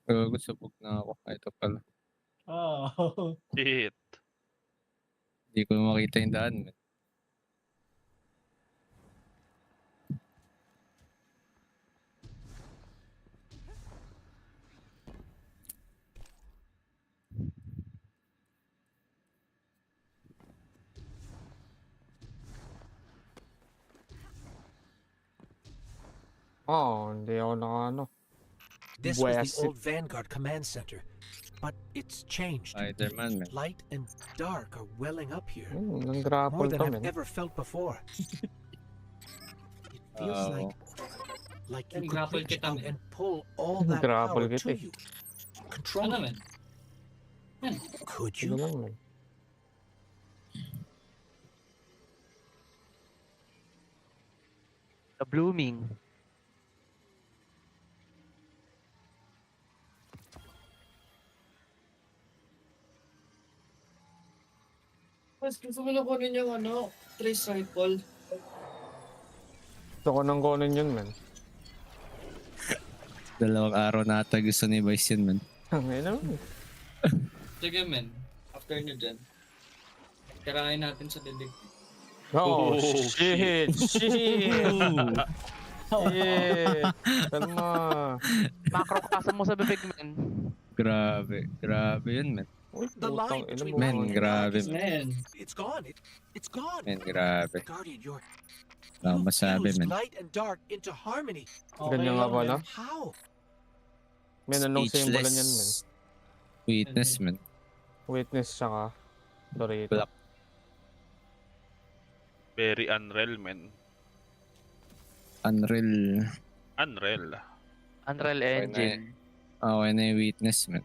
Sabog na ako. Ito pala. Oh. Shit. Hindi ko makita yung daan. Man. Hindi ako nakaano. This was the Buesit. old Vanguard command center, but it's changed. Spider-Man, man. Light and dark are welling up here, Nang more grapple than ka, I've men. ever felt before. It feels Oh. like you Ay, could grapple reach kita, out men. and pull all that Grapple power kita to eh. you. Control Ano, it. men? Could Sige you? lang, men. The blooming. Mas gusto ko na kunin yung trace rifle. Gusto ko nang kunin yun, men. Dalawang araw na ata gusto ni Vice yun, man. Ngayon naman. Sige men, after nyo dyan. Karain natin sa dilig. Oh, Oh, shit! Shit! Shit! Kalma. Macro mo sa bibig, man. Grabe. Grabe yun, man. Uy, The line putang ina between mo. Men, light and grabe. dark is- Man, It's gone. It's gone. Men, grabe. Guardian, Wala you akong masabi, fused men. light and dark into harmony. Ganyan nga lang, pala. men. How? Men, anong symbol yan, men? Witness, man. Witness saka Dorito. Black. Very unreal, man. Unreal. Unreal. Unreal Engine. Okay na yung witness, man.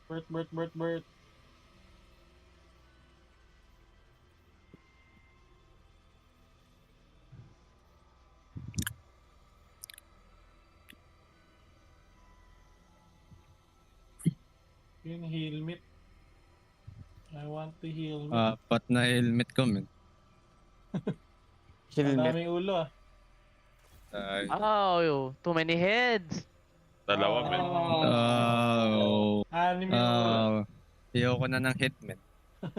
Bert. Yung helmet. I want the helmet. Apat na helmet ko, man. Ang Helmet. daming ulo ah. Ay. Oh, too many heads. Dalawa, men. Oh. Anim yung ulo. Ayoko na ng hit, man.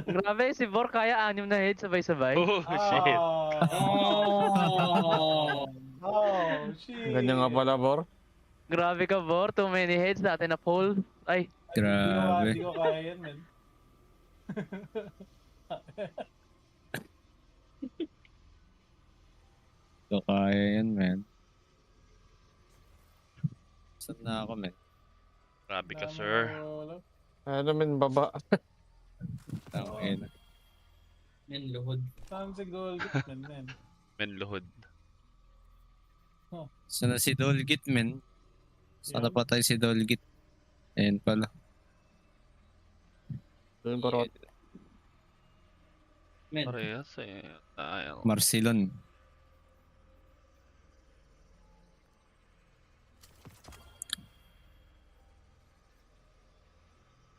Grabe, si Vor kaya 6 na heads sabay-sabay. Oh, shit. Oh, shit. Ganyan nga pala, Bor. Grabe ka, Vor. Too many heads natin na pull. Ay, Grabe. Hindi ko kaya yan, men. So, kaya yan, man. Saan na ako, man? Grabe ka, sir. Ano, men, baba. Tangin. men luhod. Saan si Gold men? Men luhod. Saan na si Dolgit, man? Saan na Yan. patay si Dolgit? Ayan pala. Doon, Barot. Men, Parehas eh. Tayo. Marcelon.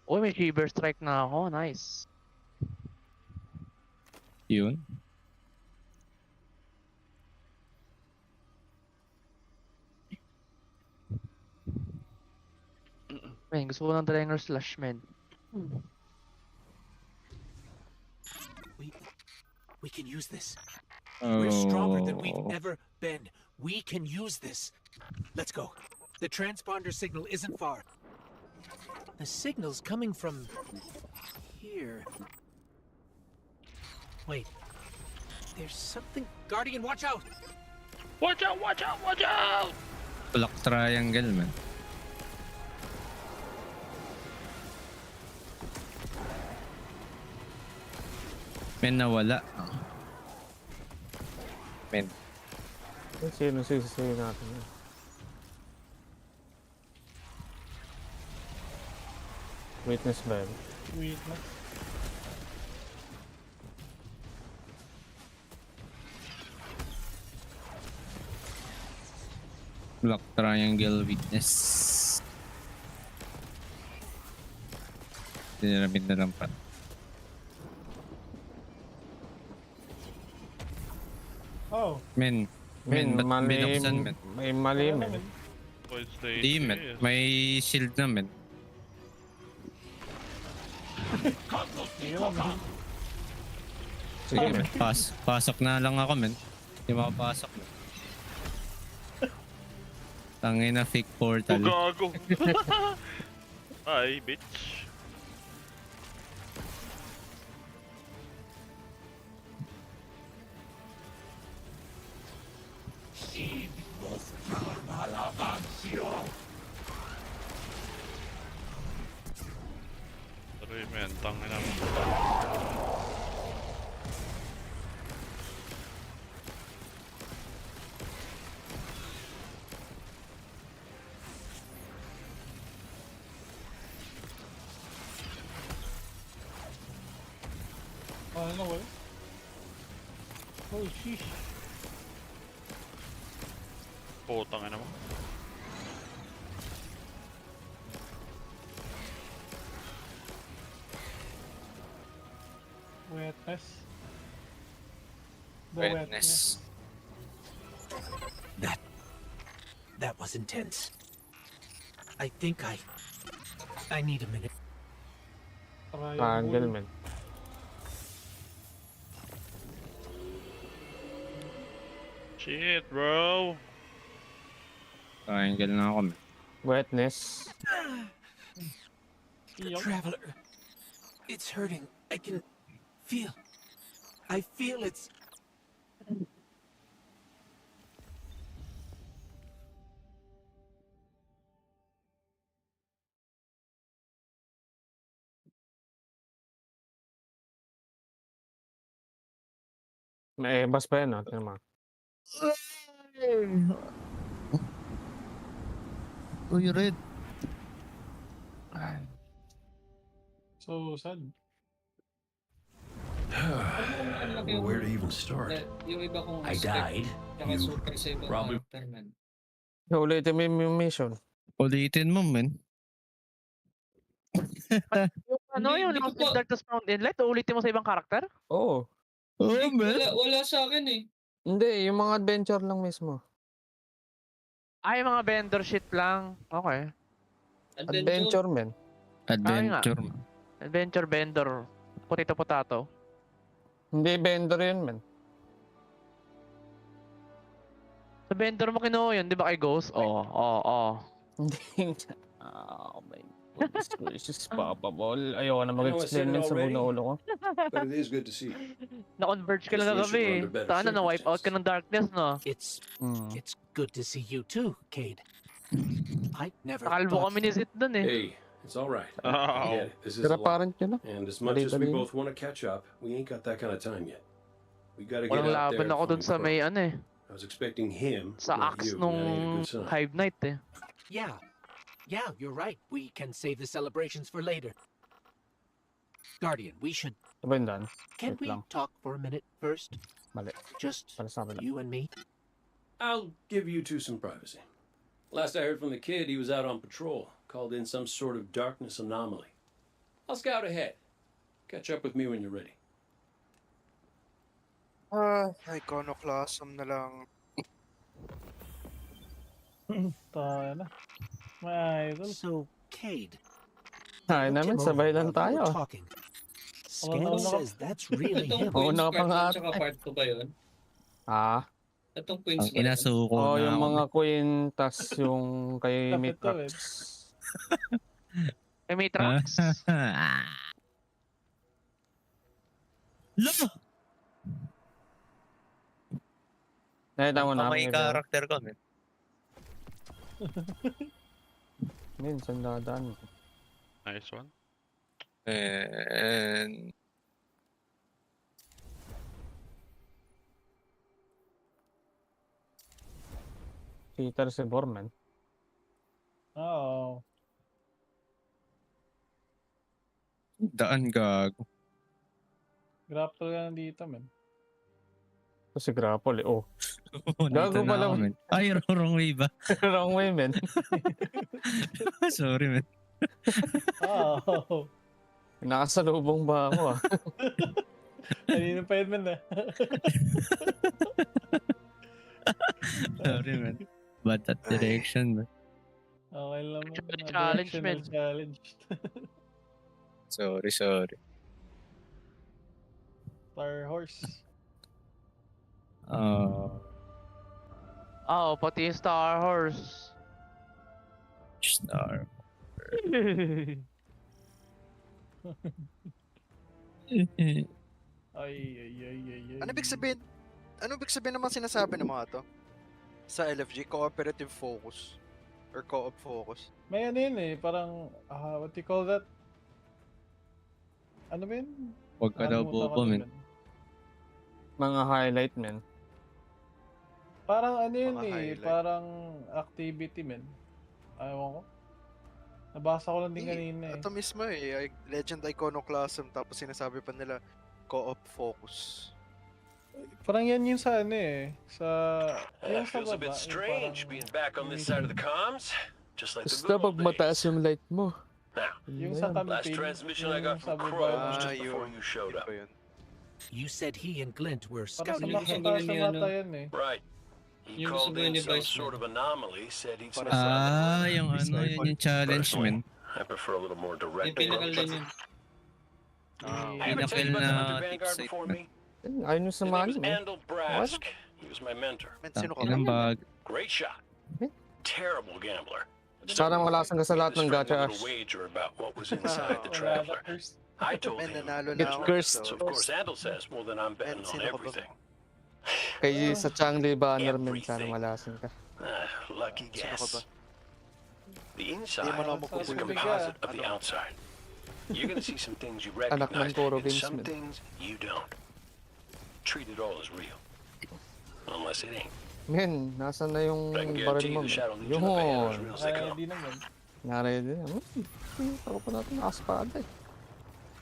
uy, may Shiver Strike na ako. Nice. Yun. Man, gusto ko ng Dranger Slash, man. We can use this. We're stronger than we've Oh. ever been. We can use this. Let's go. The transponder signal isn't far. The signal's coming from here. Wait. There's something. Guardian, watch out! Watch out! Watch out! Watch out! Black triangle, man. Men, nawala. Men. Sino sisisayin natin yun? Witness ba yun? Witness. Black triangle witness. Dinamit na lang pa. Oh, Men, Men, ba't mali, binuksan, men? may mali, Wala men. naman. What's the Di, men. May shield na, men. Sige lang, men. Sige, men. Pasok na lang ako, men. Hindi makapasok, men. Tangin na fake Oh, portal. gago. Ay, bitch. Sorry, men. Tangin na. Ano wala? Oh, sheesh. Putang ina mo. Wetness. The Wetness. That was intense. I think I need a minute. Triangle, men. Shit, bro. Triangle na ako, men. Wetness. Yup. Traveler, it's hurting. I can feel. I feel it's. May bas pa yan, tingnan mo. Uy, red. So sad. Where to even start? Yung iba kong I died. Tsaka You super sa ibang probably- character, man. Ulitin mo yung mission. Ulitin mo, men. Yung ano, Hindi- yung hindi ko Lost in pa- Darkness Found Inlet, ulitin mo sa ibang karakter? Oo. Oo, Wala sa akin eh. Hindi, yung mga adventure lang mismo. Ay, mga vendor shit lang. Okay. Adventure, men. Adventure. Adventure vendor. Potato. Hindi vendor yun, men. Sa vendor mo kinuha yun, di ba kay Ghost? Oo. Hindi. Oh my goodness gracious, Papa Ball. Ayoko na I know I mag-explain said it men sa already. buong ulo ko. But it is good to see. Na-converge ka lang Just wish it were kagabi eh. under better Sana na-wipe out ka ng darkness, no? Hmm. It's good to see you too, Cade. I never Nakalbo thought. kami ni Zit dun eh. Hey, it's all right. Oh. Yeah, this is Pero a lot. parang yun na. And as much as we Dali-dali. both want to catch up, we ain't got that kind of time yet. We gotta get Walang out there laban and ako dun find sa Crow. may ano eh. I was expecting him, Sa not axe you. and that ain't a nung good sign. Hive Night eh. Yeah, you're right. We can save the celebrations for later. Guardian, we should. Diba yun Dan? Can Wait we lang. talk for a minute first? Mali. Just Para sa akin lang. you and me. I'll give you two some privacy. Last I heard from the kid, he was out on patrol, called in some sort of darkness anomaly. I'll scout ahead. Catch up with me when you're ready. Iconoclasm na lang. Tayo na. My idol. So, Cade. Ay namin, Tim sabay over lang while we were tayo. talking. Oh, Scan no. says that's really Itong him. Oo, Queen's na pa part nga 1 tsaka ata. part 2 ba yun? Ah. Itong Queen's Ang ba yun? inasuko Oh, na yung ako. mga queen, tas yung kay Kapit Mitrax. to, eh. Eh, may tracks. Lo! Nakita mo na. May character ko, men. Minsan dadaan. Nice one. And... Cheater si Borman. Oo. Daan gago. Grapple ka nandito, man. Ito si Grapple eh. Oh. Dito na pala, ako, men. Ay, wrong way ba? Wrong way, men. Sorry, men. Oo. Nakasalubong ba ako ah? Kanina pa yun, man, ah. Sorry, man. But that Ay. direction, man. Okay lang. Actually, challenge, Directional man. challenge. Sorry, sorry. Star Horse. Oo, pati yung Star Horse. Star. Ay, ay, ay, ay, ay. Ano ibig sabihin? Ano ibig sabihin naman sinasabi ng mga to? Sa LFG, cooperative focus. Or co-op focus. May ano yun eh, parang, what do you call that? Ano ba yun? Huwag ka daw Nakalimutan ko bobo, na men. yun. Mga highlight, men. Parang ano yun Mga eh, highlight. parang activity men. Ayaw ko. Nabasa ko lang din kanina eh. Ito mismo eh, Legend Iconoclasm, tapos sinasabi pa nila, co-op focus. Parang yan yung sa ano eh, sa... Yung sa Feels a baba, bit yung strange parang- being back on this side of the comms. Just like the Basta good pag old mataas days. yung light mo. Now, Yung sa last thumbnail, transmission I yung got sa from baba, Crow was Ah, just before yun. you showed up. Ito yun. You said he and Glint were Parang scouting sa Sino ahead. taas sabi na ni mata ano? yan eh. Right. He Yung called gusto in ni some Vice, sort of anomaly, said he'd spent Yung ano, yun yung challenge, men. I prefer a little more direct Yung pinakal approach. din yun. I ever tell you about the Pinakil Hunter na Vanguard deep before sight me? Ayun yung His name samahan was mo. Andal Brask. He was my mentor. Men, sino ka ba? Ilang bag. Great shot. Hmm? Terrible gambler. Parang wala sang sa lahat ng We had gacha a Ash. little wager about what was inside the Wala na Traveler. first. I told Men, him nanalo Get na ako. cursed. so of course Andal says, well then I'm betting Men, on sino ka ba? everything. Kay sa Changli Banner, men. Sana Everything. malasan ka. Lucky Sino ka ba? guess. The inside mo na is a mapupulong. composite of the Ano? outside. You're gonna see some things you Anak ng recognize Koro and some Vincent. things you don't. Treat it all as real. Unless it ain't. Men, nasan na yung But I can baril guarantee mo, you the men? Shadow Legion will pay out as Yun. real as they come. Ready naman. Naready na. Taro pa natin nakaspada eh.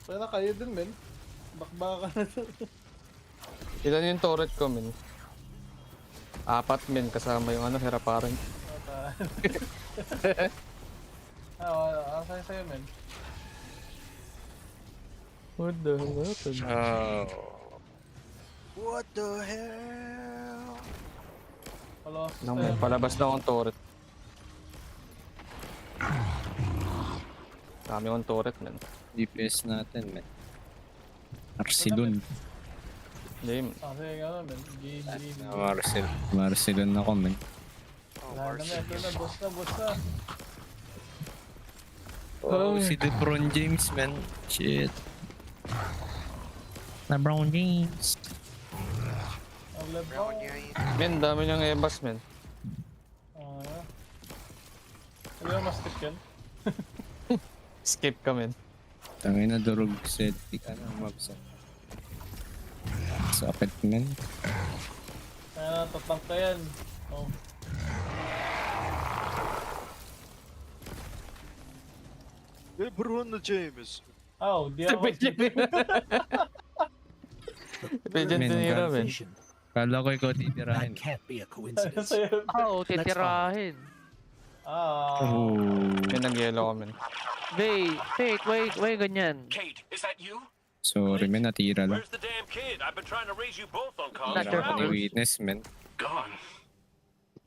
Sana kayo din men. Bakbakan na to. Ilan yung turret ko, men? 4, men. Kasama yung ano, hiraparan. Ang sa'yo men. What the hell happened? What the hell? Colossus Nang tayo, men. palabas na akong turret. Dami akong turret, men. DPS natin, men. Arsilon. Hindi, men. Kasi ano men. GG. Marcelon ako, men. Oh, Wala na men. Ito na. Boss na. Oh, si LeBron James, man. Shit. LeBron James. Ang Brown lebron. niya yun. Men, dami niyang ebas, men. Hindi mo ma-skip yan. Skip ka, men. Tangin na durog set. Di ka na mabsa. Sakit, men. Kaya tatang ka yan. Oh. LeBron na James. Oh, di ako. Pigeon Men, tinira, men. Vision. Kala ko ikaw titirahin. That can't be a coincidence. Sa'yo. Oo, titirahin. Oh. May nag-yellow ka, men. Wait, ganyan. Kate, is that you? Sorry, men. Natira lang. Where's the damn kid? I've been trying to raise you both on Not comms. your Wala fault. akong witness, men. Gone.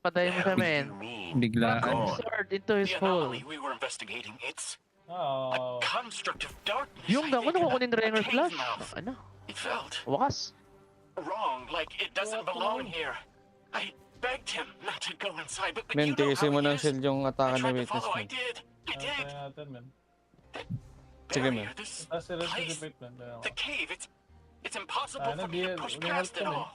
Patayin mo siya, What do men. you mean? Biglaan. Gone. Sword into his The hole. anomaly we were investigating, it's Oh. construct of darkness. Yung I dako think. na kukunin Rengar A cave Flash. mouth. Ano? It felt Wakas. wrong, like it doesn't belong here. I begged him not to go inside, but Men, you know tigisin how mo he ng is. shield yung I atake tried na to witness, follow. I men. did. Kaya natin men. Barrier, men. this Tapos si Rest place, Debate men. Kaya the cave, it's impossible Sana for me to di- push di past help it ka, all.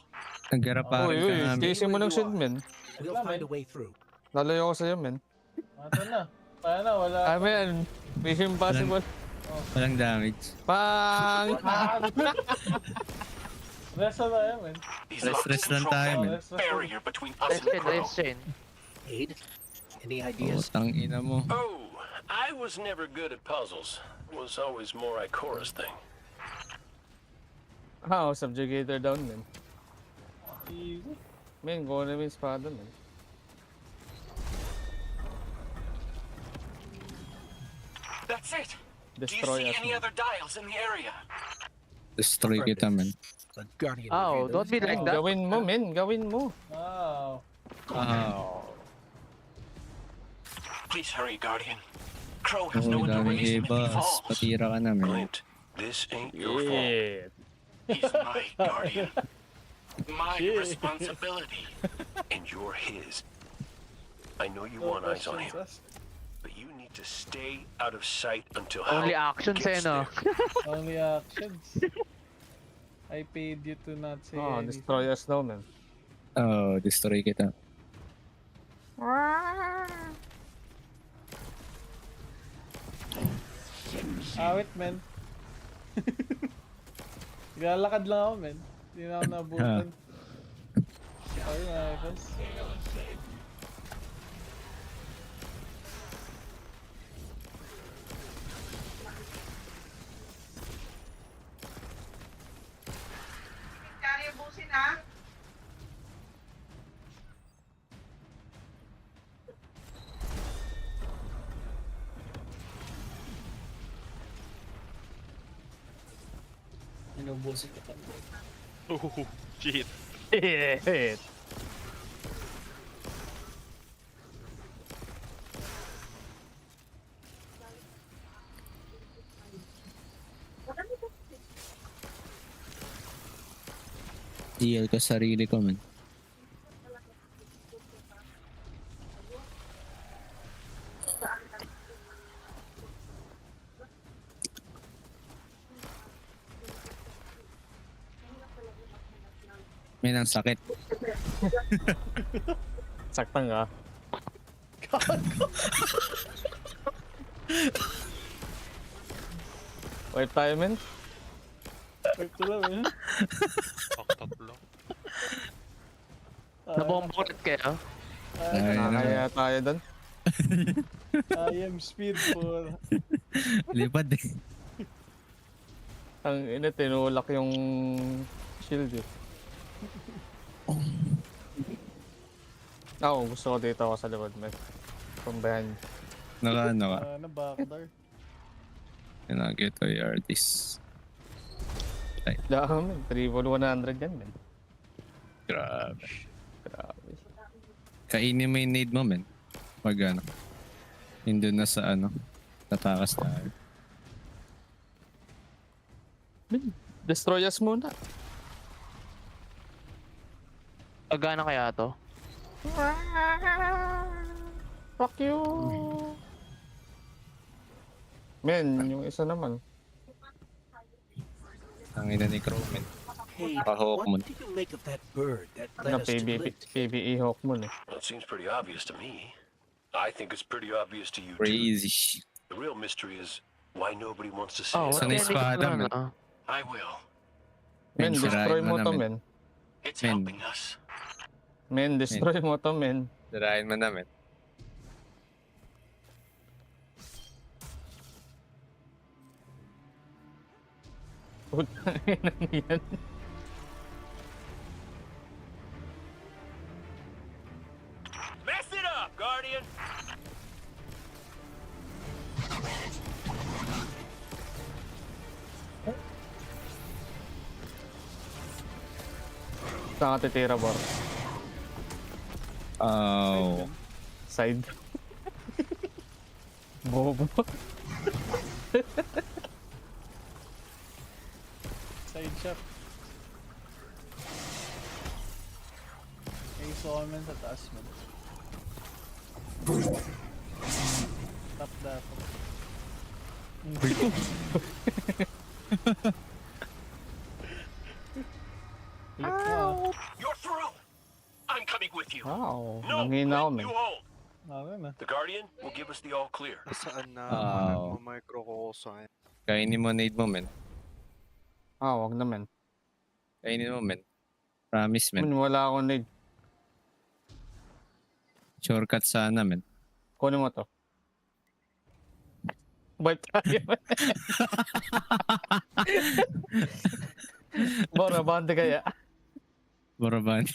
Naggaraparin Uy, ka namin. tigisin mo ng shield, men. We'll find a way through. Lalayo ko sa'yo, men. Ito na. Kaya na, wala. Ah, men. Mission impossible. Walang damage. Pang! Rest na tayo men. These Rest locked lang control tayo, valve men. Rest na. barrier between us and the Rest Crow. chain. Aid? Any Oh, ideas? tangina mo. Oh, I was never good at puzzles. Was always more Ikora's thing. Ah, subjugator down, men. Easy. Men, go na yung espada, men. That's it. Do you Destroy see us, any men. other dials in the area? Destroy kita, men. The Guardian. Oh, don't be like that. Gawin mo, men. Gawin mo. Wow. Please hurry, Guardian. Crow has Oo, no one to daming raise him if he boss. falls. Patira ka namin. Clint, this ain't your fault. Yeah. He's my guardian. My Shit. responsibility. And you're his. I know you No want eyes on questions him, asked. but you need to stay out of sight until Only help actions eh, gets no? there. Only actions. I paid you to not say Oh, anything. destroy us now, man. Oh, destroy kita. Awit, men. Naglalakad lang ako, men. Hindi na ako nabutan. Sorry, mga rifles. Inubusin ko pa. Oh, shit. Shit. DL ko sarili ko, man. May nang sakit. Saktan ka. Wait tayo, men. Ito lang, men. Paktat lang. Nabomba ulit kayo? Ay, Nakakaya tayo doon. I am speed for... lipad eh. Ang ina, tinulak yung shield eh. Ako, gusto ko dito ako sa likod, men. From behind. Naka, Ano, backdoor. get to this. Dami, 3,100 yan, men. Grabe. Grabe. Kainin mo yung nade mo, men. Pag ano. Hindi na sa ano. Tatakas tayo. Destroy us muna. Agana kaya to? Fuck you. Men, yung isa naman. Ang ina ni Crow, men. Hey, Pahawak mo. what do you make of that bird that Ano, led us to PvE, Lit? PvE hawk mo eh. Well, it seems pretty obvious to me. I think it's pretty obvious to you too. Crazy. The real mystery is why nobody wants to say Oh, it. Saan na yung espada, men? I will. Men, Men, destroy sirain mo mo to, na, men. It's Men. helping us. Men, destroy mo to, men. Sirain mo na, men. Putang ina yan. Mess it up, Guardian! Saan ka titira, Bor? Oh. Side. Bobo. Side shot. May gusto kami sa taas, man. Top dapat. Look mo. You're through! I'm coming with you. Wow, No, nanghina ako, Clint, men. you hold. Ano na? The Guardian will give us the all clear. Saan na Oh. micro ko sa Kainin mo nade mo, men. Wag na, men. Kainin mo, men. Promise, men. Men, wala akong need. Shortcut sana, men. Kunin mo to. Wipe tayo, men. Bor, abante kaya. Borobani.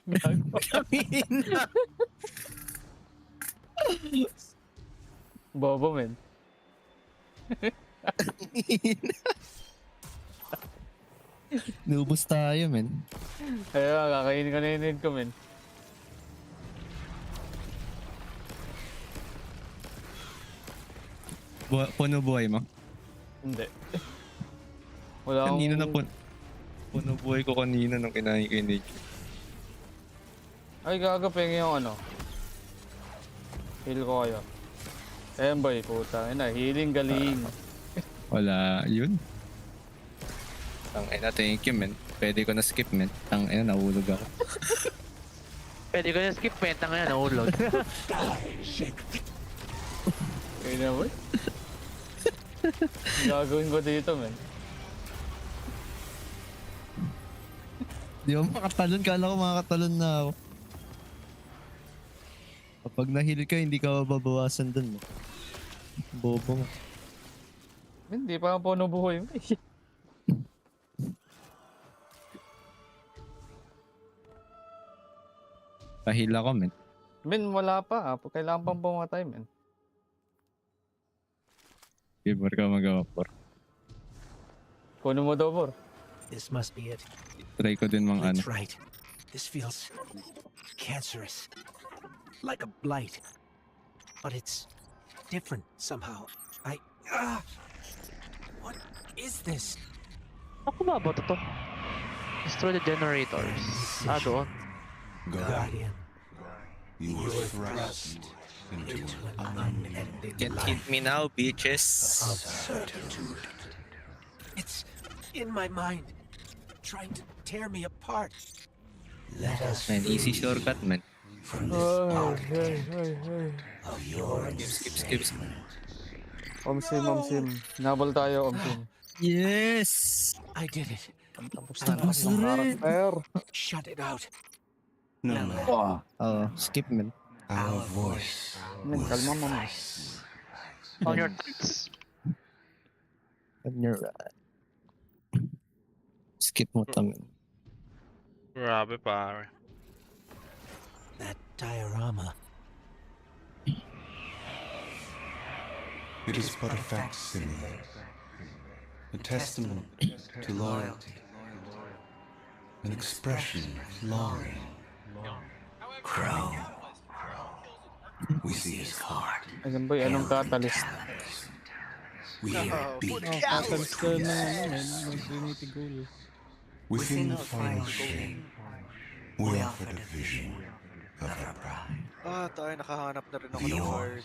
Gago. Kamina. Bobo, men. Nubos tayo, men. Kaya kakainin ko na yung need ko, men. Puno buhay mo? Hindi. Wala akong... Kanina na puno buhay ko kanina nung kinain ko yung nature. Ay, gagapin yung ano. Heal ko kayo. Boy, puta. Ayun na, healing galing. Wala, yun. Tangina, thank you, men. Pwede ko na skip, men. Tangina, nahulog ako. Pwede ko na skip, penta nga yan, nahulog. Kaya na, boy. Gagawin ko dito, men. Di ba makatalon? Kala ko makatalon na ako. Kapag nahil ka, hindi ka mababawasan dun. Bobo mo. Hindi pa po nabuhay mo. Pahil ako, men. Men, wala pa. Kailangan pang pumatay, men. Before ka mag-vapor. Puno mo daw, bor. This must be it. Try ko din mga ano. That's right. This feels cancerous. Like a blight. But it's different somehow. What is this? Ako ba ba to? Destroy the generators. Doon. Guardian. You were thrust into an unending Can't hit me now, bitches. of certitude. It's in my mind, trying to tear me apart. Let us Man, easy shortcut, man. from this of your Skip. Omsim. Nabal tayo, Omsim. Yes! I did it. Tapos na rin. Karakter. Shut it out. no, Oh, skip, man. our voice. Men, kalma mo, men. On your tits. On your skip mo to, man. Grabe pare. That diorama. It is but a facsimile, a testament to loyalty, an expression of longing. Crow. We see his heart. Ayun boy, anong catalyst? We hear it beat. Catalyst ka na men. Trinity goal. Within the final shade, we offered a vision of our pride. Tayo nakahanap na rin ako ng card.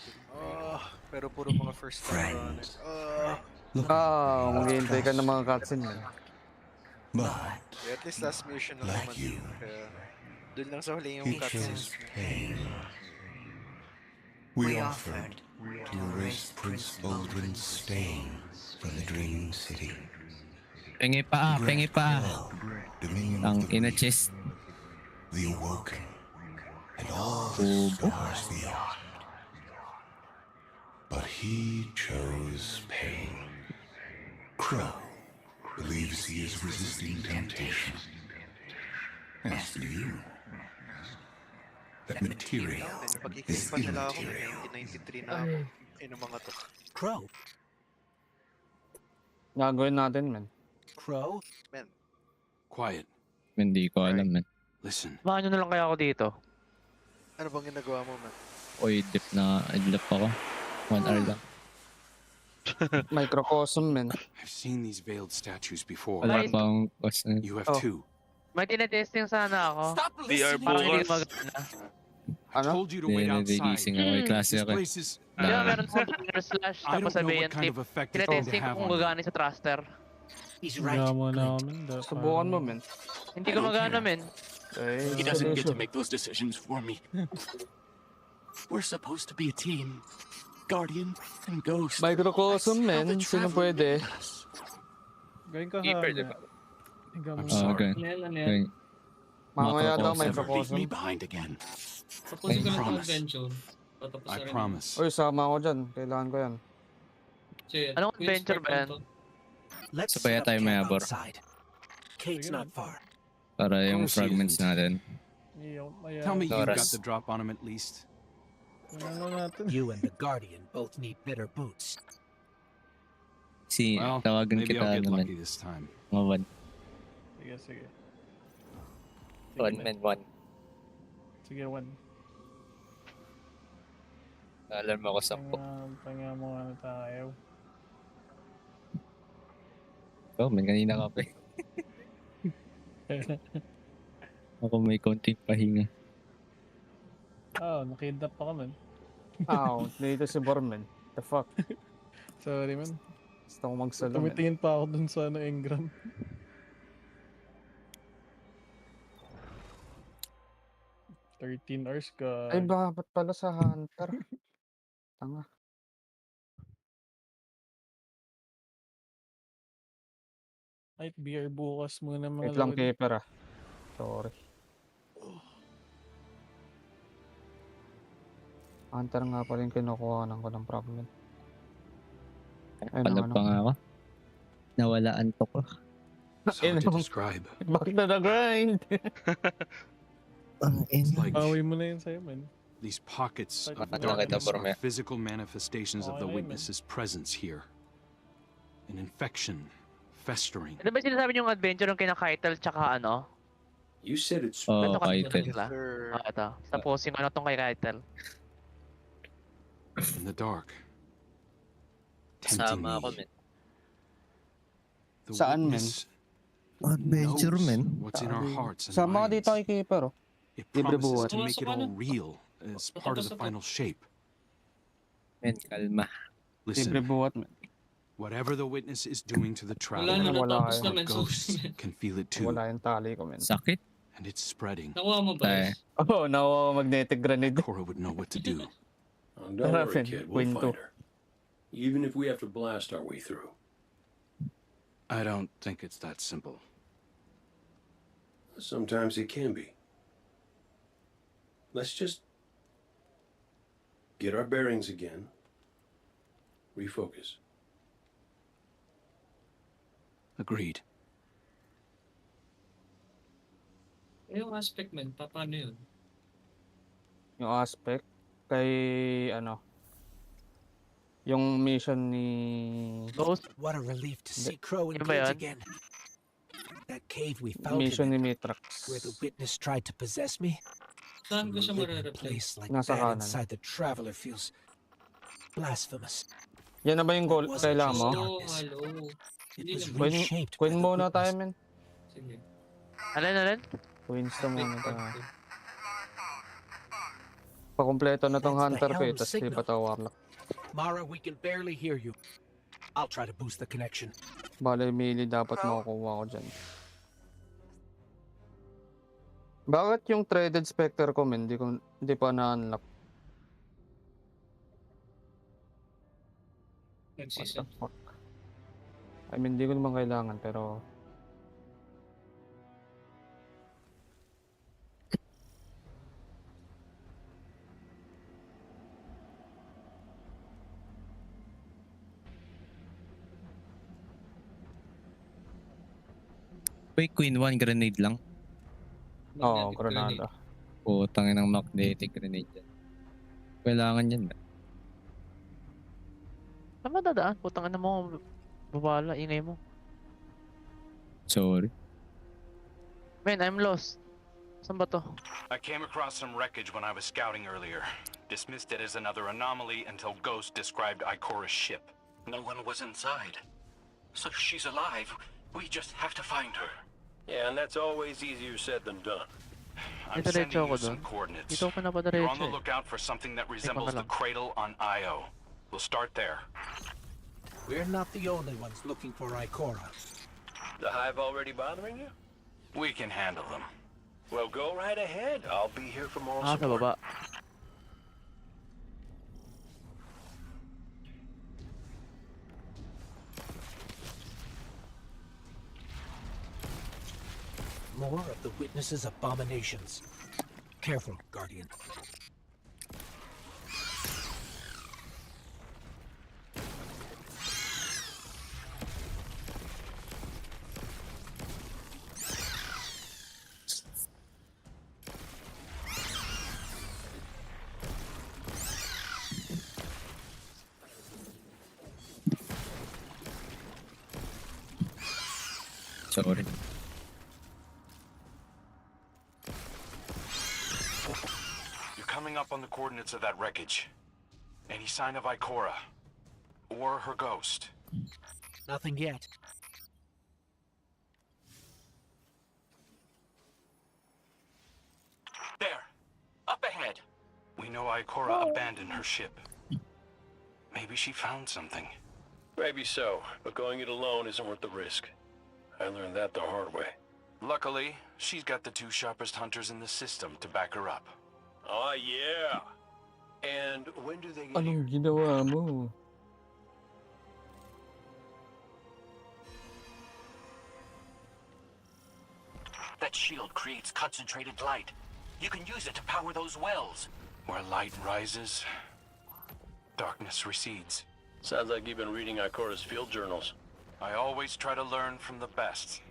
Pero puro mga first time runner. Maghihintay ka ng mga cutscene, men. But At least last mission lang like naman. you, Kaya, dun lang sa huli yung he cutscenes. chose pain. We offered to erase Prince Uldren's stain from the Dreaming City. Pengi pa, Dominion Ang of the ina Reef, chest. the Awoken, and all the stars beyond. But he chose pain. Crow believes he is resisting temptation. As do you. That material is Pag-iisipan nila ako, immaterial. 1993 na ako. Yung mga to. Crow. Gagawin natin, men. Crow. Man, Quiet. Hindi ko alam, man. Listen. Samahan nyo na lang kaya ako dito. ano bang ginagawa mo, man? Oy, idlip ako. 1 hour lang. Microcosm, men. I've seen these veiled statues before. Wala Ay. pang cost na. You have Oh. two. May tinetesting sana ako. Stop DR listening. Parang hindi bukas. maganda. I Ano? told you to wait outside. Nililising ako. May klase This ako. place is... Di ba Ah. meron sa Banger Slash, I tapos don't know sabihin what kind tip. of effect it's going to Tinetesting ko have kung on you. gagana sa thruster. He's right. Gama na Clint. men. Subukan mo, men. Hindi ko magana, men. He doesn't get to make those decisions for me. We're supposed to be a team. Guardian and Ghost. Microcosm, men. Sino pwede? Gawin ka Keeper, ha. di ba? I'm Oh, sorry. okay. Ano yan? Mamaya daw, Microcosm. Never beat microcosm. me behind again. Tapusin ko lang Promise. itong adventure. Patapos I na rin. promise. Uy, sama ako dyan. Kailangan ko yan. Sige, Anong Queen's adventure Park ba yan? lang to. Let's Sabaya set up tayo camp mayabor. outside. Cade's not far. Para yung Course fragments isn't. natin. Tell me you got Doras. the drop on him at least. Ano natin? You and the Guardian both need better boots. Well, Tawagan maybe kita I'll get naman. lucky this time. Mga Sige. one man, one. Sige, one. Alarm ako 10. Pahinga mo ano tayo. Oh, man, kanina ka pa. Ako may konting pahinga. Nakidnap pa ka man. Dito si Borman. The fuck? Sorry man. Gusto ko magsalo, man. Tumitingin pa ako dun sa engram. $13 ka. Ay, bakit pala sa Hunter? Tanga. Ay, beer bukas muna mga Wait lang, lodi. keeper ah. Sorry. Hunter nga pala yung kinukuha ko ng problem. Ay, Palag pa nga ako. Nawala antok ko. It's hard to describe. Back to the grind! It's like Bawi mo na yun sa'yo man. these pockets of Nakita darkness mo, are Romeo. physical manifestations of the Okay, man. witness's presence here. An infection, festering. Ano ba sinasabi niyong adventure ng kina-Kaitel tsaka ano? You said it's Oh, Ito kasi Kaitel. sila. Sir. Ito. Sa posting ko na itong kay Kaitel. in the dark. Tempting Sama ako, me. men. The Saan, men? witness Adventure, knows men. what's in our hearts and Sama ka minds. dito kay keeper oh. It Libre promises buhat. to make it all real as part of the Pasok. final shape. Men, kalma. Listen, Libre buhat, man. whatever the witness is doing to the Wala traveler, na Wala natapos kayo. na our men. ghosts can feel it too, Wala yung tali ko, man. Sakit? and it's spreading. Nakuha mo ba? Ay. Oh, nawawa magnetic grenade. Cora would know what to do. Don't worry, Raffin, kid. We'll Quinto. find her. Even if we have to blast our way through. I don't think it's that simple. Sometimes it can be. Let's just get our bearings again. Refocus. Agreed. Yung aspect man, paano yun? Yung aspect kay ano yung mission ni Ghost? What a relief to see Crow and Yun ba kids yun? again. That cave we found mission ni him in, Mitrax. where the witness tried to possess me. Saan ko siya A marareply? place like Nasa that kanan. inside the traveler feels blasphemous. Yan na ba yung goal Wasn't kailangan mo? just Oh, darkness. hello. It Hindi was naman. Queen, reshaped by queen the muna tayo, witness. men. Sige. Alin? Queens na muna Wait, tayo. wait. Pakumpleto na tong That's the hunter ko eh, helm tapos signal. lipat ako warlock. Mara, we can barely hear you. I'll try to boost the connection. Bale, melee dapat makukuha ko dyan. Bakit yung threaded specter ko, men? Hindi pa na-unlock. What the Nag-season. fuck? I mean, hindi ko naman kailangan, pero... Wait, Queen 1 grenade lang. Oo, Magnetic Granada. Putangin ng magnetic grenade yan. Kailangan yan. Saan ba dadaan? Putang ina mo. Babala, ingay mo. Sorry. Man, I'm lost. Saan ba to? I came across some wreckage when I was scouting earlier. Dismissed it as another anomaly until Ghost described Ikora's ship. No one was inside. So she's alive. We just have to find her. Yeah, and that's always easier said than done. I'm Dito sending diretso ako you some doon. coordinates. Dito ako You're on napadiretso the eh. lookout for something that resembles the lang. cradle on Io. We'll start there. We're not the only ones looking for Ikora. The hive already bothering you? We can handle them. Well, go right ahead. I'll be here for moral Sa support. baba. More of the witness's abominations. Careful, Guardian. Sorry. You're coming up on the coordinates of that wreckage. Any sign of Ikora? Or her ghost? Nothing yet. There! Up ahead! We know Ikora abandoned her ship. Maybe she found something. Maybe so, but going it alone isn't worth the risk. I learned that the hard way. Luckily, she's got the 2 sharpest hunters in the system to back her up. Oh, yeah! And when do they get here? Anong ginawa mo? That shield creates concentrated light. You can use it to power those wells. Where light rises, darkness recedes. Sounds like you've been reading Ikora's field journals. I always try to learn from the best.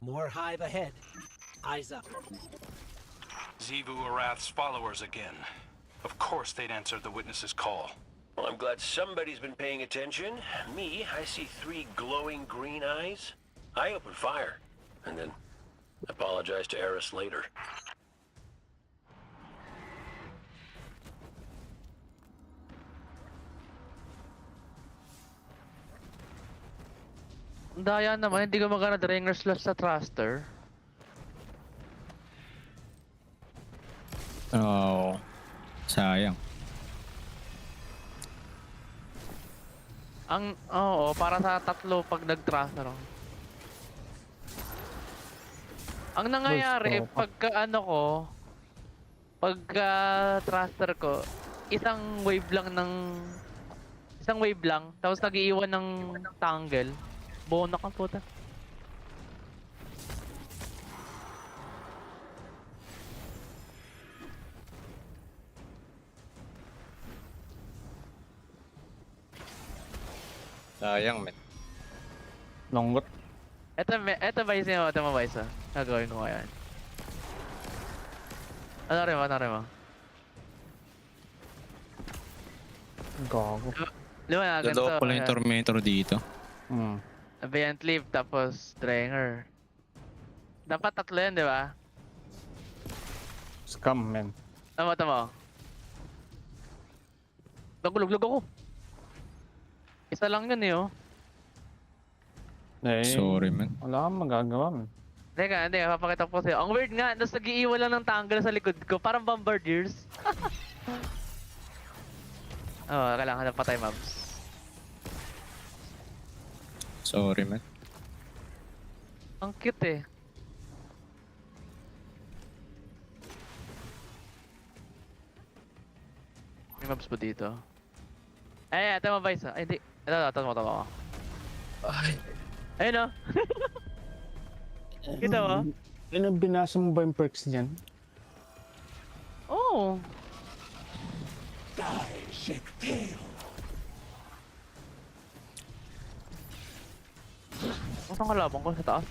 More hive ahead. Eyes up. Zivu Arath's followers again. Of course they'd answer the witness's call. Well, I'm glad somebody's been paying attention. Me, I see 3 glowing green eyes. I open fire, and then apologize to Eris later. Daya naman, hindi gumagana Drainer Slash sa Thruster. Oh, sayang. Oo, para sa tatlo pag nag-Thruster ako. Ang nangyayari, pagka ano ko, pagka Thruster ko, isang wave lang, tapos nag-iiwan ng tangle. Bono ka puta. Sayang, men. Longgot. Ito ba isa? Gagawin ko ngayon. Ano rin mo? Gago. Liwanagan to. Dalawa pala yung Tormentor dito. Aviant Leaf, tapos Dranger. Dapat 3 yan, di ba? Scam, men. Tama. Lugulog ako. Isa lang yun oh. Sorry, man. Wala kang magagawa, man. Teka, hindi. Papakita ko sa'yo. Ang weird nga, nasa nag-iiwan lang ng tangle sa likod ko. Parang bombardiers. Kailangan na patay, mobs. Sorry, man. Ang cute eh. May mobs po dito. Ito mo ba isa? Ay, hindi. Ito mo. Ayun o. Kita mo? Binasa mo ba yung perks niyan? Oo. Saan kalaban ko? Sa taas?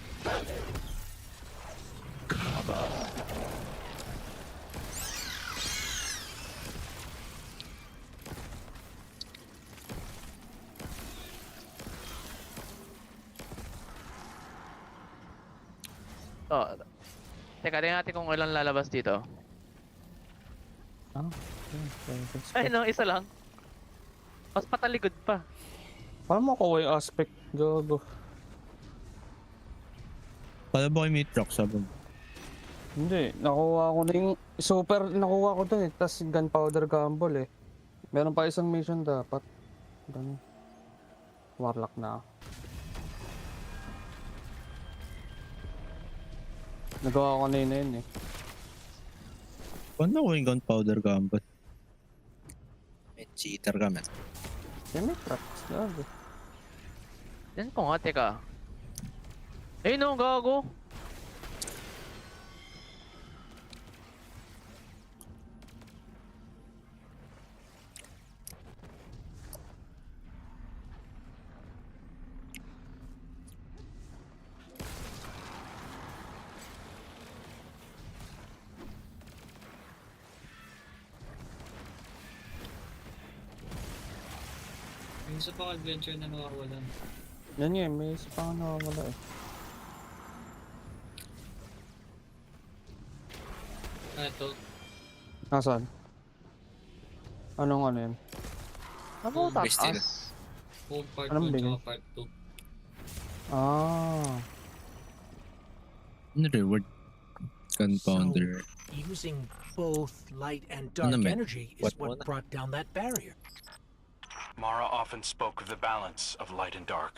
Teka, tingnan natin kung ilan lalabas dito. Ay no, isa lang. Mas patalikod pa. Paano mo kuha yung aspect? Gago. Paano ba kayo may truck sabi mo? Hindi, nakuha ko na yung super, nakuha ko dun eh. Tapos gunpowder gamble eh. Meron pa isang mission dapat. Dun. Warlock na. Nagawa ko na yun eh. Paano ko yung gunpowder gambot? May cheater ka, man. Kaya may traps, gago. Yan ko nga, teka. Ayun no, gago. Yung isa pang adventure na nakawalan. Yan nga, may isa pa nga wala eh. Ito. Nasaan? Anong ano yan? Ano May steel. tatas? Kung part Anong 1 bigay? tsaka part 2. Ah. Ano reward? Gunpowder. Using both light and Ano dark naman? energy is What what muna? brought down that barrier. Mara often spoke of the balance of light and dark.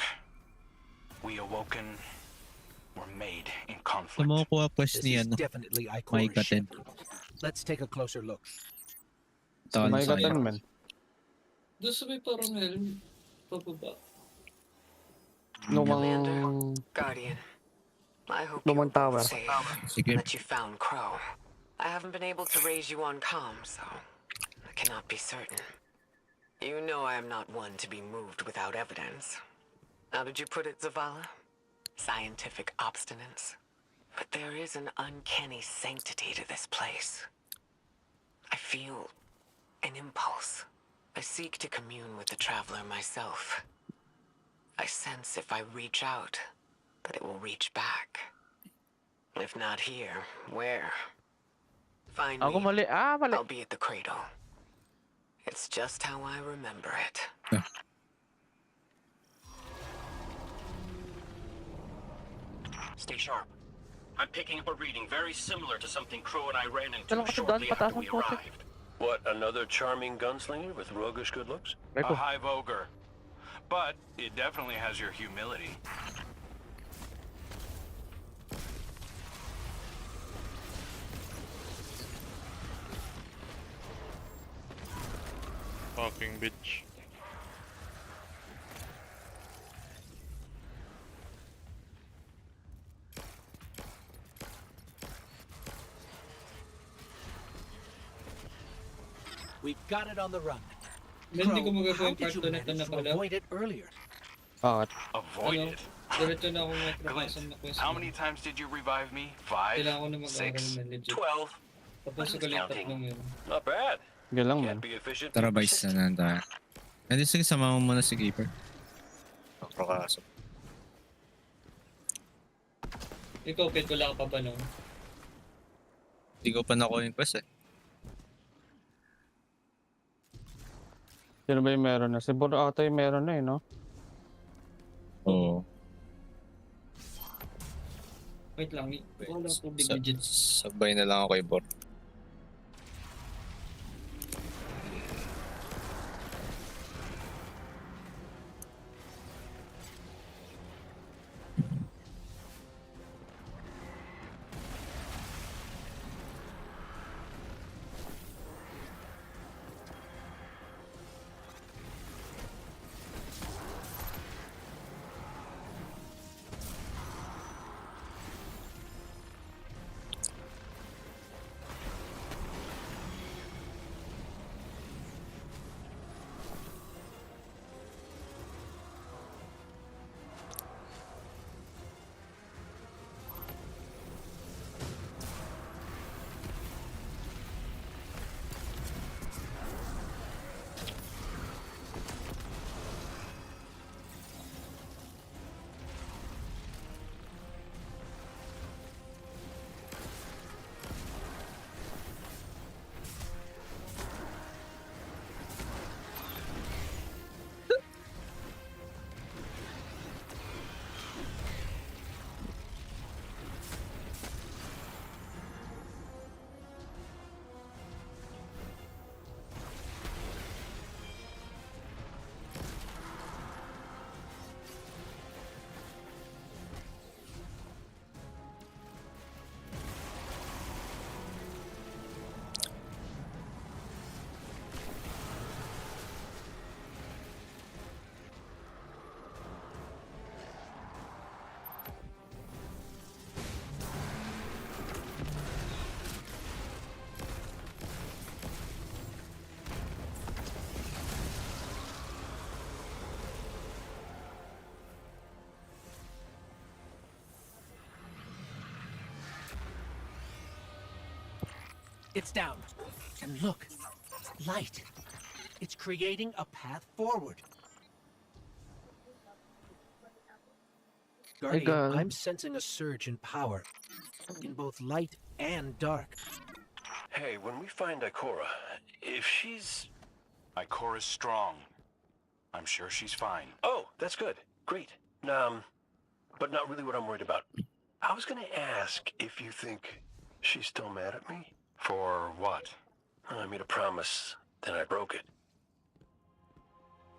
We awoken were made in Sa conflict. mga kuha quest This ni is ano, definitely may Ikora's kated. ship. Let's take a closer look. Taon May sa gatan man. Doon sa may parang helm. Pababa. Lumang... Guardian, I hope Lumang you tower. were safe Sige. and that you found Crow. I haven't been able to raise you on comm, so I cannot be certain. You know I am not one to be moved without evidence. How did you put it, Zavala? Scientific obstinance. But there is an uncanny sanctity to this place. I feel an impulse. I seek to commune with the traveler myself. I sense if I reach out, that it will reach back. If not here, where? Find Ako me. mali. Mali. I'll be at the cradle. It's just how I remember it. Stay sharp. I'm picking up a reading very similar to something Crow and I ran into Dalawa ka shortly doon, after pataas we ang putik. arrived. What, another charming gunslinger with roguish good looks? A hive ogre. But it definitely has your humility. Fucking bitch. We've got it on the run. Hindi ko Crow, magagawa how yung did part you 2 na ito na manage to pala. avoid it earlier? Bakit? Avoid Ano? it. Diretso na ako matrakasan na quest. How many times did you revive me? 5? Kailangan ko na mag-aral 6? na legit. 12? Tapos ko lang tatlong yun. Not bad. Yan lang man. Can't be efficient. Tara, Vice na tayo. Hindi, sige, sama mo muna si Keeper. Ang prakaso. Ikaw, Pet, wala ka pa ba nun? Hindi ko pa nakuha yung quest eh. Sino ba yung meron na? Si Bor ata yung meron na eh, no? Oo. Wait lang, wala ko big legit. Sabay na lang ako kay Bor. It's down. And look, light. It's creating a path forward. Guardian, God. I'm sensing a surge in power in both light and dark. Hey, when we find Ikora, if she's... Ikora's strong. I'm sure she's fine. Oh, that's good. Great. But not really what I'm worried about. I was gonna ask if you think she's still mad at me? For what? I made a promise, then I broke it.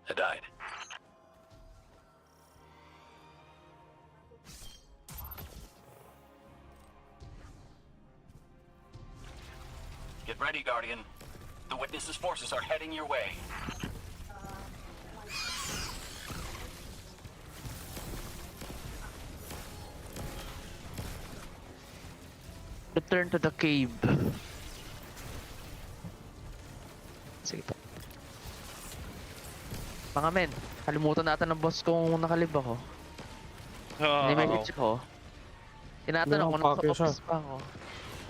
I died. Get ready, Guardian. The Witness's forces are heading your way. Return to the cave. Sige pa. Mga men, kalimutan natin ng boss kung nakalib ako. Hindi may hits ako. Tinatanong kung nakapapis pa ako.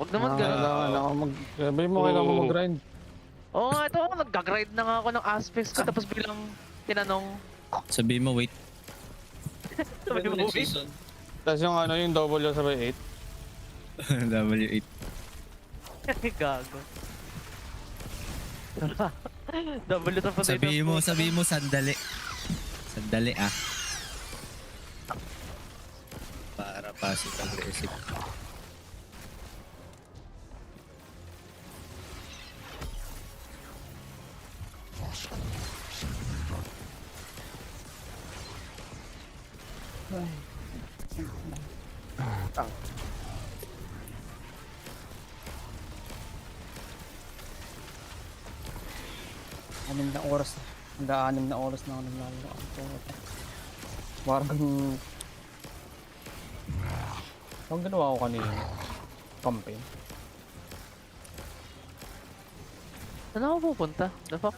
Huwag naman ganun. Kailangan ako sabi mo, kailangan mo mag-grind. Oo nga, ito ako. Nag-grind na nga ako ng aspects ko. Tapos bilang tinanong. Sabi mo, wait. Sabi mo, wait. Tapos yung ano, yung W sabay 8. W8. Gago. W tapos Sabi mo, sandali. Sandali ah. Para passive aggressive. Anim na oras na. Hanggang 6 na oras na ako naglalaro. Parang... Ang ginawa ko kanina. Campaign. Saan ako pupunta? The fuck?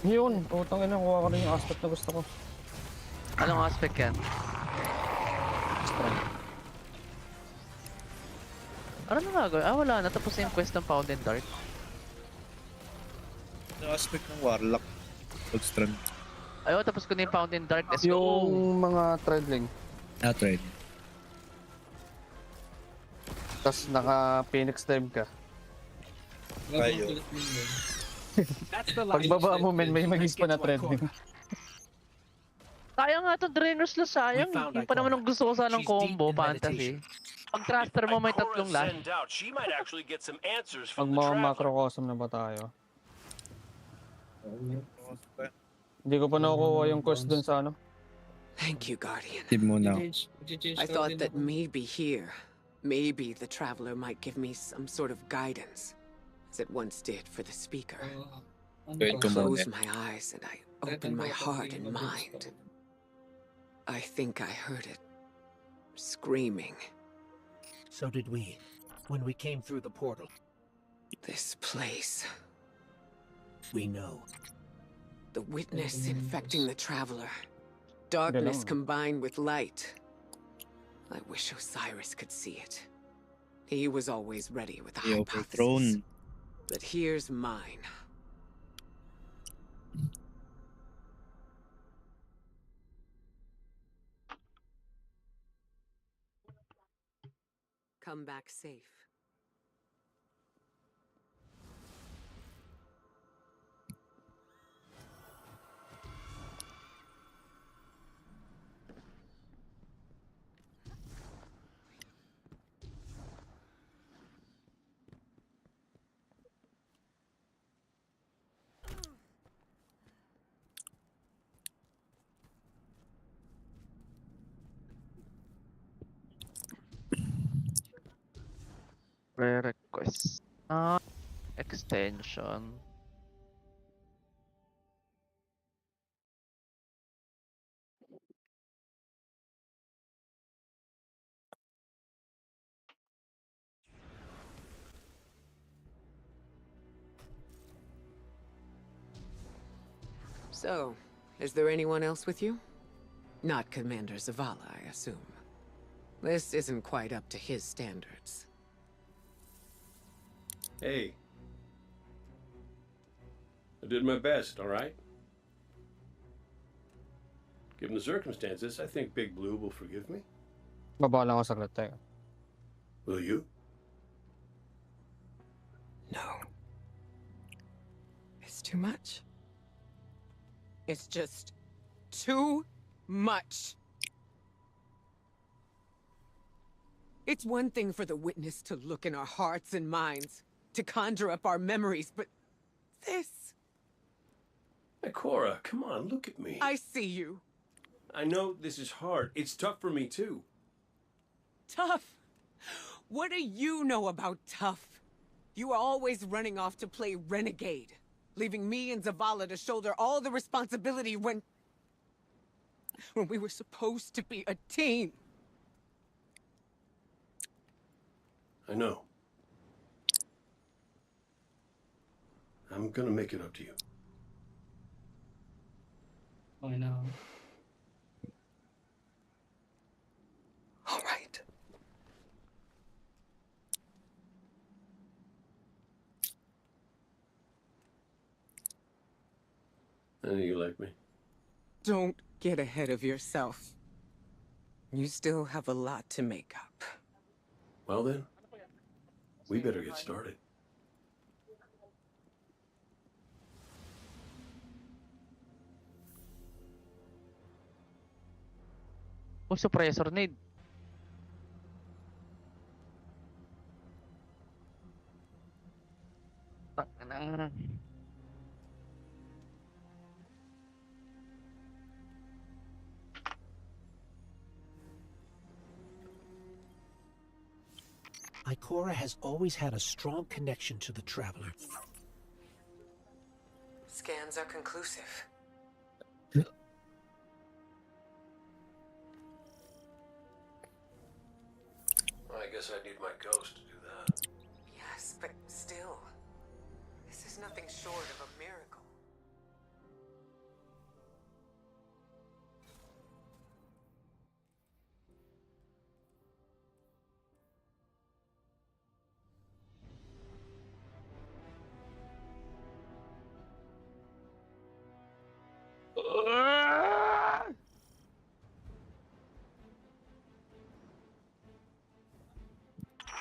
Yun, putang ina, kuha ko rin yung aspect na gusto ko. Anong aspect yan? Strength. Ano na gagawin? Wala na. Tapos na yung quest ng Found in Dark. Yung aspect ng Warlock. Pag-strand. Ayaw, tapos ko na yung Found in Dark. Let's go! Yung mga threadling. Trade. Tapos naka-phoenix dive ka. Ayo. Pagbaba mo men, may magis pa na threadling. Sayang nga itong Drainers lang, sayang. Yung pa naman ang gusto ko sanang combo, fantasy. Pag thruster mo may tatlong lash. Pag mga macrocosm na ba tayo? Hindi ko pa nakukuha yung quest dun sa ano. Thank you, Guardian. Tip mo na. I thought that maybe here, maybe the Traveler might give me some sort of guidance, as it once did for the Speaker. I close my eyes and I open my heart and mind. I think I heard it screaming. So did we, when we came through the portal. This place. We know. The Witness infecting the Traveler. Darkness combined with light. I wish Osiris could see it. He was always ready with a hypothesis. But here's mine. Come back safe. Request. Extension. So, is there anyone else with you? Not Commander Zavala, I assume. This isn't quite up to his standards. Hey. I did my best, all right? Given the circumstances, I think Big Blue will forgive me. Baba lang ako saglit, teka. Will you? No. It's too much. It's just too much. It's one thing for the witness to look in our hearts and minds, to conjure up our memories, but this... Hey, Cora, come on, look at me. I see you. I know this is hard. It's tough for me, too. Tough? What do you know about tough? You are always running off to play renegade, leaving me and Zavala to shoulder all the responsibility when we were supposed to be a team. I know. I'm gonna make it up to you. Okay na ako. All right. I know you like me. Don't get ahead of yourself. You still have a lot to make up. Well then, we better get started. Oh, suppressor need. Tangina. Ikora has always had a strong connection to the Traveler. Scans are conclusive. I guess I need my ghost to do that. Yes, but still, this is nothing short of a miracle.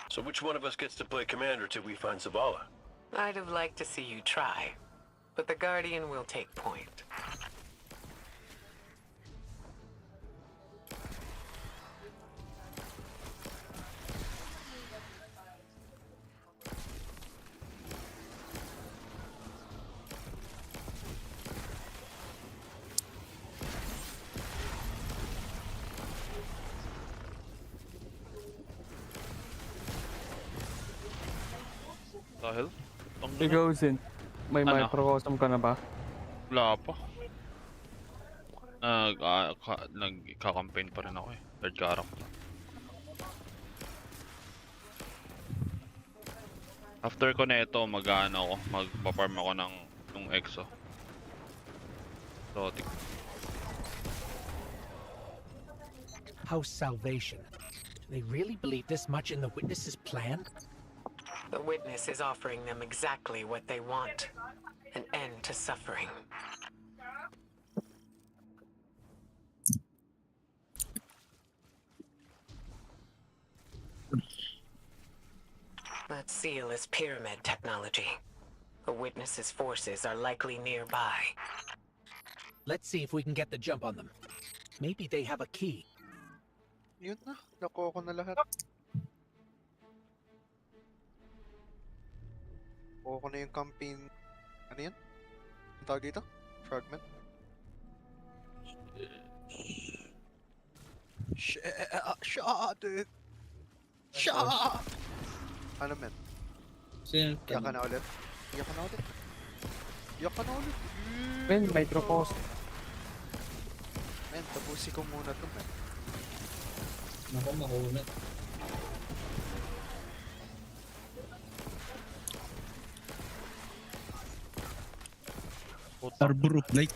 So which one of us gets to play commander till we find Zavala? I'd have liked to see you try, but the Guardian will take point. Dahil? Ikaw, Zin. May Ano? microcosm ka na ba? Wala pa. Nagka-campaign pa rin ako eh. Third character. After ko na ito, mag-ano ako. Mag-farm ako ng EXO. Exotic. How's Salvation? Do they really believe this much in the Witness's plan? The Witness is offering them exactly what they want. An end to suffering. That seal is pyramid technology. The Witness's forces are likely nearby. Let's see if we can get the jump on them. Maybe they have a key. Yun na, nakuha ko na lahat. Kuha ko na yung campaign. Ano yan? Ang tawag dito? Fragment? Shot it! Shot! Ano men? Sino? Iyak ka na ulit? Iyak ka na ulit? Iyak ka na ulit? Men, microcosm. Men, tapusin ko muna to men. Naku, mahunat. Arbor of Light.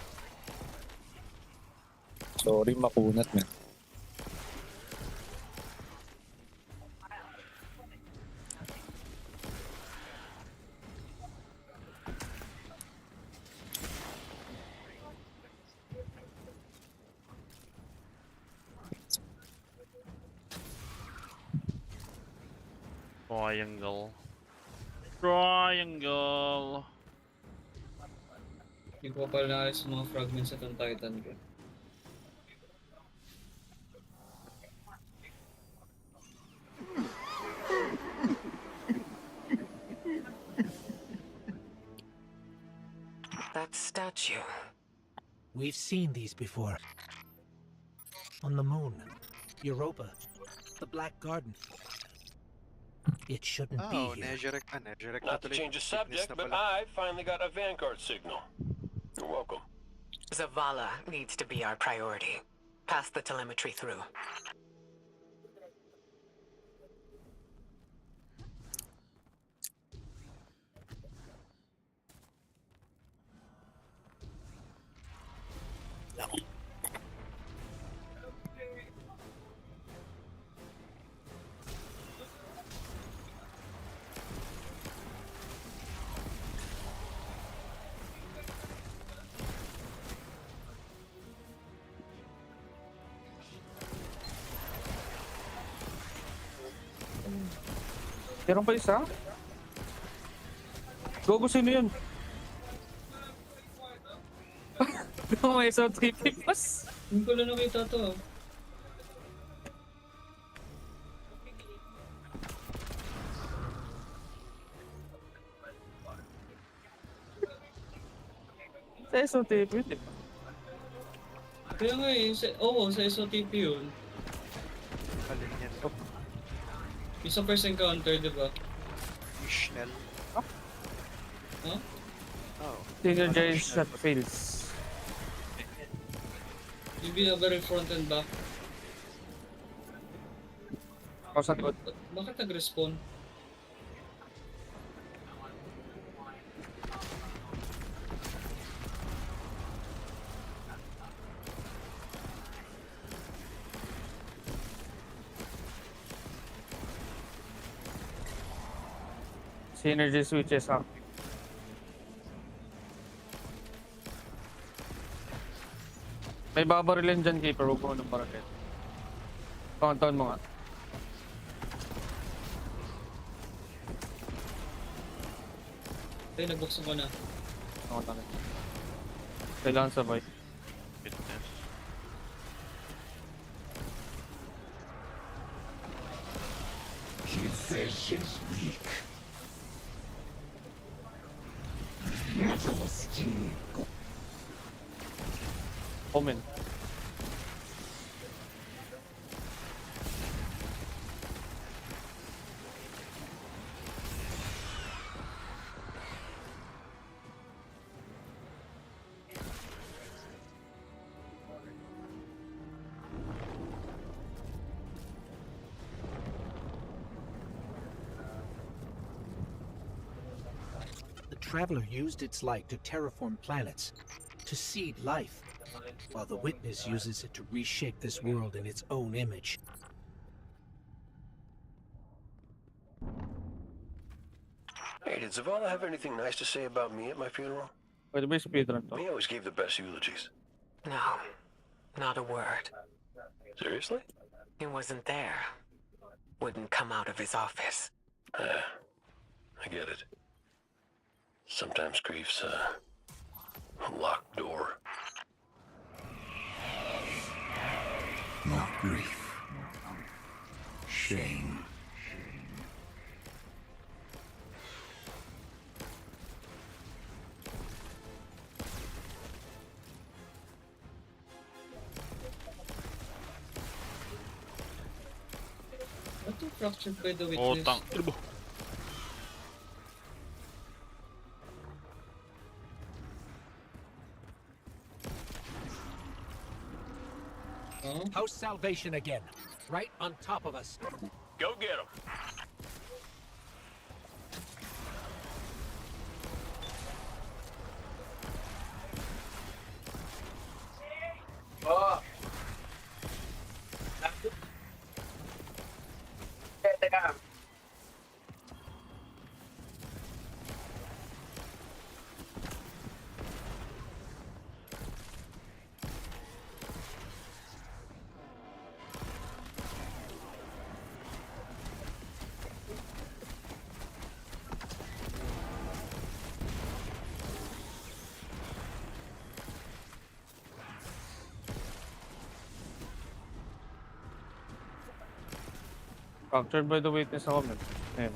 Sorry, makunat man. Triangle. Triangle. Hindi ko pa pala naalis mga fragments sa itong Titan ko. That statue. We've seen these before. On the moon, Europa, the Black Garden. It shouldn't be Oh, here. Nezarec. Nezarec Not to change the subject, but I finally got a Vanguard signal. You're welcome. Zavala needs to be our priority. Pass the telemetry through. Meron pa isa? Gogo, sino yun? May isang 3 pas. Hindi ko lang nakita to. Sa SOTP, di ba? Kaya nga eh, sa SOTP yun. Alin yan? Yung sa first encounter, di ba? Mishnel. Huh? Oh. Synergize shot fails. Yung binabaril front and back. O, sa likod. Bakit nag-respawn? Synergy switches up. May babarilin dyan, Keeper. Huwag mo ng paraket. Countdown mo nga. Ay, nagbuksan ko na. Countdown. Kailangan sabay. Fitness. She says she's weak. Omen. The Traveler used its light to terraform planets, to seed life, while the Witness uses it to reshape this world in its own image. Hey, did Zavala have anything nice to say about me at my funeral? Pwede ba yung speedrun to? He always gave the best eulogies. No, not a word. Seriously? He wasn't there. Wouldn't come out of his office. I get it. Sometimes grief's a locked door. Not grief. Shame. What the fractured by the Witness? Tang. Huh? House salvation again, right on top of us. Go get him. Captured by the witness ako, man. Ayun.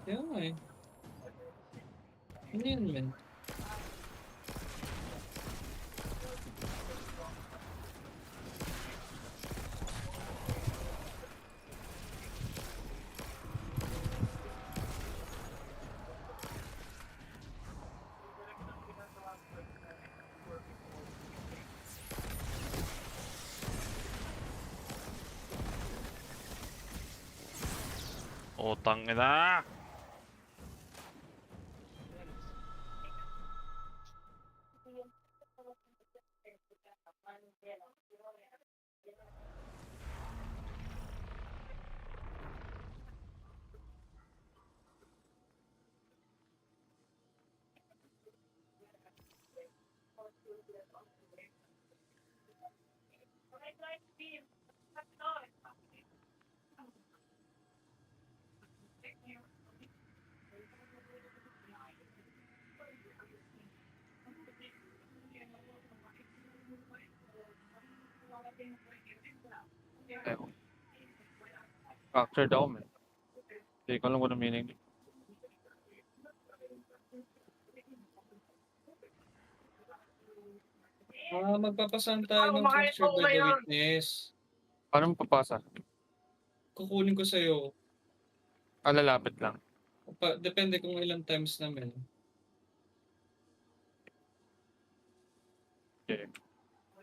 Kaya nga eh. Ano yun, men? Utang ina. Ayun. Captured ako, man. Hindi ko alam kung ano meaning. Magpapasan tayo ng picture by the witness. Paano mo papasa? Kukunin ko sa'yo. Lalapit lang. Depende kung ilang times naman. Okay.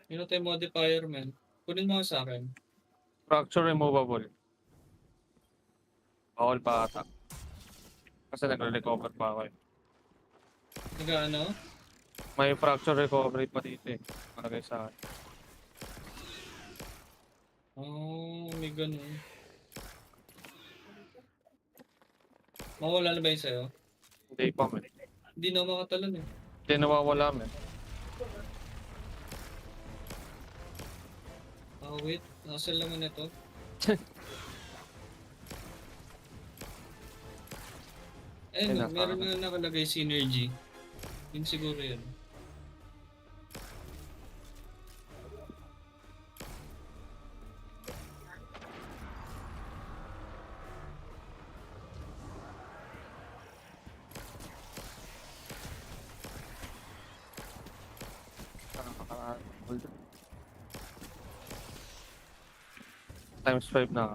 Yun tayo modifier, man. Kunin mo sa akin. Fracture removable. Bawal pa ata. Kasi nagre-recover pa ako eh. Nag-ano? May fracture recovery pa dito eh. Malagay sa akin. May ganun. Mawala na ba yun sa'yo? Hindi pa, man. Hindi na makatalon eh. Hindi nawawala, man. Wait. Nakasal naman ito. Meron na nakalagay synergy. Yun siguro yun. Times 5 na.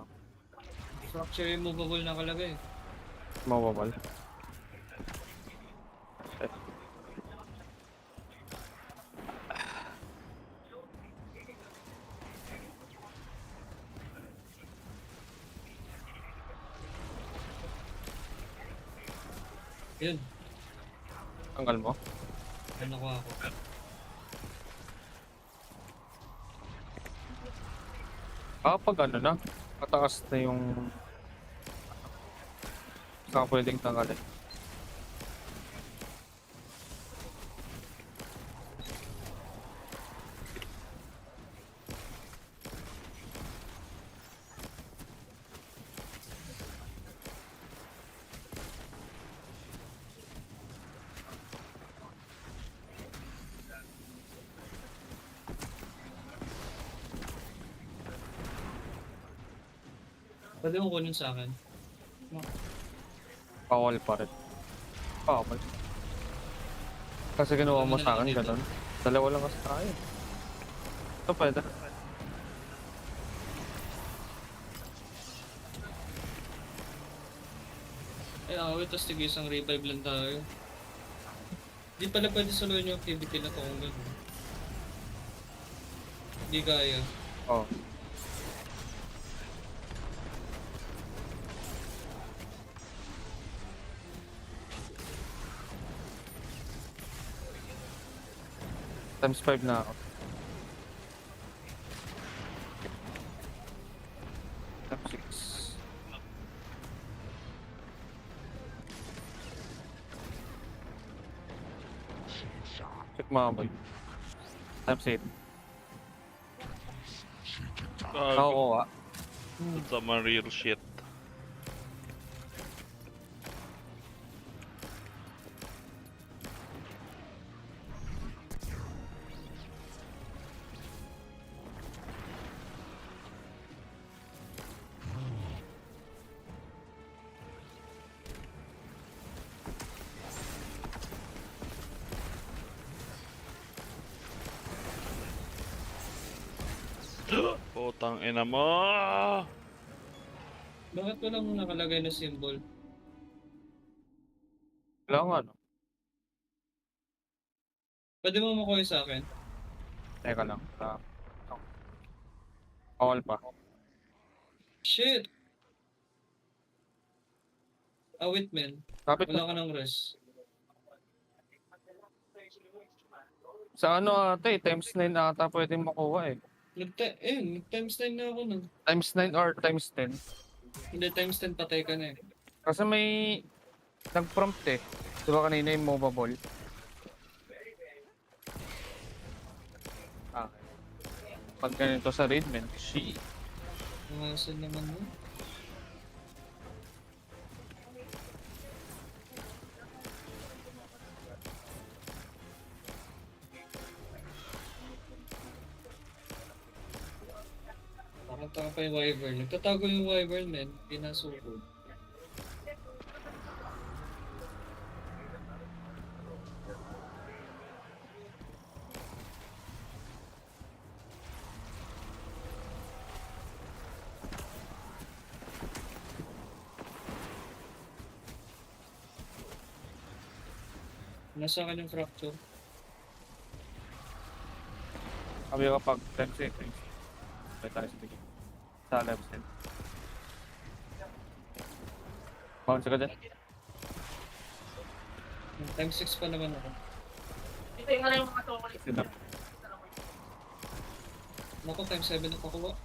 Structure removable nakalagay. Mawawal. Yun. Tanggal mo? Ano ko ako? Kapag ano na, mataas na yung saan pwedeng tanggalin. Pwede mo kunin sa akin. Bawal pa rin. Bawal. Kasi ginawa mo sa akin, ganun. Dalawa lang kasi tayo. Ito pwede. Wait, tapos tigil isang revive lang tayo. Di pala pwede saluhin yung activity na to kung gano'n. Di kaya. Oo. Times 5 na ako. Times 6. Check mo amoy. Times 8. Oo, That's some real shit. Tang ina mo! Bakit walang nakalagay na symbol? Wala nga, no? Pwede mo makuha sa akin? Teka lang. Bawal pa. Shit! Awit, men. Kapit Wala na. ka ng rest. Sa ano ate, times 9 ata pwedeng makuha eh. Times 9 na ako nun. Times 9 or times 10. Hindi, times 10 patay ka na eh. Kasi may nag-prompt eh. Di ba kanina yung movable? Ah. Pag ganito sa raidman, shit. Nangasan naman mo. Nakataka pa yung wyvern. Nagtatago yung wyvern, men. Pinasukod. Nasa akin yung fracture. Sabi ko pag times 8, times 8. Pwede tayo sa tigil. Sa left side. Bounce ka dyan. Times 6 pa naman ako. Sila. Naku, times 7 na pakuha.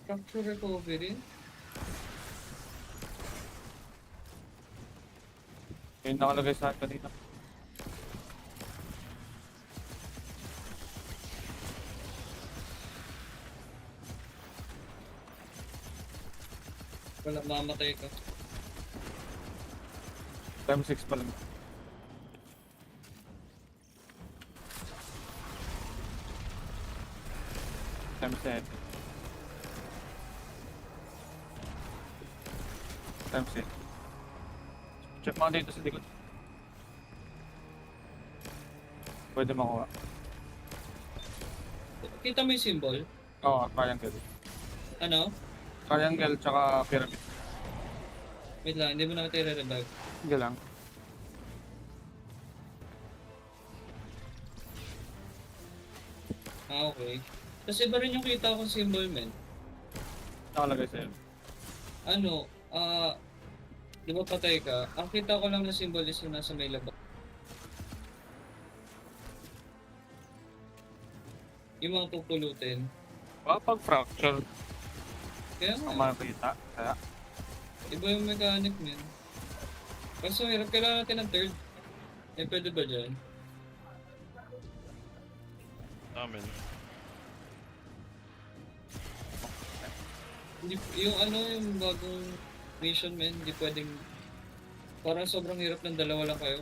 Fracture recovery. Yung nakalagay sa akin kanina. Wala, mamatay ka. Times 6 pa lang. Times 7. Times 8. Check mo dito sa likod. Pwede makuha. Kita mo yung symbol? Oo, triangle. Ano? Triangle tsaka pyramid. Wait lang, hindi mo na kita i-revive. Sige lang. Ah, okay. Tapos iba rin yung kita kong symbol, men. Nakalagay sa'yo. Ano, di ba patay ka? Ang kita ko lang na symbol is yung nasa may labas. Yung mga pupulutin. Pag fracture, Kaya nga, makikita. Kaya, iba yung mechanic, men. Kaso hirap, kailangan natin ng third. Eh, pwede ba dyan? Amen. Hindi, yung ano, yung bagong mission, men, hindi pwedeng... Parang sobrang hirap ng dalawa lang kayo.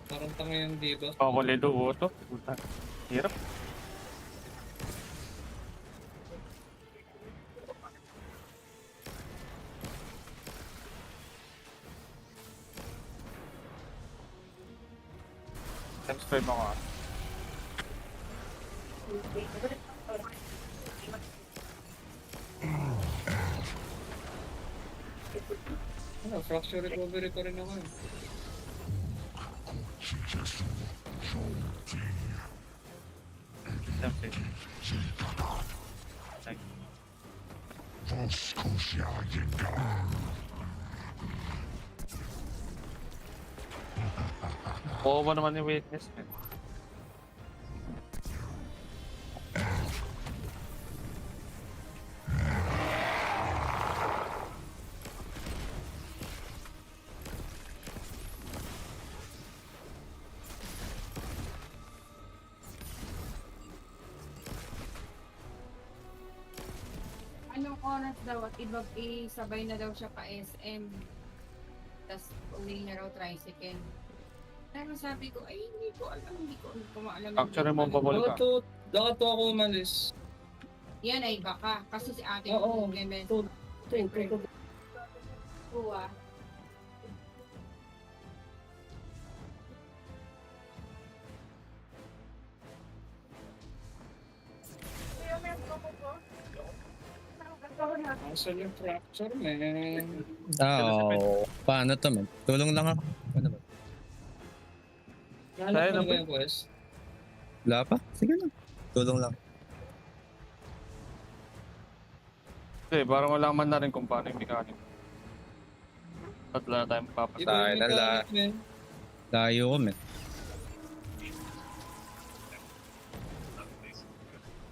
Parang tanga yung diba? pakulido auto. Puta. Hirap. Times 5 ako ah. Ano, fracture recovery pa rin ako eh. Times 8. Oo ba naman yung witness, man? Anong oras daw at isabay na daw siya pa SM. Tapos uwi na raw tricycle. Pero sabi ko, ay hindi ko alam, hindi ko maalam. Actually, mo babalik ka. Dapat to ako umalis. Yan ay baka, kasi si ate Oo, ko may to Kuha. Asan yung fracture, man? Oh, paano to, man? Tulong lang ako. Ano ba? Nahanap mo na ba yung quest? Wala pa? Sige lang. Tulong lang. Hindi, parang malaman na rin kung paano yung mechanic. At wala na tayong Iba papasaya. Tayo yung na mechanic, man. Layo ko, men.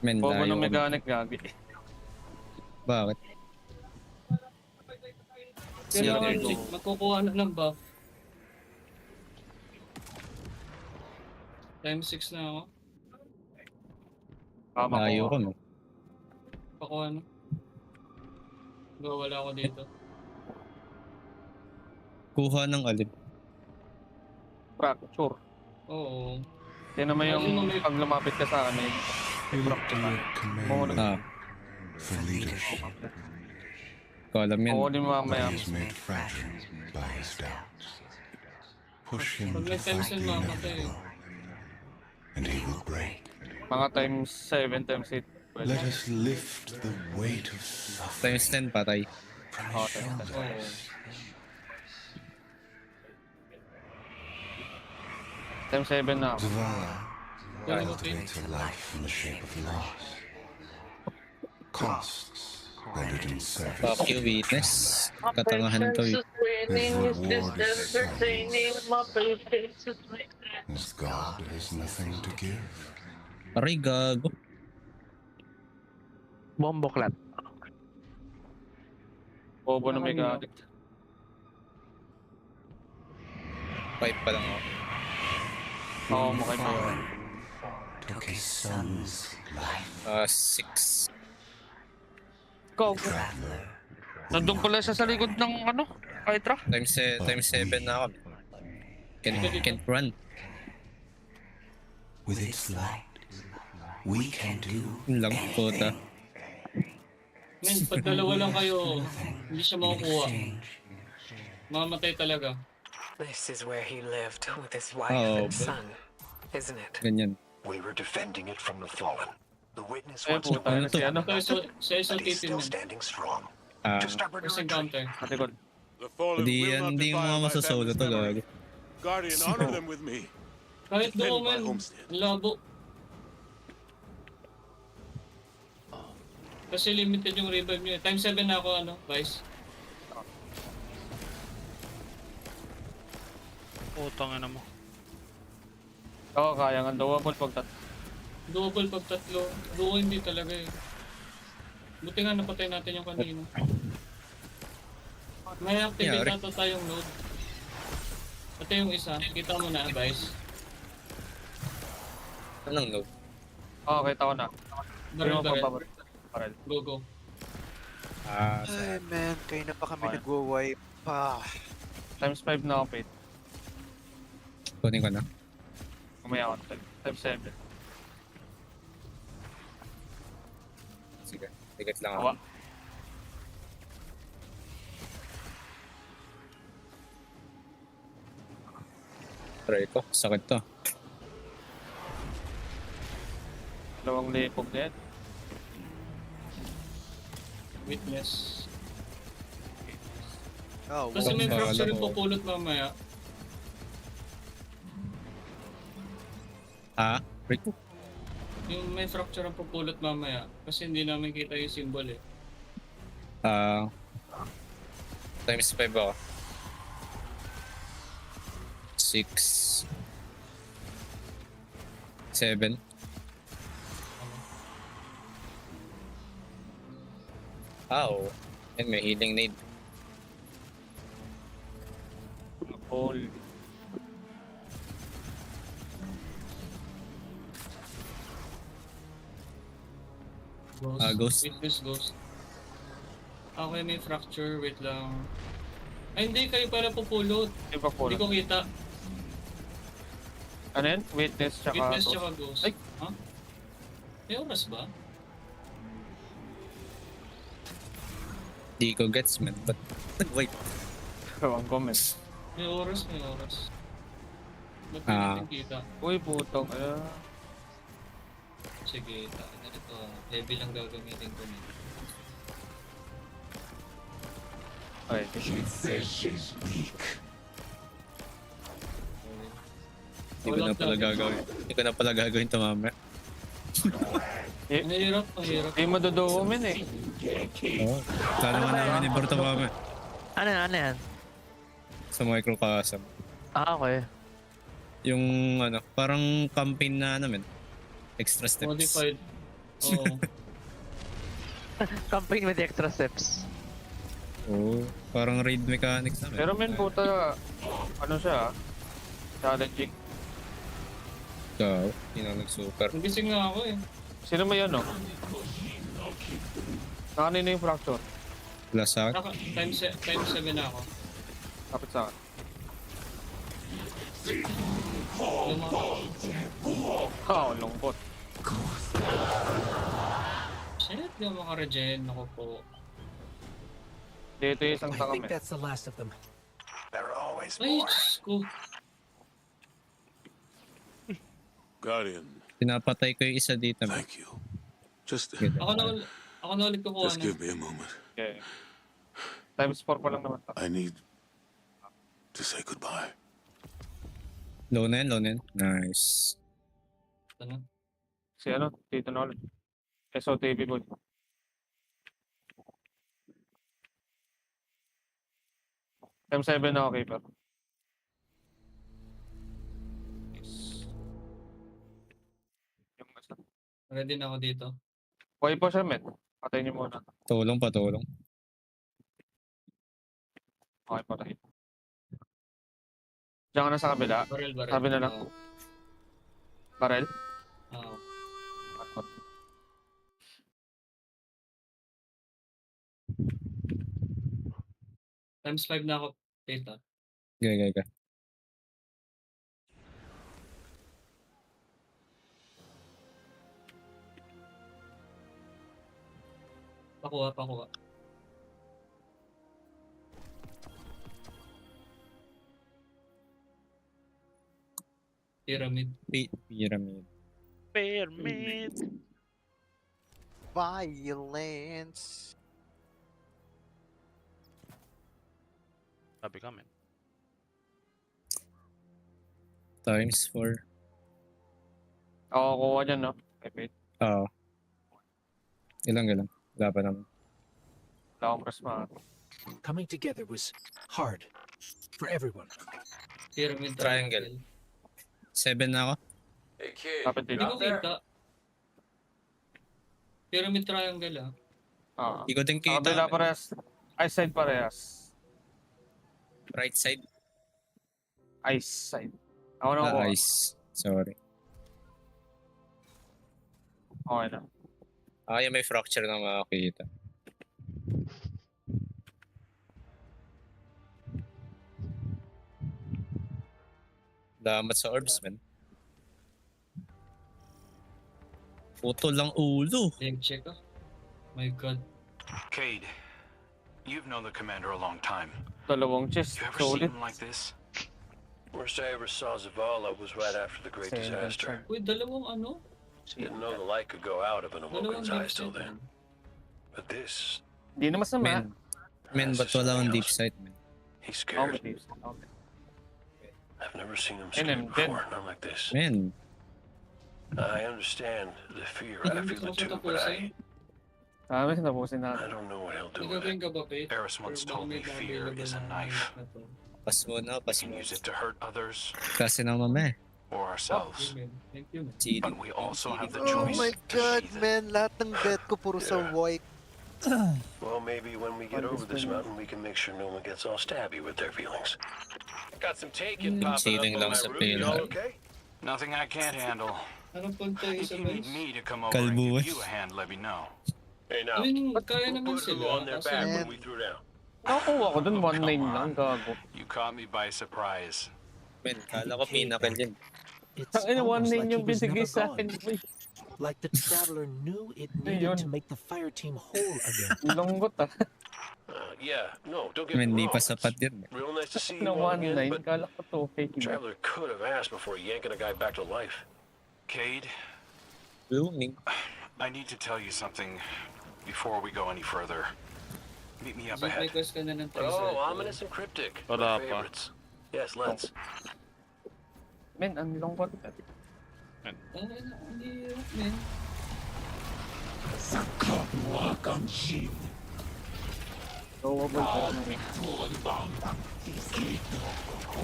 Men, Bobo layo ng ko. mechanic, gagi. Bakit? Kailangan Sige. makukuha na ng buff. Time 6 na ako. Layo ko, men. Pakuha na. Wala ako dito. Kuha ng alin. Fracture. Oo. Yan naman yung pag lumapit ka sa akin, may fracture. Command for leadership. Alam yan. Kukunin mo mamaya. He is made fragile by his doubts. Push him Pag to may times fight yun, the mamatay. inevitable, and he will break. Mga times 7, times 8. Let us lift the weight of suffering Times 10, patay. from his shoulders. Times 7 na ako. Zavala cultivates a life in the shape of loss. Costs rendered in service. Fuck you, witness. Katangahan to, His reward is silence. As God has nothing to give. Aray, gago. Bomboklat. Bobo ng mechanic. 5 pa lang ako. Oo, mukha pa yun. Took his son's life. 6. Go. Nandun pala siya sa likod ng ano? Hydra? Times 7 na ako. Can't run. With its light, we can do Yun lang, puta. Men, pag dalawa lang kayo, hindi siya makukuha. Mamatay talaga. This is where he lived with his wife Oh, and son, isn't it? Ganyan. We were defending it from the fallen. The witness Eh, wants to puta na si ano? Sa isang but he's titin still men. standing strong. Ah, To stubborn First retreat. encounter. Katikod. hindi mo nga masasolo to, gago. Guardian, honor them with me. Kahit Defend doon my man, homestead. labo. Kasi limited yung revive nyo. Time 7 na ako, ano, Vice. Putang ina mo. Oo, kaya nga. Double pag Double pag tatlo. Duo hindi talaga eh. Buti nga napatay natin yung kanina. May activate Yeah, ata tayong load. Ito yung isa. Kita mo na, Vice. Anong no? Oo, kita ko na. Barrel, barrel. Barrel. Go, go. Ay, man. Kayo na pa kami nag-wipe pa. Times 5 na ako, Pete. Kunin ko na. Kumaya ako. Times 7. Sige, tigat lang ako. Awa. Try ko, sakit to. 2 lipog na yan. Witness. Oh, Kasi may Bahala fracture yung ko. pupulot mamaya. Break. Yung may fracture ang pupulot mamaya. Kasi hindi namin kita yung symbol eh. Times 5 ako. 6. 7. Oh, and may healing need. All. Ghost. Witness ghost. Okay, may fracture. Wait lang. Ay, hindi. Kayo pala pupulot. Di ba po? Hindi ko kita. Ano yan? Witness tsaka Witness ghost. tsaka ghost. Ay! Ha? May oras ba? Di ko gets, man. But, wait. Ang comment. May oras, may oras. Ba't Ah. natin kita? Uy, putong. Sige, takin na ito. Heavy lang gagamitin ko nito. Ay, Hindi ko na pala gagawin. Hindi ko na pala gagawin ito mamaya. Mahirap, mahirap. Hindi madodomen eh. Oo. Lalo nga namin ni Berto mamaya. Ano yan? Sa microcosm. Ah, okay. Yung ano, parang campaign na namin. Extra steps. Modified. Oo. Campaign with extra steps. Oo. Parang raid mechanics namin. Pero men, puta, ano siya, challenging. Ikaw, hindi na nag-super. Nagising nga ako eh. Sino may ano? Kanino yung fracture? Wala sa akin. Time 7 na ako. Kapit sa akin. Lungkot. Shit, di ako makaregen. Ako po. Dito yung isang I taka, think men. that's the last of them. There are always Ay, more. Diyos ko. Guardian, Pinapatay ko yung isa dito. thank you. Just Ako na ulit kukuha just na. give me a moment. Okay. Times 4 pa lang naman. I need to say goodbye. Low na yan. Nice. Ano? Si ano, dito na ulit. SOTV boy. Time 7 na okay pa. Yung isa. Ready na ako dito. Buhay po siya, men. Patayin niyo muna. Tulong. Okay, patayin. Diyan ka na sa kabila. Barrel. Sabi na lang. Barrel? Oo. Times 5 na ako, Tita. Okay. Pakuha. Pyramid. Pyramid. Pyramid. Violence. Sabi kami. Times 4. Ako kuha dyan, no? Epic. Oo. Ilang. Wala pa naman. Wala akong press ma. Coming together was hard for everyone. Pyramid Triangle. 7 na ako. Hey kid, Kapit Hindi dito. ko kita. Pyramid triangle ah. Hindi ko din kita. Kabila parehas. Ice side parehas. Right side. Ice side. Ako na kuha. Ice. Sorry. Okay na. Yung may fracture na makakita. Damat sa orbs, man. Puto lang ulo. Check ah. My God. Cade, you've known the commander a long time. Dalawang chest. You ever Solid. seen him like this? Worst I ever saw Zavala was right after the Great Same Disaster. Uy, dalawang ano? Didn't know the light could go out of an Dalawang Awoken's eyes till deep then. But this, Hindi na masama. Men, ba't wala akong deep sight, man? he Oh, scares may me. deep side. Okay. I've never seen him And scared then dead. before, not like this. Men, I understand the fear. I Hindi feel ko it too, but tapusin. Sabi, tapusin I natin. don't know what he'll do Hindi with gagawin it. ka ba, Pete? Eris once Or baka told may me mga fear available is a na knife. na to. pas mo. We can use it to hurt others Kasi na mamaya. or ourselves. Thank you, man. But we also have the Oh choice my to God, sheathe it. man. Lahat ng bet ko puro sa white. Well, maybe when we get over this mountain, we can make sure no one gets all stabby with their feelings. Got some taken popping Ceiling up lang on sa my roof. You all pila. okay? Nothing I can't handle. Anong punto yung If isa you ba? need me to come over and Kalbuhay. give you a hand, let me know. Hey, now, I mean, kaya who naman put who sila. on their Kaso, back Man. when we threw down? Nakakuha ko dun, 1-9 Come lang, on. gago. You caught me by surprise. Men, kala ko pinakal yun. It's Tangina, almost 1-9 like he yung was binigay never sa gone. akin. Uy, Like the Traveler knew it Ayun. needed to make the fire team whole again. lunggot ah. Yeah, no, don't I get me mean, di wrong. pa sapat yun. Real nice to see Na you all again, 1-9, but kala ko 2K na. Traveler could have asked before yanking a guy back to life. Cade, Blooming. I need to tell you something before we go any further. Meet me up Zoom, may ahead. quest ka na ng Oh, ominous and cryptic. Wala My pa. favorites. Yes, let's. Men, ang lungkot. Ang hirap, men.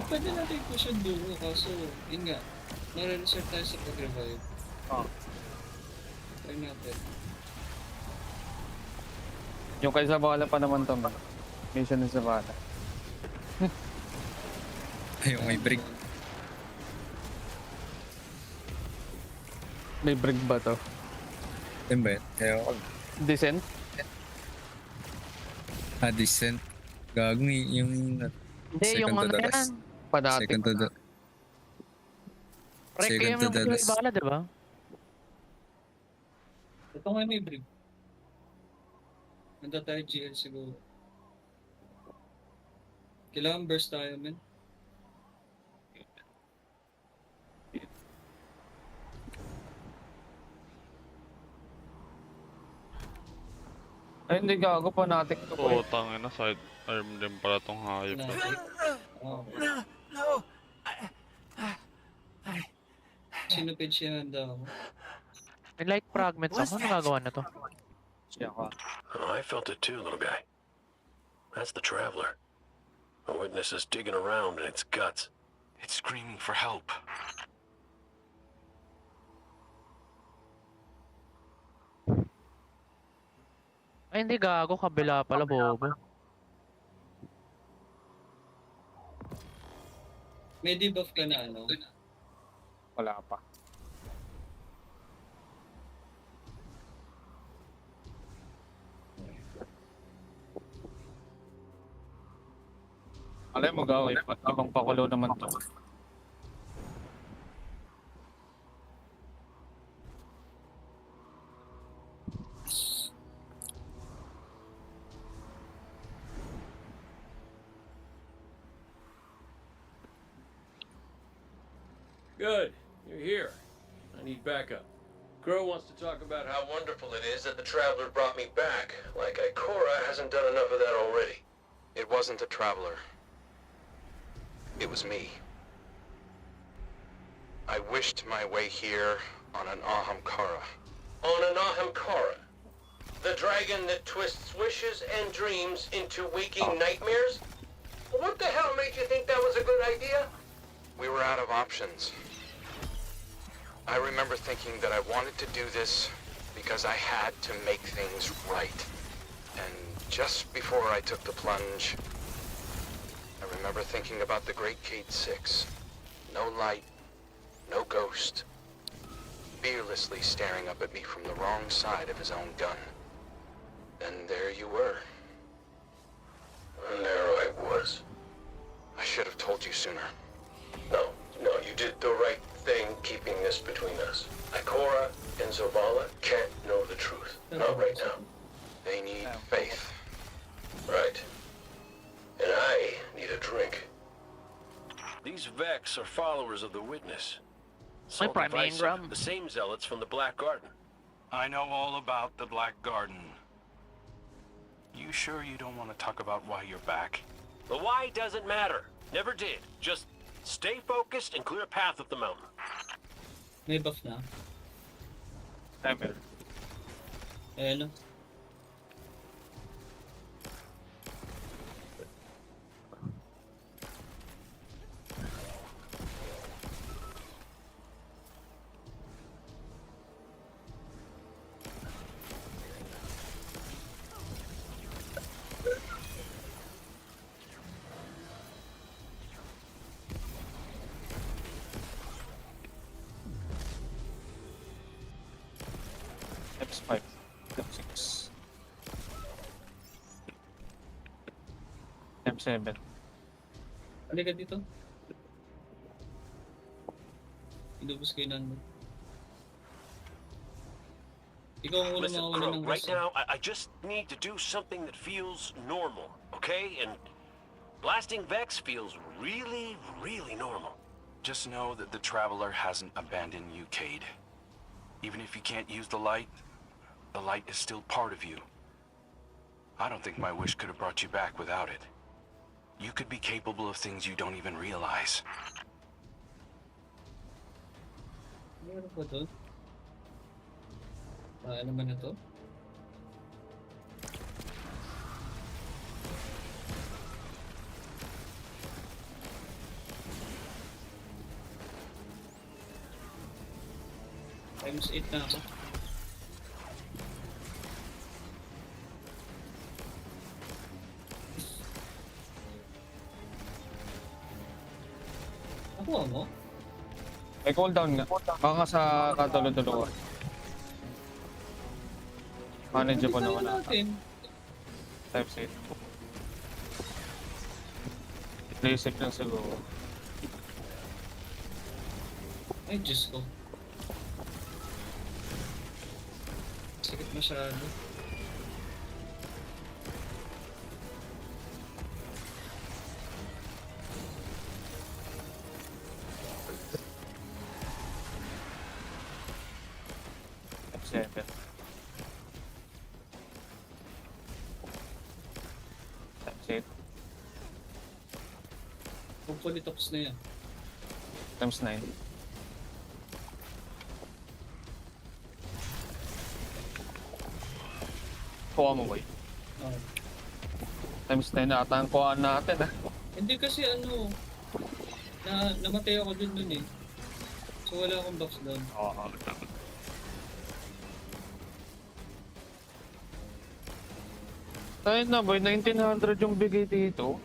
Pwede natin push yung dulo, kaso, yun nga, nare-reserve tayo sa pag-revive. Try natin. Yung kay Zavala pa naman to, man. Mission ng Zavala. Ayun, may break. May break ba to? Yun ba yun? Ayun. Descent? Descent. Gagong yung Hindi, yung ano yan. Padati. Second to the... Pre, kayo yung may bala, di ba? Ito nga may brief. Nanda tayo GL siguro. Kailangan burst tayo, men. Ay, hindi gago pa natin ito. Oo, tangin na. Side arm din pala tong hayop. Oh. No. Sinupid siya handa ako. May light fragments ako. Ano nagagawa na to? Oh, I felt it too, little guy. That's the Traveler. A witness is digging around in its guts. It's screaming for help. Ay, hindi gago. Kabila pala, bobo. May debuff ka na ano? Wala pa. Alay mo gawin, ibang pakulo naman to. Good. You're here. I need backup. Crow wants to talk about how wonderful it is that the Traveler brought me back. Like Ikora hasn't done enough of that already. It wasn't a Traveler. It was me. I wished my way here on an Ahamkara. On an Ahamkara, the dragon that twists wishes and dreams into waking nightmares? What the hell made you think that was a good idea? We were out of options. I remember thinking that I wanted to do this because I had to make things right. And just before I took the plunge, I remember thinking about the Great Cade 6. No light, no ghost. Fearlessly staring up at me from the wrong side of his own gun. And there you were. And there I was. I should have told you sooner. No, you did the right thing keeping this between us. Ikora and Zavala can't know the truth. Not right now. They need faith. Right. And I need a drink. These Vex are followers of the Witness. My Prime Ingram. The same zealots from the Black Garden. I know all about the Black Garden. You sure you don't want to talk about why you're back? The why doesn't matter. Never did. Just stay focused and clear a path up the mountain. May buff na. Ever. Ayan o. F5. F6. M7. Halika dito. Inubos kayo nandun. Ikaw ang unang Listen, mawawala Crow, ng right gusto. now, I just need to do something that feels normal, okay? And blasting Vex feels really, really normal. Just know that the Traveler hasn't abandoned you, Cade. Even if you can't use the light is still part of you. I don't think my wish could have brought you back without it. You could be capable of things you don't even realize. Meron ba doon? Ano man ito? Times 8 na ako. Nakuha mo? May cooldown nga. Baka sa katulo-tulo. Manageable na wala. Type 8. Basic lang siguro. Ay, Diyos ko. Sakit masyado. Type 7. Type 8. Hopefully tapos na yan. Times 9. Kuha mo ba yun? Oh. Times 10 na ata ang kuha natin ah. Hindi kasi ano, namatay ako dun eh. So wala akong box doon. Oo, tayo na boy, 1900 yung bigay dito.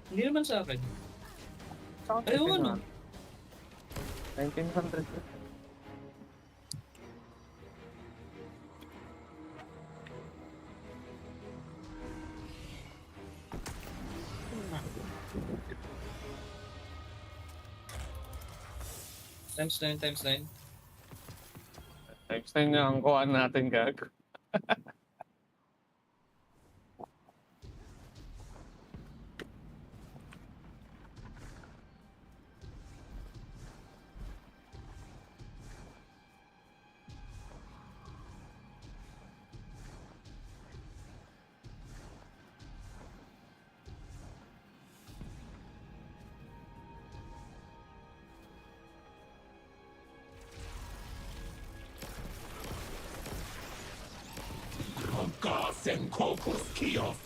Hindi naman sa akin. Sa akin, Ayaw ano? 1900. Times 9, times 9. Times 9 nga ang kuha natin, gago. Garthen Corpus Kioff.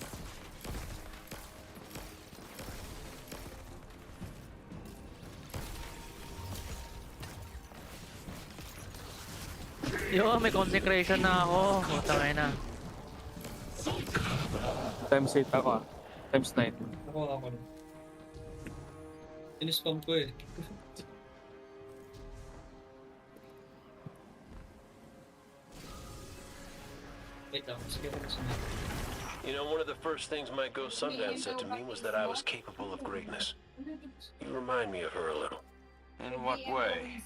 Yo, may consecration na ako. Putangay na. Times 8 ako ah. Times 9. Ako. Inispam ko eh. Wait lang, sige ko na. You know, one of the first things my ghost Sundown said to me was that I was capable of greatness. You remind me of her a little. In what way?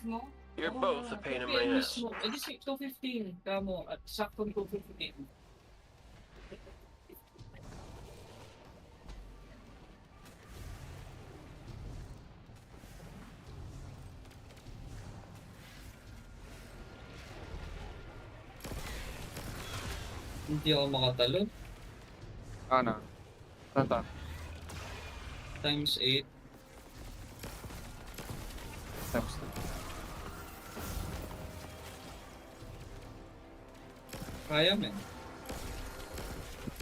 You're both a pain in my ass. Eh di 215, kamo, at saktong 215. Hindi ako makatalon. Ano? Santa? Times 8. Times 9. Kaya men.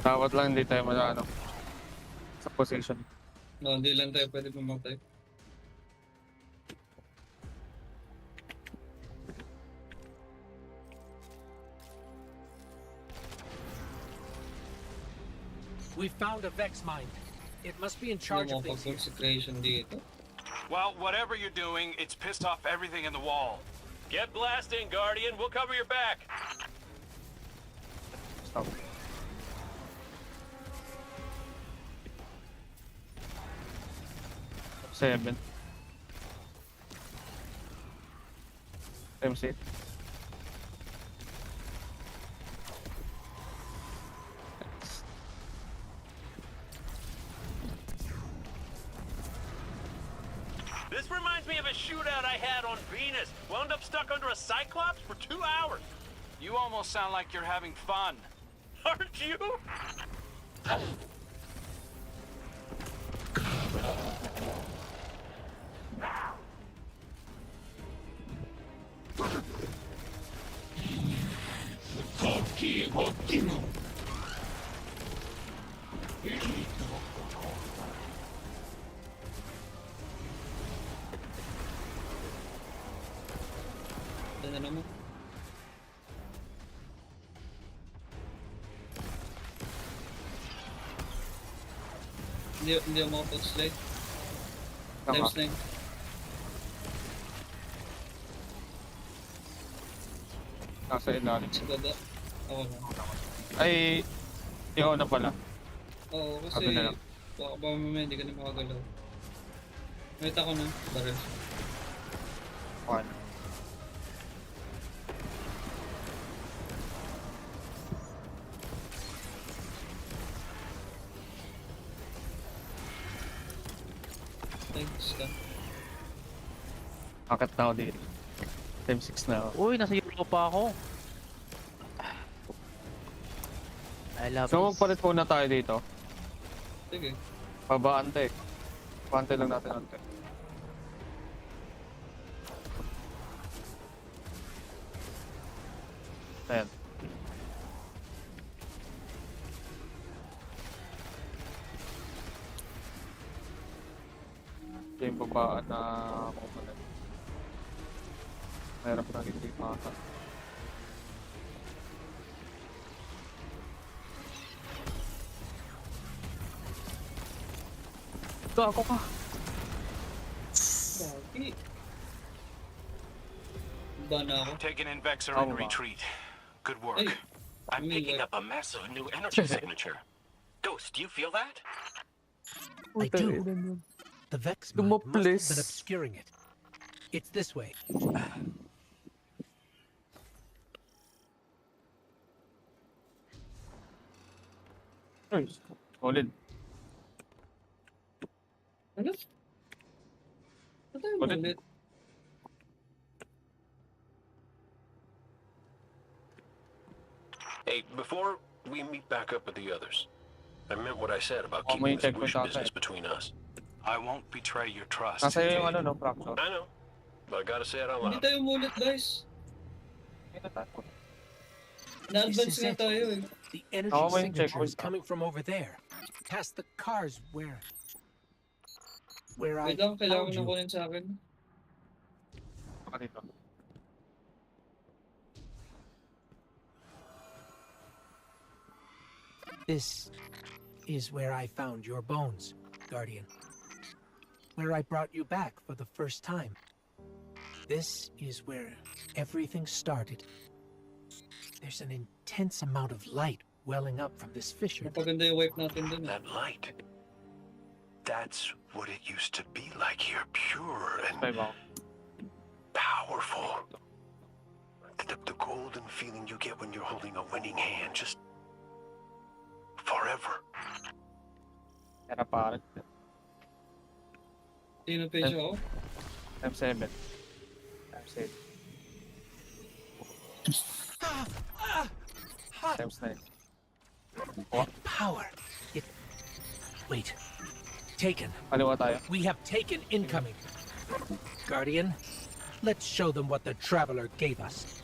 Dapat lang hindi tayo ano sa position. No, hindi lang tayo pwede pumatay. We found a Vex mine. It must be in charge of things. Consecration dito. Well, whatever you're doing, it's pissed off everything in the wall. Get blasting, Guardian. We'll cover your back. Stop. Seven. MC. This reminds me of a shootout I had on Venus. Wound up stuck under a Cyclops for 2 hours. You almost sound like you're having fun. Aren't you? Ano na naman? Hindi ako makapag-slide. Times 9. Nasa ilalim. Sa baba. Ako na. Ay, ikaw na pala. Oo, kasi Sabi na lang. baka mamaya hindi ka na makagalaw. Nakita ko na. Barrel. One. Thanks ka. Akit na ako dito. Time 6 na ako. Uy, nasa Euro pa ako. I love So this. magpalit muna tayo dito. Sige. Pabaante. Paante lang natin ante. Ayan. Ito yung babaan na kumalit. Mayroon pa natin yung maka. Ito ako ka. Bakit? Ba na ako? Taking in Vex are in retreat. Good work. Ay. I'm picking up a massive new energy signature. Ghost, do you feel that? I do. The Vex mod must have been obscuring it. It's this way. Nice. Solid. Ano? Ano tayo Ulit. ulit? Hey, before we meet back up with the others, I meant what I said about may keeping this check bush mo business tatay. between us. I won't betray your trust. Nasa yung Jade. ano no, fracture. I know, but I gotta say it out Hindi loud. tayo umulit, guys. Ito tayo. Na-advance This is nga it. tayo eh. The energy Oh, may signature checkpoint is pa. coming from over there, past the cars where I Wait lang, kailangan found ko na you. kunin sa akin. Baka dito. This is where I found your bones, Guardian. Where I brought you back for the first time. This is where everything started. There's an intense amount of light welling up from this fissure. Napaganda yung wipe natin dun. That light. That's what it used to be like here, pure and powerful. The golden feeling you get when you're holding a winning hand, just forever. Era pare. Sino page ako? Time 7. Time 7. Times 9. Power. It. Wait. Taken. Kaliwa tayo. We have taken incoming. Guardian, let's show them what the Traveler gave us.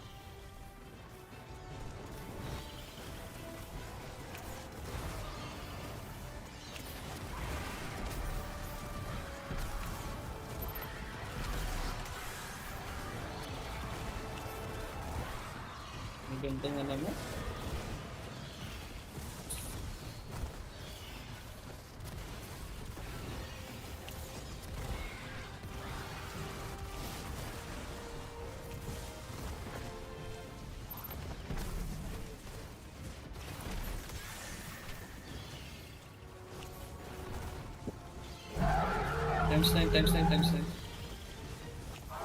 Ang ganda nga naman. Times 9, times 9, times 9.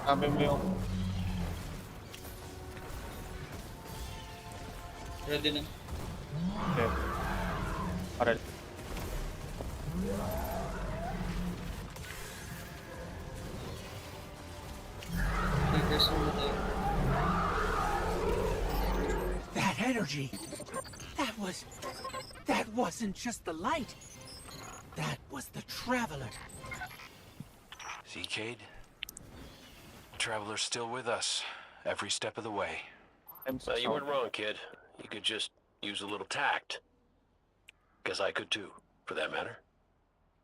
Sabi mo yung Ready na. Okay. Para. Fingers muna tayo. That energy! That wasn't just the light. That was the Traveler. See, Cade? The Traveler's still with us, every step of the way. You weren't wrong, kid. You could just use a little tact. Guess I could too, for that matter.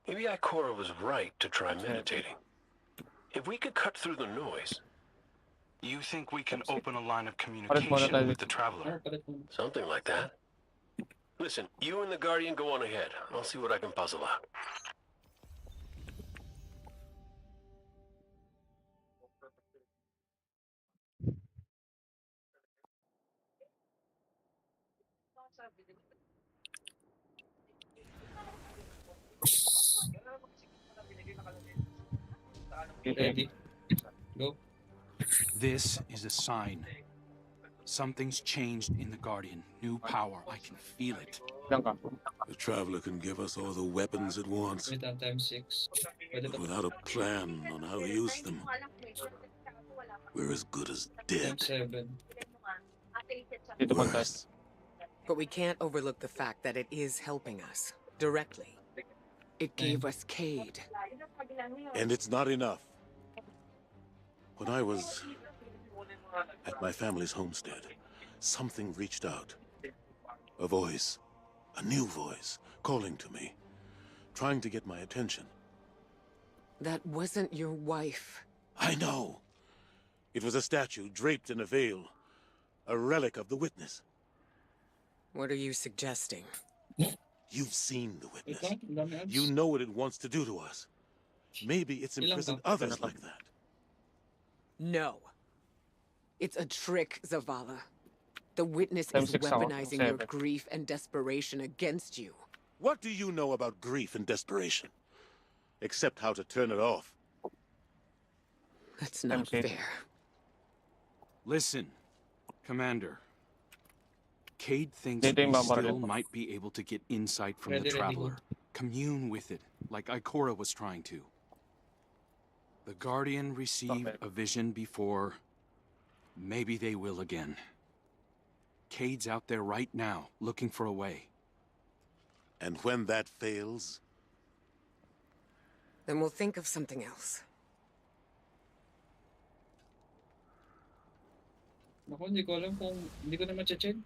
Maybe Ikora was right to try meditating. If we could cut through the noise... You think we can open a line of communication with the Traveler? Something like that. Listen, you and the Guardian go on ahead. I'll see what I can puzzle out. Ready. Go. This is a sign. Something's changed in the Guardian. New power. I can feel it. The Traveler can give us all the weapons it wants, Wait on time 6. Pwede but ba? without a plan on how to use them, we're as good as dead. Time 7. Worse. But we can't overlook the fact that it is helping us, directly. It gave us Cade. And it's not enough. When I was at my family's homestead, something reached out. A voice, a new voice, calling to me, trying to get my attention. That wasn't your wife. I know. It was a statue draped in a veil, a relic of the witness. What are you suggesting? You've seen the witness. You know what it wants to do to us. Maybe it's imprisoned others like that. No. It's a trick, Zavala. The witness is weaponizing your grief and desperation against you. What do you know about grief and desperation? Except how to turn it off. That's not fair. Listen, Commander. Cade thinks we still might be able to get insight from the Traveler. Commune with it, like Ikora was trying to. The Guardian received a vision before. Maybe they will again. Cade's out there right now, looking for a way. And when that fails? Then we'll think of something else. Ako, hindi ko alam kung... Hindi ko na ma-check.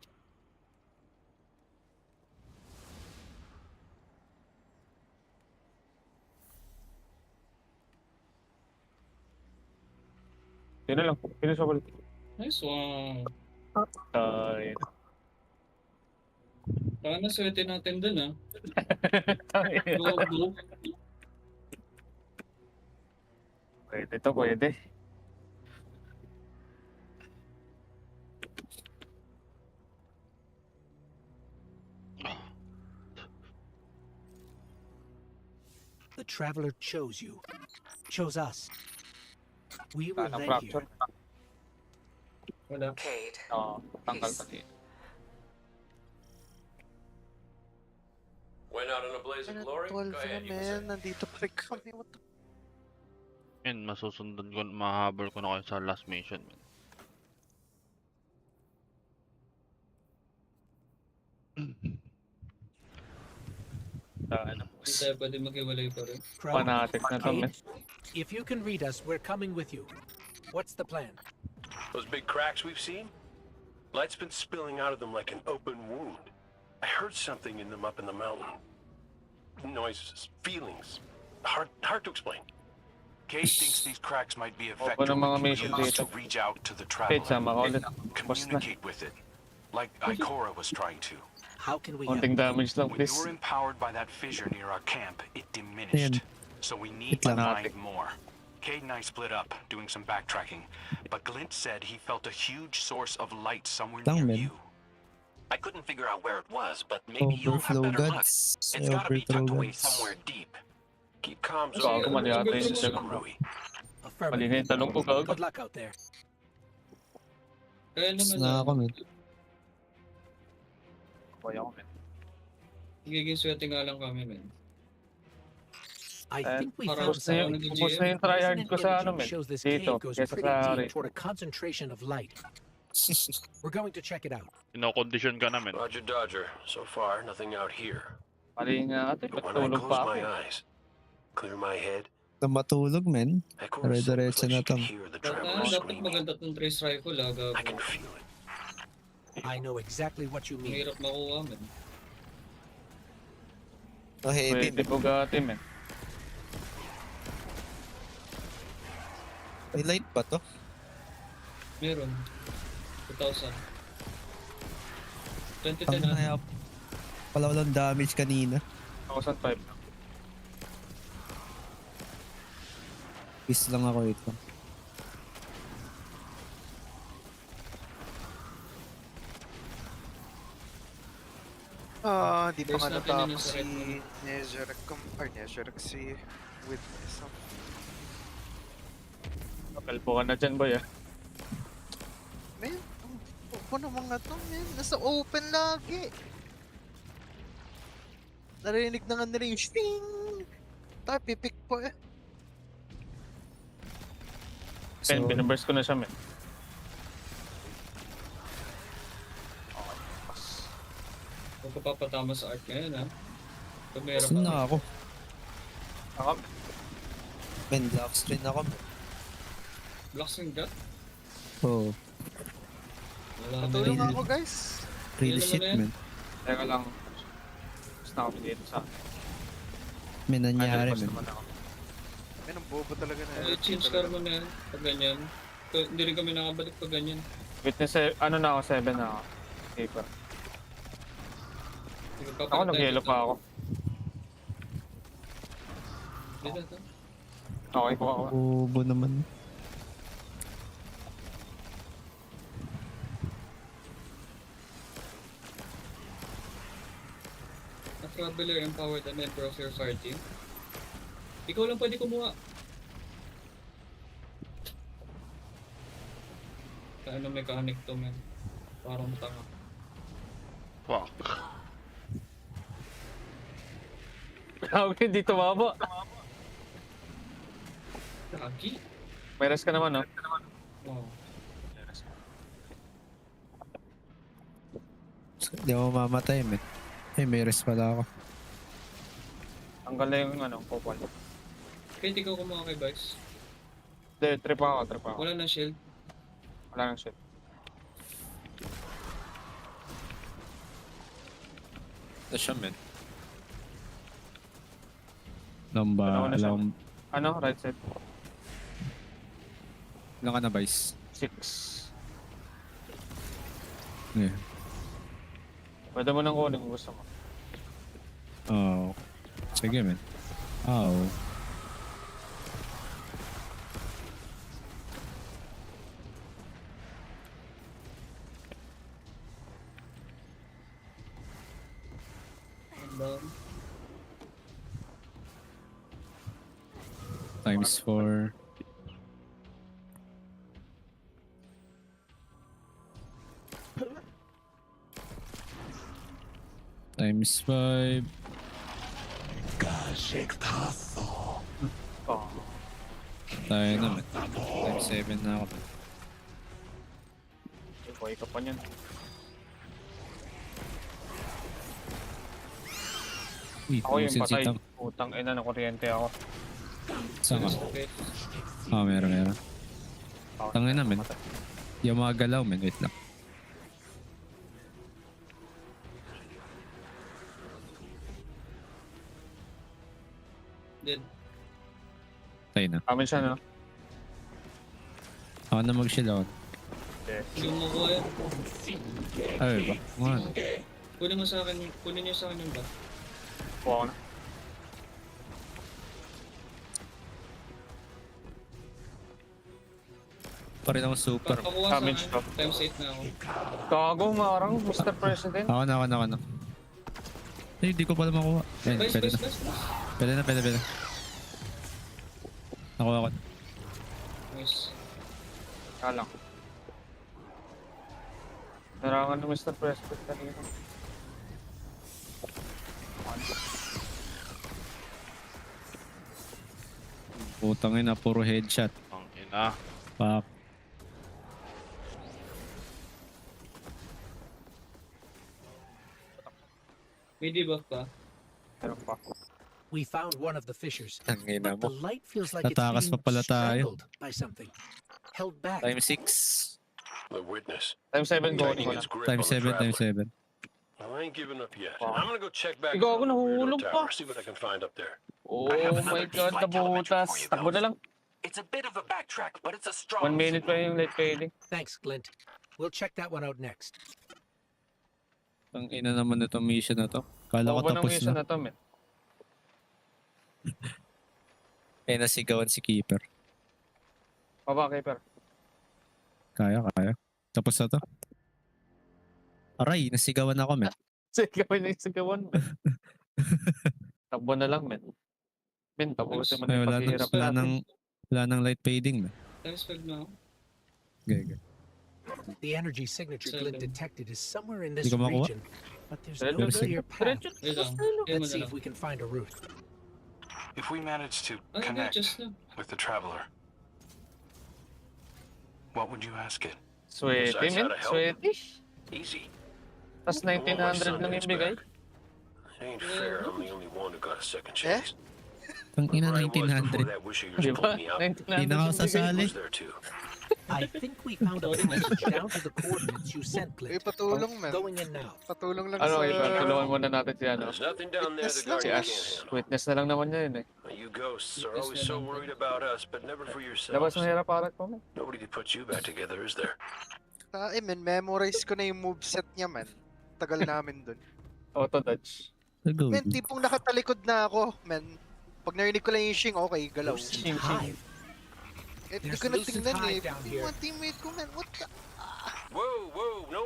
Sino lang? Sino sa balik? Nice one. Ay. Taka na swerte natin dun, ah. Go, go. Pwede to, pwede. The Traveler chose you. Chose us. We were led here. Cade. Tanggal pati. Went out in a blaze of glory? Go ahead, you can say. Nandito pa rin kami. What the... And masusundan ko, mahabol ko na kayo sa last mission. Hindi tayo pwede maghiwalay pa rin. Fanatic na to, man. If you can read us, we're coming with you. What's the plan? Those big cracks we've seen? Light's been spilling out of them like an open wound. I heard something in them up in the mountain. Noises, feelings. Hard to explain. Cade thinks these cracks might be a vector we can use to reach out to the Traveler. Communicate with it, like Ikora was trying to. How can we Konting damage lang, When please. you were empowered by that fissure near our camp, it diminished. So we need to find more. Cade and I split up, doing some backtracking, but Glint said he felt a huge source of light somewhere near you. I couldn't figure out where it was, but maybe you'll have better luck. It's gotta be tucked away somewhere deep. Keep comms Gago, on. mali ata yung This is siya. screwy. Mali na yung talong ko, gago. Good luck out there. Kaya naman Na ako, man. Boy ako, men. Giging swerte nga lang kami, men. I think we Parang found sa something. ano, Ubus na yung tryhard Resonant ko sa ano, imaging men. shows this Dito, cave goes kesa pretty sa deep rito. toward a concentration of light. We're going to check it out. Kino-condition ka namin. Roger, Dodger. So far, nothing out here. Mali nga ate, But when I patulog close pa my ako. eyes, clear my head, Na matulog, men. Ikora said it was Dire-diretso like na she could to. hear the Dapat traveler dapat screaming. maganda tong trace rifle, gago. I can feel it. I know exactly what you mean. Mahirap makuha, men. No heavy, Pwede men. Bugatti, men. May light ba to? Meron. 2,000. 2010 Ang na. kaya pala walang damage kanina. 1,500 lang. Peace lang ako ito. Di pa There's nga nothing in natapos the si red Nezarek si Witness. Kapalpo ka na dyan, boy, ah. Man, ang po ng mga to, man. Nasa open lagi. Narinig na nga nila yung shing! Tayo, pipik po eh. Men, binaburst ko na siya, men. Huwag ka papatama sa art ngayon, ha? Pag mayroon Saan na ako? Ako, Men, lock screen ako, men. Blacksing ka? Oo. Wala Patulong na ako, guys. Really Yun shit, naman men. teka lang. Gusto na ako dito sa... May nangyari, Basta men. naman ako. Man, ang bobo talaga na. Ay, change car mo na yan. Pag ganyan. Hindi rin kami nakabalik pag ganyan. Witness, ano na ako, 7 na ako. Keeper. Sige, Ako, papalit tayo nag-yellow dito. pa ako. Dito, to. Okay, kuha ko. Bobo naman. A traveler empowered a member of your fire team. Ikaw lang pwede kumuha. Ano mechanic to, man. Parang tanga. Fuck. Grabe, hindi tumama. Lagi. May rest ka naman, no? Wow. Hindi ako mamatay, men. Eh, may rest pala ako. Tanggal na yung ano, popol. Kahit ikaw kumuha kay Vice. Hindi, trip ako. Wala na shield. Wala nang shit. Ito siya, men. Lamba, Ano na siya? alam. Ano, right side? Ilan ka na, Vice? 6. Yeah. Pwede mo nang kunin kung gusto mo. Oh. Sige, men. Oh. Times 4. Times 5. Oh. Tayo naman. Times 7 na ako. Buhay ka pa niyan. Uy, Ako yung pusin si patay. Tam. Utang ina na kuryente ako. Saan ka? Meron. Tangin na, men. Yung mga galaw, men. Wait lang. Dead. Tayo na. Amin siya, no? Ako na mag-shield ako. Hindi mo makuha yan. Ay, ba? Ano? Kunin mo sa akin, kunin niyo sa akin yung bat. Kuha ko na. Pa rin ako super. Pakuha sa Damage akin. to. Times 8 na ako. Gago, marang Mr. President. Ako na. Ay, hindi ko pala makuha. Ayun, Vice, pwede Vice, na. Vice, Vice. Pwede na. Nakuha ko. Nice. Kalang. Narangan ng Mr. President kanina. Putang ina, puro headshot. Ang ina. Pak. May debuff pa. We found one of the fissures, Ang ina but the mo. light feels like it's Natakas pa being pala tayo. strangled by something. Held back. Time 6. The witness. Time 7 ko. Tightening its grip Time on the 7, time traveler. 7. Well, I ain't giving up yet. I'm gonna go check back Ikaw ako on the weirdo nahulog pa. tower, see what I can find up there. Oh my god, nabutas. Takbo na lang. It's a bit of a backtrack, but it's a 1 strong. minute pa yung late fading. Thanks, Glint. We'll check that one out next. Ang ina naman itong mission na to. Kala ko Ako ba ng tapos mission na. na to, men? Kaya nasigawan si Keeper. Baba, Keeper. Kaya. Tapos na to. Aray, nasigawan ako, men. Sigawan na yung sigawan, men. Takbo na lang, men. Men, tapusin mo na Ay, yung wala, paghihirap natin. wala nang light fading, men. Times 5 na ako. Okay. The energy signature Glint detected is somewhere in Hindi this ko makuha. region, but there's no clear path. Wait lang. Let's see if we can find a route. If we manage to Ay, hindi, connect just na. with the traveler, what would you ask it? Sweaty, Besides how men. to help. Sweaty. Easy. Tas I want my 1900 son lang next yung bigay. back. It ain't fair. I'm the only one who got a second chance. Ang ina, Where I was before 1900. that wish of yours Di ba? pulled me up. 1900 Hindi na ako yung bigay. sasali. Was there too. I think we found a passage down to the coordinates you sent, Uy, Glint. patulong, man. Going in now. Patulong lang Ano, sa... Keeper? Tulungan muna natin si ano. There's nothing down there the Witness lang. Si Guardian Ash. can't handle. Witness na lang naman niya yun eh. You ghosts are always so worried about us, but never for Labas yourselves. ng hirap parat mo, men. Nobody to put you back together, is there? Men, memorize ko na yung moveset niya, man. Tagal namin dun. Auto dodge. Men, tipong nakatalikod na ako, men. Pag narinig ko lang yung shing, okay, galaw. Elusive hive. Eh, di There's ko na elusive tingnan hive eh. down Yung here. mga teammate ko, man, what the... Whoa, no.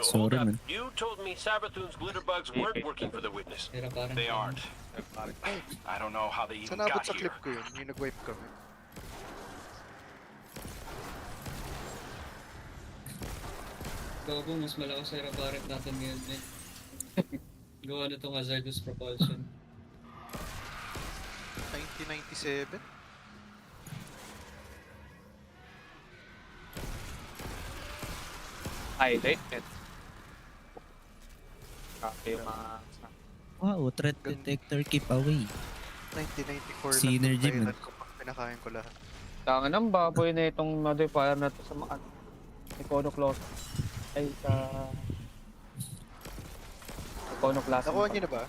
Sorry, Hold up. man. You told me Sabathoon's glitterbugs weren't working for the witness. They aren't. I don't know how they even Sanabot got sa here. clip ko yun, yung nag-wipe kami. Gago, mas malakas sa parent natin ngayon, eh. Gawa na itong hazardous propulsion. 1997? Highlight, men. Copy yung mga... Wow, threat detector keep away. 1994 Synergy, lang man. ko pag pinakain ko lahat. Tangan ng baboy na itong modifier na to sa mga... Iconoclast. Ay, sa... Iconoclast. Nakuha niyo na ba?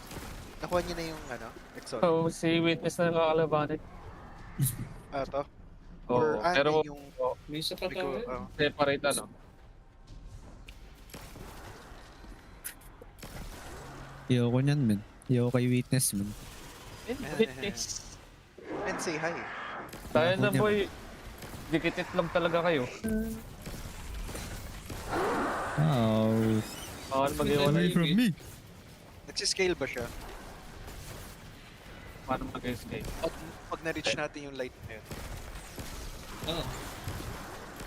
Nakuha niyo na yung ano, Exotic? So, si Witness na nakakalabanin. Ah, to? Oo, Or, pero... yung... May isa pa tayo. Separate ano. Ayoko niyan, men. Ayoko kay Witness, men. Witness. And say hi. Tayo na Ako niya. boy. Dikitit lang talaga kayo. Wow. Bawal mag-iwalay. from me. Nagsiscale ba siya? Paano mag-escape? Pag na-reach natin yung light na yun. Ah.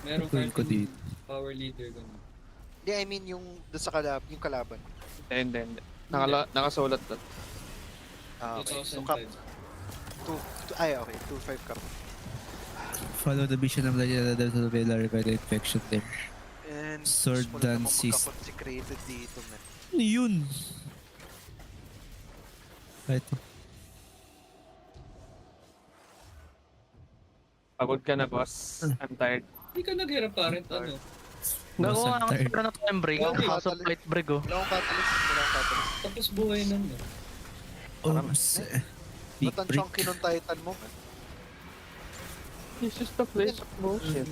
Meron Cool ko fighting dito. power leader ganun. Hindi, I mean yung doon sa yung kalaban. Hindi. Nakasulat doon. Ah, okay. So 2005. cup. Okay. 2-5 cup. Follow the vision of the Velar by the infection there. And Sword gusto ko lang dance naman is... magka-consecrated dito, man. Ano yun? Ito. Pagod ka na, boss. I'm tired. Hindi ka naghirap parent, ano? Nakuha I'm ako tired. sa na time break. Wala akong House of catalyst. Light break oh. Wala akong catalyst. Tapos buhay nun, no? Oops. Big Ba't ang break. chunky nung Titan mo, man? This is the place of bullshit.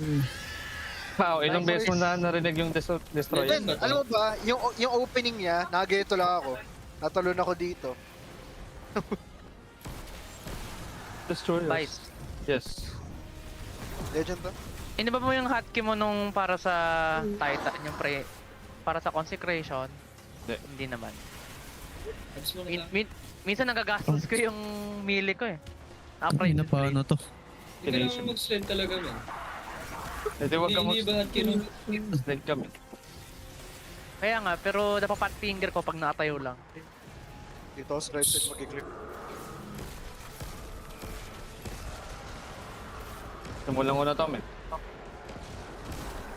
Wow, ilang beses mo na narinig yung destroy. Ben, alam mo ba, yung opening niya, nagaito lang ako. Natalon ako dito. Destroy Bites. Yes. Legend to? Hindi ba mo yung hotkey mo nung para sa Titan, yung para sa consecration? Hindi naman. Tapos mo na Minsan nagagastos ko yung melee ko eh. Ay, na paano to? Hindi ka naman mag-sled talaga, man. Hindi, wag ka Hindi ba hotkey nung... Slide kami. Kaya nga, pero napapat finger ko pag nakatayo lang. Dito ako sa right side mag-clip. Simulan ko na to, men.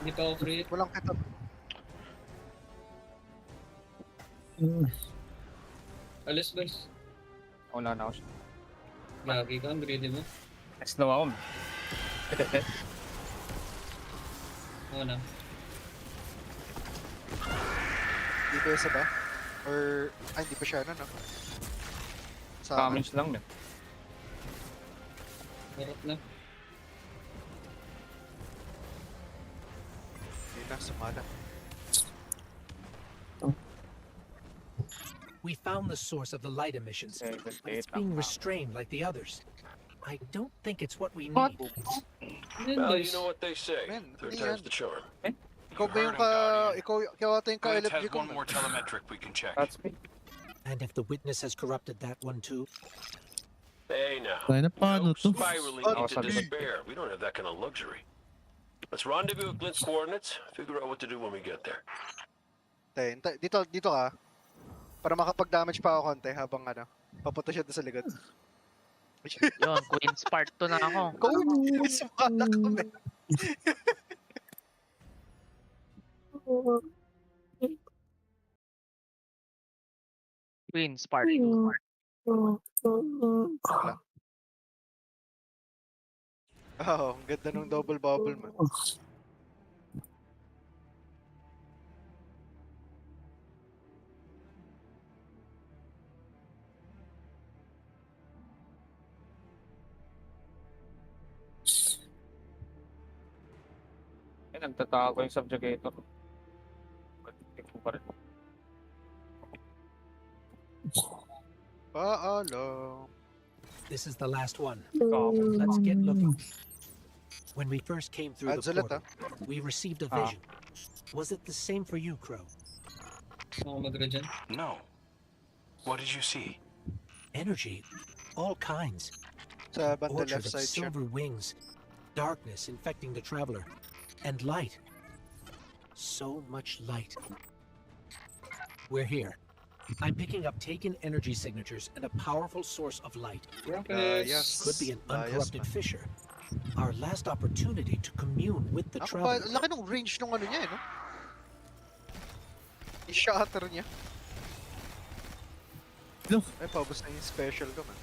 Hindi pa ako free. Walang kita. Alis, boys. Wala na ako siya. Lagi ka, ang greedy mo. Slow ako, men. Oo na. Hindi pa isa ba? Or, ay, hindi pa siya, no? Sa akin. Damage lang, men. Harap na. Hindi na, sumala. We found the source of the light emissions, but it's being restrained like the others. I don't think it's what we need. Well, you know what they say. Man, Third ano time's yan? the charm. Ikaw ba yung ka... Ikaw ata yung Glint ka-LFG has ko. one more telemetric we can check. That's me. And if the witness has corrupted that one too? Hey now. Tayo na paano to? Spiraling into despair. We don't have that kind of luxury. Let's rendezvous at Glint's coordinates. Figure out what to do when we get there. Dito ka. Para makapag-damage pa ako konti habang papunta siya doon sa likod. Yun, Queen's Part 2 na ako. Sumala ko, men. Queen's Part 2. Oo, ang ganda ng double bubble, man. Nagtataka ko yung subjugator. Hindi ko pa rin. Paalam. This is the last one. Let's get looking. When we first came through the portal, we received a vision. Was it the same for you, Crow? No. What did you see? Energy, all kinds. Sa banda Orchard left of side siya. silver wings, darkness infecting the traveler, and light. So much light. We're here. I'm picking up taken energy signatures and a powerful source of light. Yes. Could be an uncorrupted fissure. Our last opportunity to commune with the traveler. Laki ng range nung niya, no? I-shatter niya. No. Ay, paubos na yung special ko, man.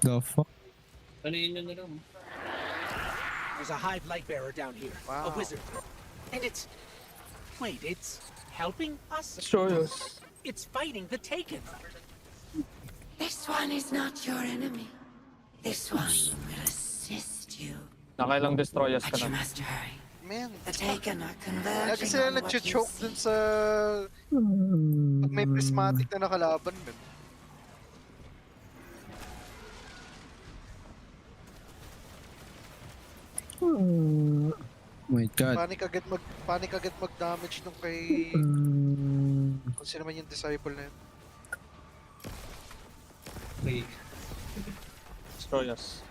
The fuck? Ano yun na lang? There's a hive light bearer down here. A wizard. And it's... Wait, it's helping us? Joyous. It's fighting the Taken. This one is not your enemy. This one will assist you. Nakailang destroyers ka But you na. must hurry. Man. The Taken are Lagi converging sila on what you nag-choke see. dun sa... Pag may prismatic na nakalaban, man. Oh my god. Panic agad mag-damage nung kay... Kung sino man yung disciple na yun. Destroyers.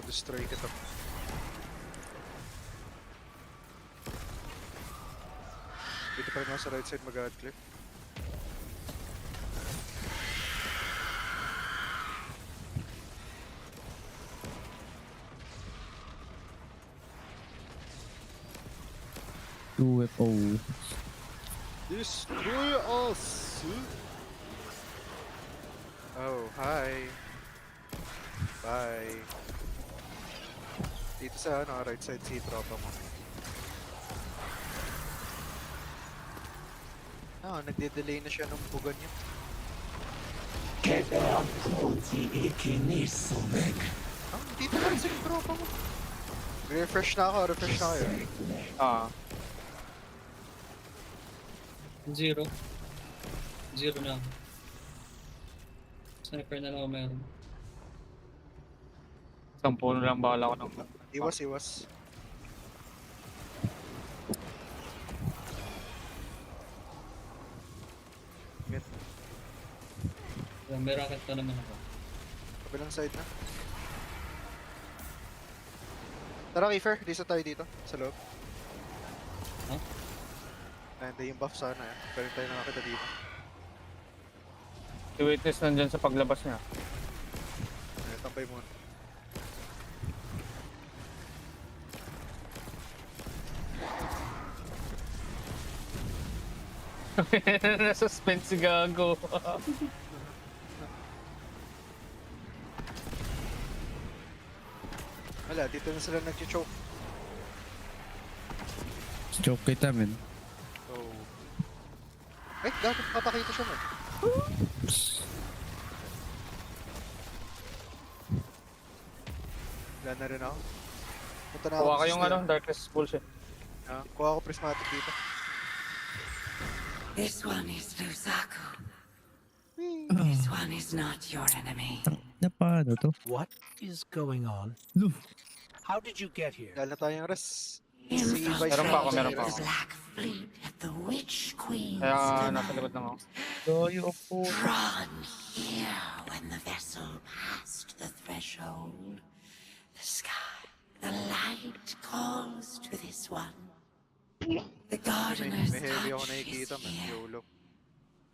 Destroy kita. Dito pa rin ako sa right side mag-add clip. UFO. Destroy us! Oh, hi. Bye. Dito sa right side si tropa mo. Nagde-delay na siya ng bugan niya. Dito na sa tropa mo. Refresh na ako, refresh na kayo. Zero na ako. Sniper na lang ako meron. 10 lang bala ko ng... Iwas. Get. May rocket pa naman ako. Kabilang side na. Tara, Kiefer. Lisa tayo dito. Sa loob. Huh? Hindi yung buff sana eh. Pero tayo nakakita dito. Si Witness nandyan sa paglabas niya. Ito tambay muna. Na-suspense si Gago. Wala, dito na sila nag-choke. Joke kita, men. So... Ay, gago, papakita siya man. Wala na rin ako. Punta na ako. Kuha kayong ano, darkness bullshit. Kuha ako prismatic dito. This one is Lusaku. This one is not your enemy. Na paano to? What is going on? How did you get here? Dahil na tayong res. Meron pa ako, meron pa ako. Black fleet at the Witch Queen's Kaya nasa likod lang ako. Doyo po. Drawn here when the vessel passed the threshold. The sky, the light calls to this one. The gardener's May heavy ako touch nakikita, is man. here, YOLO.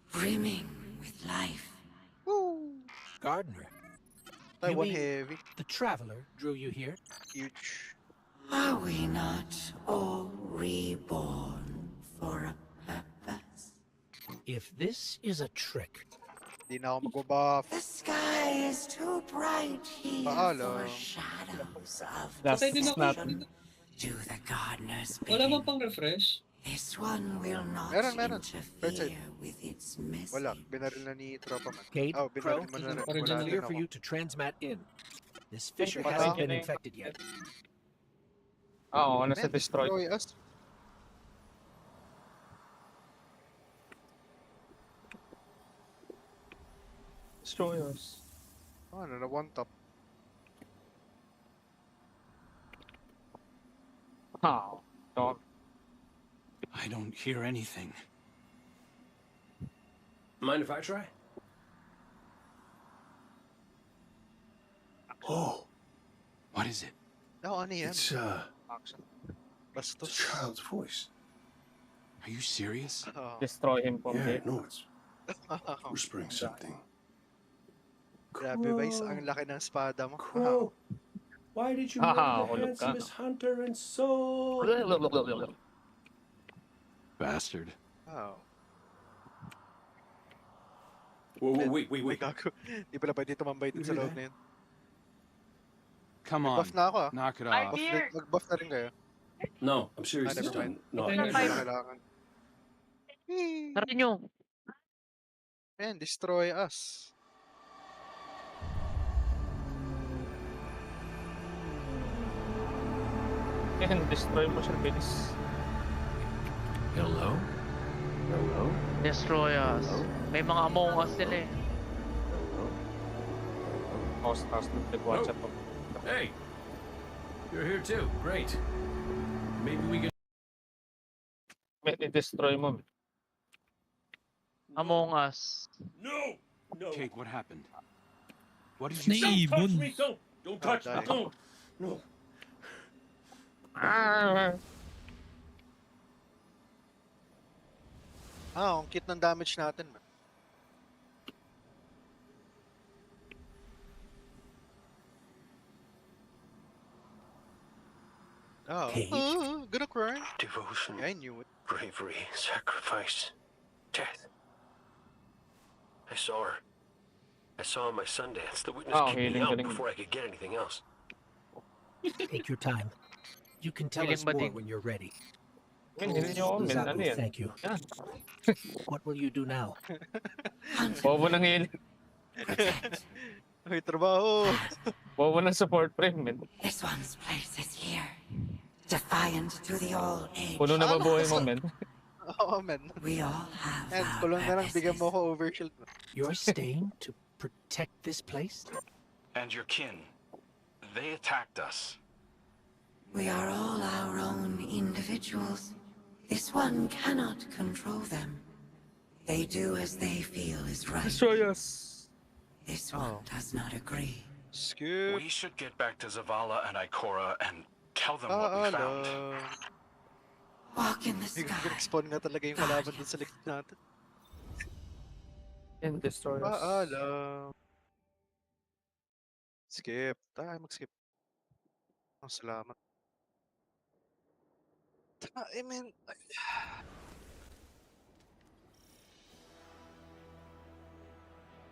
brimming with life. Gardener. Ay, You one mean heavy. the traveler drew you here? Huge. Are we not all reborn for a purpose? If this is a trick, Di na ako magbabuff. The sky is too bright here Paalo. for shadows of That's not... deception. Do the gardeners Wala begin? mo pang refresh? This one will not Meron. interfere with its message. Wala, binaril na ni Tropa man. Cade, Oh, Crow, binaril mo na rin. Original. Wala clear rin for ako. you to transmat in. This fissure Wala hasn't ako. been infected yet. Oo, Man, nasa destroy. us. Destroy us. Oh, ano na one top. Oh, dog. I don't hear anything. Mind if I try? Oh, what is it? No, ano yan? It's Bastos. a child's voice. Are you serious? Oh. Destroy him from Yeah, here. no, it's whispering something. Grabe, Vice. Ang laki ng espada mo. Crow, why did you Haha, murder the hulog ka. handsomest hunter and soul? Bastard. Oh. Wait. Ay, gago. Di pala pwede tumambay din sa loob na yun. Come on, Buff na ako ah. knock it Buff off. din- Mag-buff na rin kayo. No, I'm serious Ah, this never mind. time. No, Hindi na kailangan. Tara nyo. Man, destroy us. Yan, destroy mo siya, bilis. Hello? Hello? Destroy us. May mga Among Us sila eh. Taas ng nag-WhatsApp ako. Hey, you're here too. Great. Maybe we can. May i-destroy mo. Among Us. No. Kate, what happened? What did you say? Naibon. Don't touch me. die. Don't. No. Ah, ang cute ng damage natin, man. Oh, Cage. Gonna cry. Devotion, Yeah, I knew it. bravery, sacrifice, death. I saw her. I saw her on my Sundance. The witness Oh, kicked me healing, out healing. before I could get anything else. Take your time. You can tell Willing us more bading. when you're ready. Men, hindi nyo ako, men. Ano Lusaku, yan? thank you. Yan. What will you do now? Bobo ng healing. May trabaho. Bobo ng support frame, men. This one's place is here. Defiant to the all age. Puno na babuhay mo, men. Oo, man. We all have And our kulong na lang, bigyan mo purposes. ko overshield. man. You're staying to protect this place? And your kin. They attacked us. We are all our own individuals. This one cannot control them. They do as they feel is right. Destroy us. This one does not agree. Skip. We should get back to Zavala and Ikora and tell them what we found. Walk in the sky. Nag-spawn nga talaga yung kalaban dun sa likod natin. And destroy us. Paalam. Skip. Tayo mag-skip. Oh, salamat. I mean...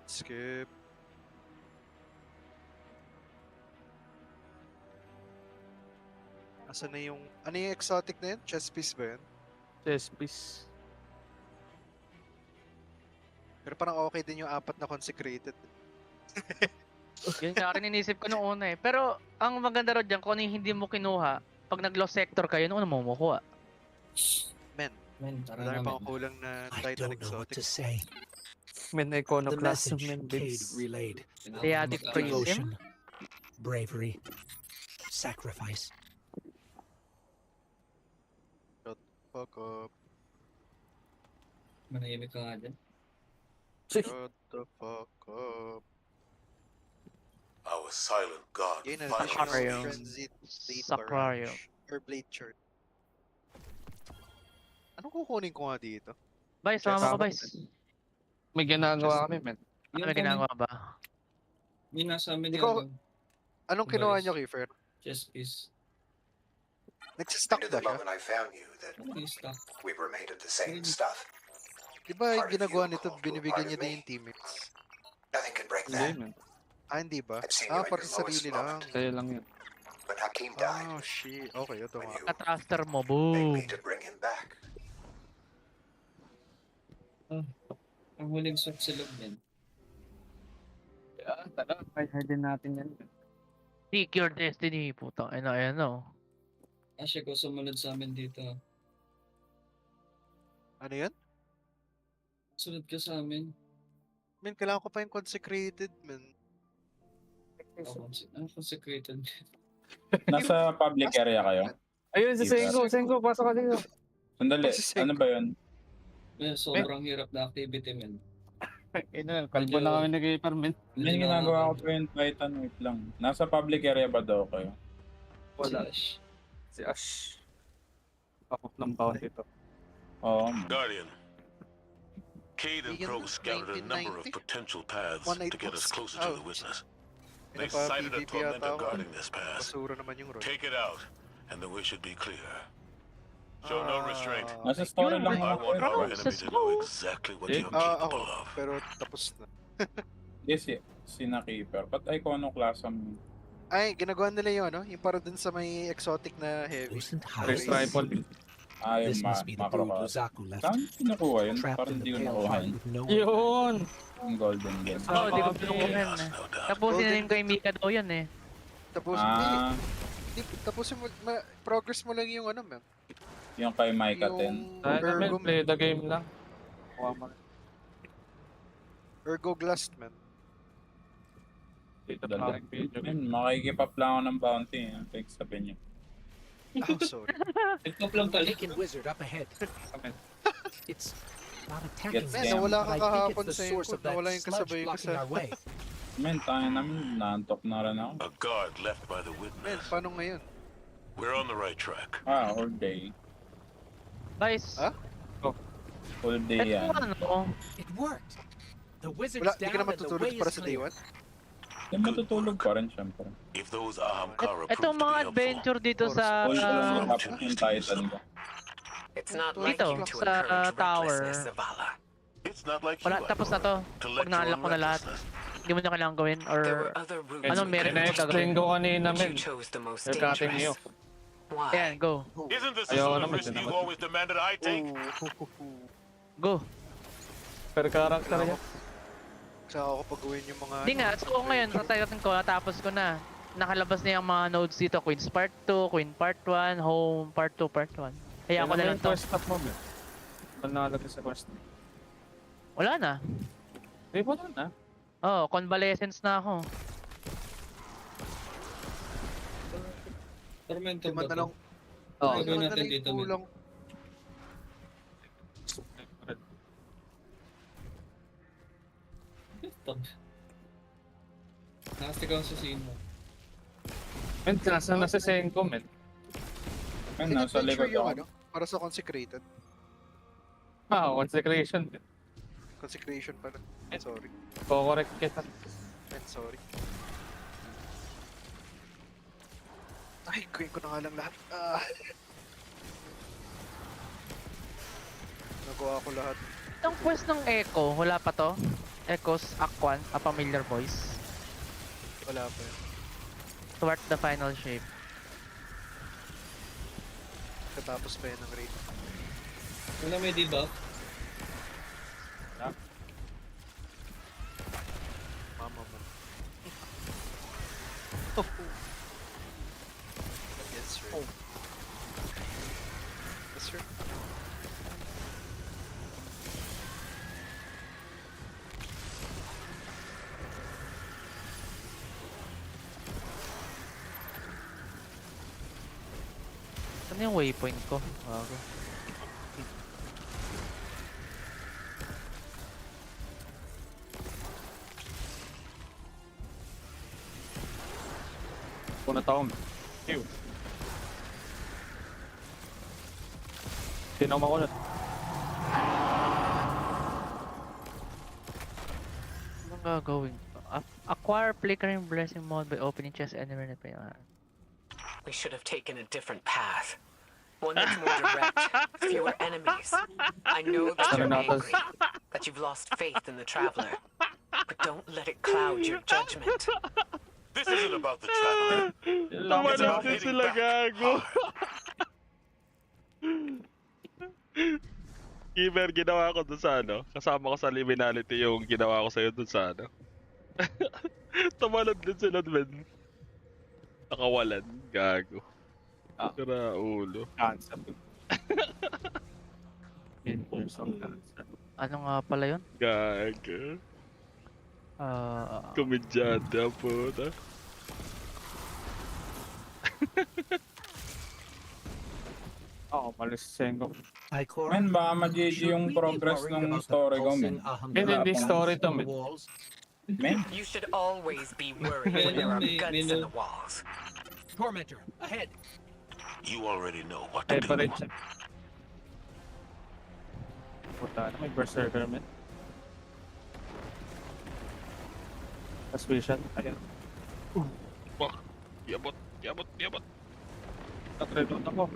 Skip. Asan na yung... Ano yung exotic na yun? Chess piece ba yun? Chess piece. Pero parang okay din yung 4 na consecrated. Yun nga rin inisip ko nung una eh. Pero ang maganda ro dyan, kung ano yung hindi mo kinuha, pag nag-lost sector kayo, ano mo makuha? Men. Tara Madami na, pang men. kulang na I Titan don't know what exotic. to say. Men The iconoclasm, message men Cade babes. relayed. Chaotic Prism? Devotion, bravery, sacrifice. Shut the fuck up. Manahimik ka nga dyan. Shut the fuck up. Our silent god Gain finally Aquarium. Frenzied Blade Aquarium. Barrage. Or Blade Chart. Anong kukunin ko nga dito? Vice, sumama ka, Vice. May ginagawa kami, men. Ano may ginagawa ba? May nasa amin Ikaw, yung anong kinuha nyo, Kiefer? chess piece. Nagsistock ba siya? I found you that we were made of the same stuff. Di ba yung ginagawa nito, binibigyan niya din yung teammates? Nothing can break Hindi, that. men. Ah, hindi ba? I've seen you at Para your sa sarili lowest lang. moment. Sa'yo lang yun. When Hakim died, Oh, shit. Okay, ito nga. Katraster mo, boom. to bring him back. Ang huling shot sa loob yan. Tara, try din natin yan. Seek your destiny, putang ina, ayan o. Asya ko sumunod sa amin dito. Ano yan? Sunod ka sa amin. Men, kailangan ko pa yung consecrated, men. Consecrated. Nasa public area kayo? Ayun, si Sengo, pasok ka dito. Sandali, ano ba yun? Sobrang hirap na activity, men. Kalbo na kami nag-iipar, men. May ginagawa ko pa yung Titan, wait lang. Nasa public area ba daw kayo? Wala. Si Ash. Pakop ng bounty ito. Oo. Guardian. Cade and Crow scouted a number of potential paths to get us closer to the witness. They sighted a tormentor guarding this path. Take it out, and then we should be clear. Show no restraint. Nasa story lang I ako. want our enemy to know exactly what you're capable of. Pero tapos na. Yes, si Nakeeper. But iconoclasm. Ay, ginagawa nila yun, no? Yung para dun sa may exotic na heavy. Race rifle. Ah, yung macro ka. Saan kinukuha yun? Parang hindi ko nakuha yun. Yun! Yung golden gun. Oo, di ko pinukuhan eh. Tapusin na yung kay Mika daw yun eh. Tapos, tapusin mo, progress mo lang yung ano, man. Yung kay Micah 10. Men, play the game lang. Ergoglast, man. Dito na lang video. Makikipap lang ako ng bounty. Fake sabihin niyo. Oh, sorry. Vacant wizard up ahead. It's not attacking Man, them, nawala but ka I think kahapon it's the sa source input. of that Nawala yung sludge kasabay ko blocking sa... our way. Men, tayo namin. Naantok na rin ako. A guard left by the Men, witness. paano ngayon? We're on the right track. Ah, all day. Vice. Ha? All day yan. It worked. The wizard's Wala, di ka down na and the matutulog way para is sa day clear. 1? Hindi matutulog pa rin, syempre. If those Ahamkara Itong mga adventure dito sa... All day, tapos yung Titan ko. It's not like Dito, you to sa encourage tower. recklessness, Zavala. It's not like Wala, tapos na to. Pag na-unlock ko na lahat. Hindi mo na kailangan gawin or... Ano meron mo Na-explain ko kanina, men. You're cutting you. Ayan, go. Isn't this Ayaw the sort of naman, risk din you've naman. always demanded I take? Go. Per character yan. Saka ako pag-gawin yung mga... Hindi nga, so ngayon, tatagatin ko, natapos ko na. Nakalabas na yung mga nodes dito. Queen's Part 2, Queen Part 1, Home Part 2, Part 1. Kaya ako na lang to. Quest stop mo, men. Panalagay sa quest. Wala na. Eh, wala na. Oh, convalescence na ako. Tormentor Lima ba na to? lang. Oo. Gagawin Lima na natin lang dito, yung men. kulang. Nakastikaw sa scene mo. Men, nasa na si Senko, men. Men, nasa likod yung ako. ano? Para sa consecrated. Ah, consecration. Consecration pala. Sorry. Ko-correct kita. Men, sorry. Ay, queen ko na nga lang lahat. Ah. Nagawa ko lahat. Ang quest ng Echo, wala pa to? Echo's Aquan, a familiar voice. Wala pa yun. Thwart the final shape. Katapos pa yun ng raid. Wala may debuff. Mama mo. Yes, sir. Yes, sir. Ano yung waypoint ko? Bago. Una taong. Ew. Sino makunat? Anong gagawin ko? Acquire flickering blessing mode by opening chest anywhere na pa yung We should have taken a different path. One that's more direct, fewer enemies. I know that you're angry, that you've lost faith in the Traveler. But don't let it cloud your judgment. This isn't about the Traveler. It's about hitting back. Giver, ginawa ko dun sa ano. Kasama ko sa liminality yung ginawa ko sa'yo dun sa ano. Tumalad din sila dun. Nakawalan. Gago. Sira ulo. Cancer. Ano nga pala yun? Gago. Komedyante ang puta. Oo, malisin ko. Men, baka mag-GG yung progress ng story ko, men. Hindi story to, men. Men? You should always be worried when there are guns in the walls. Tormentor, ahead. You already know what to do. Puta na, may berserker, men. Suspicion, ayan. Wah, yabot. Nag-reload ako.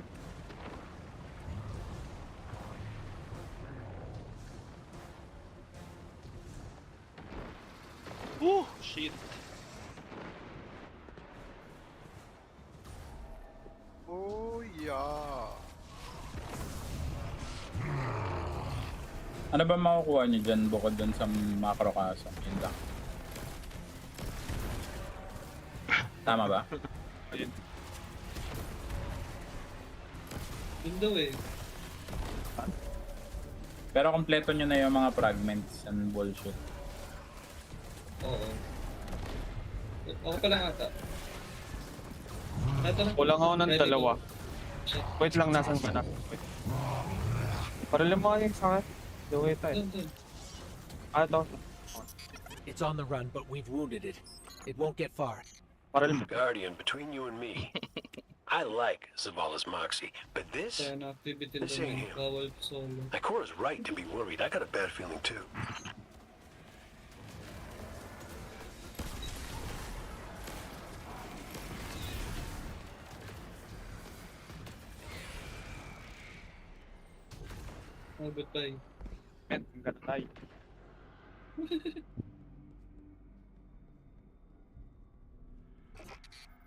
Shit. Oh, yeah. Ano ba makukuha niyo dyan bukod dun sa macro kaso? Yun lang. Tama ba? Ayun. Yun daw eh. Pero kompleto nyo na yung mga fragments and bullshit. Oo. Ako pa lang ata. Kulang ako ng dalawa. Wait lang, nasan ba na? Wait. Para lumayo sa akin. Wait tayo. Ito. It's on the run, but we've wounded it. It won't get far. Guardian, between you and me, I like Zavala's moxie, but this ain't him. Ikora's right to be worried. I got a bad feeling too. Oh, goodbye. Men, hanggang tayo.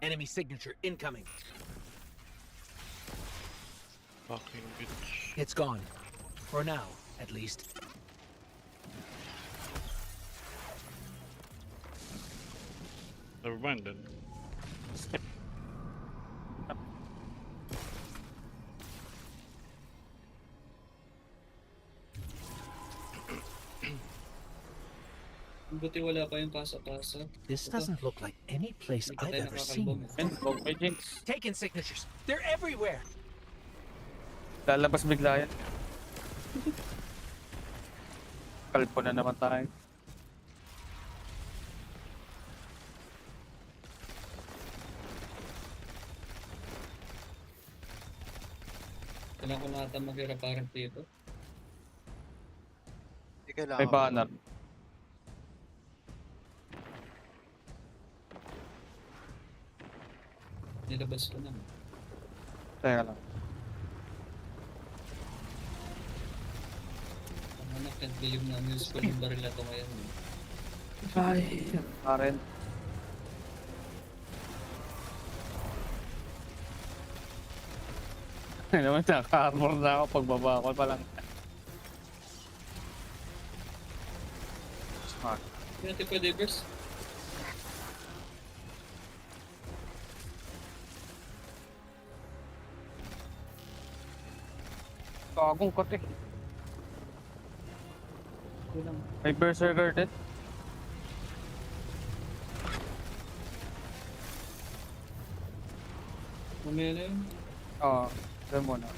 Enemy signature incoming. Fucking bitch. It's gone. For now, at least. Never mind then. Buti wala pa yung pasa-pasa. This doesn't look like any place I've ever seen. Taken signatures. They're everywhere. Lalabas bigla yan. Kalpo na naman tayo. Kailangan ko na ata mag-reparent dito. Hindi kailangan. May banner. Nilabas ko na. Teka lang. Ang anak, can't believe na useful yung baril na to ngayon. Ay, Karen. Ay naman, naka-armor na ako pagbaba ko pa lang. Smart. Hindi natin pwede burst. Kagong kote. May berserker din. Mamaya na yun. Oo, doon muna.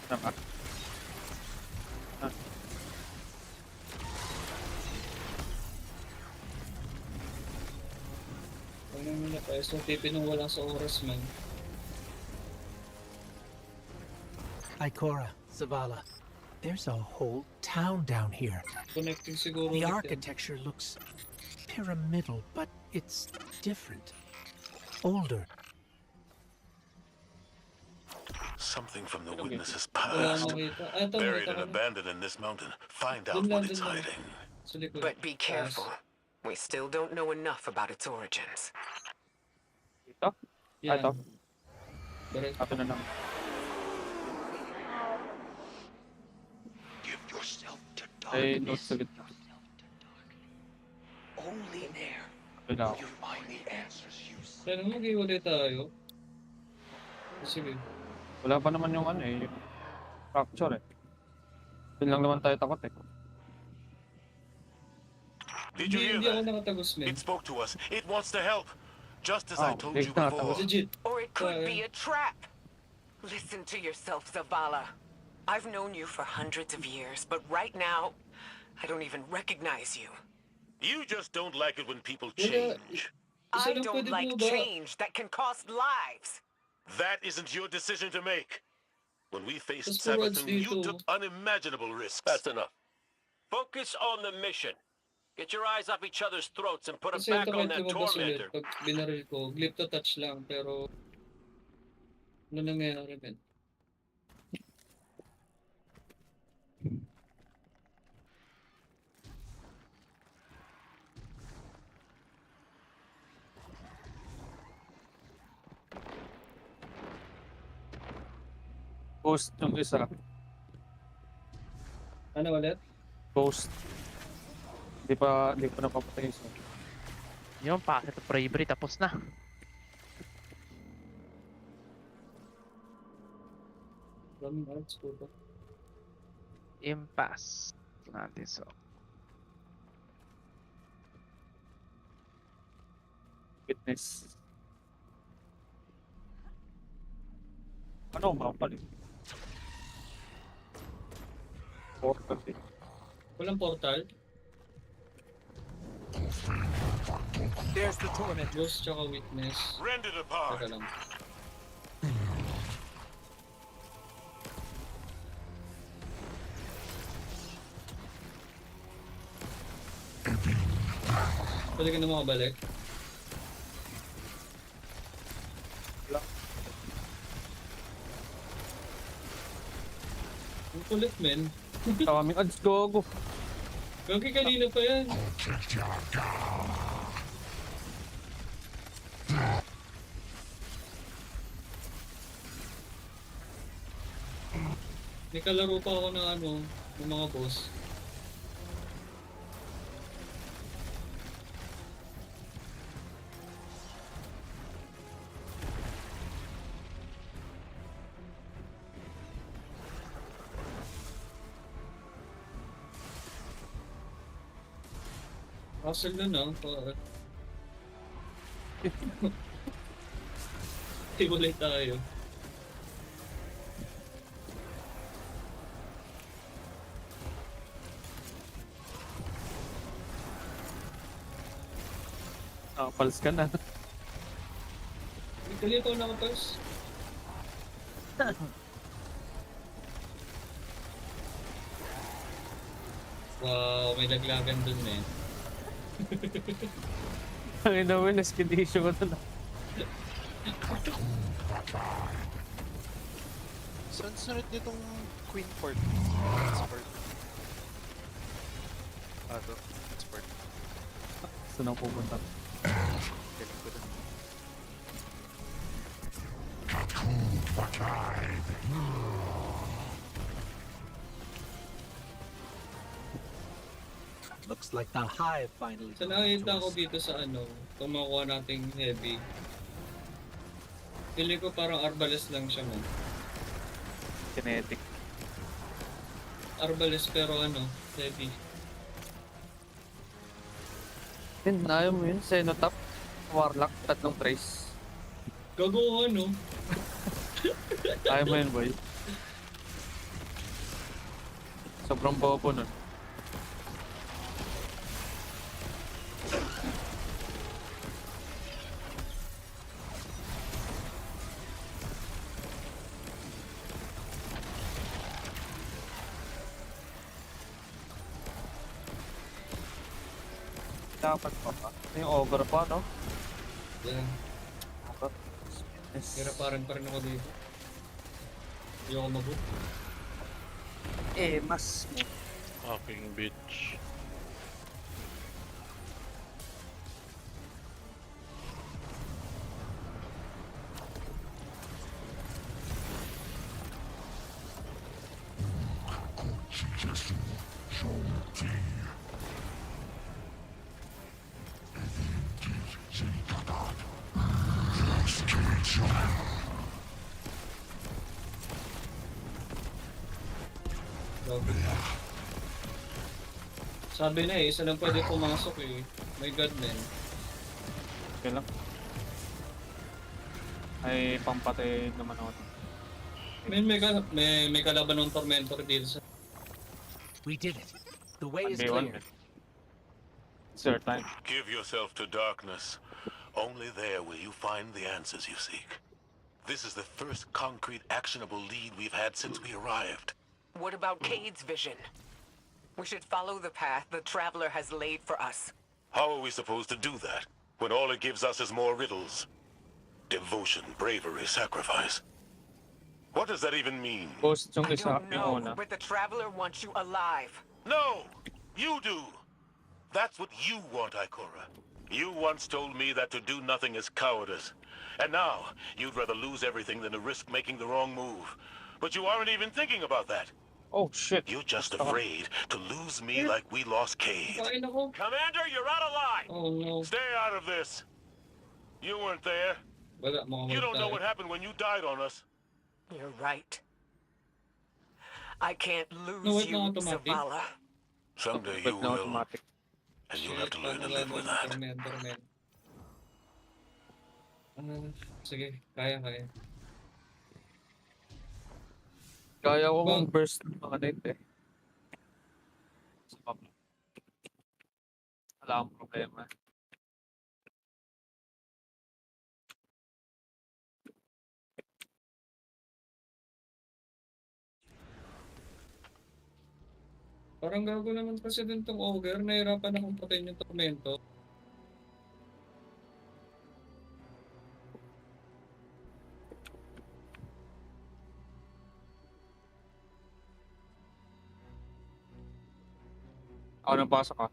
Tama. Ano muna pa, so tipin nung wala sa oras man. Ikora, Zavala, there's a whole town down here. Connecting siguro. The ulit yan. architecture looks pyramidal, but it's different. Older. Something from the witness's Wala past. makita. Ah, ito, Buried makita and ko na. abandoned in this mountain. Find out Dun lang, what it's dun lang. hiding. Sa likod. But be careful. We still don't know enough about its origins. Ito? Yan. Ito. Baril. Ito na lang. Give yourself to Ay, note sa gitna. Only there Ito na ako. you find the answers you seek. Kaya naman mag-iwalay tayo. Sige. Wala pa naman yung ano eh, yung fracture eh. Yun lang naman tayo takot eh. Did you hear Hindi ako that? nakatagos, men. It spoke to us. It wants to help. Just as I Oh, told big you na, before. Legit. Or it could be a trap. Listen to yourself, Zavala. I've known you for hundreds of years, but right now, I don't even recognize you. You just don't like it when people Wala. change. I lang don't pwede like bumaba. change that can cost lives. That isn't your decision to make. When we faced Tapos forwards Sabathun, you dito. took unimaginable risks. That's enough. Focus on the mission. Get your eyes off each other's throats and put them Kasi back ito on kahit that lumabas ulit, tormentor. pag binaril ko, glip to touch lang, pero ano nangyayari, men? Ghost yung isa. Ano ulit? Ghost. Di pa napapatay isa. Yung packet of bravery tapos na. Daming arts ko ba? Impasse. Natin so. Witness. Ano ba pala? Portal eh. Walang portal? There's the torment. Ghost tsaka witness. Rend it apart. Teka lang. Pwede ka na makabalik? Wala. Ang kulit, men. Kaming ads, gogo. Gagi kanina pa yan. May kalaro pa ako ng ano, ng mga boss. Hustle na na, para. Hiwalay tayo. Pals ka na. Kalito na ako, Pers. Wow, may laglagan dun, men. Ang ina mo, naskidisyo ko dun. Saan sunod nitong Queen Port? Sport. To. Sport. Saan ako pupunta? Galing ko dun. Looks like the hive finally. So nakita ko dito sa ano, kung makuha nating heavy. Pili ko parang arbalest lang siya, man. Kinetic. Arbalest pero ano, heavy. Yun, ayaw mo yun. Cenotap, Warlock, tatlong trace. Gago ano? Ayaw mo yun, boy. Sobrang bobo nun. Dapat pa ba? Yung over pa, no? Yeah. Over. Pero parang pa rin ako dito. Ayoko mabut. Mas Fucking bitch. Sabi na isa lang pwede pumasok eh. My god, man. Okay lang. Ay, pampatay naman ako. May kalaban ng tormentor dito sa... We did it. The way is One clear. It's your time. Give yourself to darkness. Only there will you find the answers you seek. This is the first concrete, actionable lead we've had since we arrived. What about Cade's vision? We should follow the path the Traveler has laid for us. How are we supposed to do that, when all it gives us is more riddles? Devotion, bravery, sacrifice. What does that even mean? I don't know, but the Traveler wants you alive. No! You do! That's what you want, Ikora. You once told me that to do nothing is cowardice. And now, you'd rather lose everything than to risk making the wrong move. But you aren't even thinking about that. Oh, shit. You're just afraid to lose me like we lost Cade. Commander, you're out of line! Oh, no. Stay out of this. You weren't there. You don't know what happened when you died on us. You're right. I can't lose you, Zavala. Someday you will. And you'll have to learn to live with that. Sige, kaya. Kaya ko mong burst ng mga net eh. Wala akong problema. Parang gago naman kasi din tong ogre. Nahirapan akong patayin yung tormento. Ako nang pasok ka.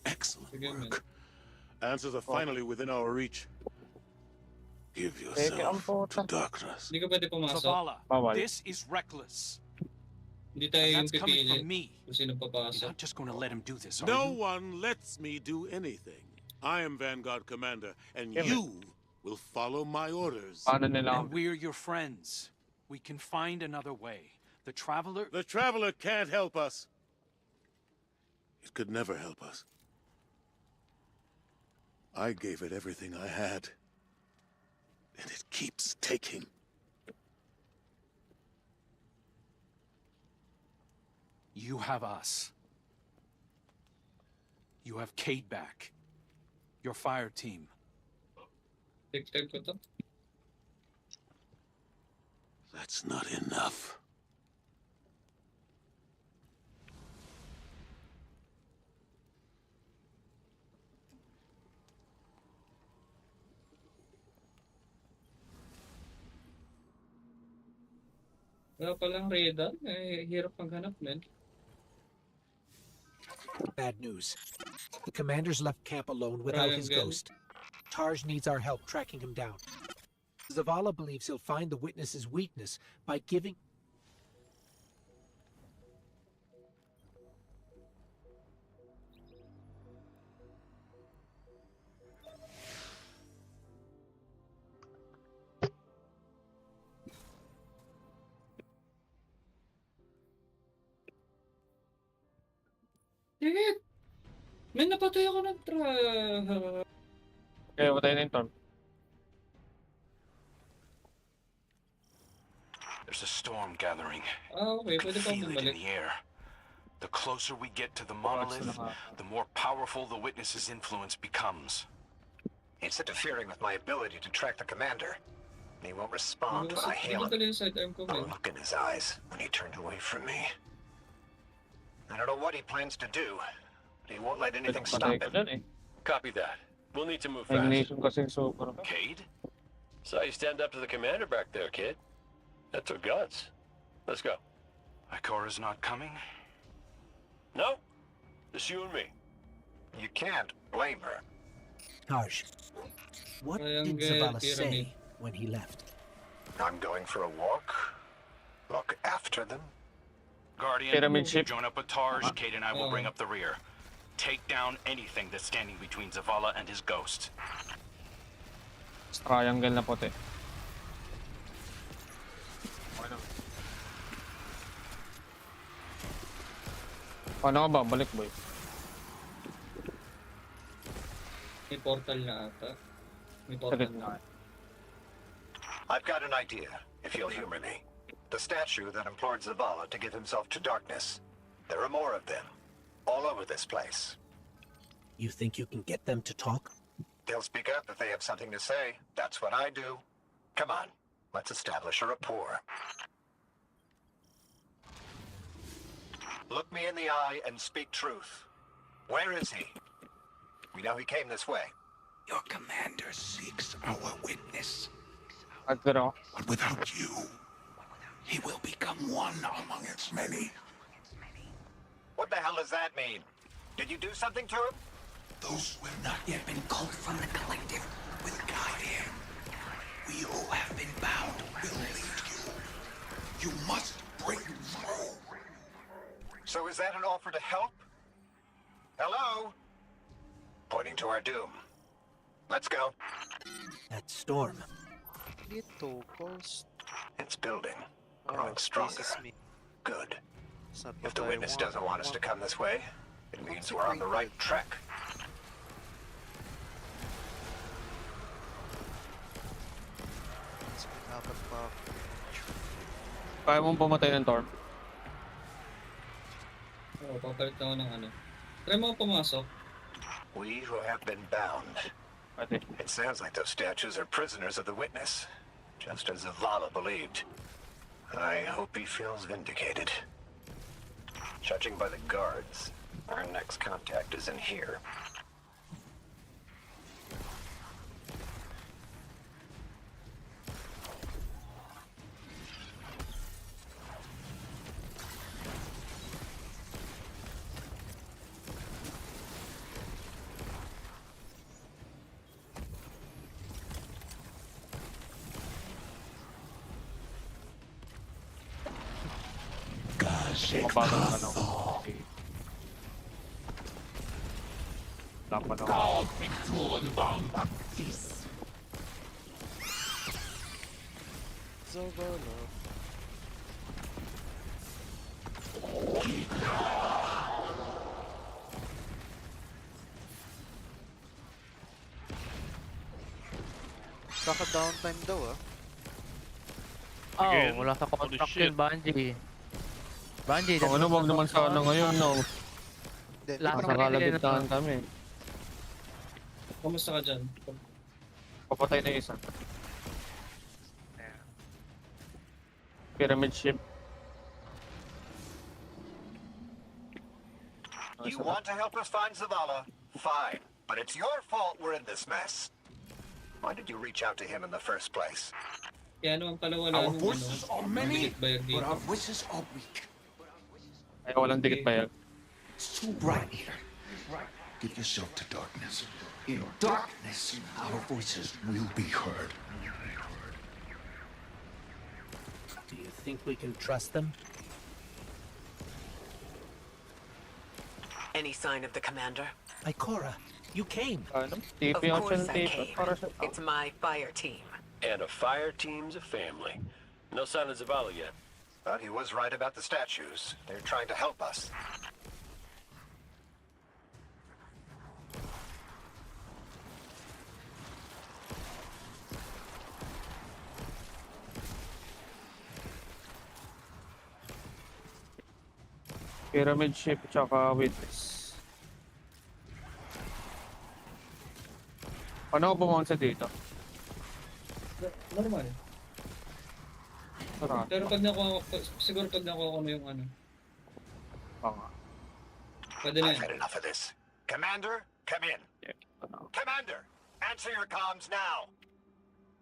Excellent work. Answers are finally within our reach. Give yourself to darkness. Hindi ka pwede pumasok. Zavala, this is reckless. Hindi tayo yung That's coming pipili from me. kung sino papasok. You're not just going to let him do this, are No you? one lets me do anything. I am Vanguard Commander, and you will follow my orders. And we're your friends. We can find another way. The Traveler... The Traveler can't help us. It could never help us. I gave it everything I had. And it keeps taking. You have us. You have Cade back. Your fire team. Take ko to. That's not enough. Wala palang radar. Hirap maghanap, men. Bad news. The commander's left camp alone without his Triangle. ghost. Tarj needs our help tracking him down. Zavala believes he'll find the witness's weakness by giving... Shit! Men, napatay ako ng Okay, patay na yung Torm. There's a storm gathering. Okay, I can pwede pa feel it in bumalik. the air. The closer we get to the monolith, the more powerful the witness's influence becomes. It's interfering with my ability to track the commander. He won't respond when I hail him. The look in his eyes when he turned away from me. I don't know what he plans to do, but he won't let anything stop him. Copy that. We'll need to move fast. Cade? Saw you stand up to the commander back there, kid. That took guts. Let's go. Ikora's not coming? No, just you and me. You can't blame her. Tarj, what did Zavala say when he left? I'm going for a walk. Look after them. Guardian, you join up with Tarj, Cade and I will bring up the rear. Take down anything that's standing between Zavala and his ghost. Triangle na puti. Paano ka ba? Balik, boy. May portal na ata. May portal na. I've got an idea, if you'll humor me. The statue that implored Zavala to give himself to darkness. There are more of them, all over this place. You think you can get them to talk? They'll speak up if they have something to say. That's what I do. Come on, let's establish a rapport. Look me in the eye and speak truth. Where is he? We know he came this way. Your commander seeks our witness. But without you, he will become one among its many. What the hell does that mean? Did you do something to him? Those who have not yet been called from the collective will guide him. We who have been bound will lead you. You must break through. So is that an offer to help? Hello? Pointing to our doom. Let's go. That storm. It's building. Growing stronger. Good. If the witness doesn't want us to come this way, it means we're on the right track. Kaya mong pumatay ng Torm? Oo, papalit ako ng ano. Try mo pumasok. We who have been bound. It sounds like those statues are prisoners of the witness, just as Zavala believed. I hope he feels vindicated. Judging by the guards, our next contact is in here. Mabagal na ano. Okay. Dapat ako. Zavala. Kaka-downtime daw Oh, wala sa contract yun, Bungie. Bungie, So, ano, wag naman sana ngayon, no? Lahat Nasa kalagitnaan kami. Kamusta ka dyan? Papatay na isa. Pyramid ship. You want to help us find Zavala? Fine. But it's your fault we're in this mess. Why did you reach out to him in the first place? Kaya naman pala wala Our nung voices are many, bayag but dito. our voices are weak. Ay, walang dikit bayag. It's too bright here. Give yourself to darkness. In darkness, our voices will be heard. Do you think we can trust them? Any sign of the commander? Ikora, you came. Of course I came. It's my fire team. And a fire team's a family. No sign of Zavala yet. But he was right about the statues. They're trying to help us. Pyramid ship tsaka witness. Paano ako pumunta dito? Normal. Sarap. Pero pag nakuha siguro pag nakuha ko na yung ano. Pwede na I've had enough of this. Commander, come in. Commander, answer your comms now.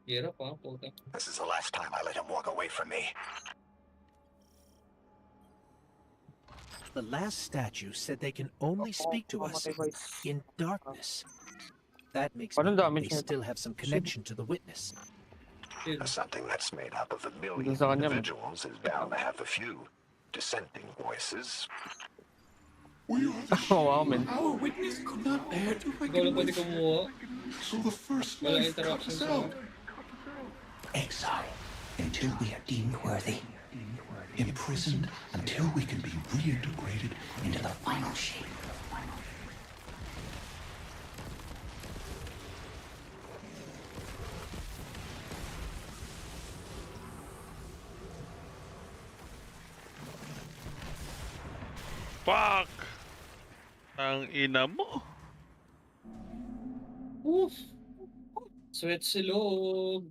Hirap ha, puta. This is the last time I let him walk away from me. The last statue said they can only speak to us in darkness. That makes me think they still have some connection to the witness. Something that's made up of a million individuals is bound to have a few dissenting voices. Our witness could not bear to recognize. So the first life cut us out. Exile until we are deemed worthy. Imprisoned until we can be reintegrated into the final shape. Fuck! Ang ina mo. Oof! Sweat silog!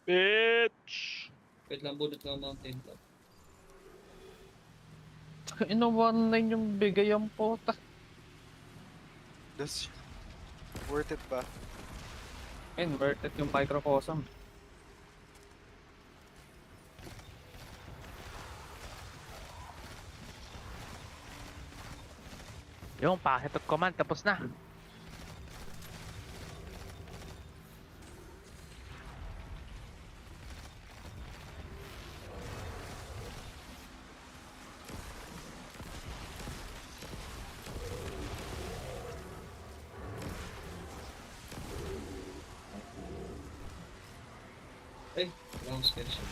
Bitch! Wait lang, bunot lang ang mountain top. Inawan na yung bigay ang puta. Das worth it ba? Worth it yung microcosm. Yung packet of command, tapos na. Ay, wrong special.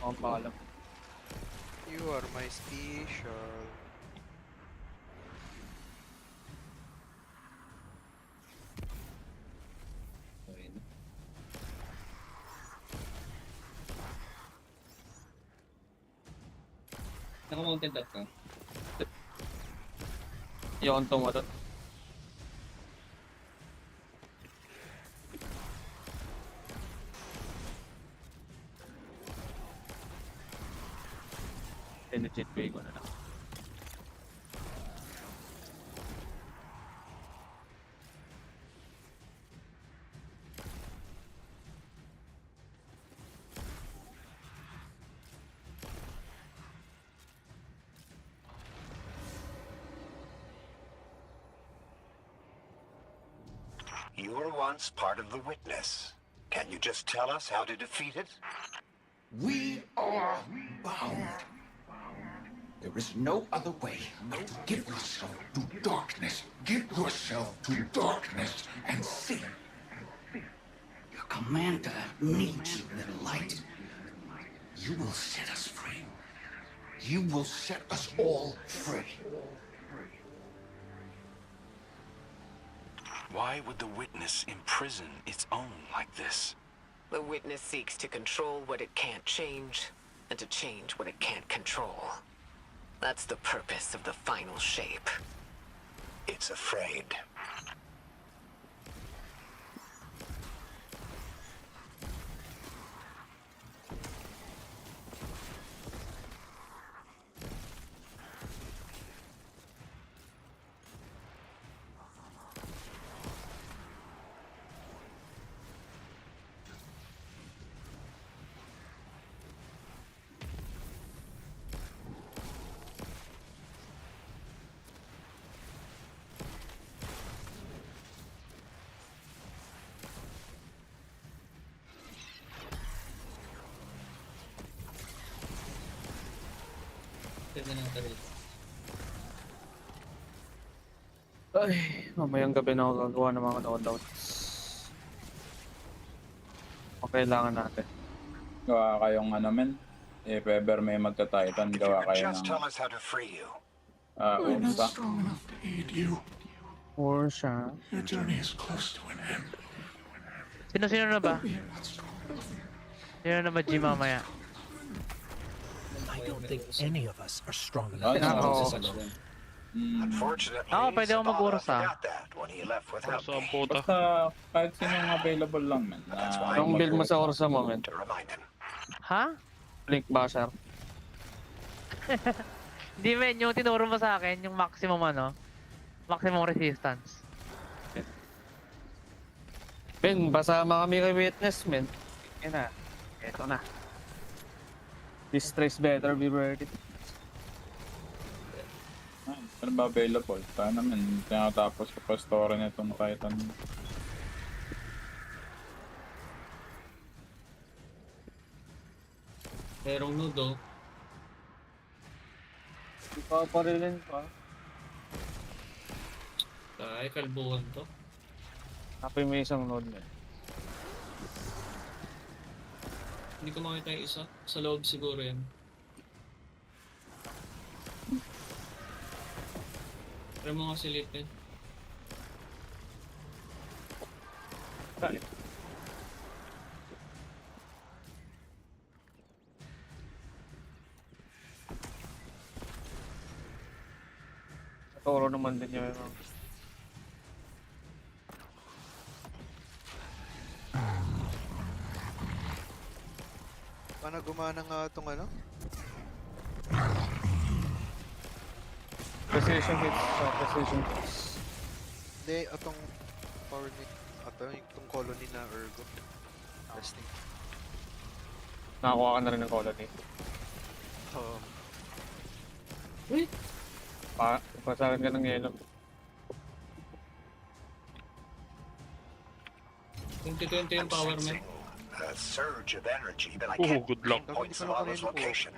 Ang paalam. You are my special. Naka-mountain top ka? Yung tumadot. Legit way ko na lang. You were once part of the witness. Can you just tell us how to defeat it? We are bound. There is no other way but to give yourself to darkness. Give yourself to darkness and see. Your commander needs you, little light. You will set us free. You will set us all free. Why would the witness imprison its own like this? The witness seeks to control what it can't change, and to change what it can't control. That's the purpose of the final shape. It's afraid. Pwede na ito rin. Ay, mamayang gabi na ako gagawa ng mga loadouts. O kailangan natin. Gawa kayong ano men. If ever may magta-titan, gawa kayo Just ng tell us how to free you. I'm not unsa. strong enough to aid you. Or siya. Your journey is close to an end. Sino-sino na ba? We are not strong enough. Sino na ba, G, mamaya? I don't think any of us are strong Ah, enough to do no. this alone. Unfortunately, Ako, pwede ako mag-oras forgot that when he left without Sa me. puta. Basta kahit sinong available lang men. Anong build mo sa oras sa moment? To remind him. Ha? Blink Basher. Hindi men, yung tinuro mo sa akin, yung maximum ano, maximum resistance. Ben, basama kami kay Witness, men. Yan na. Eto na. This trace better be ready. Ano ba available? Sana men, tinatapos ko pa story nitong Titan. Merong nudo. Ipaparilin pa. Ay, kalbuhan to. Happy may isang node na. Hindi ko makita yung isa. Sa loob siguro yan. Pero mga silipin. Toro naman din yun. Paano gumana nga itong ano? Precision hits. Precision hits. Hindi, itong power ni... itong colony na Ergo. Testing. Nakakuha ka na rin ng colony. Wait! Pasaran ka ng yelo. 2020 yung power man. A surge of energy that I can't pinpoint Zavala's location.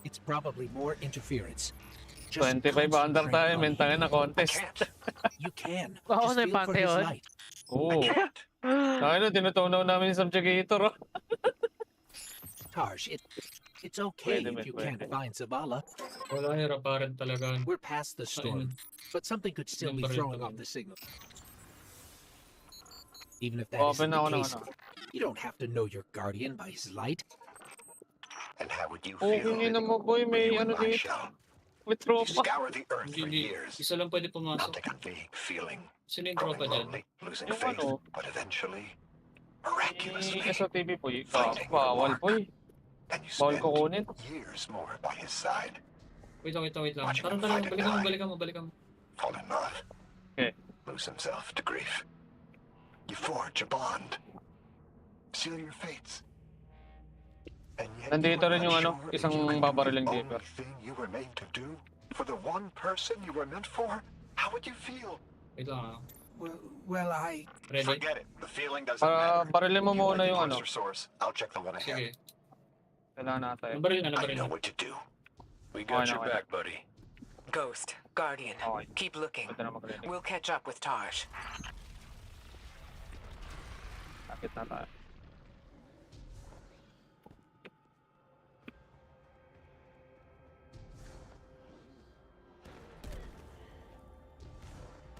It's probably more interference. 25 under tayo, mentangin na contest. You can. Ako Just na yung feel for his Pantheon. light. Oo. Ano, tinutunaw namin yung subjugator. Tarsh, it's okay Pwede, if you pwede. can't find Zavala. Wala, hira pa rin talaga. We're past the storm, but something could still be throwing off the signal. Even if that isn't the case, you don't have to know your guardian by his light. And how would you Oo, feel hindi na mo boy, may you ano in my dito. shell? May You tropa. scour the earth for Hindi, years, isa lang pwede pumasok. mounting a vague feeling, Sino yung growing tropa dyan? lonely, losing Yung faith, ano? but eventually, Yung miraculously, SOTV po, finding the bawal mark. po And you Bawal spend ko kunin. years more by his side, Wait lang. Watching Parang him fight balikan and mo. fall in love, Okay. lose himself to grief. You forge a bond, seal your fates. And yet Nandito you rin yung are ano, not sure if isang you can do babariling the dito. only thing you were made to do for the one person you were meant for. How would you feel? Wait lang. Well, I... Ready? Forget it. The feeling doesn't matter. Barilin mo You muna are the yung ano. closer source. I'll check the one ahead. Sige. Kailangan natin. I know what to do. We got Okay, your okay. back, buddy. Ghost, Guardian, keep looking. Pwede na mag-ready. We'll catch up with Tarsh. Kapit na tayo.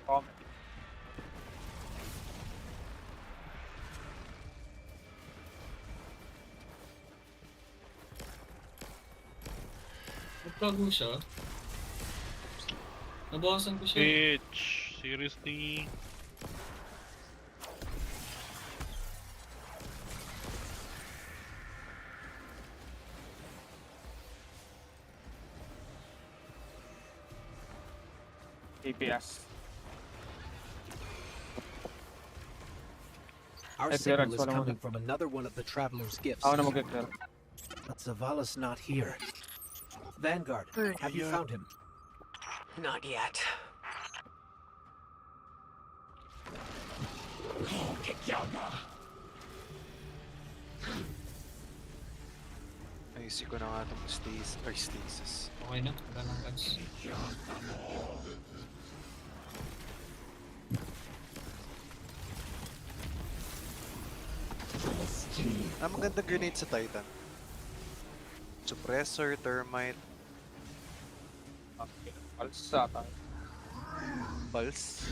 Comment. Nagtago siya. Nabawasan ko siya. Bitch, seriously. DPS. Our Ay, signal clearance, is wala coming mag- from another one of the traveler's gifts. Ako na mag-clear. But Zavala's not here. Vanguard, have you found him? Not yet. Ayusin ko na nga itong stasis. Okay na, wala nang ads. Magandang grenade sa Titan. Suppressor, Thermite, Pulse ata. Pulse.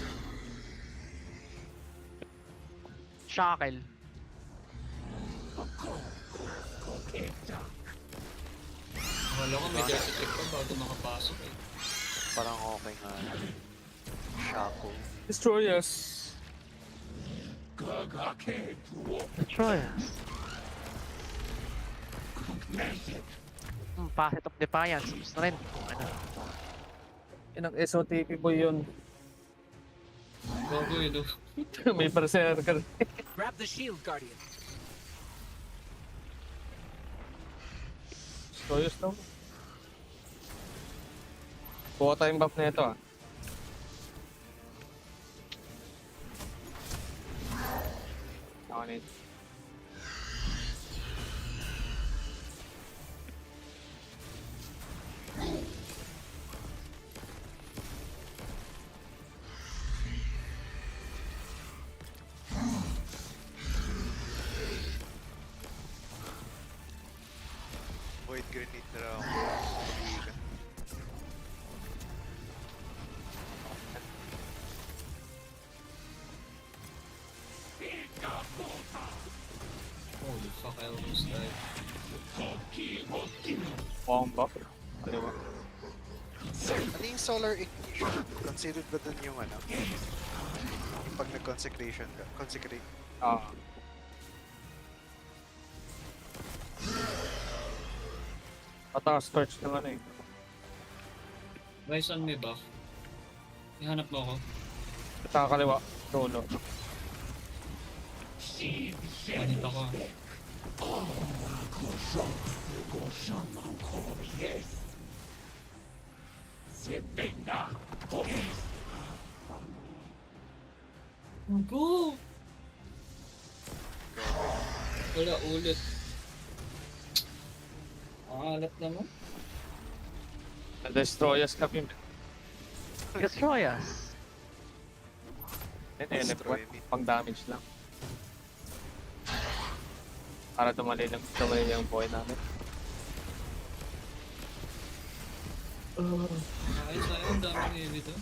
Shackle. Akala ko may dirty trick pa bago makapasok eh. Parang okay nga. Shackle. Destroy us. Destroy us. Packet of Defiance. Gusto rin. Ano? Inang SOTP boy yun. Bago eh, no? May berserker. Grab the shield, Guardian. Destroy us daw. Kuha tayong buff na ito ah. On it. Void grenade na lang ako. Holy fuck, I almost died. Bomba. Kaliwa. Ano yung solar ignition? Considered ba dun yung ano? Pag nag-consecration ka? Consecrate? Ah. Pataas torch ng ano eh. Rise on me buff. Ihanap mo ako. Sa kaliwa. Solo. Panit ako. Go! Wala ulit. Alat naman. Na-destroy us kami. Destroy us. Destroy me. Pang damage lang. Para tumali yung buhay namin. Ay, sayang. Ang daming heavy to.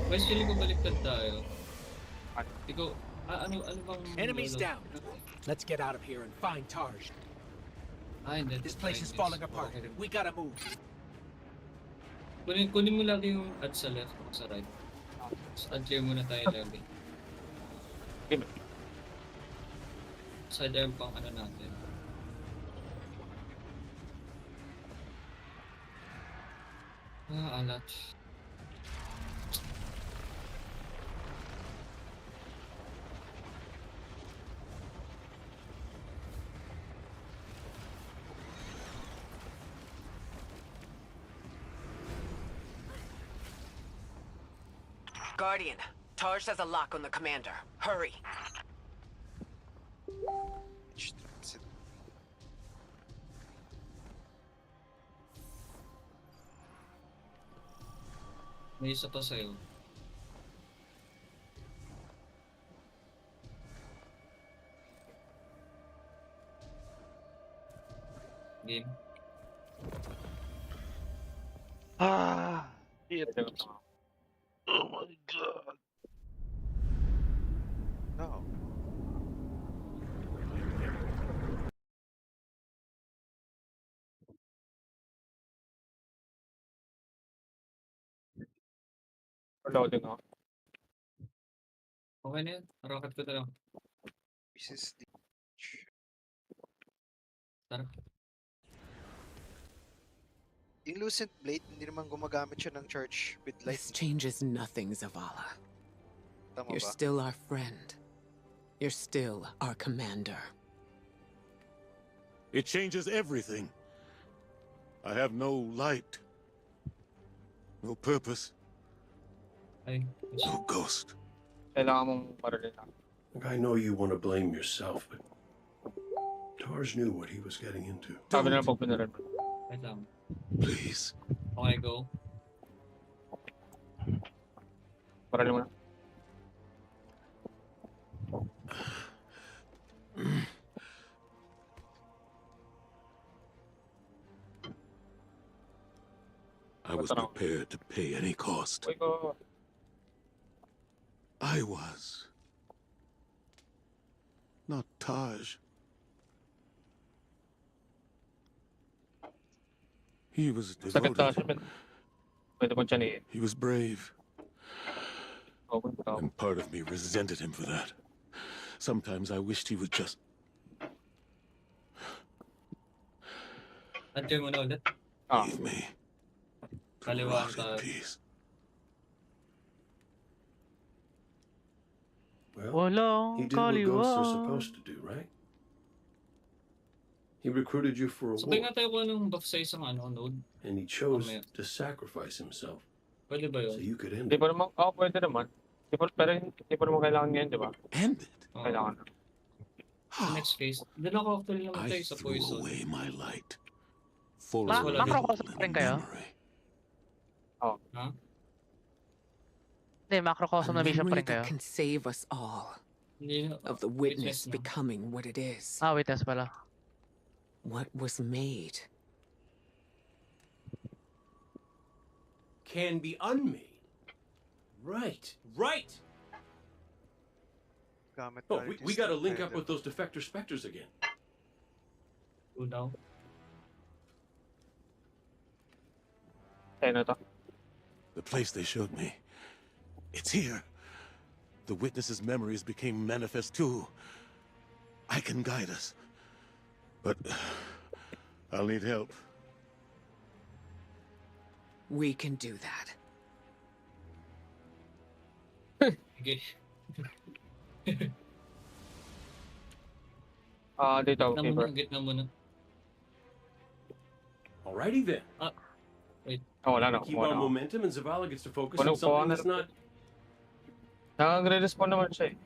Guys, feeling ko baliktad tayo. Ikaw, ano bang... Enemies down. Let's get out of here and find Tarj. Hindi. This place is falling apart. We gotta move. Kunin mo lagi yung add sa left o sa right. Add clear muna tayo lagi. Side arm pang ano natin. Alat. Guardian, Tarj has a lock on the commander. Hurry. May isa pa sa'yo. Game. Shit. Oh my god. No. Loading ako. Okay na yan. Rocket ko na lang. Pieces D. Tara. Yung Lucent Blade, hindi naman gumagamit siya ng charge with light. This changes nothing, Zavala. Tama You're ba? still our friend. You're still our commander. It changes everything. I have no light. No purpose. No ghost. Kailangan mong paralin lang. Look, I know you want to blame yourself, but Tars knew what he was getting into. Sabi na pag pinaran mo. Wait lang. Please. Okay, go. Paralin mo na. I was prepared to pay any cost. I was. Not Taj. He was devoted. He was brave. And part of me resented him for that. Sometimes I wished he would just... Andiyan mo na ulit. Leave me. Kaliwaan Rot in tayo. peace. Well, he did what ghosts are supposed to do, right? He recruited you for a Sabay war, nga tayo ko ng buff sa isang node. and he chose to sacrifice himself Pwede ba so yun? you could end Hindi it. pa naman, pwede naman. Pero hindi pa naman kailangan ngayon, di ba? End it? Kailangan. Sa next phase. Doon ako actually namatay I sa threw poison. away my light. Full Macrocosm pa rin kayo? Oh. Ha? Hindi, macrocosm na mission pa memory rin kayo. that can save us all. Hindi, Of the witness na. becoming what it is. Ah, witness pala. What was made. Can be unmade. Right, right. Oh, we gotta link up with those defector specters again. Go now. The place they showed me. It's here. The witness's memories became manifest too. I can guide us. But I'll need help. We can do that. Okay. Dito, Gitna muna, gitna muna. Alrighty then. Wait. Wala na. Keep Wala our na. momentum, and Zavala gets to focus Wala on something na. that's not. Nakagre-respawn naman siya eh.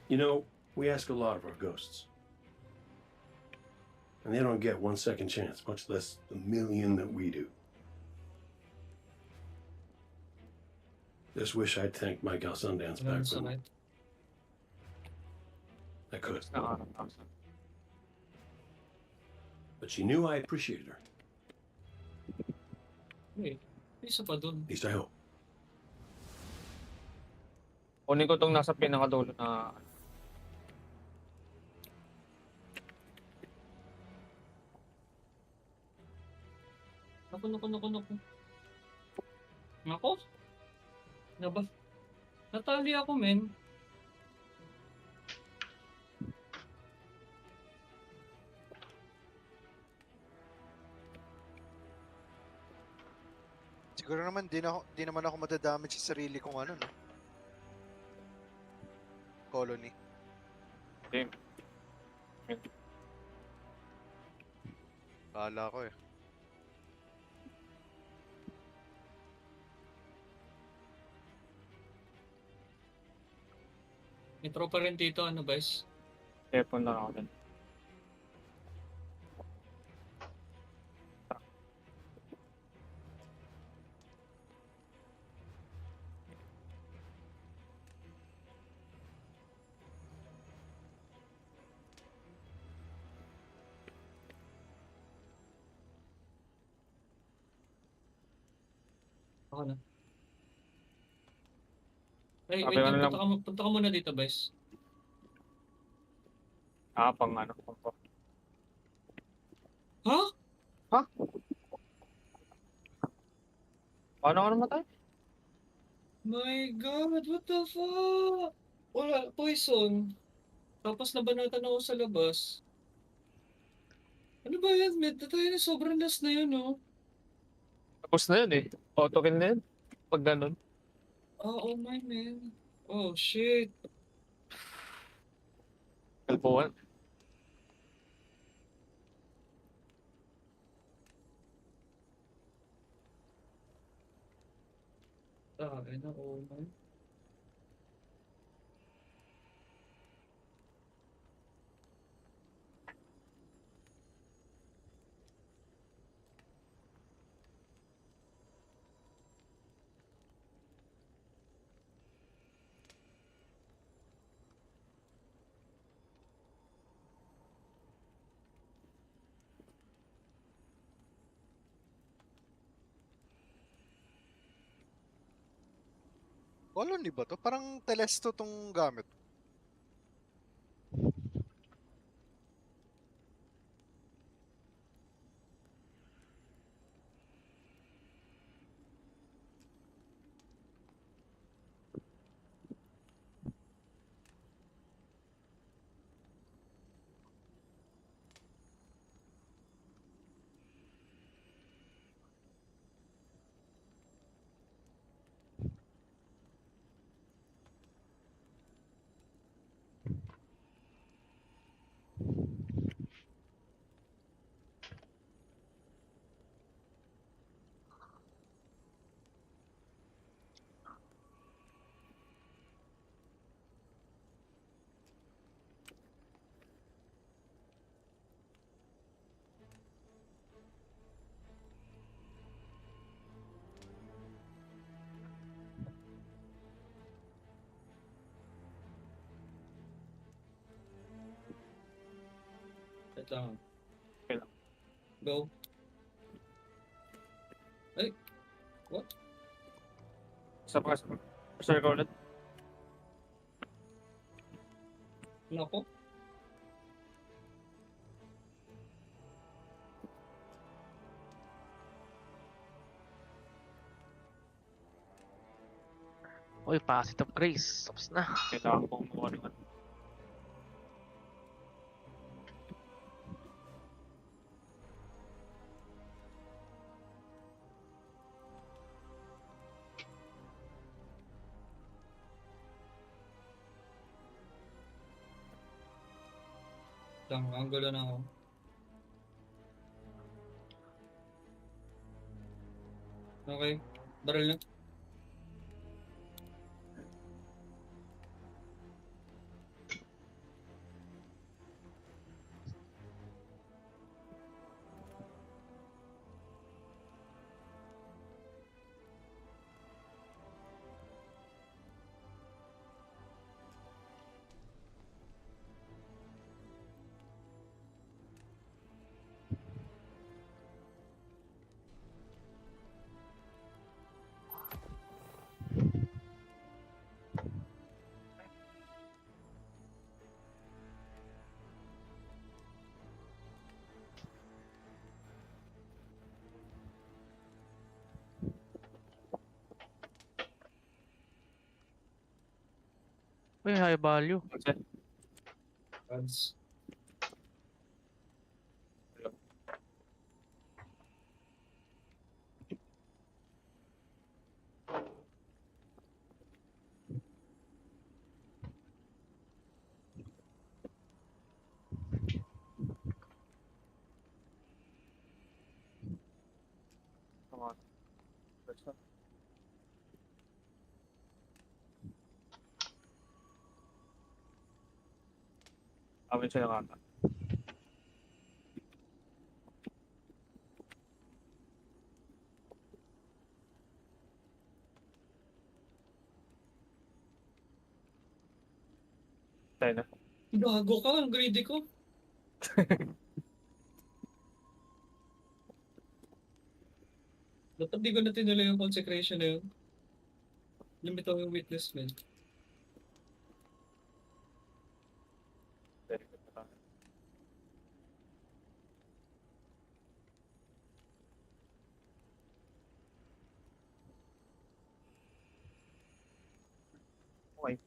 You know, we ask a lot of our ghosts. And they don't get 1 second chance, much less the million that we do. Just wish I'd thanked my gal Sundance back when I could. But she knew I appreciated her. Wait, isa pa dun. At least I hope. Kunin ko tong nasa pinakadulo na... Naku. Nako? Naba? Natali ako, men. Siguro naman di naman ako madadamage sa sarili kong ano, no? Colony. Kala ko eh. May tropa rin dito, ano guys? Telepon lang ako din. Ako na. Ay, Sabi wait ko na lang, lang. punta ka muna dito, guys. Pang ano. Ha? Ha? Paano ka namatay? My God, what the fuck? Wala, poison. Tapos nabanatan ako sa labas. Ano ba yan, med? Tayo na sobrang last na yun, no? Tapos na yun eh. Auto kill na yun. Pag ganun. Oh my man. Oh shit. Kalpuan. Ay na, oh my. Colony ba to? Parang Telesto tong gamit. Wait lang. Okay lang. Go. Ay, what? Isa pa. Sir ko ulit. Nako. Uy, positive Grace. Tapos na. Kailangan kong makuha naman. Lang, ang gulo na ako. Okay, baril na. Uy, high value. Ads. Come on. Let's go. Awin siya ng ata. Tayo na. Gago ka, ang greedy ko. Dapat di ko na tinuloy yung consecration na yun. Limit ako yung witness, man. Very good na tayo. Okay.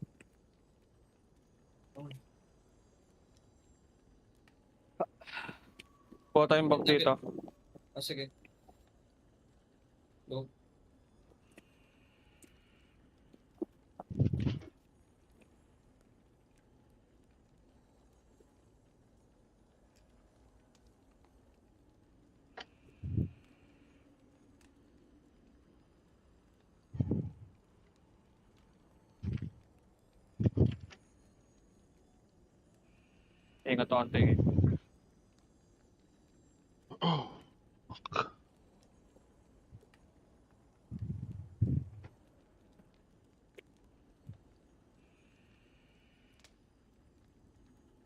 Kuha tayong bag dito. Ah, sige. Go. Ingat ako tingin.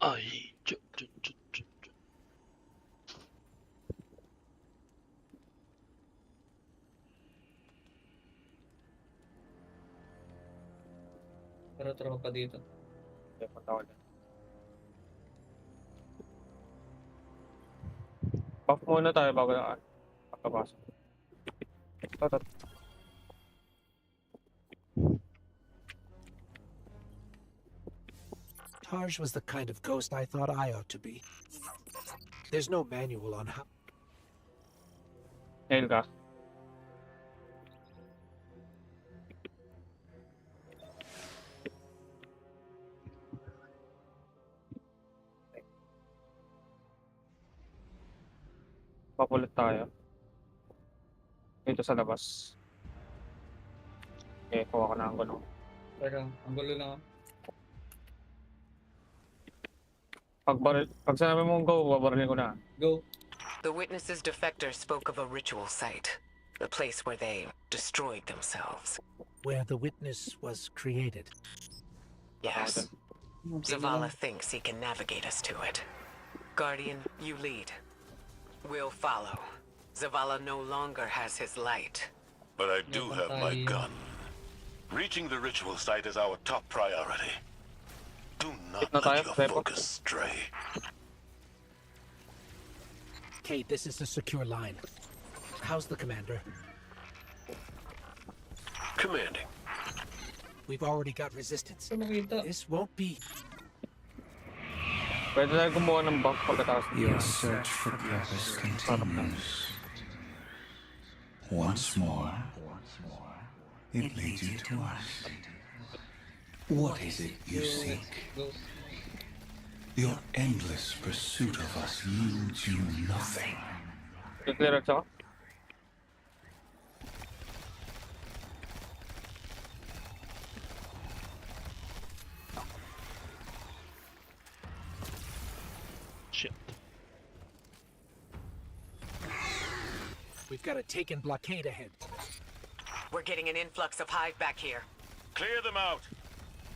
Ay, Para tropa dito. Punta ko dyan. Buff muna tayo bago na pagkapasok. Tatat. Tarj was the kind of ghost I thought I ought to be. There's no manual on how. Nail ka. Papulit tayo. Dito sa labas. Okay, kuha ka na ang gulo. Teka, ang gulo lang ako. Pag sinabi mong go, babarilin ko na. Go. The witness's defector spoke of a ritual site, the place where they destroyed themselves. Where the witness was created. Yes. Zavala thinks he can navigate us to it. Guardian, you lead. We'll follow. Zavala no longer has his light. But I do have my gun. Reaching the ritual site is our top priority. Do not let your focus stray. Kate, this is a secure line. How's the commander? Commanding. We've already got resistance. This won't be. Pwede tayo kumuha ng buff pagkatapos. Your search for purpose continues. Once more, it leads you to us. What is it you seek? Your endless pursuit of us yields you nothing. Clear at saka? Shit. We've got a taken blockade ahead. We're getting an influx of hive back here. Clear them out.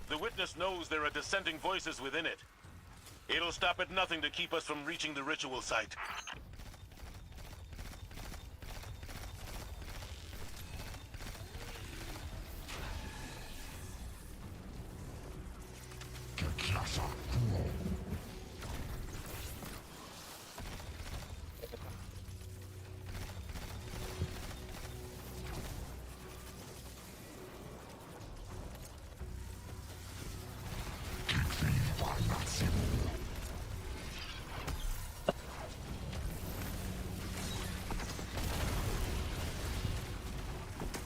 The witness knows there are dissenting voices within it. It'll stop at nothing to keep us from reaching the ritual site.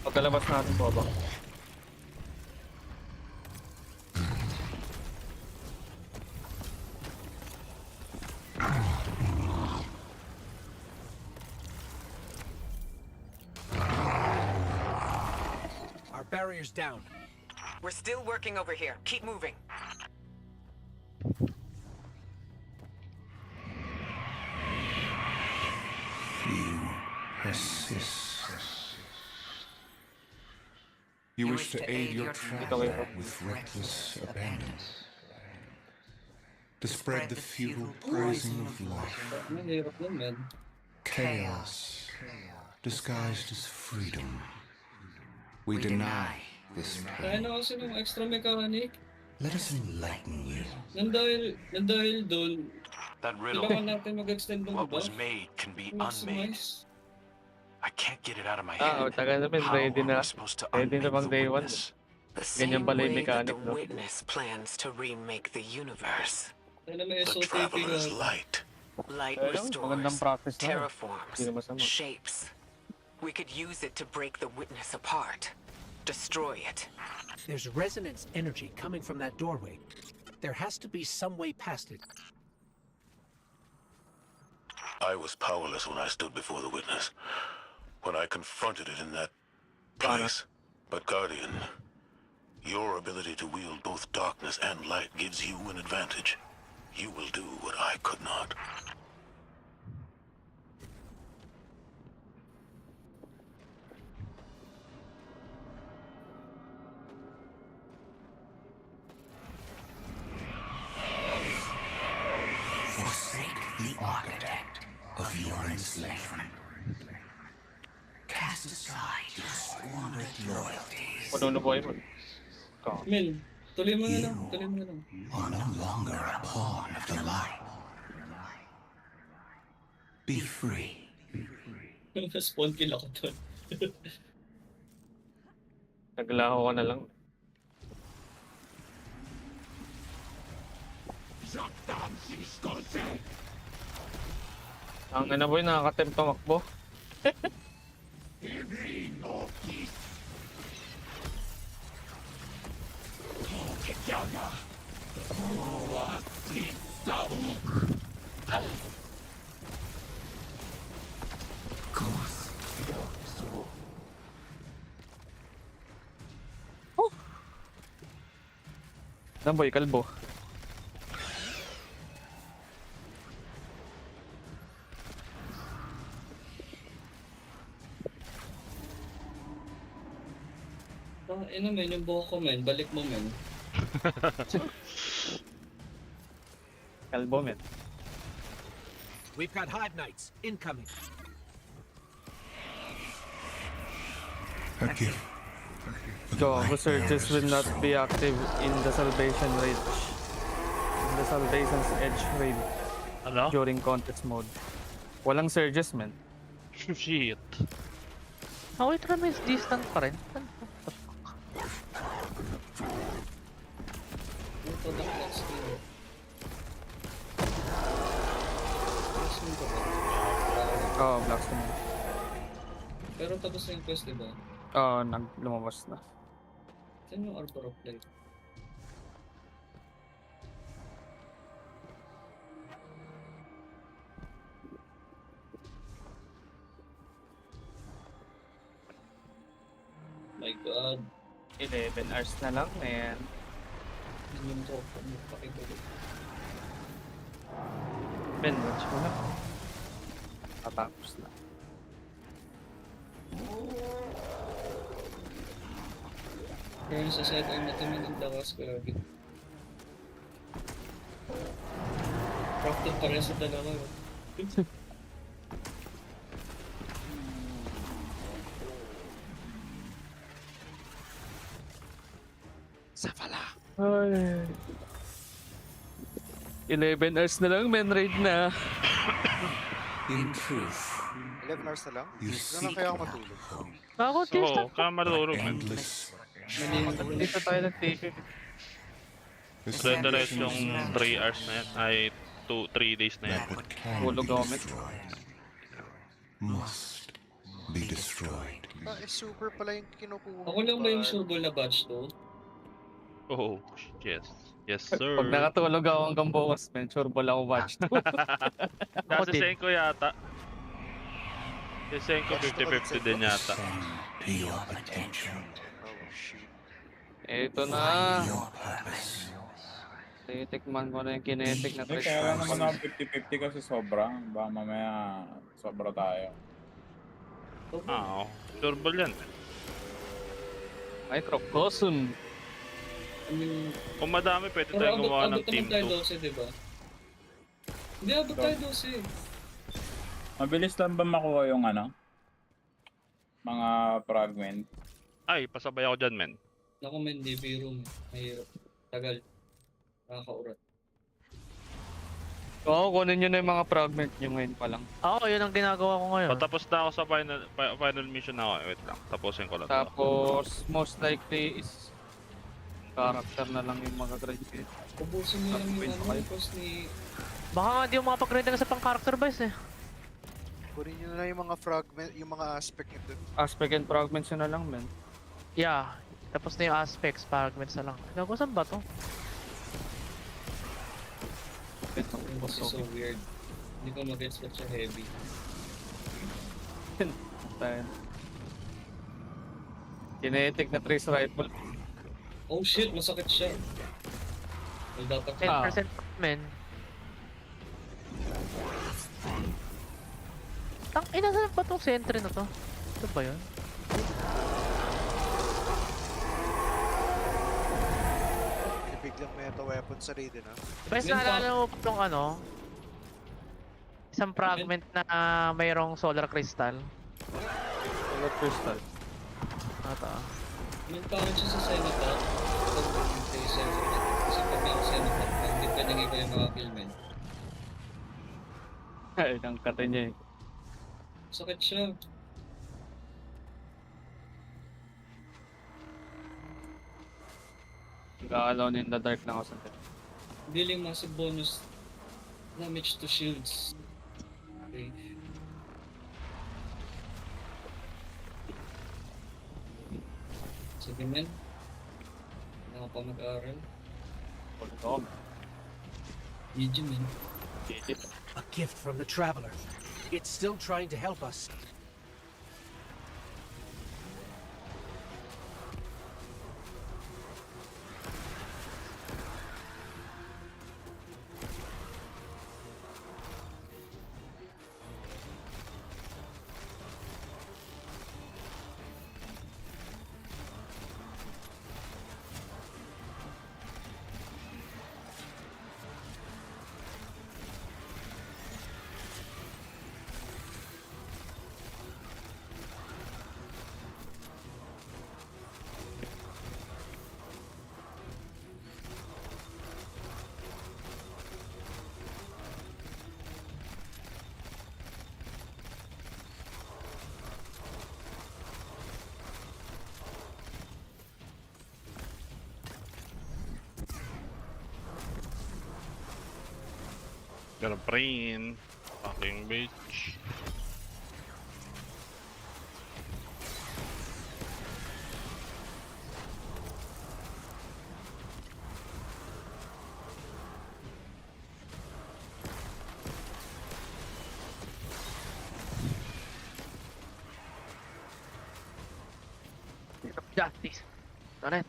Pagkalabas natin po ba? Our barrier's down. We're still working over here. Keep moving. You persist. You wish to aid your traveler with reckless abandon. To spread the futile poison of life. Chaos disguised as freedom. We deny this Kaya pain. na kasi ng extra mechanic. Let us enlighten you. Nandahil doon, That riddle, kailangan natin mag-extend ng what was buff. made can be unmade. Maximize. I can't get it out of my Ah, head. tagal na How ready are na. we supposed to Ready na unmake bang the day 1? witness? The same pala yung way that the mechanic, no? witness plans to remake the universe. The traveler's light. Light magandang restores, practice na yun. terraforms, Hindi masama. shapes. We could use it to break the witness apart. Destroy it. There's resonance energy coming from that doorway. There has to be some way past it. I was powerless when I stood before the witness, when I confronted it in that place. But Guardian, your ability to wield both darkness and light gives you an advantage. You will do what I could not. Forsake the architect of your enslavement. Cast aside your squandered loyalties. Puno po yun. Mel, tuloy mo na lang. Tuloy mo na lang. Are no longer a pawn of the light. Be free. Spawn kill ako doon. Naglaho ka na lang. Ang ano boy, nakakatempt tumakbo. Boy, kalbo. Ina men, yung buhok ko men, balik mo men. Kalbo, men. We've got Hive Knights incoming. A gift. Go, surges will not be active in the Salvation Raid. In the Salvation's Edge Raid. Ano? During contest mode. Walang surges, man. Shit. Oh, wait, Ramis, distant pa rin. Ito na black screen. Oo, black screen. Pero tapos na yung quest, diba? Oo, lumabas na. Saan yung Arbor of Light? My God. 11 hours na lang, man. Yung to, pakigulo. Ben, watch mo na. Tatapos na. Pero yung sa side ay matamin ang lakas, grabe. Crafted pa rin sa dalawa. Safala. Ay. 11 hours na lang, men. Raid na. In truth, 11 hours na lang? you Doon seek kaya ako matulog. Ako, Oo, kaya matulog man. endless. Dito tayo nag-TV. Diretso yung 3 hours na yan. Ay, 3 days na yan. What can Hulog be ako, men. destroyed must be destroyed. Ah, super pala yung kinukuha. Ako lang ba yung surbol na batch to? Oh, yes. Yes, sir. Pag nakatulog ako hanggang bukas, men, sure ball ako watch to. Kasi Senko yata. Si Senko 50-50 din yata. To your potential. Ito na. Find your purpose. Titikman ko na yung kinetic na Hindi, trick. kaya lang naman ako 50-50 kasi sobra. Baka mamaya sobra tayo. Ah, sure ball yan. Microcosm. Kung madami, pwede Pero tayong gumawa ng abot team naman tayo 2. 12, diba? Hindi, abot tayo 12. Mabilis lang ba makuha yung ano? Mga fragment? Ay, pasabay ako dyan, men. Naku men, di biro men. Mahirap. Tagal. Nakakaurat. Oo, kunin nyo na yung mga fragment nyo ngayon pa lang. Oo, yun ang ginagawa ko ngayon. Patapos na ako sa final mission na ako. Wait lang, tapusin ko lang. Tapos, most likely is character na lang yung mag-grind kayo. Ubusin mo lang yung ano, cost ni... Baka nga di mo makapag-grind na sa pang-character base eh. Kunin nyo na lang yung mga fragment, yung mga aspect nito. Aspect and fragments yun na lang, men. Yeah. Tapos na yung aspects, fragments na lang. Gago, saan ba to? Kasi so weird. Hindi ko mag-gets ba't siya heavy. Kinetic na trace rifle. Oh shit, masakit siya. Well, dapat 10% men. Tang ina, saan ba tong sentry na to? Ito ba yun? Biglang meta weapon sa raid na. Bes, naalala mo pa tong ano? Isang fragment na mayroong solar crystal. Solar crystal? Ata. May tawag siya sa Cenotaph. Kasi pag naka-Cenotaph, hindi pwedeng ikaw yung makakill, men. Ay, ang kata niya eh. Sakit siya. Nag-alone in the dark na ako sa Dealing massive bonus damage to shields. Okay. Sige, men. Wala pa mag-aaral. GG, men. A gift from the traveler. It's still trying to help us. Gonna brain. Fucking bitch. Justice. Done it.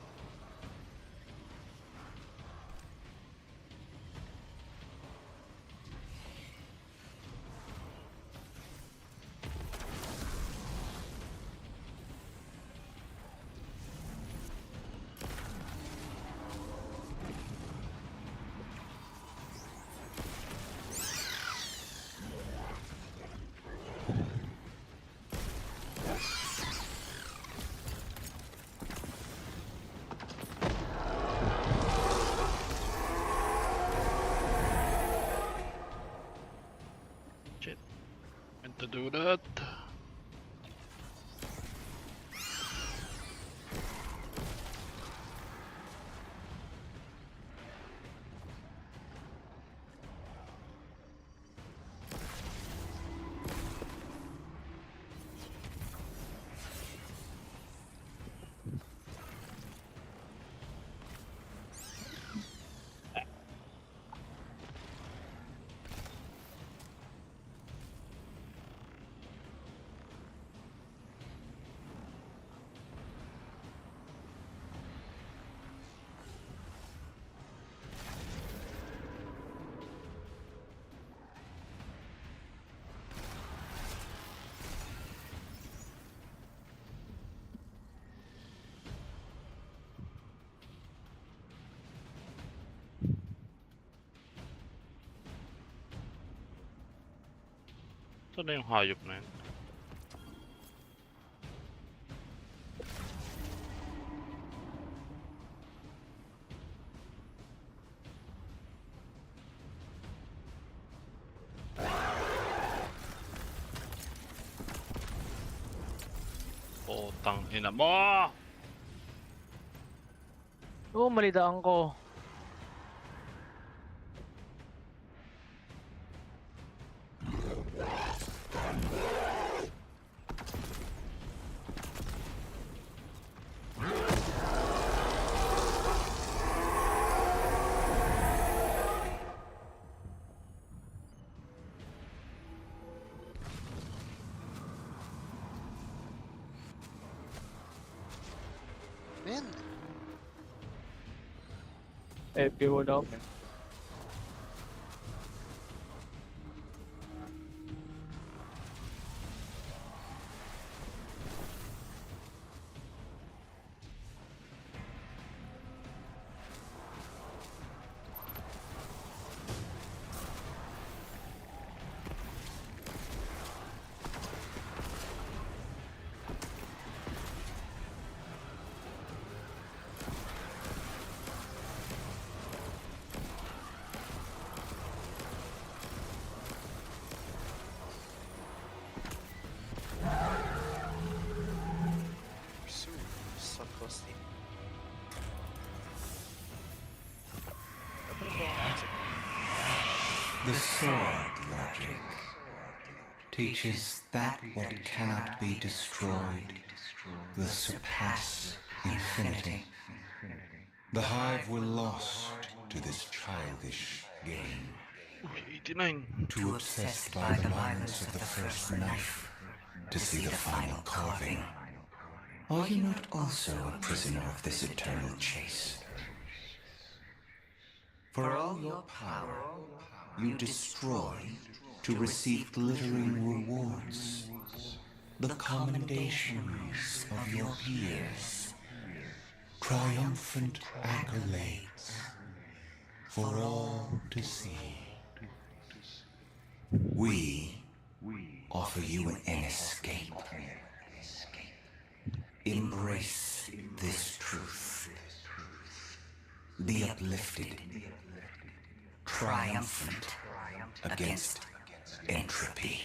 Shit. Meant to do that. Saan na yung hayop na yun? Putang ina mo! Oo, malitaan ko. Man, FP wala ako, man. Subcosting. The sword logic teaches that what cannot be destroyed will surpass infinity. The Hive were lost to this childish game. 89. Too obsessed by the violence of the first knife to see the final carving. Are you not also a prisoner of this eternal chase? For all your power, you destroy to receive glittering rewards, the commendations of your peers, triumphant accolades for all to see. We offer you an escape. Embrace this truth. Be uplifted, triumphant against entropy.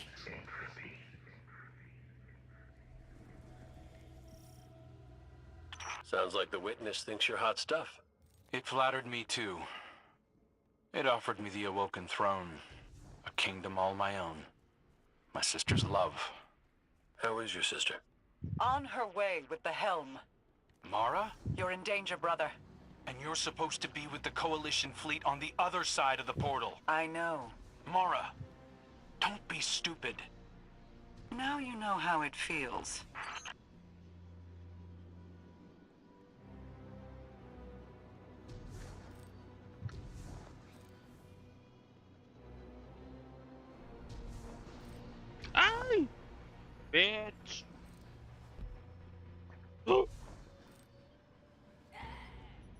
Sounds like the witness thinks you're hot stuff. It flattered me too. It offered me the Awoken Throne, a kingdom all my own, my sister's love. How is your sister? On her way with the helm. Mara? You're in danger, brother. And you're supposed to be with the Coalition fleet on the other side of the portal. I know. Mara, don't be stupid. Now you know how it feels. Ay! Bitch!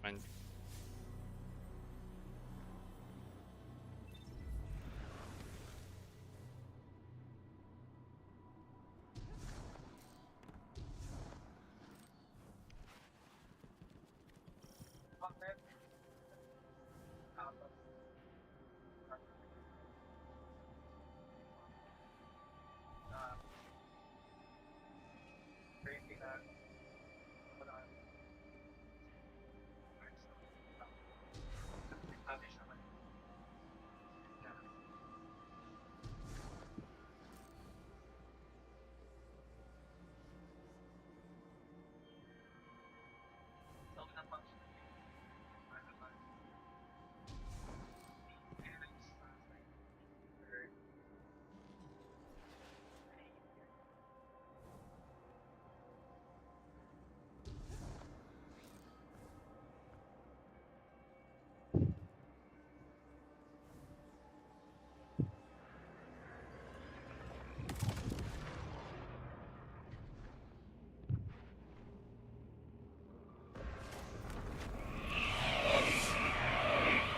Man.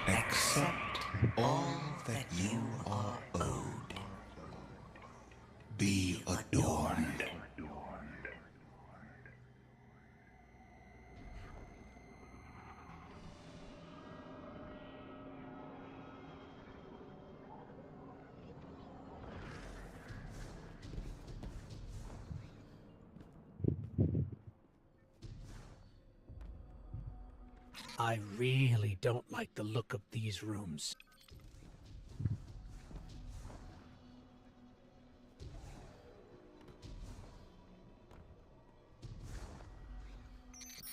Accept all that you are owed. Be adorned. I really don't like the look of these rooms.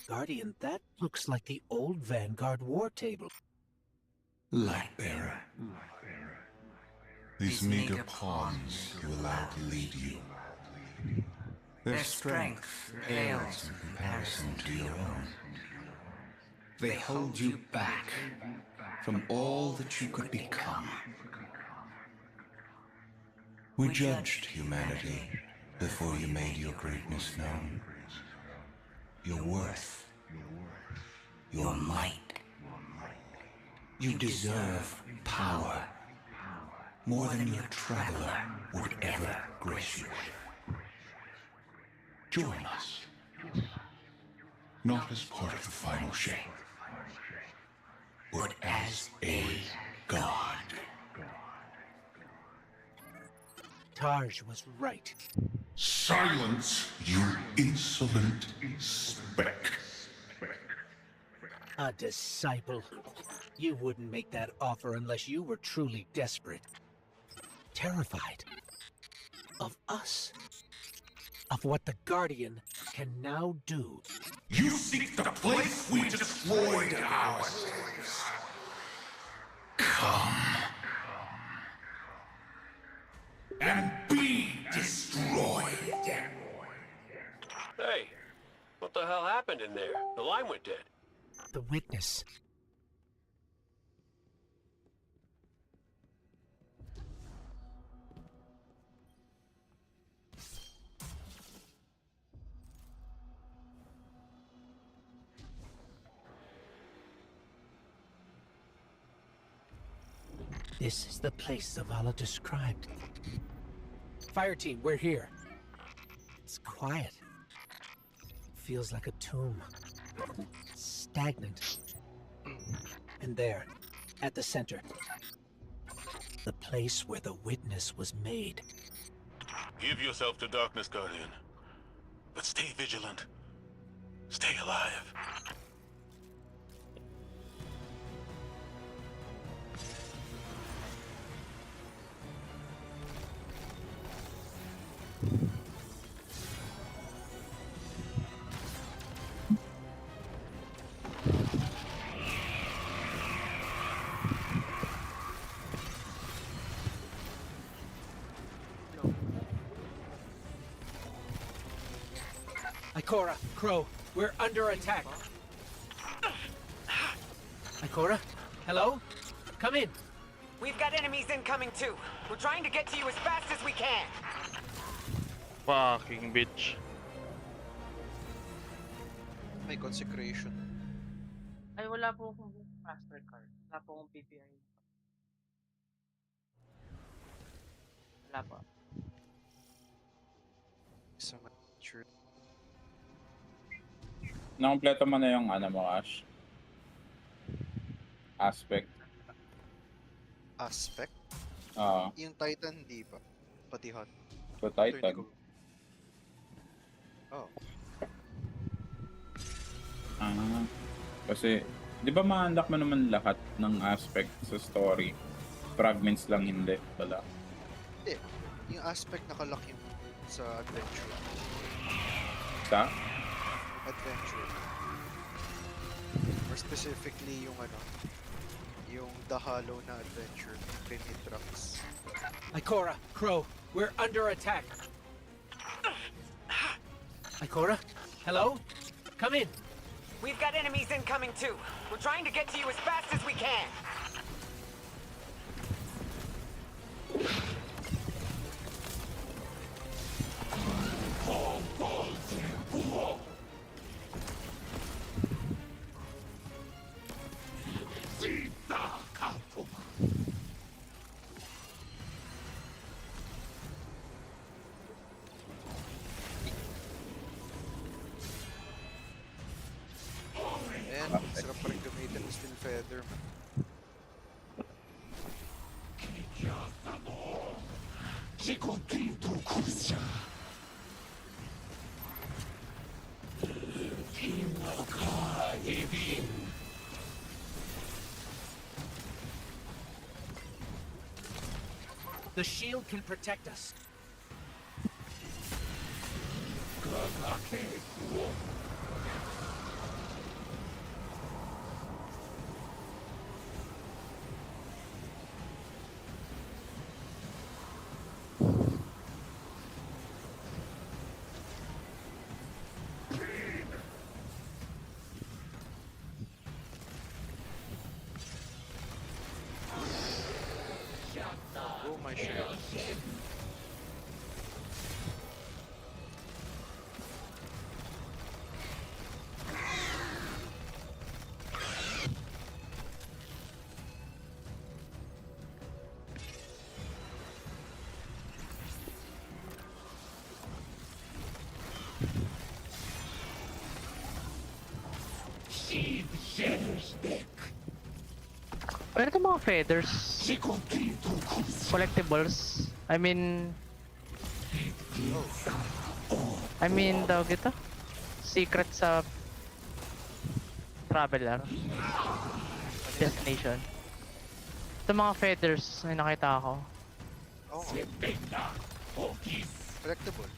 Guardian, that looks like the old Vanguard war table. Lightbearer. These meager pawns you allow to lead you. Their strength pales in comparison to your own. They hold you back from all that you could become. We judged humanity before you made your greatness known. Your worth. Your might. You deserve power. More than your traveler would ever grace you with. Join us. Not as part of the final shape, but as a god. Tarj was right. Silence, you insolent speck. A disciple. You wouldn't make that offer unless you were truly desperate. Terrified. Of us. Of what the Guardian can now do. You seek the place we destroyed ourselves. Come. And be destroyed. Hey, what the hell happened in there? The line went dead. The witness. This is the place Zavala described. Fire team, we're here. It's quiet. Feels like a tomb. Stagnant. And there, at the center, the place where the witness was made. Give yourself to darkness, Guardian. But stay vigilant. Stay alive. Ikora, Crow, we're under attack. Ikora, hello? Come in. We've got enemies incoming too. We're trying to get to you as fast as we can. Fucking bitch. May consecration. Ay, wala po akong Mastercard. Wala po akong PPI. Wala po. Sure. Nakompleto mo na yung ano mo, Ash? Aspect. Aspect? Oo. Yung Titan, hindi pa. Pati Hot. So, Titan. Oh. Kasi, di ba ma-unlock mo naman lahat ng aspect sa story? Fragments lang hindi pala. Hindi. Yung aspect nakalock yun sa adventure. Sa? Adventure. More specifically yung ano, yung The Hollow na adventure, Primitrax. Ikora, Crow, we're under attack. Ikora, hello? Come in. We've got enemies incoming too. We're trying to get to you as fast as we can. Ayan, sarap pa rin gamitin ng Steel Feather, man. The shield can protect us. Oh, my shield. Pero itong mga feathers, collectibles, tawag ito? Secret sa traveler. Destination. Itong mga feathers na nakita ako. Oh. Collectible.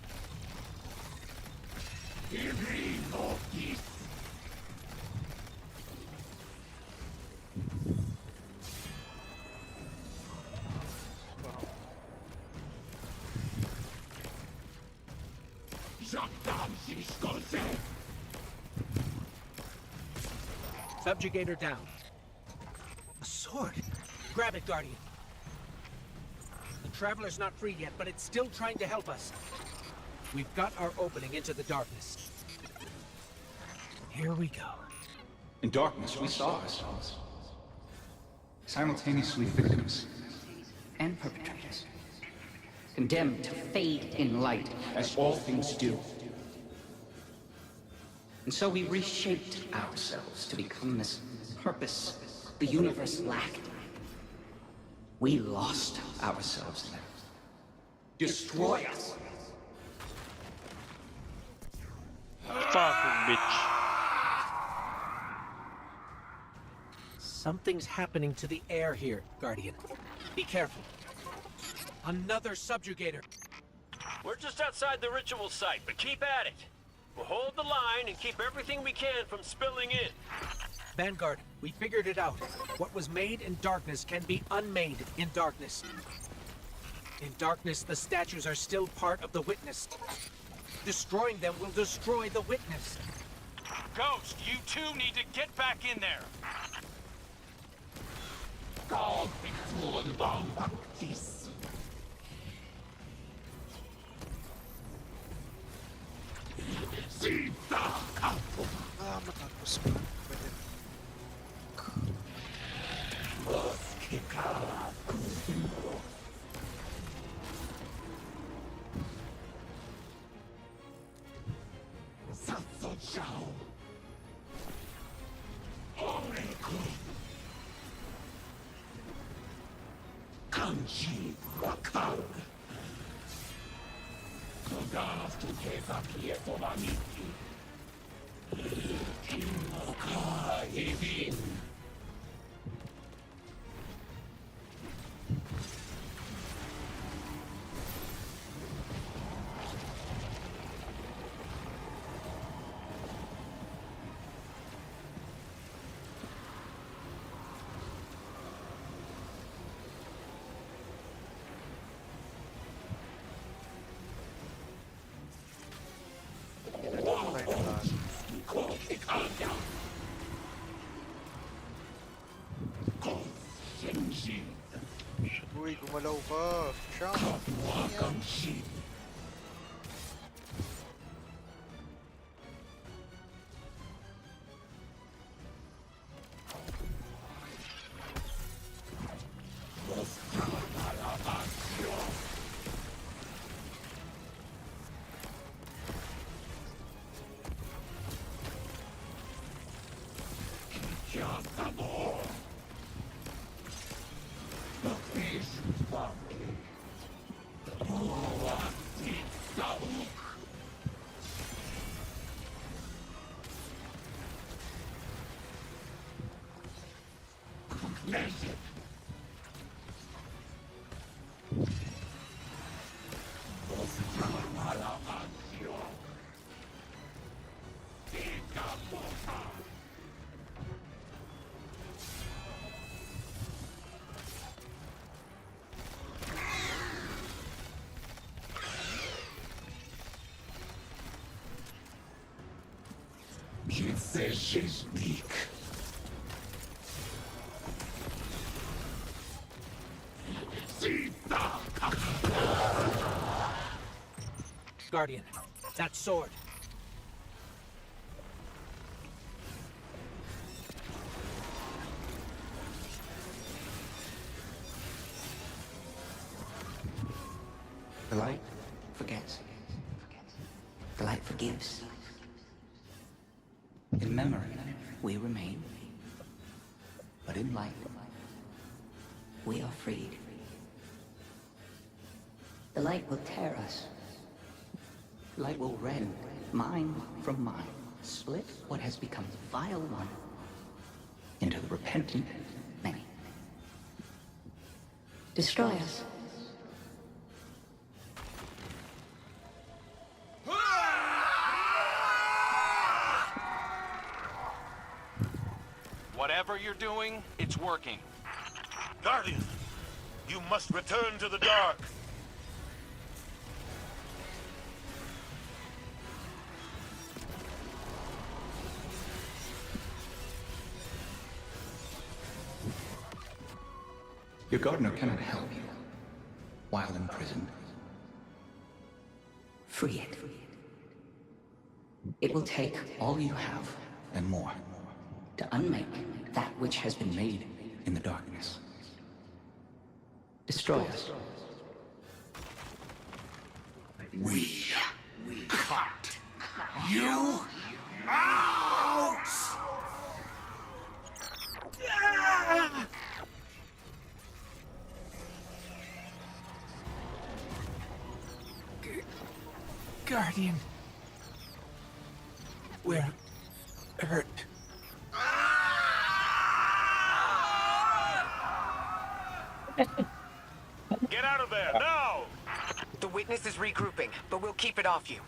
Subjugator down. A sword. Grab it, Guardian. The Traveler's not free yet, but it's still trying to help us. We've got our opening into the darkness. Here we go. In darkness, we saw ourselves. Simultaneously victims and perpetrators. Condemned to fade in light, as all things do. And so we reshaped ourselves to become this purpose the universe lacked. We lost ourselves then. Destroy us. Fucking bitch. Something's happening to the air here, Guardian. Be careful. Another subjugator. We're just outside the ritual site, but keep at it. We'll hold the line and keep everything we can from spilling in. Vanguard, we figured it out. What was made in darkness can be unmade in darkness. In darkness, the statues are still part of the witness. Destroying them will destroy the witness. Ghost, you two need to get back in there. Matapos pa. Pwede. Kanji Wakal. Kodav to Kevakie Tomaniki. Kimoka Evin. Uy, gumalaw ka. Siyang. The fish funky. Guardian, that sword. The light forgets. The light forgives. In memory, we remain. But in light, we are freed. The light will tear us. The light will rend mind from mind, split what has become the vile one into the repentant many. Destroy us. Whatever you're doing, it's working. Guardian, you must return to the dark. Your gardener cannot help you while imprisoned. Free it. It will take all you have and more to unmake that which has been made in the darkness. Destroy us. We cut you out! Guardian. We're hurt. Get out of there, now! The witness is regrouping, but we'll keep it off you.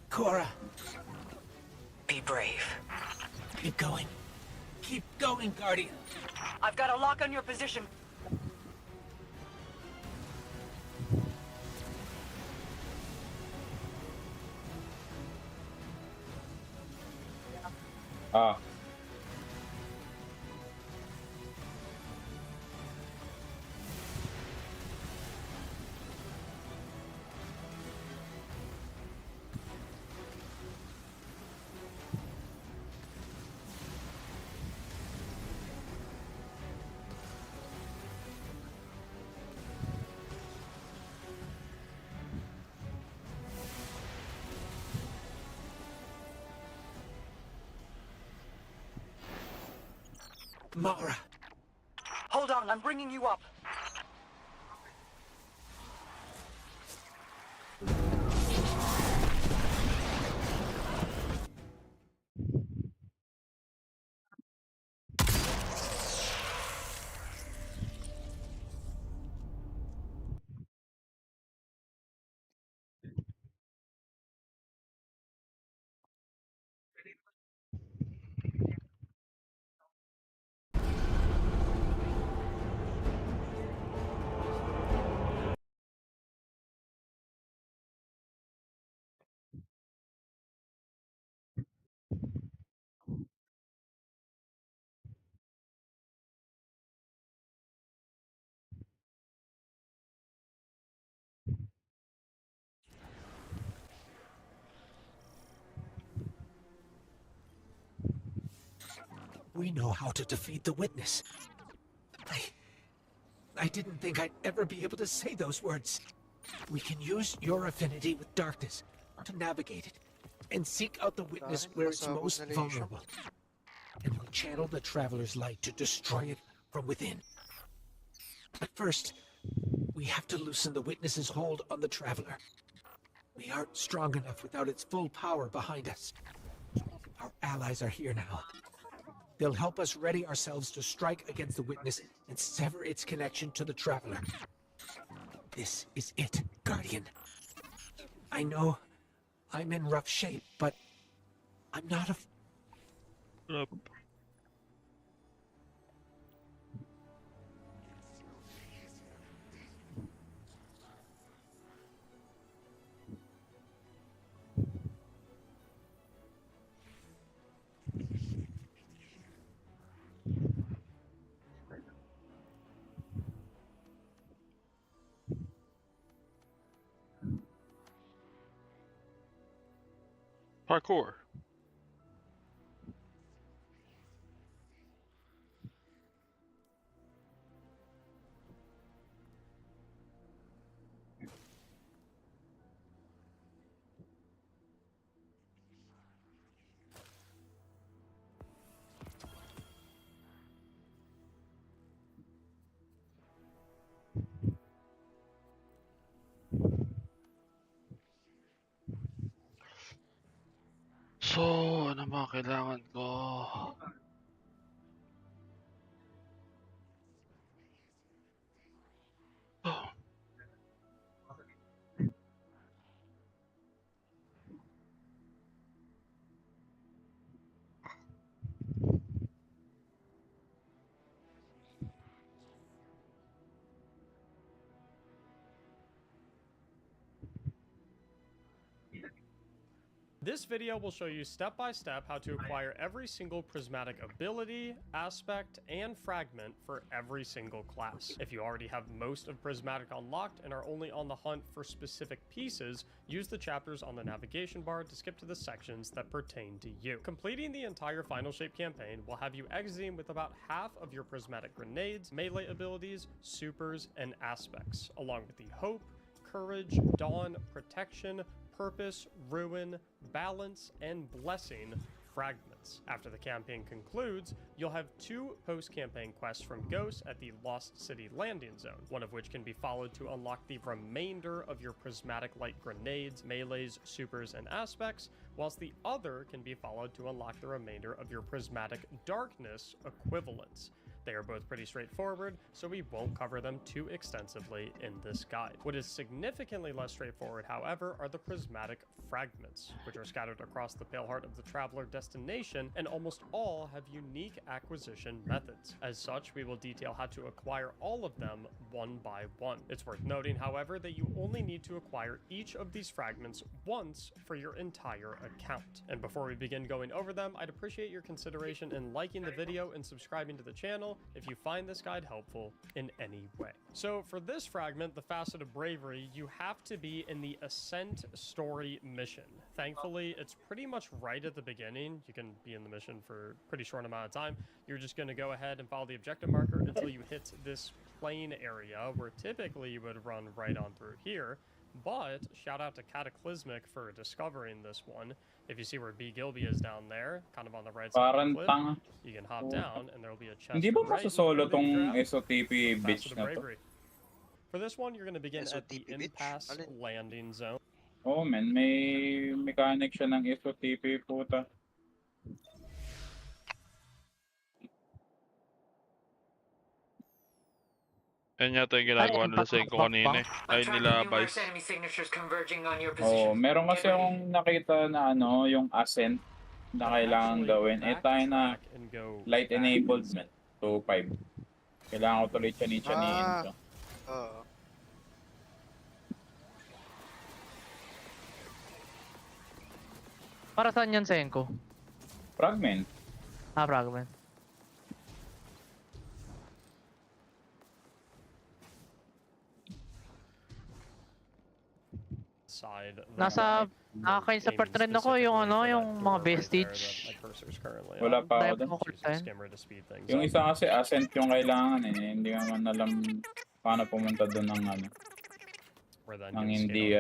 Cora. Be brave. Keep going. Keep going, Guardian. I've got a lock on your position. Ah. Mara. Hold on, I'm bringing you up. We know how to defeat the witness. I didn't think I'd ever be able to say those words. We can use your affinity with darkness to navigate it and seek out the witness where it's most vulnerable. And we'll channel the Traveler's light to destroy it from within. But first, we have to loosen the witness's hold on the Traveler. We aren't strong enough without its full power behind us. Our allies are here now. They'll help us ready ourselves to strike against the witness and sever its connection to the Traveler. This is it, Guardian. I know I'm in rough shape, but I'm not Yep. Parkour. So, ano mga kailangan ko? This video will show you step by step how to acquire every single prismatic ability, aspect, and fragment for every single class. If you already have most of prismatic unlocked and are only on the hunt for specific pieces, use the chapters on the navigation bar to skip to the sections that pertain to you. Completing the entire Final Shape campaign will have you exiting with about half of your prismatic grenades, melee abilities, supers, and aspects, along with the Hope, Courage, Dawn, Protection, Purpose, Ruin, Balance, and Blessing fragments. After the campaign concludes, you'll have 2 post-campaign quests from Ghost at the Lost City Landing Zone, one of which can be followed to unlock the remainder of your prismatic light grenades, melees, supers, and aspects, whilst the other can be followed to unlock the remainder of your prismatic darkness equivalents. They are both pretty straightforward, so we won't cover them too extensively in this guide. What is significantly less straightforward, however, are the prismatic fragments, which are scattered across the pale heart of the traveler destination, and almost all have unique acquisition methods. As such, we will detail how to acquire all of them one by one. It's worth noting, however, that you only need to acquire each of these fragments once for your entire account. And before we begin going over them, I'd appreciate your consideration in liking the video and subscribing to the channel if you find this guide helpful in any way. So for this fragment, the Facet of Bravery, you have to be in the Ascent story mission. Thankfully, it's pretty much right at the beginning. You can be in the mission for a pretty short amount of time. You're just going to go ahead and follow the objective marker until you hit this plain area where typically you would run right on through here. But shout out to Cataclysmic for discovering this one. If you see where B. Gilby is down there, kind of on the right side of the cliff, you can hop down and there will be a chest. Hindi ba right masasolo here that you tong grab. SOTP bitch Facet of na to? Bravery. For this one, you're going to begin at the Impasse Landing Zone. Oh man, may mechanic siya ng SOTP puta. Yan yata yung ginagawa nila sa ko kanina eh. Ay nila Vice. Enemy signatures converging on your Oh, position. meron kasi akong nakita na ano, yung Ascent na kailangan gawin. Eh tayo na light enabled man. 2.5. Kailangan ko tuloy chani-chaniin to. Oo. Para saan yan, Senko? Fragment. Ah, fragment. Nasa akin sa part-trend ako yung ano, yung mga vestige. Wala pa ako doon. Yung isa kasi Ascent yung kailangan eh. Hindi ka man alam paano pumunta doon ng ano. Ng hindi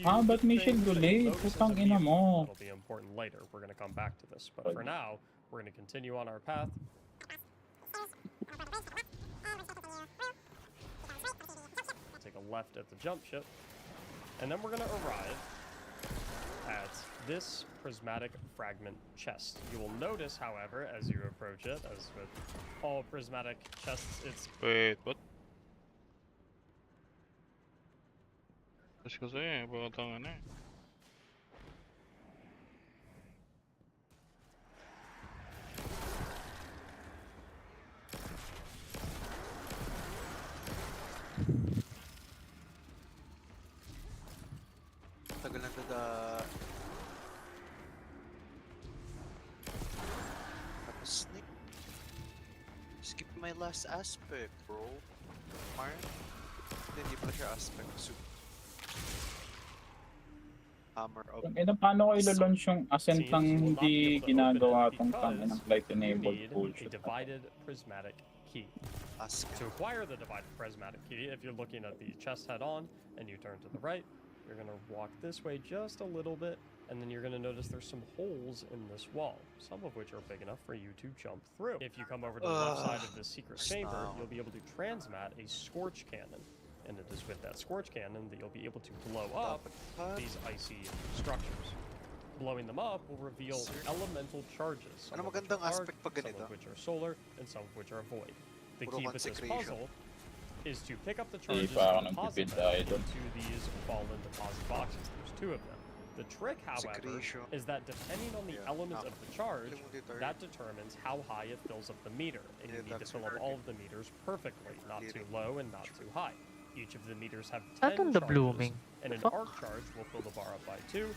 ba't may shield ulit? Putang ina mo. It'll be important later. We're gonna come back to this, but for now, we're gonna continue on our path. Take a left at the jump ship, and then we're gonna arrive at this prismatic fragment chest. You will notice, however, as you approach it, as with all prismatic chests, it's... Wait, what? Kasi, batang ano eh. Tagal na tapos skip my last aspect, bro. Mark? Hindi pa siya aspect. Hammer of... Paano ko ilo-launch yung Ascent nang hindi ginagawa tong ng light-enabled bullshit? A divided prismatic key. To acquire the divided prismatic key, if you're looking at the chest head on and you turn to the right, you're going to walk this way just a little bit, and then you're going to notice there's some holes in this wall, some of which are big enough for you to jump through. If you come over to the left side of this secret chamber, you'll be able to transmat a scorch cannon. And it is with that scorch cannon that you'll be able to blow up these icy structures. Blowing them up will reveal elemental charges, some of which are arc, some of which are solar, and some of which are void. The key with this puzzle is to pick up the charges and deposit them into these fallen deposit boxes. There's 2 of them. The trick, however, is that depending on the element of the charge, that determines how high it fills up the meter, and you need to fill up all of the meters perfectly, not too low and not too high. Each of the meters have 10 charges, and an arc charge will fill the bar up by 2,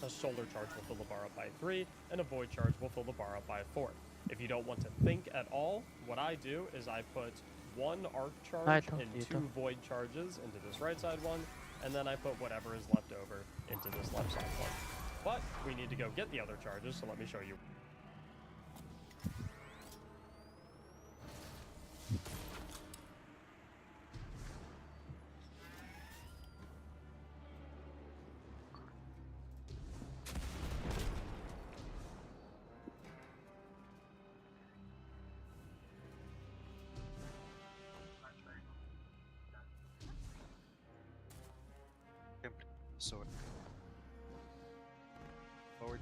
a solar charge will fill the bar up by 3, and a void charge will fill the bar up by 4. If you don't want to think at all, what I do is I put 1 arc charge and 2 void charges into this right side one, and then I put whatever is left over into this left side one. But we need to go get the other charges, so let me show you. So forward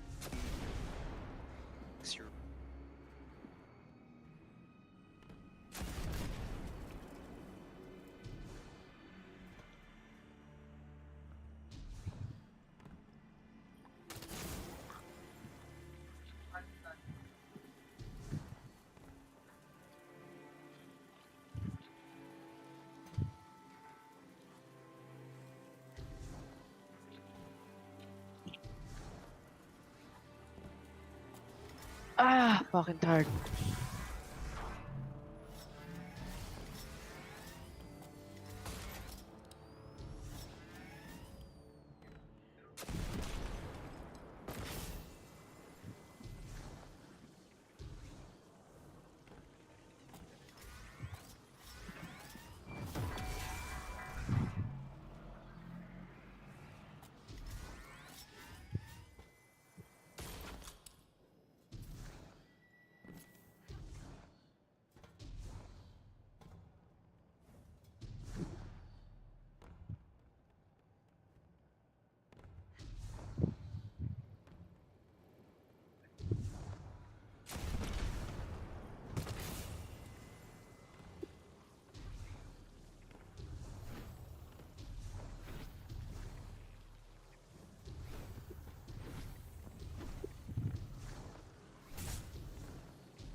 zero. Ah, fucking tired.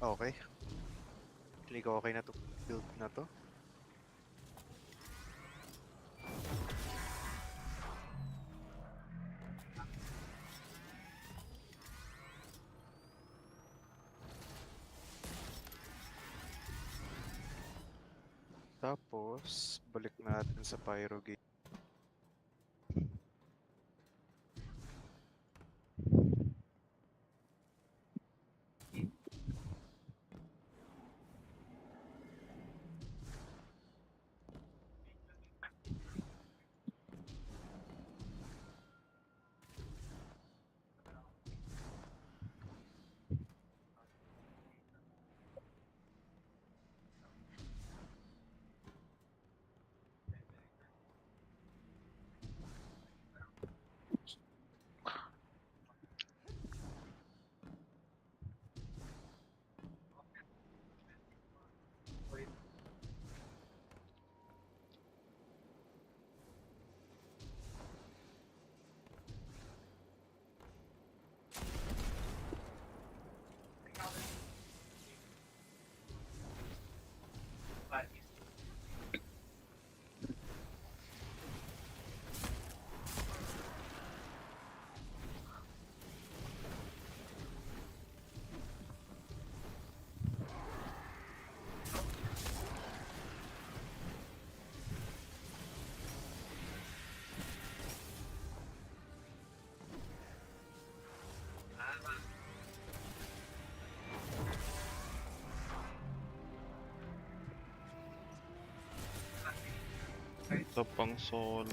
Okay. Click okay na to. Build na to. Tapos, balik natin sa pyro gate. Ito pang solar.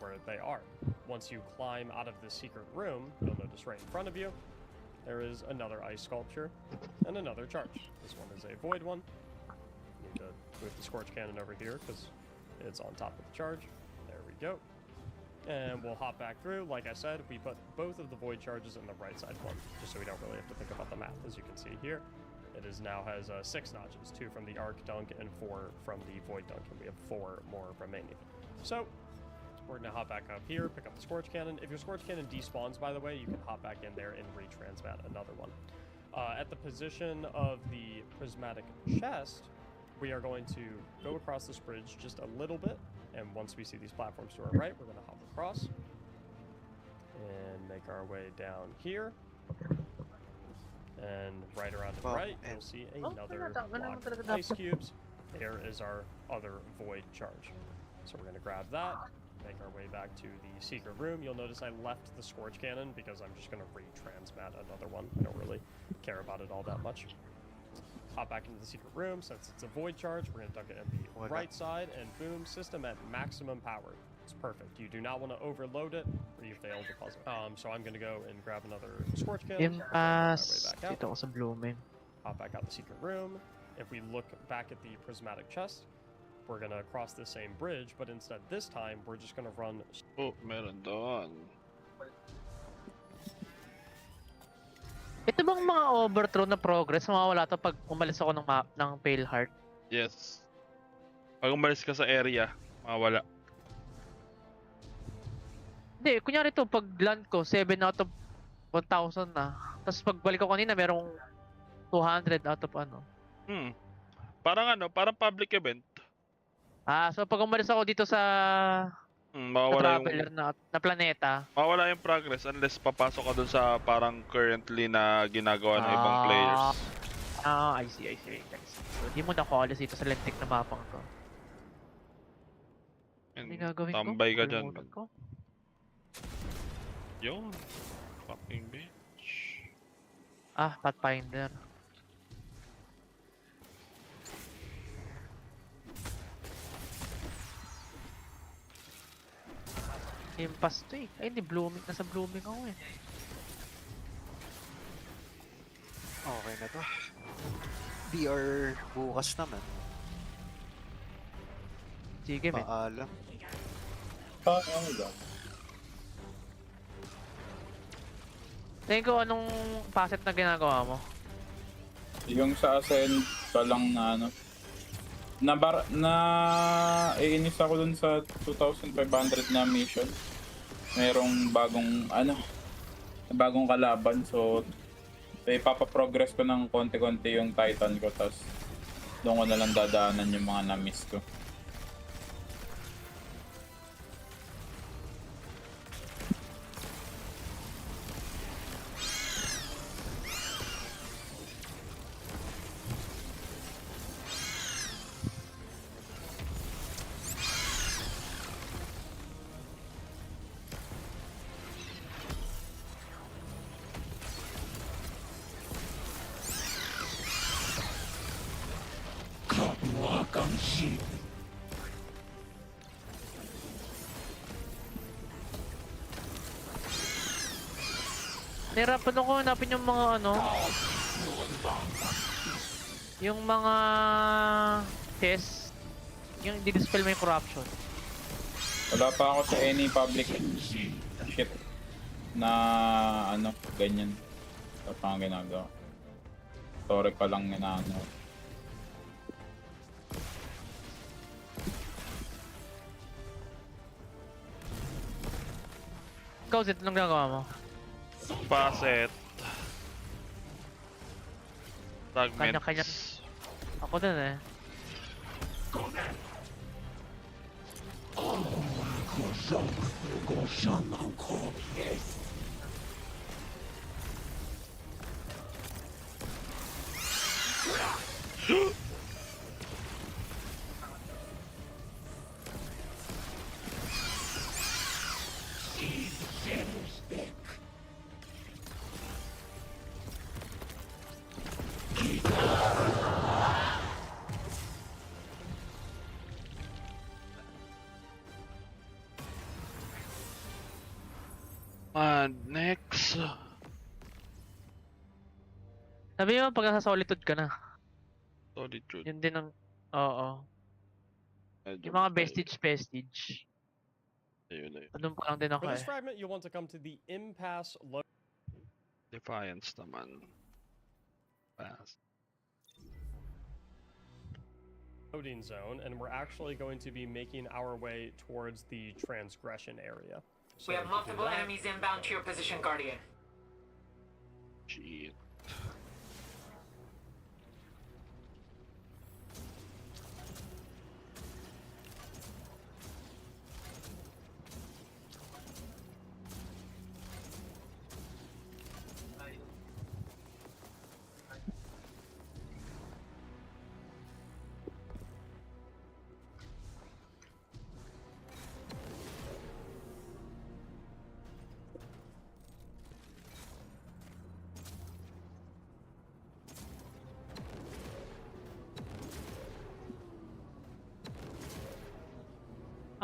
Where they are. Once you climb out of the secret room, you'll notice right in front of you, there is another ice sculpture and another charge. This one is a void one. Need to move the scorch cannon over here because it's on top of the charge. There we go. And we'll hop back through. Like I said, we put both of the void charges in the right side one, just so we don't really have to think about the math. As you can see here, it is now has 6 notches, 2 from the arc dunk and 4 from the void dunk, and we have 4 more remaining. So we're gonna hop back up here, pick up the scorch cannon. If your scorch cannon despawns, by the way, you can hop back in there and retransmat another one. At the position of the prismatic chest, we are going to go across this bridge just a little bit, and once we see these platforms to our right, we're gonna hop across and make our way down here. And right around to the right, you'll see another block of ice cubes. There is our other void charge. So we're gonna grab that, make our way back to the secret room. You'll notice I left the scorch cannon because I'm just going to retransmat another one. I don't really care about it all that much. Hop back into the secret room. Since it's a void charge, we're going to dunk it in the right side, and boom, system at maximum power. It's perfect. You do not want to overload it or you fail the puzzle. So I'm going to go and grab another scorch cannon. Dito ako sa blooming. Hop back out the secret room. If we look back at the prismatic chest, we're gonna cross the same bridge, but instead this time we're just gonna run. Oh, meron doon. Ito bang mga overthrow na progress, mawawala to pag umalis ako ng Pale Heart? Yes. Pag umalis ka sa area, mawala. Hindi, kunyari to, pag land ko, 7 out of 1,000 na. Tapos pagbalik ko kanina, merong 200 out of ano. Parang public event. So pag umalis ako dito sa mawawala traveler na planeta, mawawala yung progress unless papasok ka dun sa parang currently na ginagawa ng ibang players. I see. So di mo na ako alis dito sa lentik na mapang to. Ano gagawin ko? Tambay ka dyan. Ko? Yun. Fucking bitch. Pathfinder. Impas to eh. Ay, hindi blooming. Nasa blooming ako eh. Okay na to. BR bukas naman. Sige, men. Paalam. Ano lang? Tingin ko anong facet na ginagawa mo? Yung sa Ascend, lang na ano. Iinis ako dun sa 2,500 na mission. Merong bagong kalaban. So, ipapaprogress ko ng konti-konti yung Titan ko. Tapos, doon ko na lang dadaanan yung mga na-miss ko. Nahirapan ako hanapin yung mga ano. Yung mga chest, yung di-dispel mo yung corruption. Wala pa ako sa any public shit na ano, ganyan. Wala pa akong ginagawa. Story pa lang na ano. Ikaw, Zed, anong ginagawa mo? Facet. Kanya-kanya. Fragments. Ako din eh. Next. Sabi mo, pag nasa solitude ka na. Solitude. Yun din ang... Oo. Yung mga vestige. Ayun. Doon pa lang din ako For this eh. fragment, you'll want to come to the impasse Defiance naman. Pass. loading zone, and we're actually going to be making our way towards the transgression area. So We have to do multiple that, enemies inbound to your position, Guardian. Shit.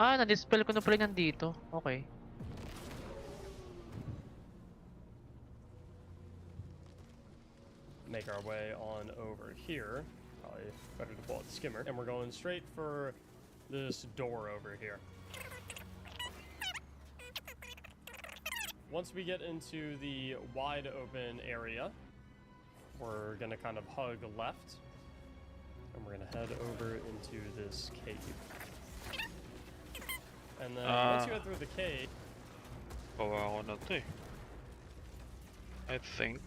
Ah, na-dispel ko na pala yan dito. Okay. make our way on over here. Probably better to pull out the skimmer. And we're going straight for this door over here. Once we get into the wide open area, we're gonna kind of hug left. And we're gonna head over into this cave. And then once you head through the cave... Bawa ko na to eh. I think.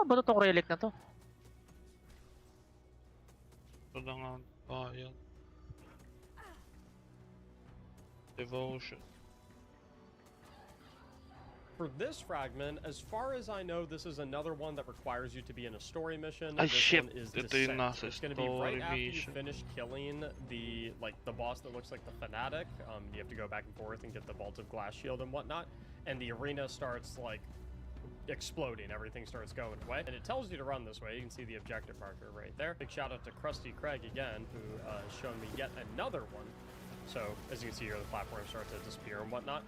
Ano ba itong relic na to? Ito na nga bayan. Devotion. For this fragment, as far as I know, this is another one that requires you to be in a story mission. Ay, This shit. one is Ito yung Descent. nasa It's going to be right story after you mission. finish killing the boss that looks like the fanatic. You have to go back and forth and get the vault of glass shield and whatnot, and the arena starts like exploding. Everything starts going away, and it tells you to run this way. You can see the objective marker right there. Big shout out to Krusty Craig again, who has shown me yet another one. So as you can see here, the platforms start to disappear and whatnot.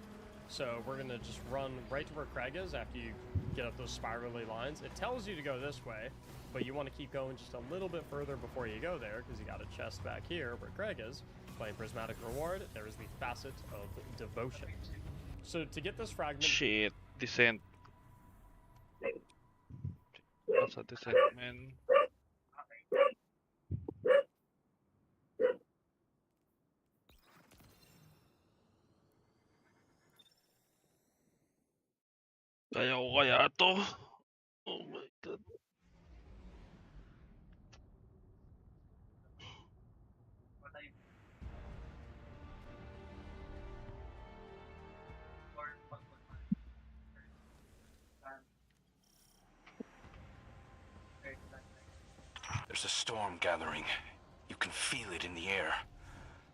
So we're gonna just run right to where Craig is after you get up those spirally lines. It tells you to go this way, but you want to keep going just a little bit further before you go there, because you got a chest back here where Craig is. Playing Prismatic Reward, there is the Facet of Devotion. So to get this fragment... Shit. Descent. Nasa descent, man. Kaya ko kaya to? Oh my god. There's a storm gathering. You can feel it in the air.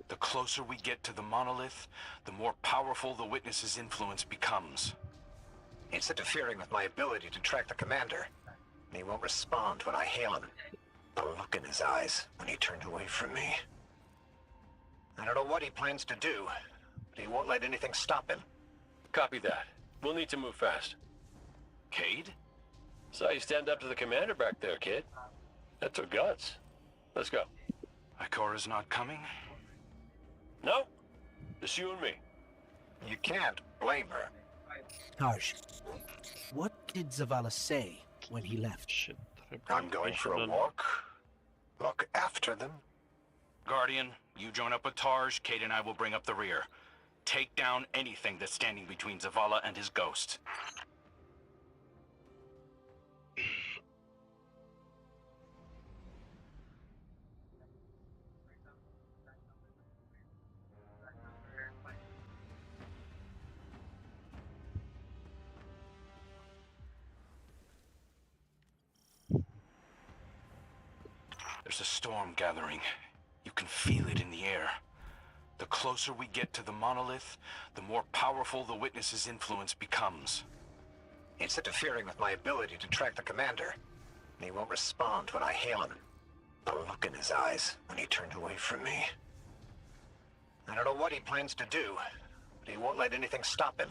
The closer we get to the monolith, the more powerful the witness's influence becomes. It's interfering with my ability to track the commander. He won't respond when I hail him. The look in his eyes when he turned away from me. I don't know what he plans to do, but he won't let anything stop him. Copy that. We'll need to move fast. Cade? Saw you stand up to the commander back there, kid. That took guts. Let's go. Ikora's not coming? No? Just you and me. You can't blame her. Tarj, what did Zavala say when he left? I'm going for a walk. Look after them. Guardian, you join up with Tarj, Cade and I will bring up the rear. Take down anything that's standing between Zavala and his ghost. There's a storm gathering. You can feel it in the air. The closer we get to the monolith, the more powerful the witness's influence becomes. It's interfering with my ability to track the commander. He won't respond when I hail him. The look in his eyes when he turned away from me. I don't know what he plans to do, but he won't let anything stop him.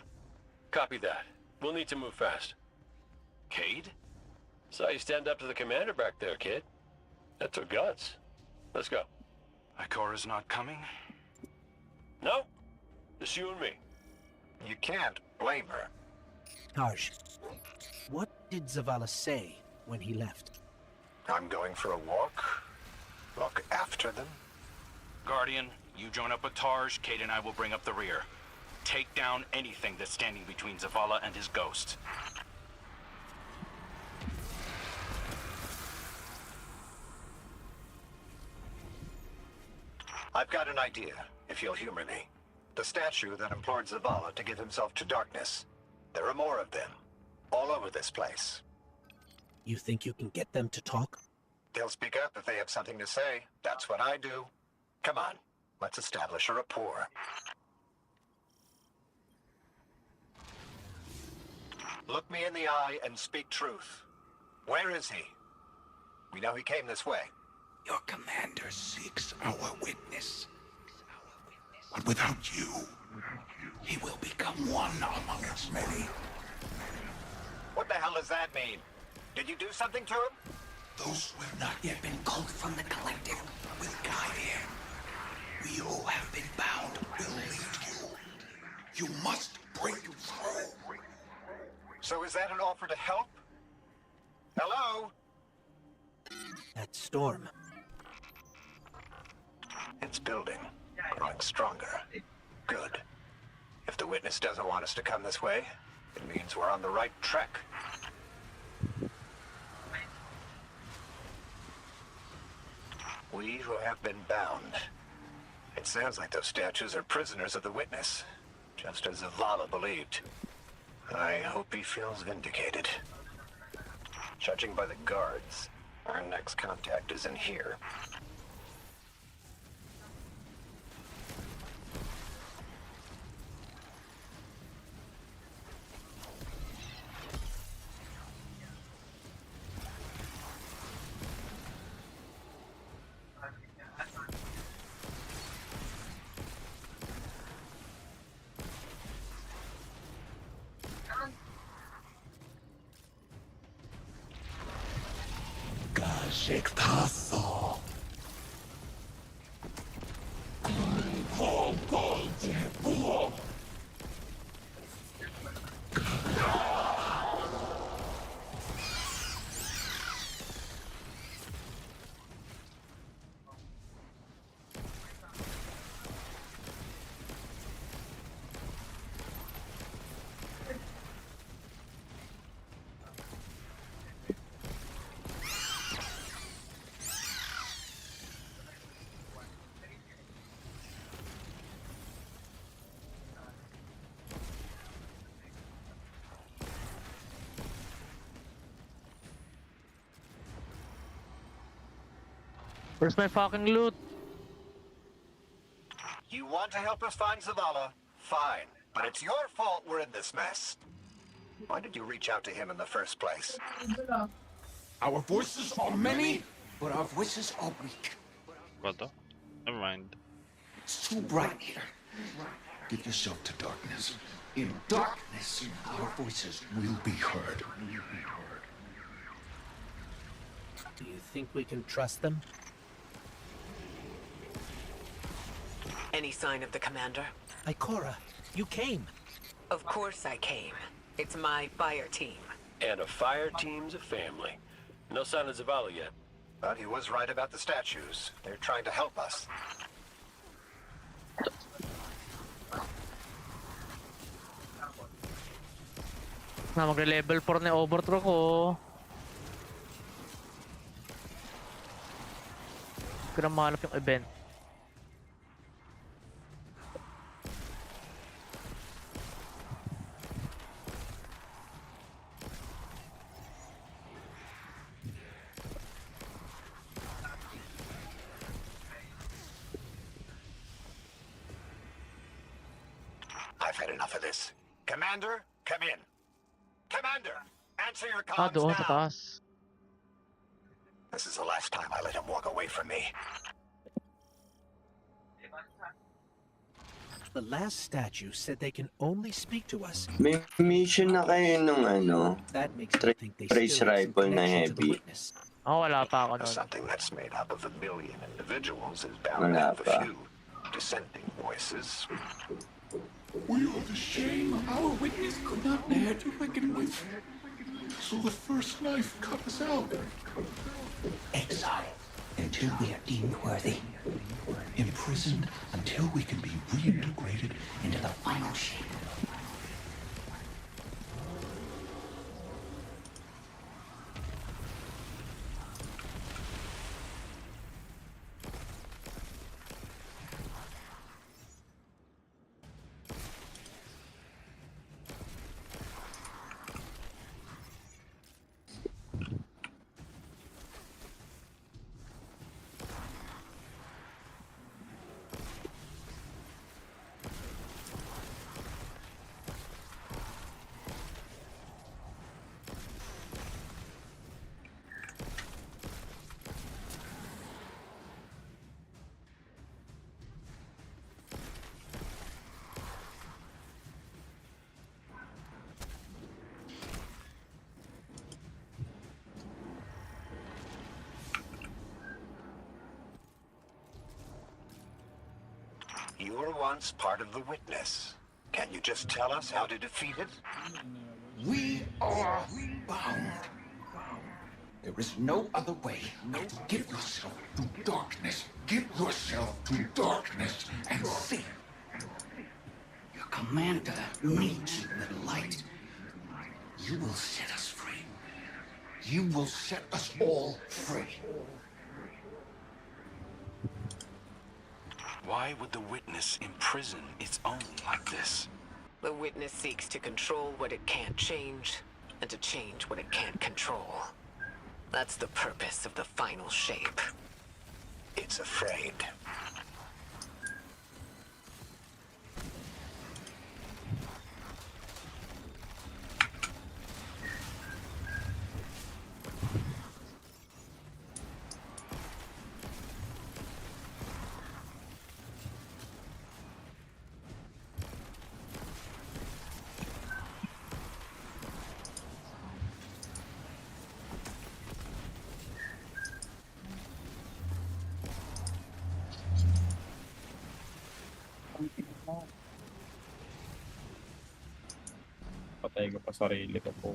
Copy that. We'll need to move fast. Cade? Saw you stand up to the commander back there, kid. That took guts. Let's go. Ikora's not coming? No? Just you and me. You can't blame her. Tarj, what did Zavala say when he left? I'm going for a walk. Look after them. Guardian, you join up with Tarj, Cade and I will bring up the rear. Take down anything that's standing between Zavala and his ghost. I've got an idea, if you'll humor me. The statue that implored Zavala to give himself to darkness. There are more of them, all over this place. You think you can get them to talk? They'll speak up if they have something to say. That's what I do. Come on, let's establish a rapport. Look me in the eye and speak truth. Where is he? We know he came this way. Your commander seeks our witness. But without you, he will become one among its many. What the hell does that mean? Did you do something to him? Those who have not yet been culled from the collective will guide him. We who have been bound will lead you. You must break through. So is that an offer to help? Hello? That storm. It's building, growing stronger. Good. If the witness doesn't want us to come this way, it means we're on the right track. We who have been bound. It sounds like those statues are prisoners of the witness, just as Zavala believed. I hope he feels vindicated. Judging by the guards, our next contact is in here. 식타서 고골제 부어 Where's my fucking loot? want to help us find Zavala? Fine. But it's your fault we're in this mess. Why did you reach out to him in the first place? Our voices are many, but our voices are weak. What the? Never mind. It's too bright here. Give yourself to darkness. In darkness, our voices will be heard. Do you think we can trust them? Any sign of the commander? Ikora, you came. Of course I came. It's my fire team. And a fire team's a family. No sign of Zavala yet. But he was right about the statues. They're trying to help us. Na magre-level 4 na overthrow ko. Hindi ko na mahanap yung event. I've had enough of this. Commander, come in. Commander, answer your comms Doon sa now. taas. This is the last time I let him walk away from me. The last statue said they can only speak to us. May mission na kayo ng ano, That makes me think they trace still have some rifle na connection to the heavy. witness. Wala pa ako doon. Something that's made up of a billion individuals is bound to Wala have a pa. few dissenting voices. We are the shame our witness could not bear to reckon with. So the first knife cut us out. Exile until we are deemed worthy. Imprisoned until we can be reintegrated into the final shape. You were once part of the witness. Can you just tell us how to defeat it? We are bound. There is no other way but to give yourself to darkness. Give yourself to darkness and see. Your commander needs the light. You will set us free. You will set us all free. Why would the witness imprison its own like this? The witness seeks to control what it can't change, and to change what it can't control. That's the purpose of the final shape. It's afraid. Patay ko pa sarili ko po.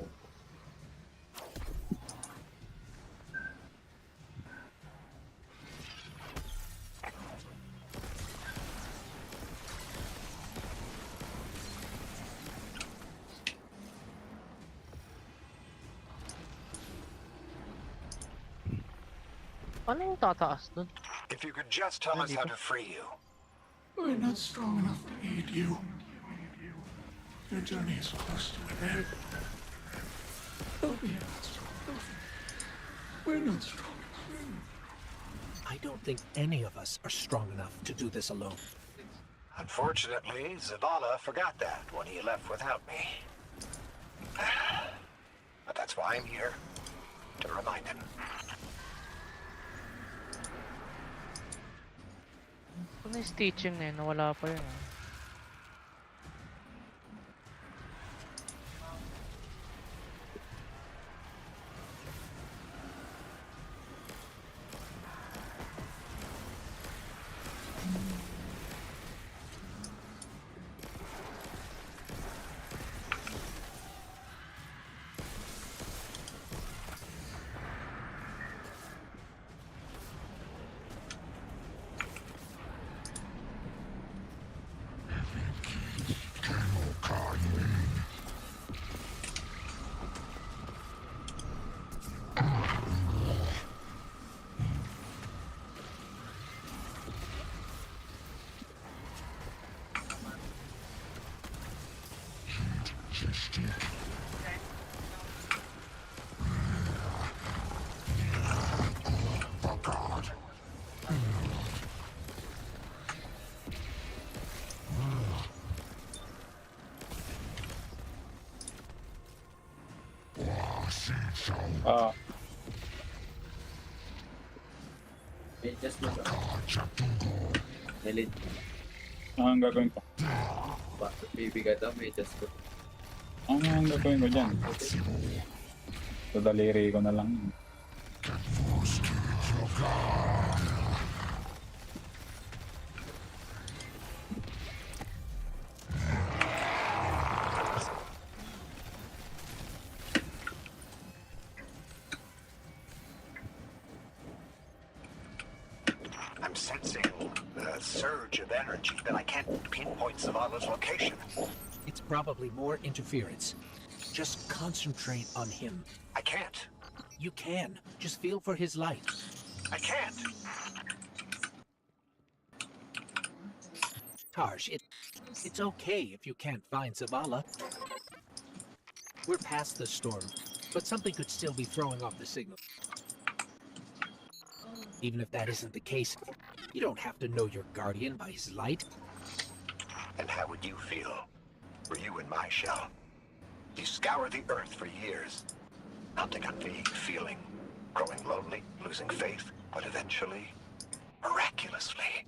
Ano yung tataas dun? If you could just tell us how to free you. We're not strong enough to aid you. Your journey is close to an end. But we are not strong enough. We're not strong enough. I don't think any of us are strong enough to do this alone. Unfortunately, Zavala forgot that when he left without me. But that's why I'm here, to remind him. Ano yung stitching na yun? Nawala pa yun. Just mo Elite. Ang gagawin ko? Bibigat daw, may just ko. Ang gagawin ko dyan? So, daliri ko na lang. I'm sensing a surge of energy, but I can't pinpoint Zavala's location. It's probably more interference. Just concentrate on him. I can't. You can. Just feel for his light. I can't. Tarsh, it's okay if you can't find Zavala. We're past the storm, but something could still be throwing off the signal. Even if that isn't the case, you don't have to know your guardian by his light. And how would you feel? Were you in my shell? You scoured the earth for years, hunting a vague feeling, growing lonely, losing faith, but eventually, miraculously,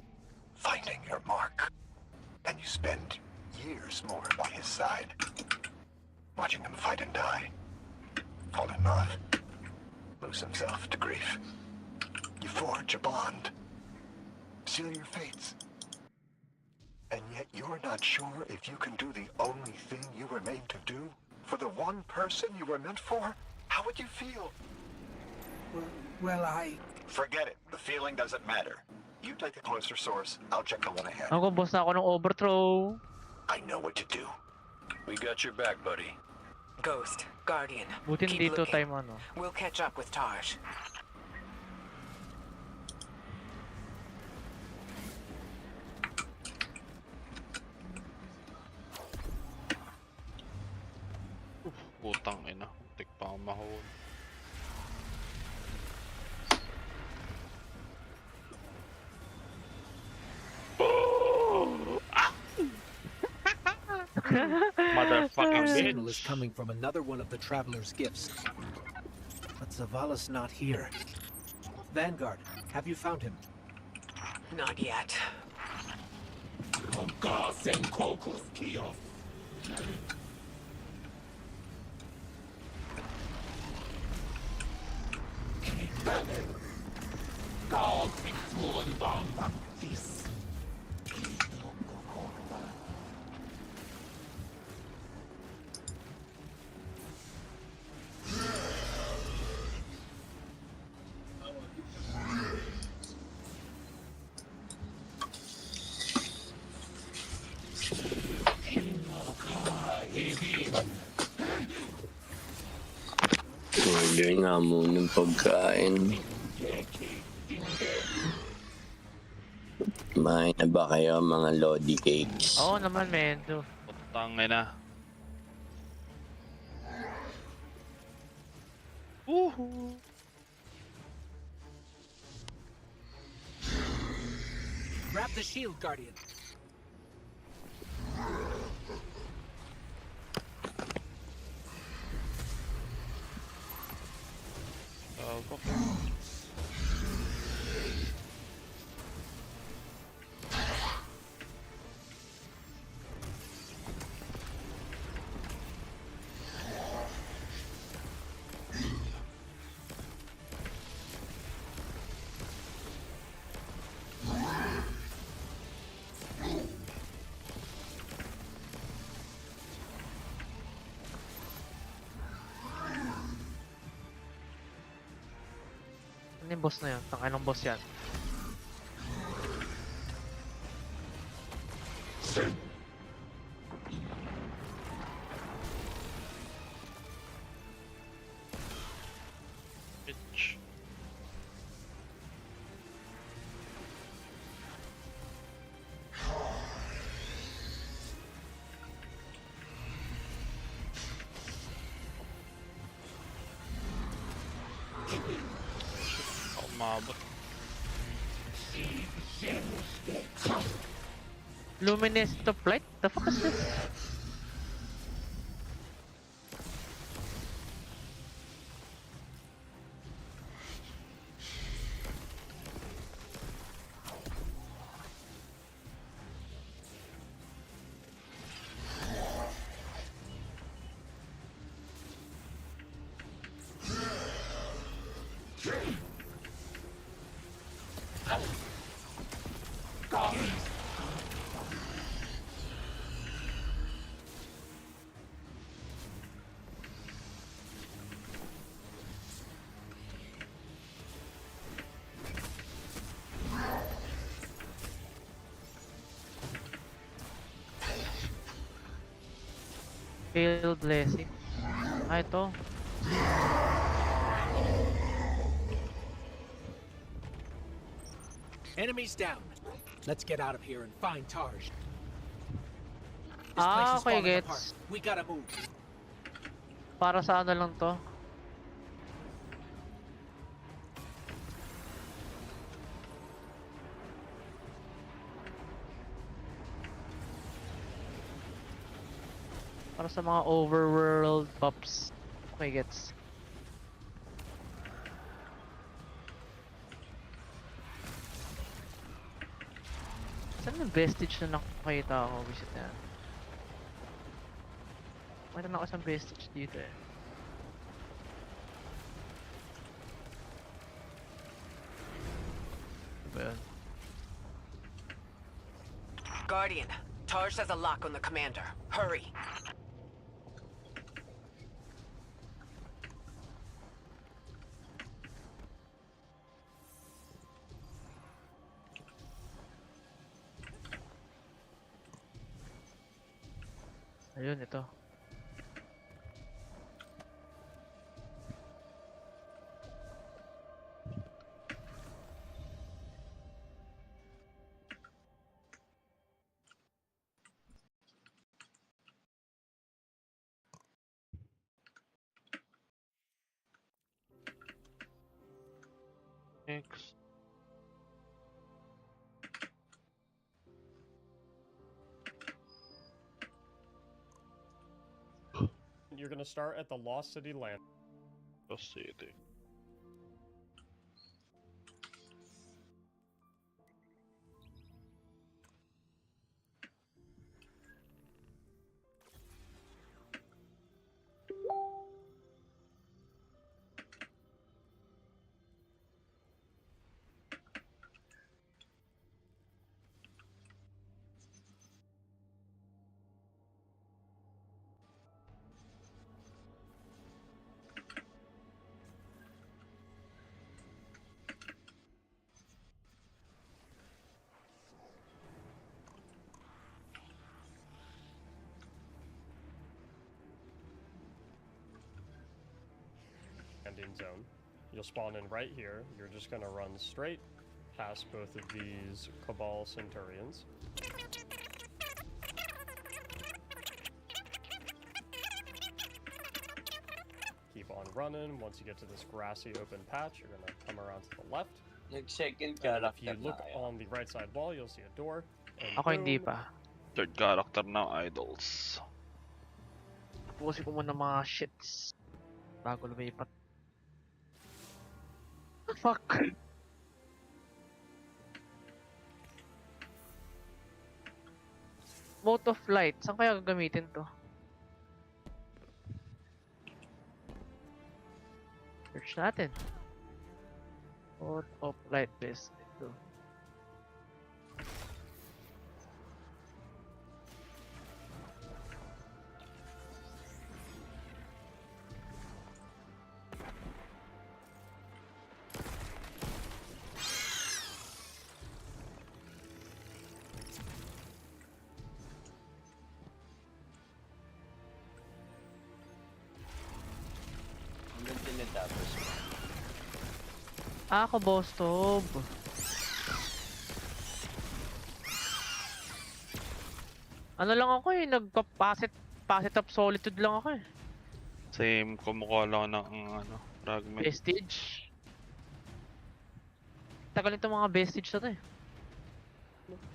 finding your mark. And you spend years more by his side, watching him fight and die, fall in love, lose himself to grief. You forge a bond, seal your fates. And yet you're not sure if you can do the only thing you were made to do? For the one person you were meant for? How would you feel? Well, I... Forget it. The feeling doesn't matter. You take a closer source. I'll check the one ahead. Ako, boss na ako ng overthrow. I know what to do. We got your back, buddy. Ghost, Guardian, Buti keep dito looking. tayo ano. We'll catch up with Taj. Putang ina. Tik pa akong mahon. Motherfucking Our signal bitch. is coming from another one of the Traveler's gifts. But Zavala's not here. Vanguard, have you found him? Not yet. Order nga muna ng pagkain. Kumain na ba kayo mga Lodi Cakes? Oo naman, Mendo. Putang ina. Woohoo! Grab the shield, Guardian. Ano yung boss na yun? Tangay ng boss yan. Bitch. Ako maabot. Luminescent of light? The fuck is this? Failed blessing. Ah, ito. Enemies down. Let's get out of here and find Tarj. This place Ah, is okay, falling gets. apart. We gotta move. Para sa ano lang to? Para sa mga overworld pups. Okay, gets. Saan yung vestige na nakakita ako? Visit na yan. Mayroon ako isang vestige dito eh. Ano ba yun? Guardian, Tarj has a lock on the commander. Hurry. Ayun, ito. Thanks. You're gonna start at the Lost City land. Lost City. Ending zone. You'll spawn in right here. You're just gonna run straight past both of these Cabal Centurions. Keep on running. Once you get to this grassy open patch, you're gonna come around to the left. Nag-second If character you look na kayo. on the right side wall, you'll see a door. And Ako hindi boom, pa. Third character na idols. Tapusin ko muna mga shits. Bago lumipat. Ah, fuck! Mode of light. Saan kaya gagamitin to? Search natin. Mode of light best. Ito. tapos Ako, boss Tob. Ano lang ako eh, pasit up solitude lang ako eh. Same, kumukha lang ng ano, fragment. Vestige. Tagal nito mga vestige na to eh.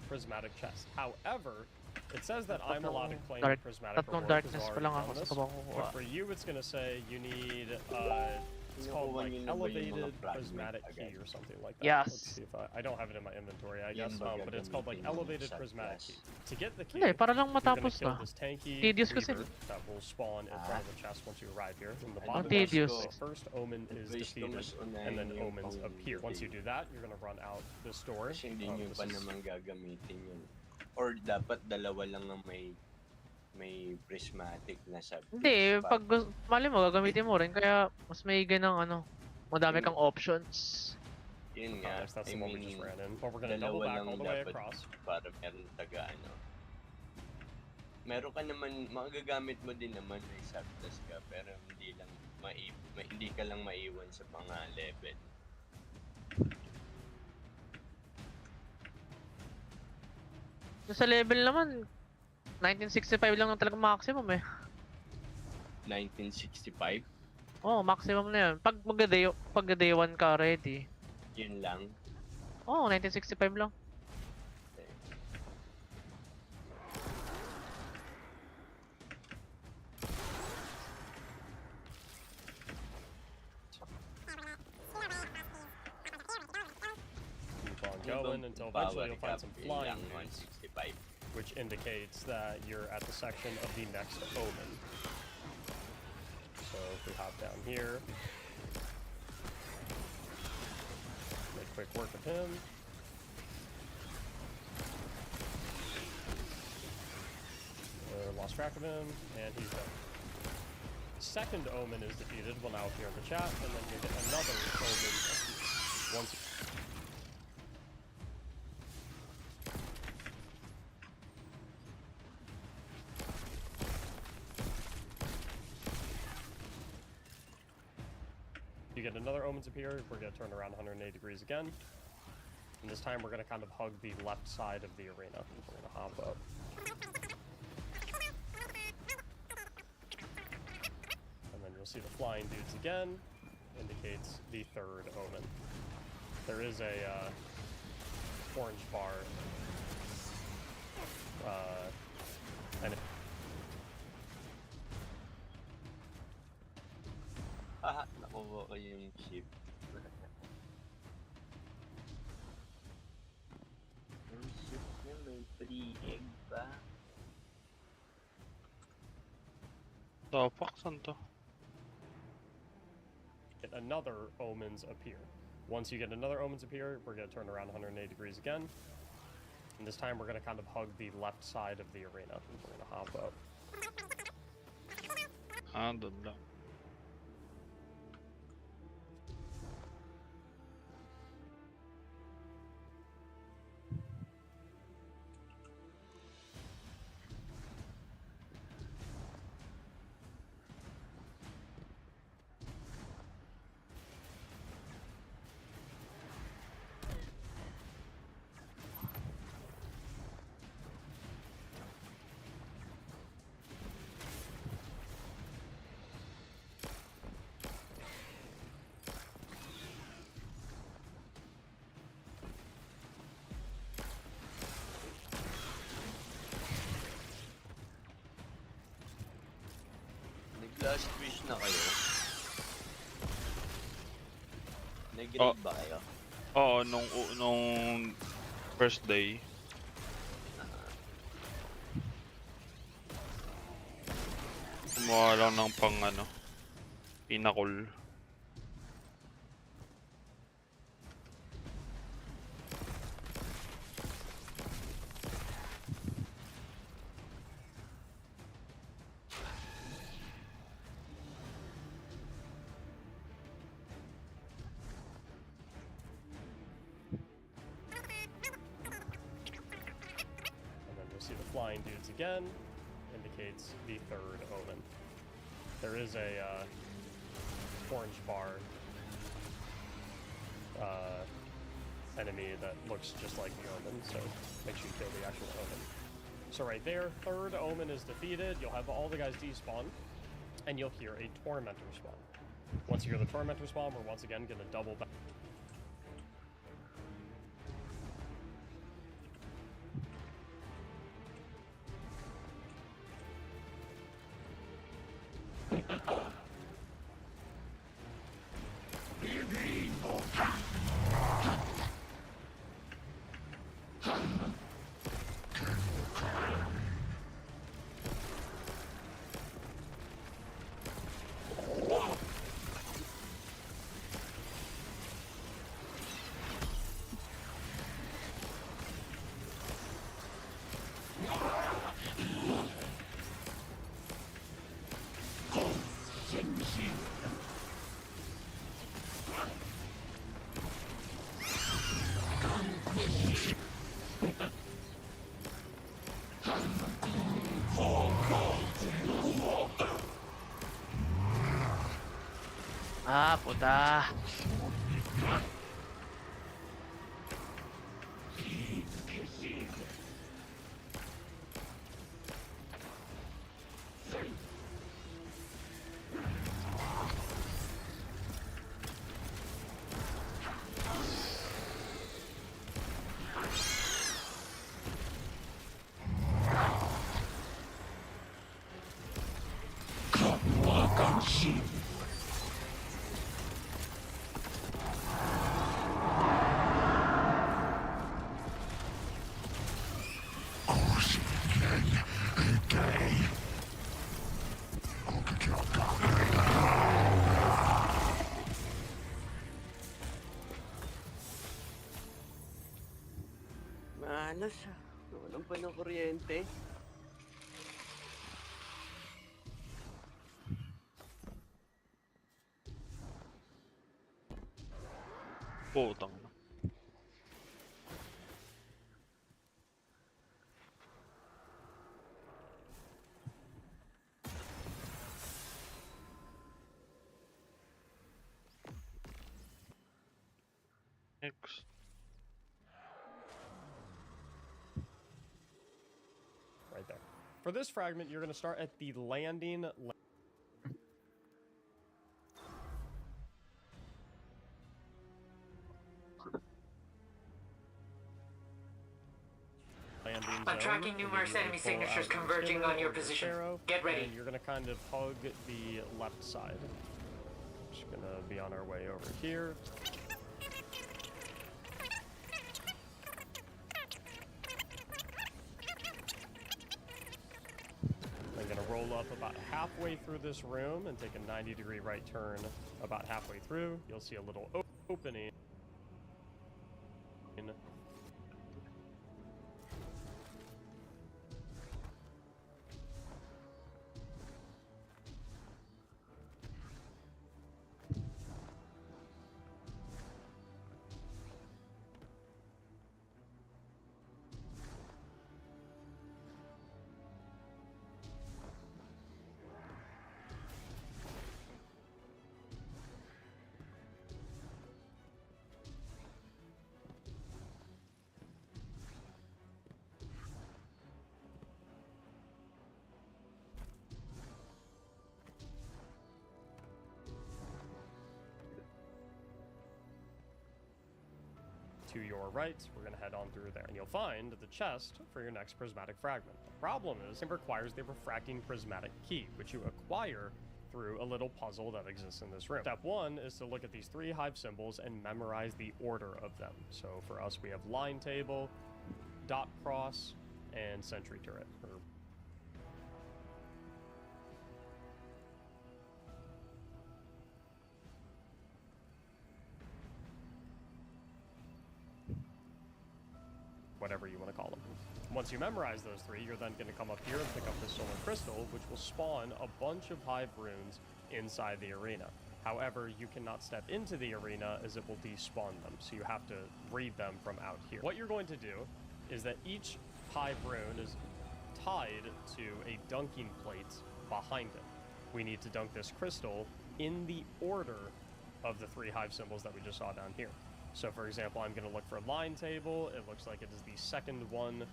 Prismatic chest. However, it says that I'm allowed to claim Dark, prismatic tatlong reward darkness because pa lang ako bonus, sa kukuha. but for you it's gonna say you need it's called like elevated prismatic key or something like that. Yes. Let's see if I don't have it in my inventory, I guess, but it's called like elevated prismatic key. To get the key, Hindi, para lang you're gonna matapos kill na. this tanky Tedious kasi. weaver that will spawn in front of the chest once you arrive here. From the Ang bottom tedious. the first omen is defeated, and then omens appear. Once you do that, you're gonna run out this door. kasi hindi nyo pa naman gagamitin yun. Or dapat dalawa lang ang may prismatic na sa Hindi, pag mali mo, gagamitin mo rin. Kaya mas may ganang ano, madami kang options. Yun nga, That's I the one we mean, just ran in. But we're gonna double back dalawa all lang the way dapat across. para meron taga ano. Meron ka naman, magagamit mo din naman may subclass ka, pero hindi lang hindi ka lang maiwan sa mga level. Sa level naman, 1965 lang ang talagang maximum eh. 1965? Oo, maximum na yun. Pag day 1 ka ready. Yun lang? Oo, 1965 lang. Keep on going until eventually you'll find some flying dudes, which indicates that you're at the section of the next omen. So if we hop down here, make quick work of him. Lost track of him, and he's dead. Second omen is defeated, will now appear in the chat, and then you get another omen appear. Once you get another omens appear, we're going to turn around 180 degrees again. And this time we're going to kind of hug the left side of the arena. We're going to hop up. And then you'll see the flying dudes again. Indicates the third omen. There is a orange bar. And Nakuha ko yung ship. Yung ship niya may free egg pa. Fuck, saan to? Get another omens appear. Once you get another omens appear, we're going to turn around 180 degrees again. And this time we're going to kind of hug the left side of the arena. We're going to hop up. Doon lang. Nag-last wish na kayo? Nag-grade ba kayo? Oo, nung first day. Kumuha lang ng pang ano, pinakul. See the flying dudes again, indicates the third omen. There is a orange bar enemy that looks just like the Omen, so make sure you kill the actual Omen. So right there, third Omen is defeated. You'll have all the guys despawn, and you'll hear a Tormentor spawn. Once you hear the Tormentor spawn, we're once again going to double back. Ah, puta. Malas ah. Walang pa ng kuryente. Putang. X. Right there. For this fragment, you're going to start at the landing. I'm tracking numerous enemy signatures converging on your position. Get ready. And you're going to kind of hug the left side. Just going to be on our way over here. I'm going to roll up about halfway through this room and take a 90-degree right turn about halfway through. You'll see a little opening. To your right, we're going to head on through there, and you'll find the chest for your next prismatic fragment. The problem is it requires the refracting prismatic key, which you acquire through a little puzzle that exists in this room. Step 1 is to look at these 3 hive symbols and memorize the order of them. So for us, we have line table, dot cross, and sentry turret. Whatever you want to call them. Once you memorize those 3, you're then going to come up here and pick up the solar crystal, which will spawn a bunch of hive runes inside the arena. However, you cannot step into the arena as it will despawn them, so you have to read them from out here. What you're going to do is that each hive rune is tied to a dunking plate behind it. We need to dunk this crystal in the order of the 3 hive symbols that we just saw down here. So for example, I'm going to look for line table. It looks like it is the second one.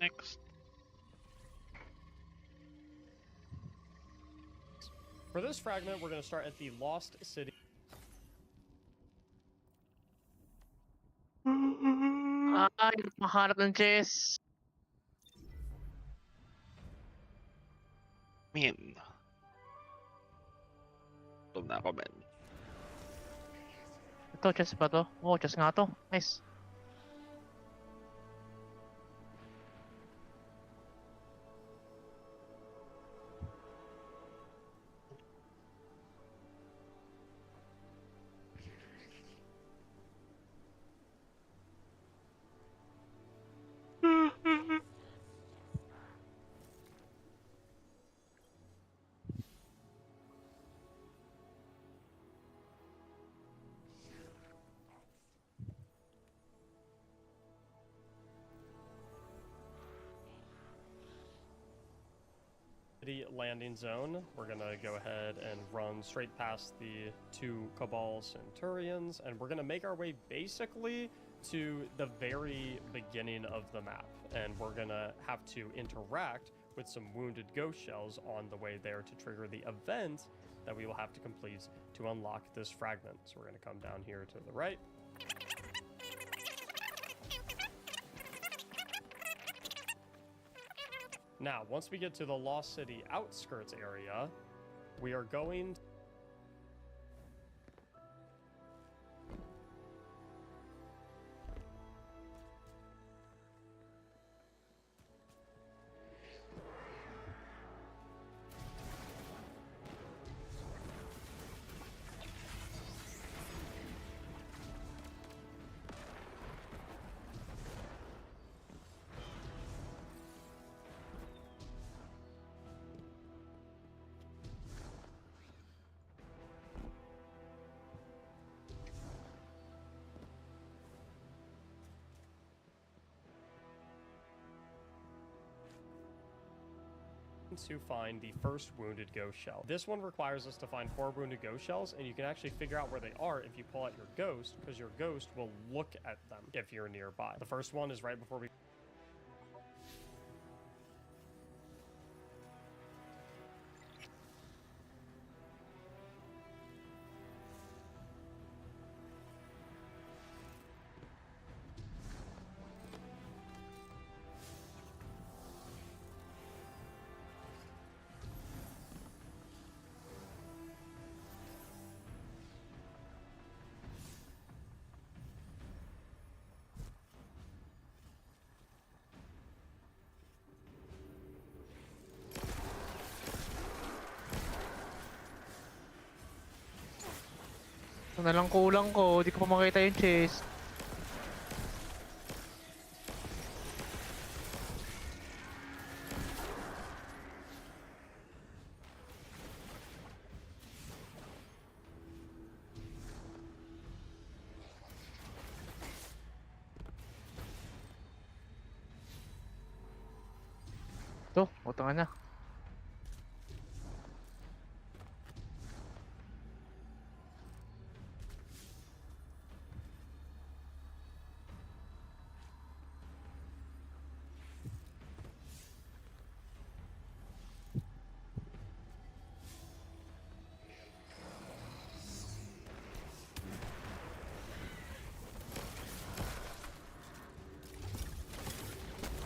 Next. For this fragment, we're going to start at the Lost City. Ay, mahanap ng chess. Man. Ito na ako, man. Ito, chess ba to? Oo, chess nga to. Nice. Landing zone. We're gonna go ahead and run straight past the 2 Cabal Centurions, and we're gonna make our way basically to the very beginning of the map, and we're gonna have to interact with some wounded ghost shells on the way there to trigger the event that we will have to complete to unlock this fragment. So we're gonna come down here to the right. Now, once we get to the Lost City outskirts area, we are going... to find the first wounded ghost shell. This one requires us to find 4 wounded ghost shells, and you can actually figure out where they are if you pull out your ghost, because your ghost will look at them if you're nearby. The first one is right before we... Ito na lang kulang ko, di ko pa makita yung chest. Ito, utang na.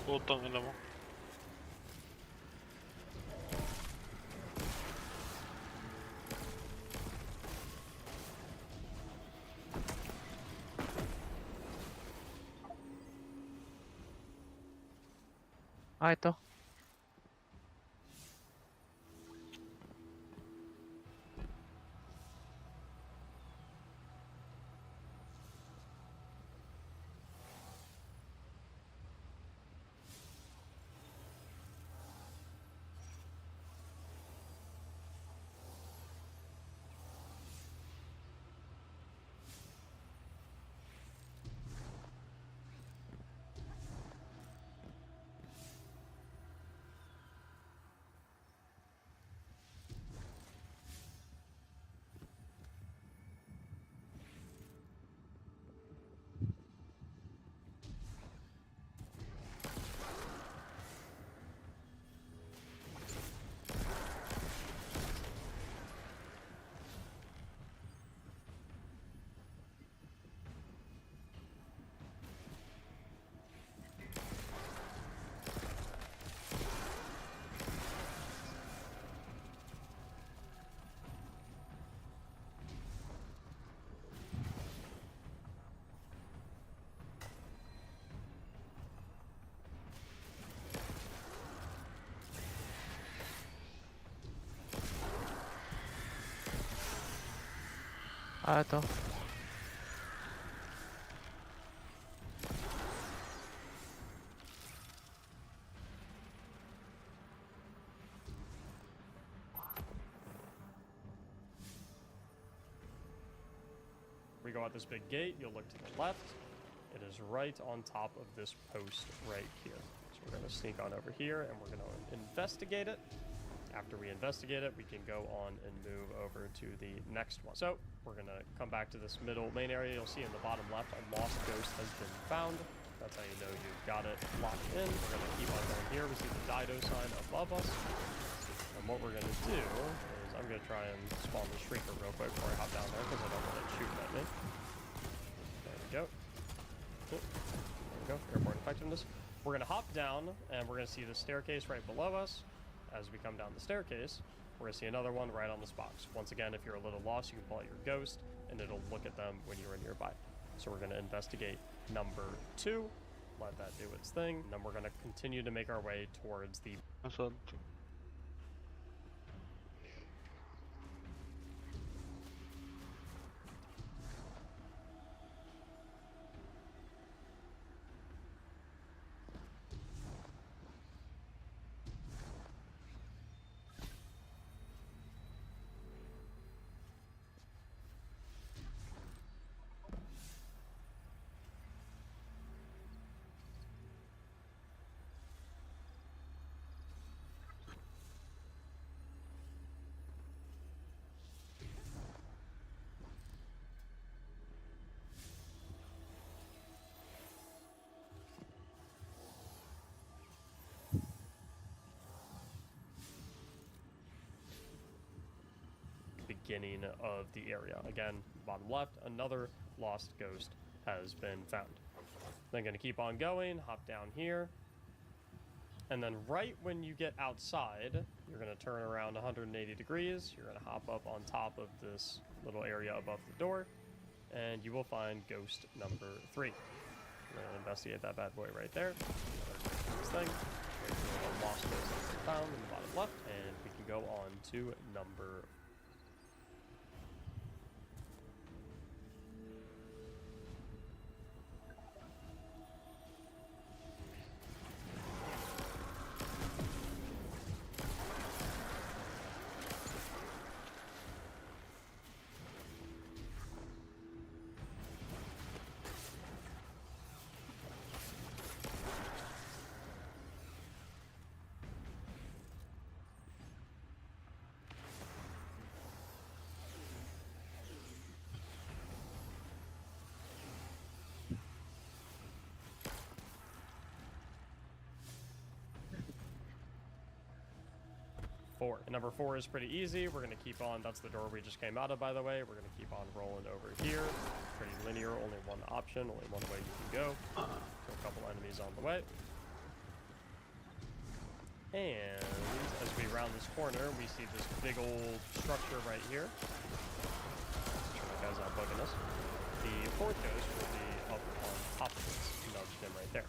Putang ina mo. Ah, ito. Ah, ito. We go out this big gate, you'll look to the left. It is right on top of this post right here. So we're going to sneak on over here and we're going to investigate it. After we investigate it, we can go on and move over to the next one. So we're going to come back to this middle main area. You'll see in the bottom left, a lost ghost has been found. That's how you know you've got it locked in. We're going to keep on going here. We see the Dido sign above us. And what we're going to do is I'm going to try and spawn the Shrieker real quick before I hop down there because I don't want it shooting at me. There we go. Cool. There we go. Airborne effectiveness. We're going to hop down and we're going to see the staircase right below us. As we come down the staircase, we're going to see another one right on this box. Once again, if you're a little lost, you can pull out your ghost, and it'll look at them when you're nearby. So we're going to investigate number 2, let that do its thing, and then we're going to continue to make our way towards the... beginning of the area. Again, bottom left, another lost ghost has been found. Then going to keep on going, hop down here. And then right when you get outside, you're going to turn around 180 degrees. You're going to hop up on top of this little area above the door, and you will find ghost number 3. We're going to investigate that bad boy right there. This thing. A lost ghost that's been found in the bottom left, and we can go on to number 4. And number 4 is pretty easy. We're going to keep on. That's the door we just came out of, by the way. We're going to keep on rolling over here. Pretty linear. Only one option. Only one way you can go. A couple enemies on the way. And as we round this corner, we see this big old structure right here. Sure that guy's not bugging us. The 4th ghost will be up on top of this. Nudged him right there.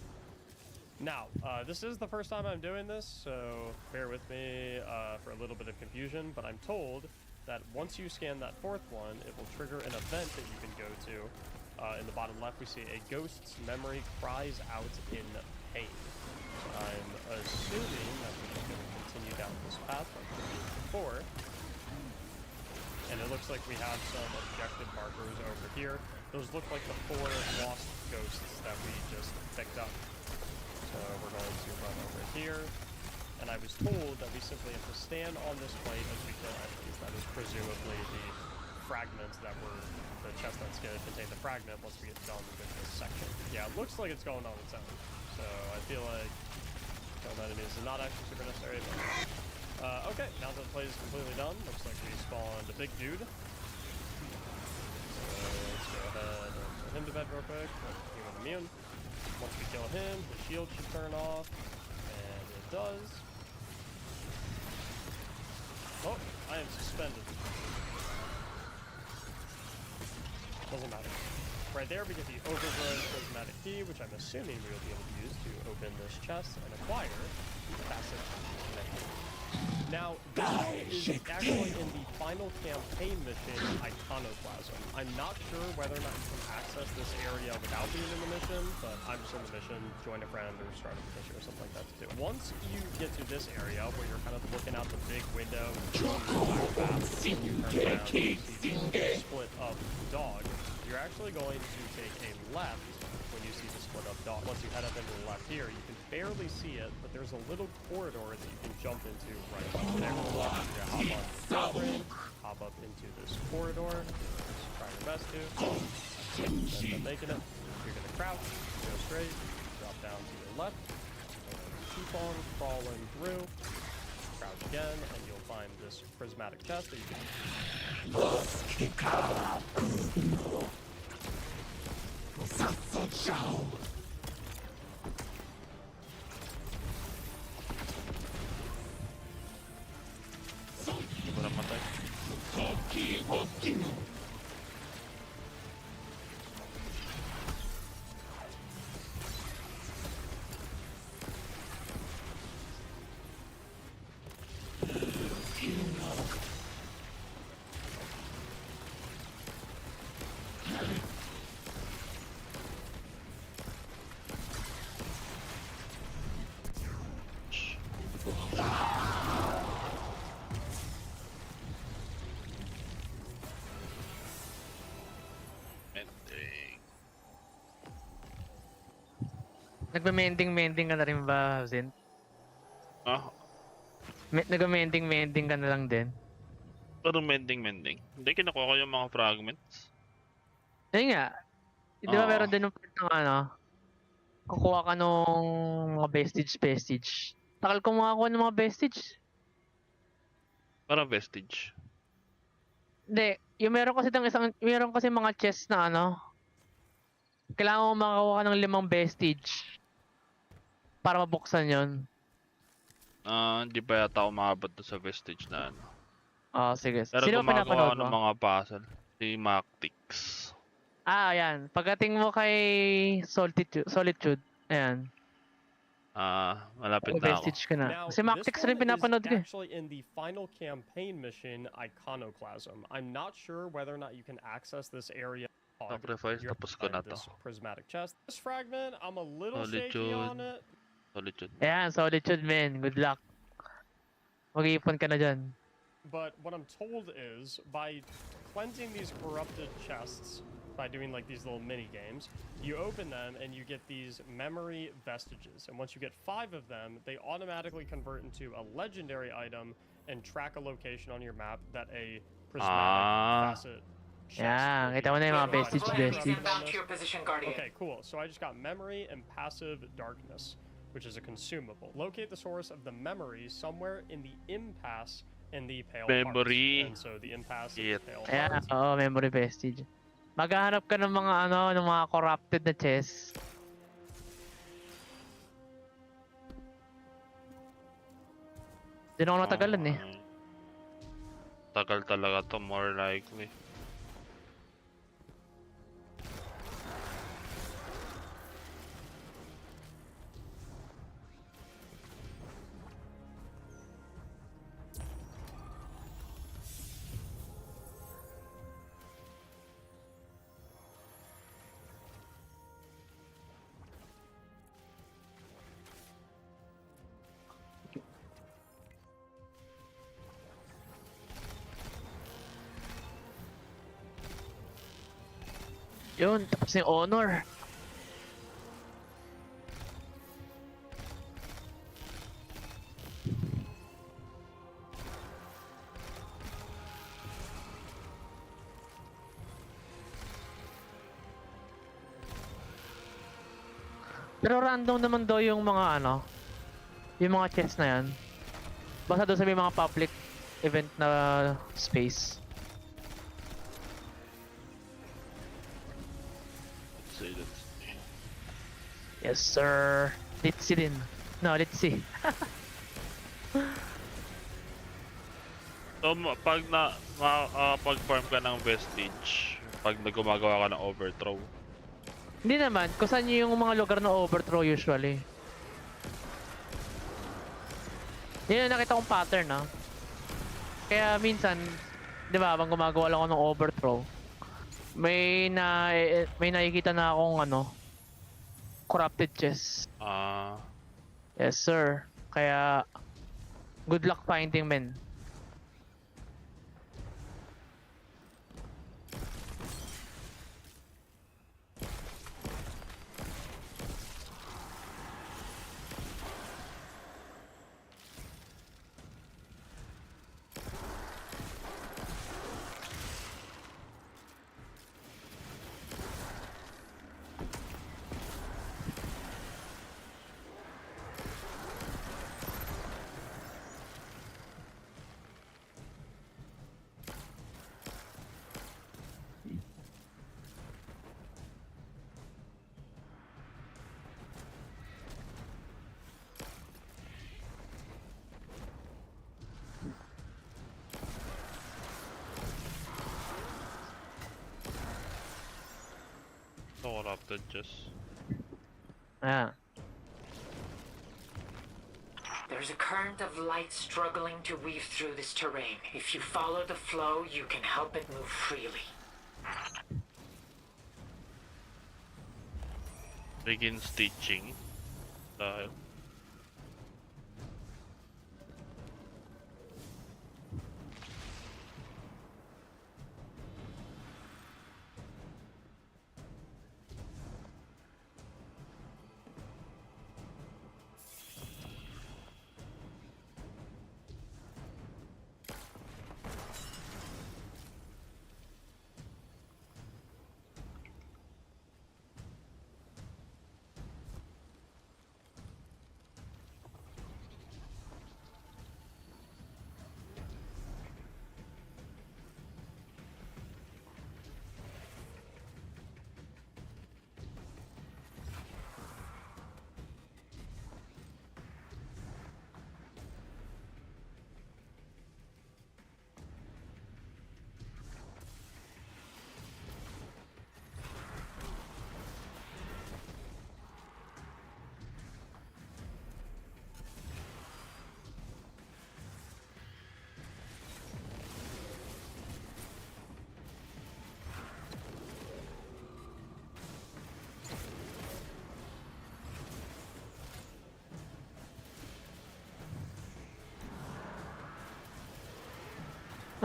Now, this is the first time I'm doing this, so bear with me for a little bit of confusion, but I'm told that once you scan that 4th one, it will trigger an event that you can go to. In the bottom left, we see a ghost's memory cries out in pain. So I'm assuming that we're just going to continue down this path like we did before. And it looks like we have some objective markers over here. Those look like the 4 lost ghosts that we just picked up. So we're going to run over here, and I was told that we simply have to stand on this plate as we kill enemies. That is presumably the fragments that were the chest that's going to contain the fragment once we get done with this section. Yeah, it looks like it's going on its own. So I feel like killing enemies is not actually super necessary. But, okay, now that the plate is completely done, looks like we spawned a big dude. So let's go ahead and put him to bed real quick. He went immune. Once we kill him, the shield should turn off, and it does. Oh, I am suspended. Doesn't matter. Right there, we get the overgrown prismatic key, which I'm assuming we will be able to use to open this chest and acquire passive connection. Now, this is actually in the final campaign mission, Iconoclasm. I'm not sure whether or not you can access this area without being in the mission, but I'm just in the mission, join a friend, or start a mission or something like that to do. Once you get to this area where you're kind of looking out the big window, and you turn around, you see the split up dog, you're actually going to take a left when you see the split up dog. Once you head up into the left here, you can barely see it, but there's a little corridor that you can jump into right up there. You're gonna hop on the train, hop up into this corridor, just try your best to. End up making it. You're gonna crouch, go straight, drop down to your left, and keep on crawling through. Crouch again, and you'll find this prismatic chest that you can. Nagme-mending-mending ka na rin ba, Zin? Ah, Nagme-mending-mending ka na lang din? pero mending. Hindi, kinukuha ko yung mga fragments. Ayun nga. Di ba meron din yung part ng ano, kukuha ka nung mga vestige. Takal ko makakuha ng mga vestige. Parang vestige. Hindi, yung meron kasi mga chest na ano, kailangan mo makakuha ka ng 5 vestige para mabuksan yon. Hindi pa yata umabot doon sa vestige na ano. Sige. Pero Sino ba gumagawa pinapanood ng mo? mga puzzle. Si Mactix. Ayan. Pagdating mo kay Solitude, ayan. Malapit na ako. Vestige ka na. Now, Si this Mactix one rin pinapanood is ko eh. actually in the final campaign mission, Iconoclasm. I'm not sure whether or not you can access this area. Sacrifice, tapos ko na to. This prismatic chest. This fragment, I'm a little shaky on it. Solitude. Ayan, Solitude men. Good luck. Mag-iipon ka na dyan. But what I'm told is, by cleansing these corrupted chests, by doing like these little mini games, you open them and you get these memory vestiges. And once you get 5 of them, they automatically convert into a legendary item and track a location on your map that a prismatic facet chest. Yeah, kita mo na yung mga vestige. Okay, cool. So I just got memory and passive darkness, which is a consumable. Locate the source of the memory somewhere in the impasse in the pale Memory. hearts. And so the impasse is pale Ayan, hearts. memory vestige. Maghahanap ka ng mga ng mga corrupted na chest. Doon ako natagalan eh. Tagal talaga to, more likely. Yun, tapos yung honor. Pero random naman daw yung mga yung mga chests na yan. Basta doon sa may mga public event na space. Yes, sir. Let's see din. No, let's see. So, pag pag-farm ka ng vestige, pag gumagawa ka ng overthrow. Hindi naman. Kung saan yung mga lugar na overthrow usually. Yun yung nakita kong pattern Kaya minsan, di ba, habang gumagawa lang ako ng overthrow, may nakikita na akong corrupted chest. Yes, sir. Kaya, good luck finding men. Corrupted chest. There's a current of light struggling to weave through this terrain. If you follow the flow, you can help it move freely. Begin stitching.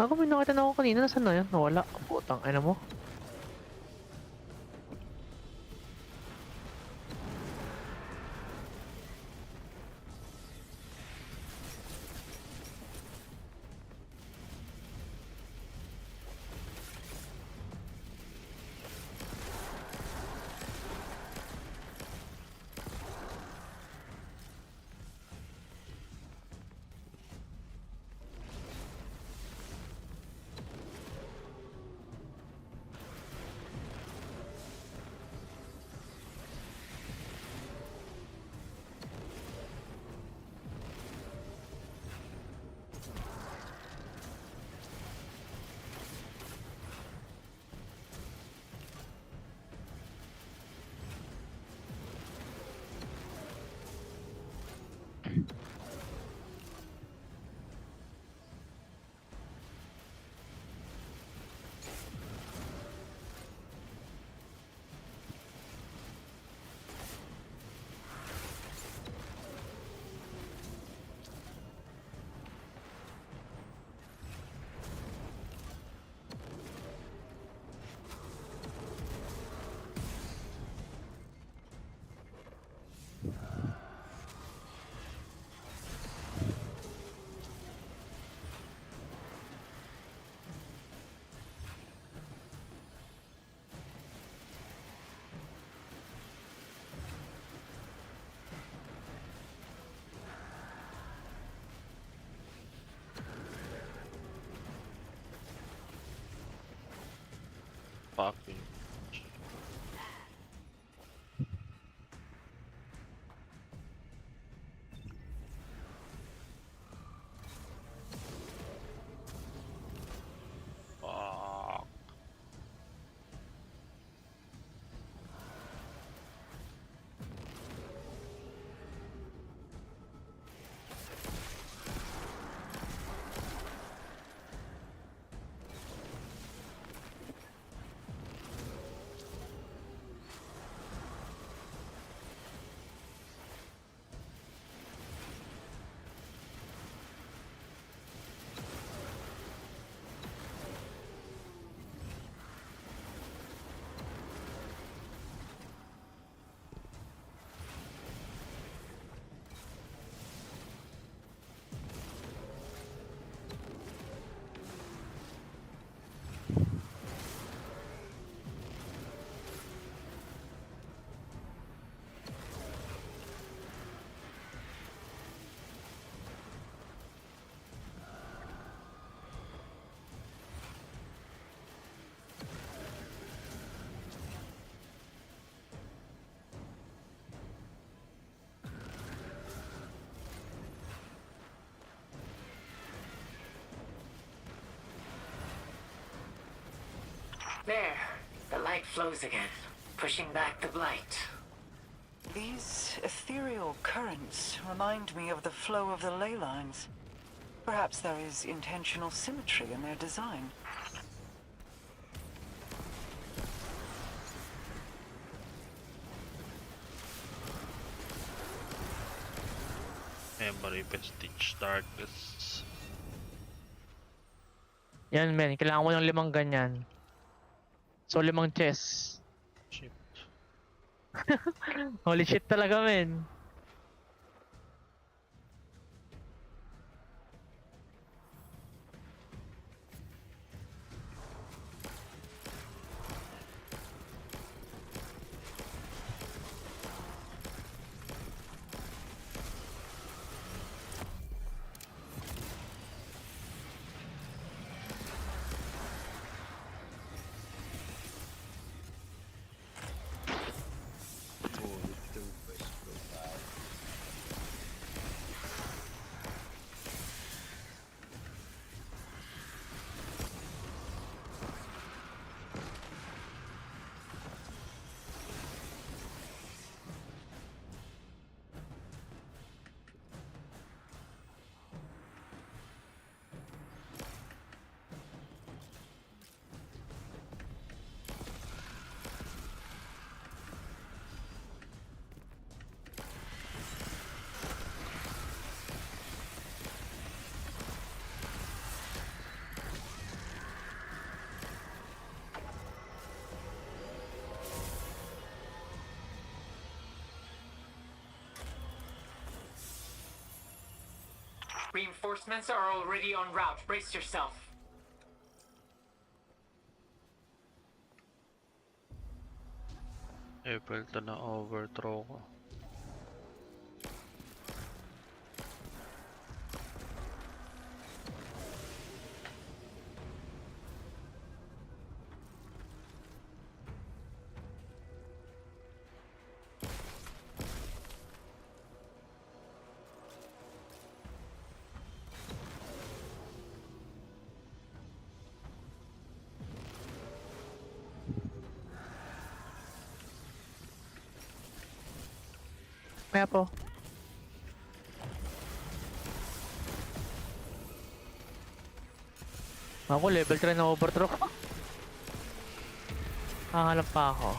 Ako may nakita na ako kanina. Nasaan na yun? Nawala. Putang ina mo. Fucking. Fuck. There, the light flows again, pushing back the blight. These ethereal currents remind me of the flow of the ley lines. Perhaps there is intentional symmetry in their design. Memory Vestige Darkness. Yan men, kailangan ko ng 5 ganyan. So 5 chess. Shit. Holy shit talaga men. Reinforcements are already en route. Brace yourself. April to na overthrow ko. Kaya po. Ako level 3 na overthrow ko. Hahanap pa ako.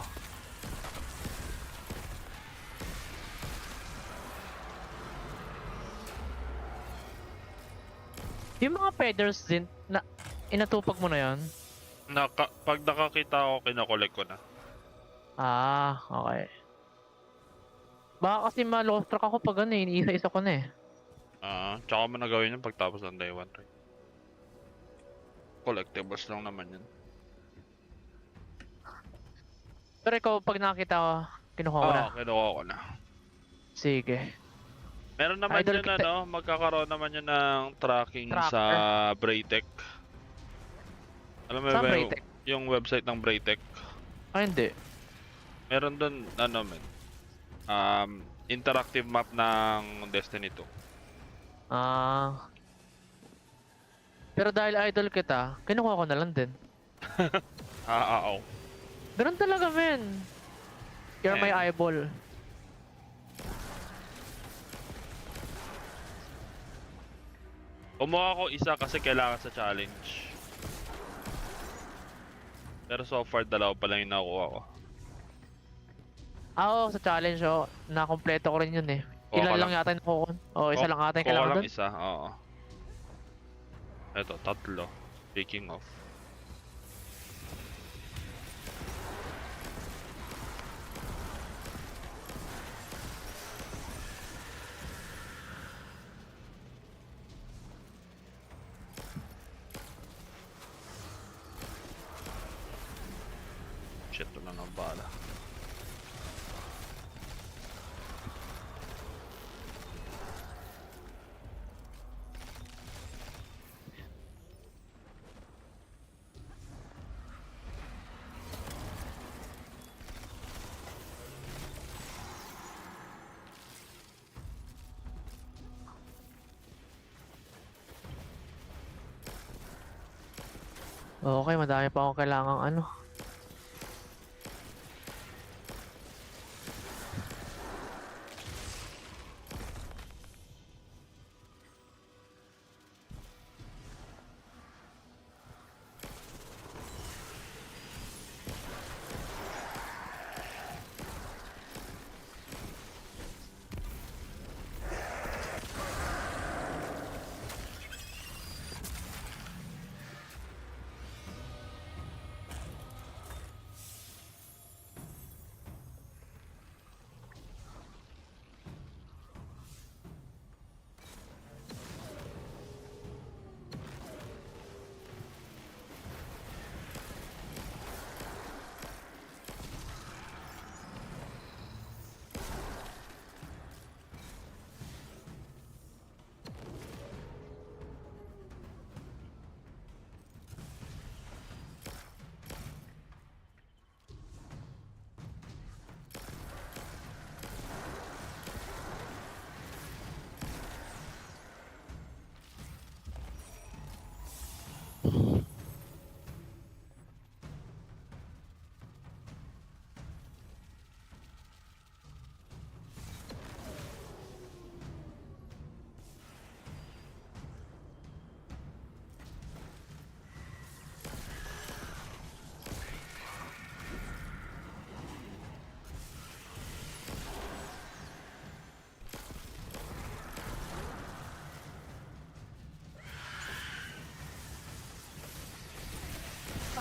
Yung mga feathers din, na inatupag mo na yan? Pag nakakita ako, kinakolek ko na. Ah, okay. Baka kasi ma-lost track ako pag ano eh, isa-isa ko na eh. Tsaka mo na gawin yun pagtapos ng day 1 rin. Collectibles lang naman yun. Pero ikaw, pag nakakita ko, kinuha mo na? Oo, kinuha ko na. Sige. Meron naman Idol yun magkakaroon naman yun ng tracking Tracker. sa Braytech. Alam mo Saan ba Braytech? yung website ng Braytech? Ah, hindi. Meron doon, interactive map ng Destiny 2. Pero dahil idol kita, kinuha ko na lang din. Oo. Ganun talaga, men. You're my eyeball. Kumuha ko isa kasi kailangan sa challenge. Pero so far, dalawa pa lang yung nakuha ko. Oo, sa challenge, nakompleto ko rin yun eh. Ilan lang yata yung nakuha. Isa lang ata yung kailangan dun. Isa, oo. Eto, 3. Speaking of. Shit, ito na ng bala. Okay, madami pa akong kailangang ano.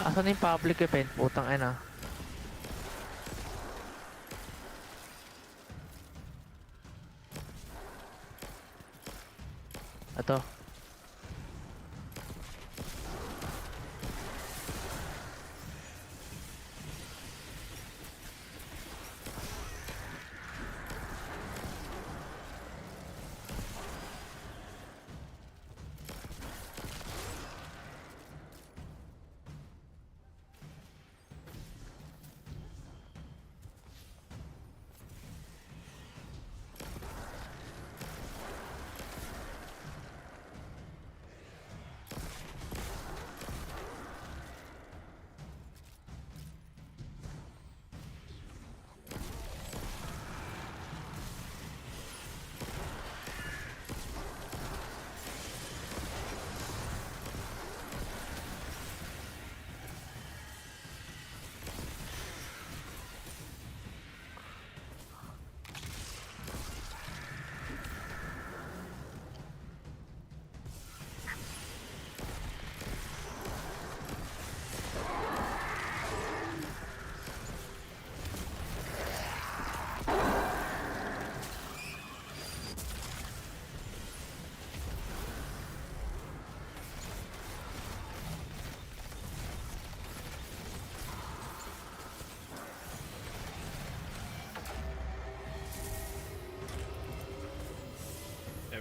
Asan yung public event? Putang ina. Ito.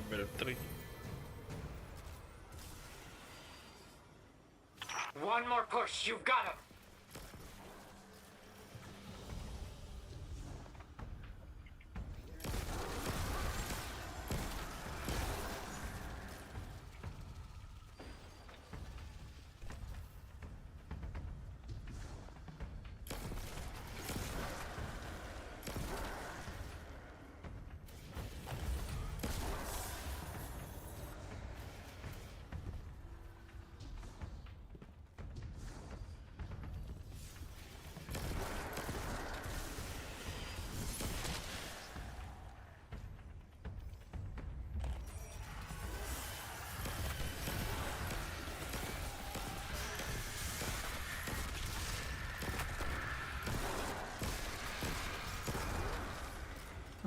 Level 3. One more push, you've got him.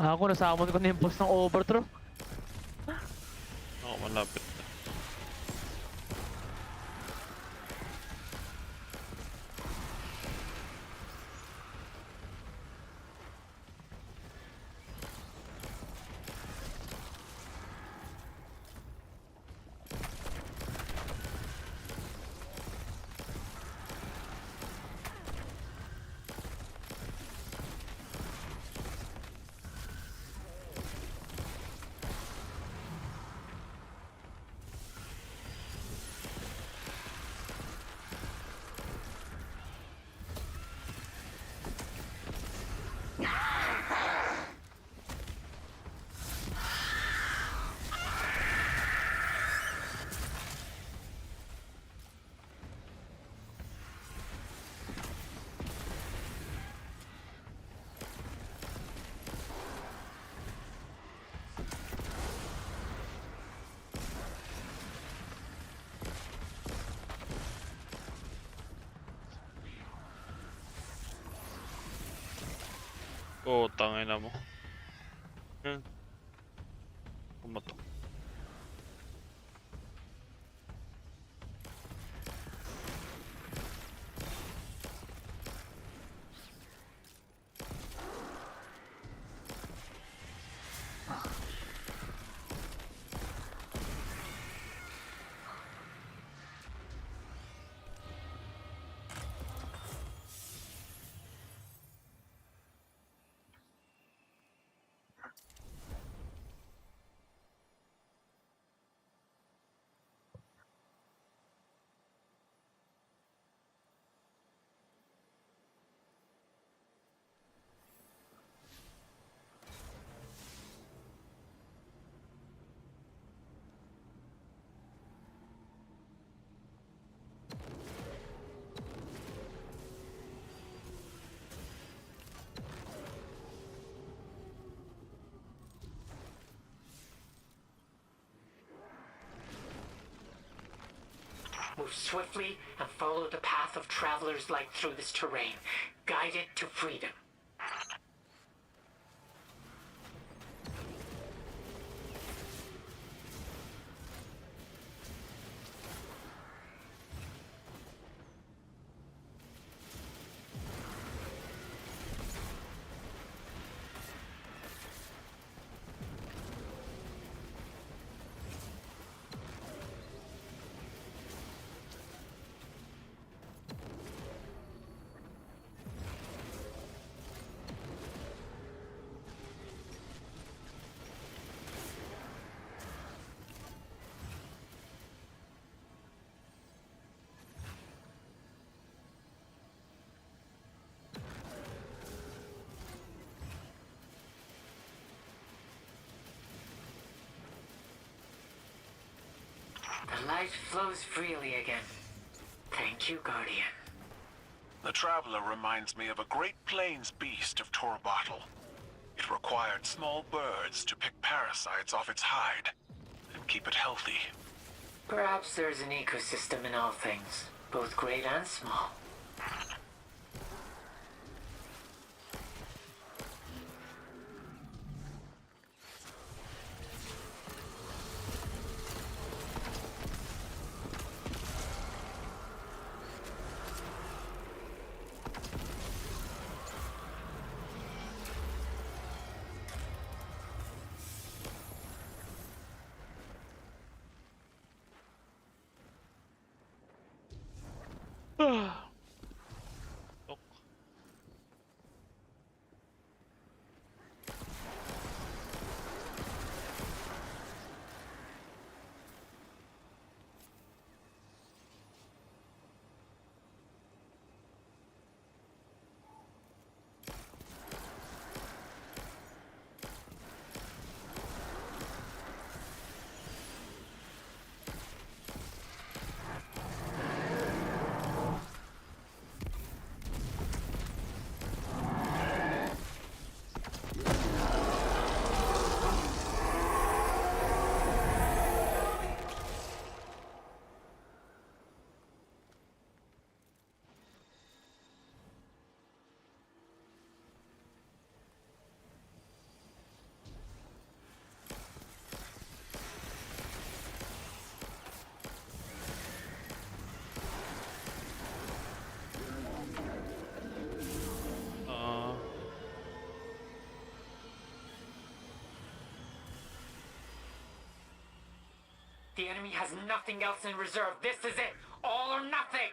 Ako, nasamon ko na yung boss ng overthrow. Ako malapit na. Oh, tangina mo. Pumatok. Move swiftly and follow the path of traveler's light through this terrain, guided to freedom. The light flows freely again. Thank you, Guardian. The Traveler reminds me of a Great Plains beast of Torbottle. It required small birds to pick parasites off its hide and keep it healthy. Perhaps there's an ecosystem in all things, both great and small. The enemy has nothing else in reserve. This is it. All or nothing.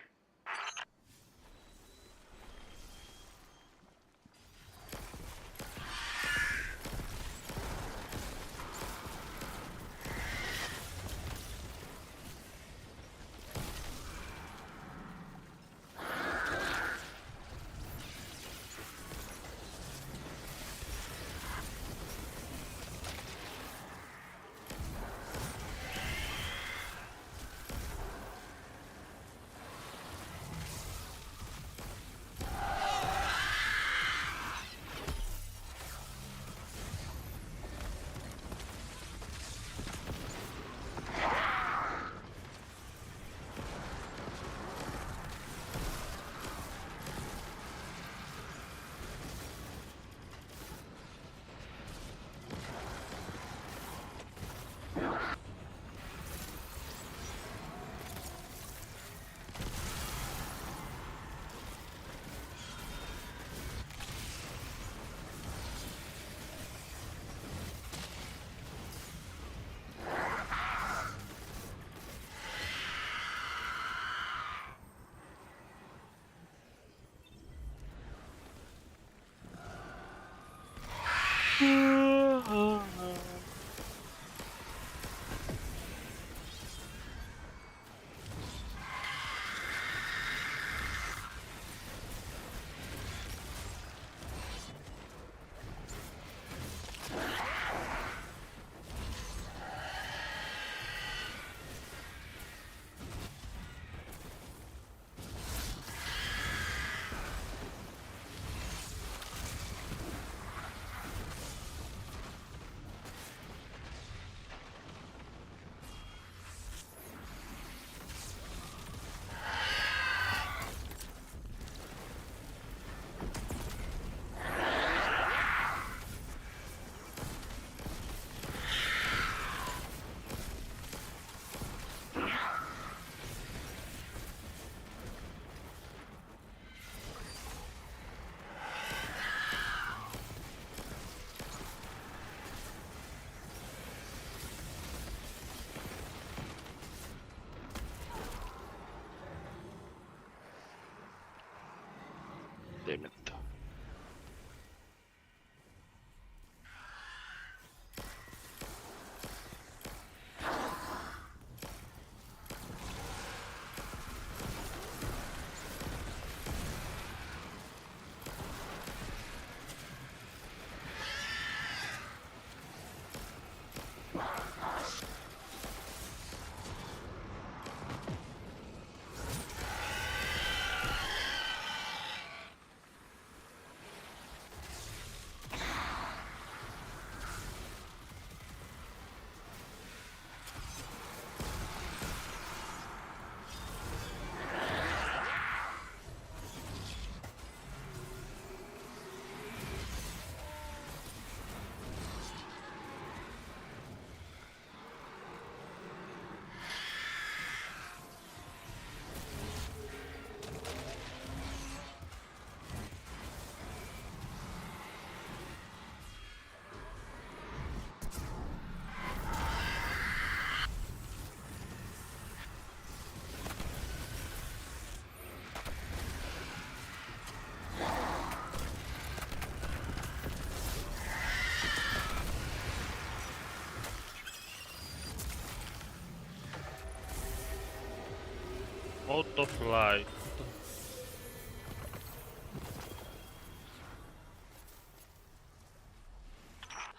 Out of light.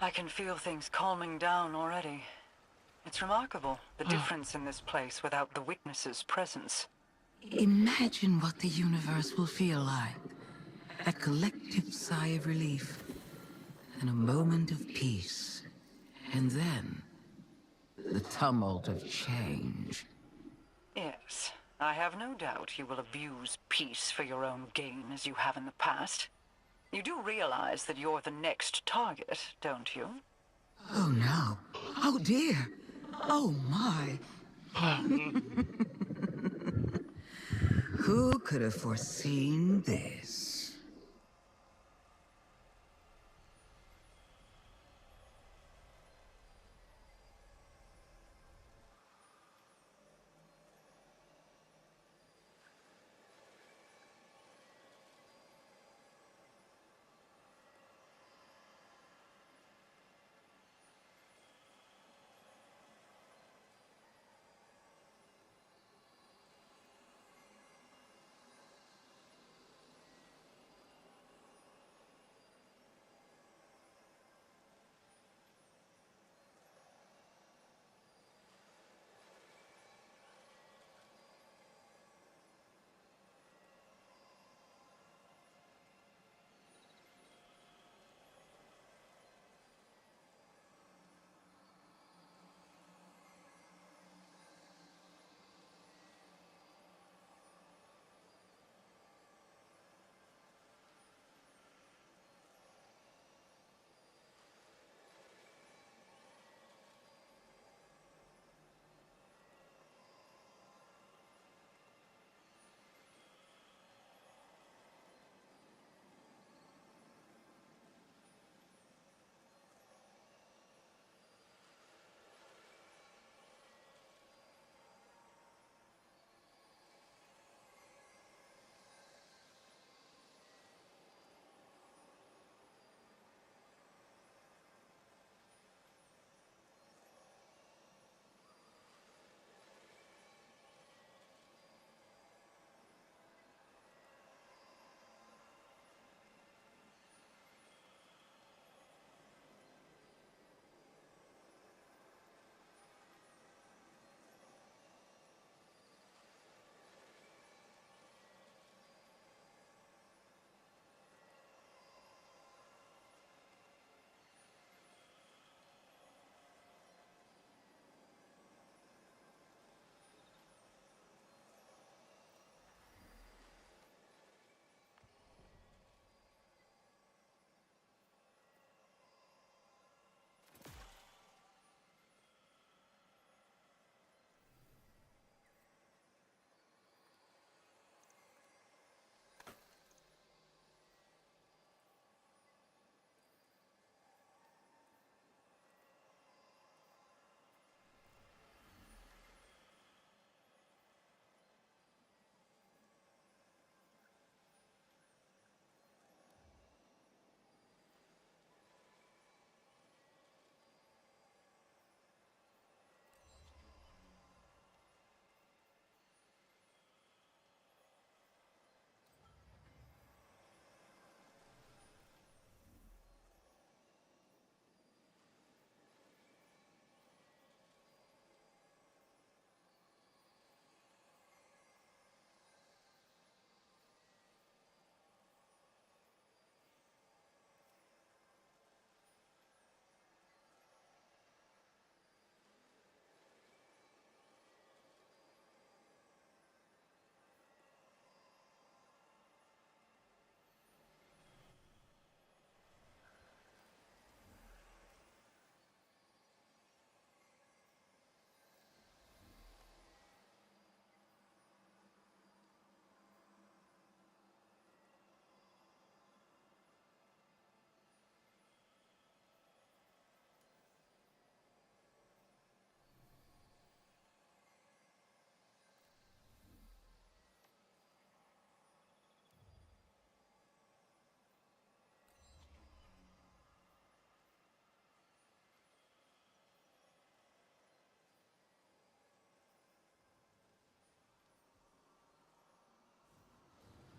I can feel things calming down already. It's remarkable, the difference in this place without the witness's presence. Imagine what the universe will feel like. A collective sigh of relief and a moment of peace. And then, the tumult of change. Yes, I have no doubt you will abuse peace for your own gain as you have in the past. You do realize that you're the next target, don't you? Oh no. Oh dear. Oh my. Who could have foreseen this?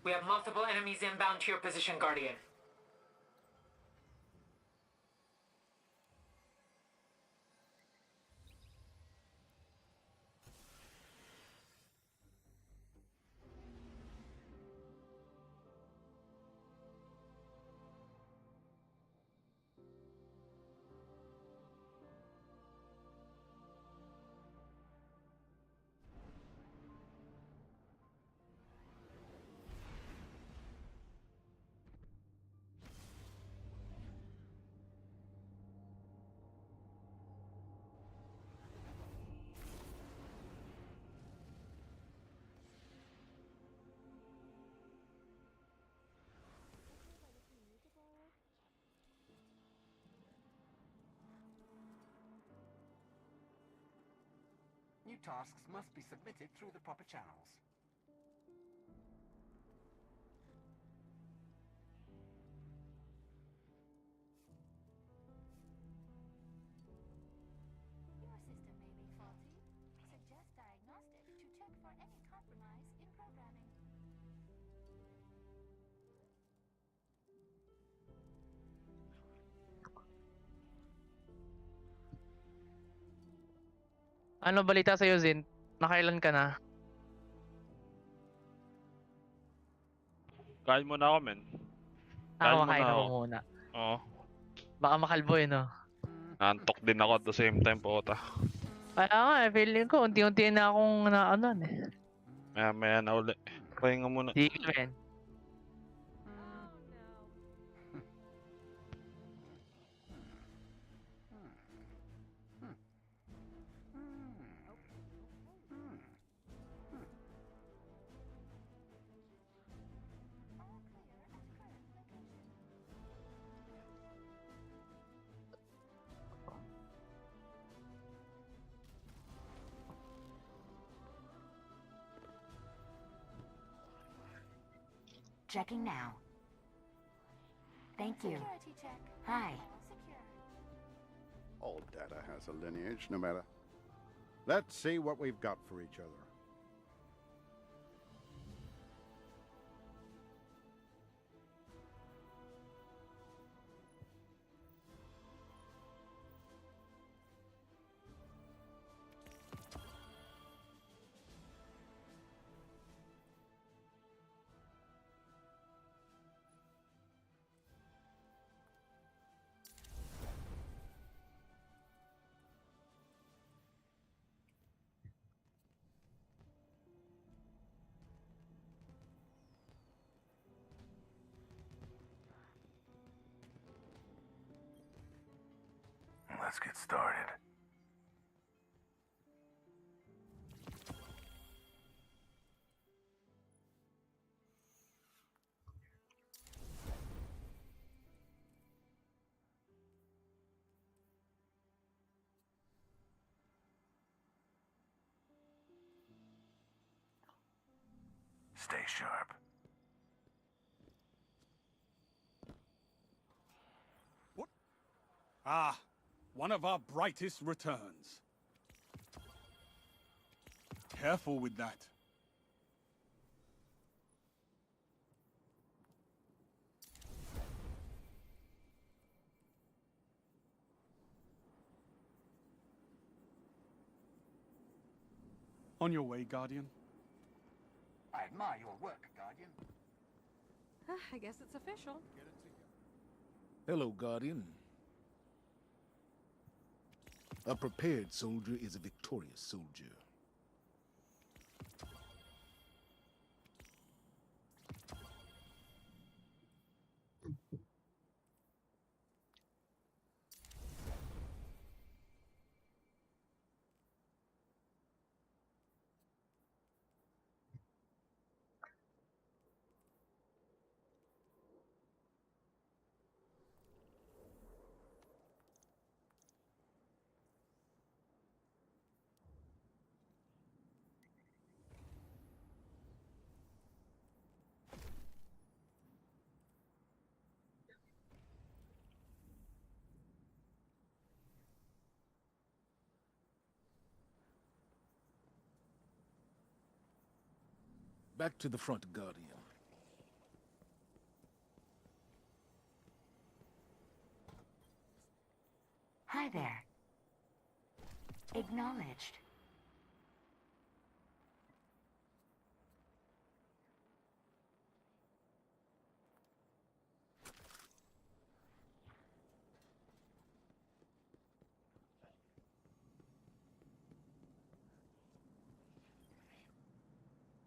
We have multiple enemies inbound to your position, Guardian. New tasks must be submitted through the proper channels. Your system may be faulty. Suggest diagnostic to check for any compromise in programming. Ano balita sa'yo, Zin? Nakailan ka na? Kain muna ako, men. Kain Kumakain muna ako ako. muna. Oo. Baka makalbo no? Nantok din ako at the same time, pota. Kaya nga, feeling ko, unti-unti na akong naano eh. Maya na uli. Pahinga muna. Sige, men. Checking now. Thank you. Security check. Hi. Secure. All data has a lineage, no matter. Let's see what we've got for each other. Let's get started. Stay sharp. Ah, one of our brightest returns. Careful with that. On your way, Guardian. I admire your work, Guardian. I guess it's official. Hello, Guardian. A prepared soldier is a victorious soldier. Back to the front, Guardian. Hi there. Acknowledged.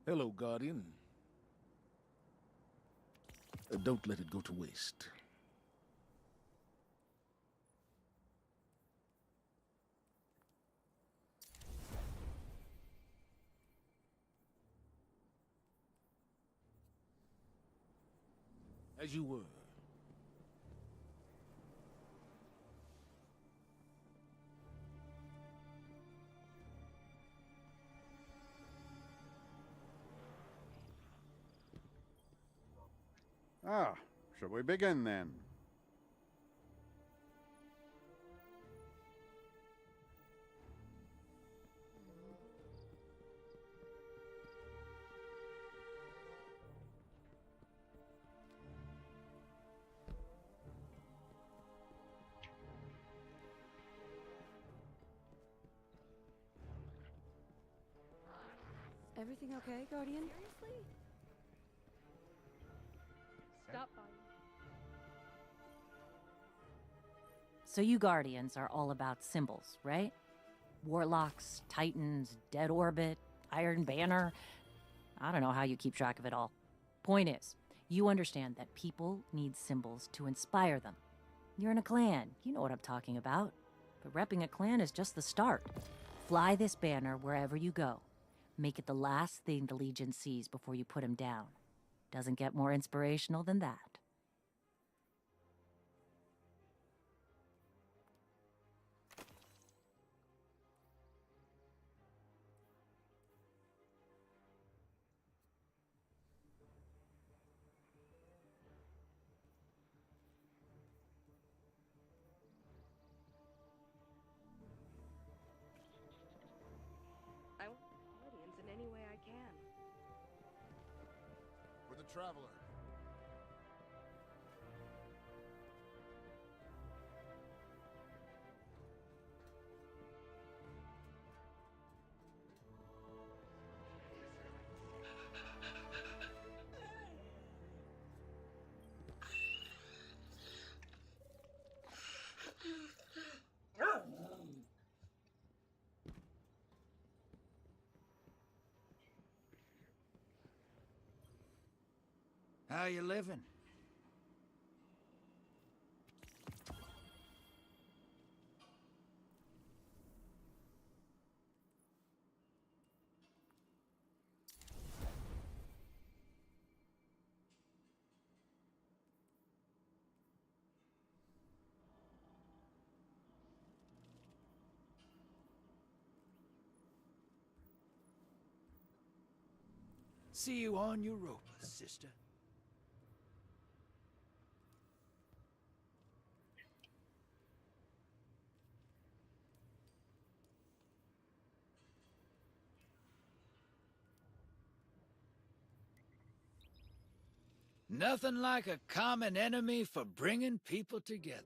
Hello, Guardian. Don't let it go to waste. As you were. Ah, shall we begin then? Everything okay, Guardian? Seriously? Stop by. So you Guardians are all about symbols, right? Warlocks, Titans, Dead Orbit, Iron Banner. I don't know how you keep track of it all. Point is, you understand that people need symbols to inspire them. You're in a clan, you know what I'm talking about. But repping a clan is just the start. Fly this banner wherever you go. Make it the last thing the Legion sees before you put him down. Doesn't get more inspirational than that. I want Guardians in any way I can. For the Traveler. How you living? See you on your rope, sister. Nothing like a common enemy for bringing people together.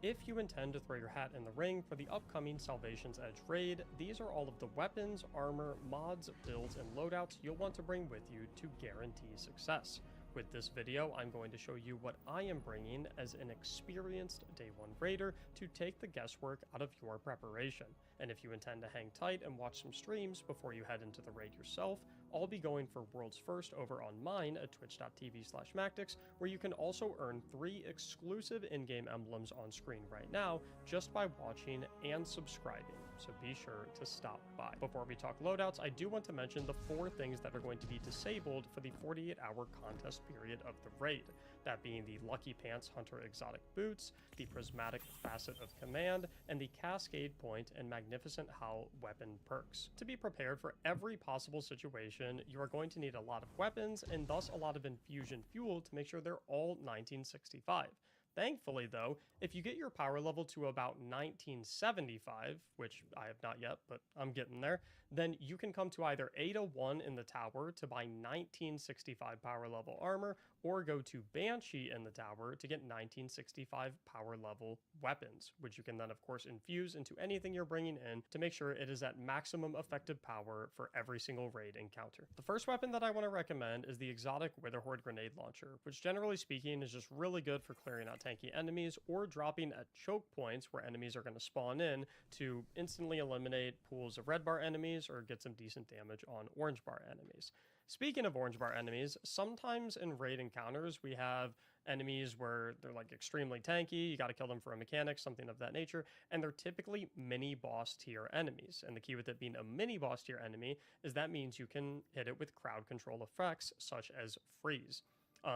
If you intend to throw your hat in the ring for the upcoming Salvation's Edge raid, these are all of the weapons, armor, mods, builds, and loadouts you'll want to bring with you to guarantee success. With this video, I'm going to show you what I am bringing as an experienced Day 1 raider to take the guesswork out of your preparation. And if you intend to hang tight and watch some streams before you head into the raid yourself, I'll be going for World's First over on mine at twitch.tv/Mactix, where you can also earn 3 exclusive in-game emblems on screen right now just by watching and subscribing. so be sure to stop by. Before we talk loadouts, I do want to mention the 4 things that are going to be disabled for the 48-hour contest period of the raid. That being the Lucky Pants Hunter Exotic Boots, the Prismatic Facet of Command, and the Cascade Point and Magnificent Howl weapon perks. To be prepared for every possible situation, you are going to need a lot of weapons and thus a lot of infusion fuel to make sure they're all 1965. Thankfully, though, if you get your power level to about 1975, which I have not yet, but I'm getting there, then you can come to either Ada 1 in the tower to buy 1965 power level armor, or go to Banshee in the tower to get 1965 power level weapons, which you can then of course infuse into anything you're bringing in to make sure it is at maximum effective power for every single raid encounter. The first weapon that I want to recommend is the exotic Witherhoard grenade launcher, which generally speaking is just really good for clearing out tanky enemies or dropping at choke points where enemies are going to spawn in to instantly eliminate pools of red bar enemies or get some decent damage on orange bar enemies. Speaking of orange bar enemies, sometimes in raid encounters we have enemies where they're like extremely tanky, you got to kill them for a mechanic, something of that nature, and they're typically mini boss tier enemies. And the key with it being a mini boss tier enemy is that means you can hit it with crowd control effects such as freeze.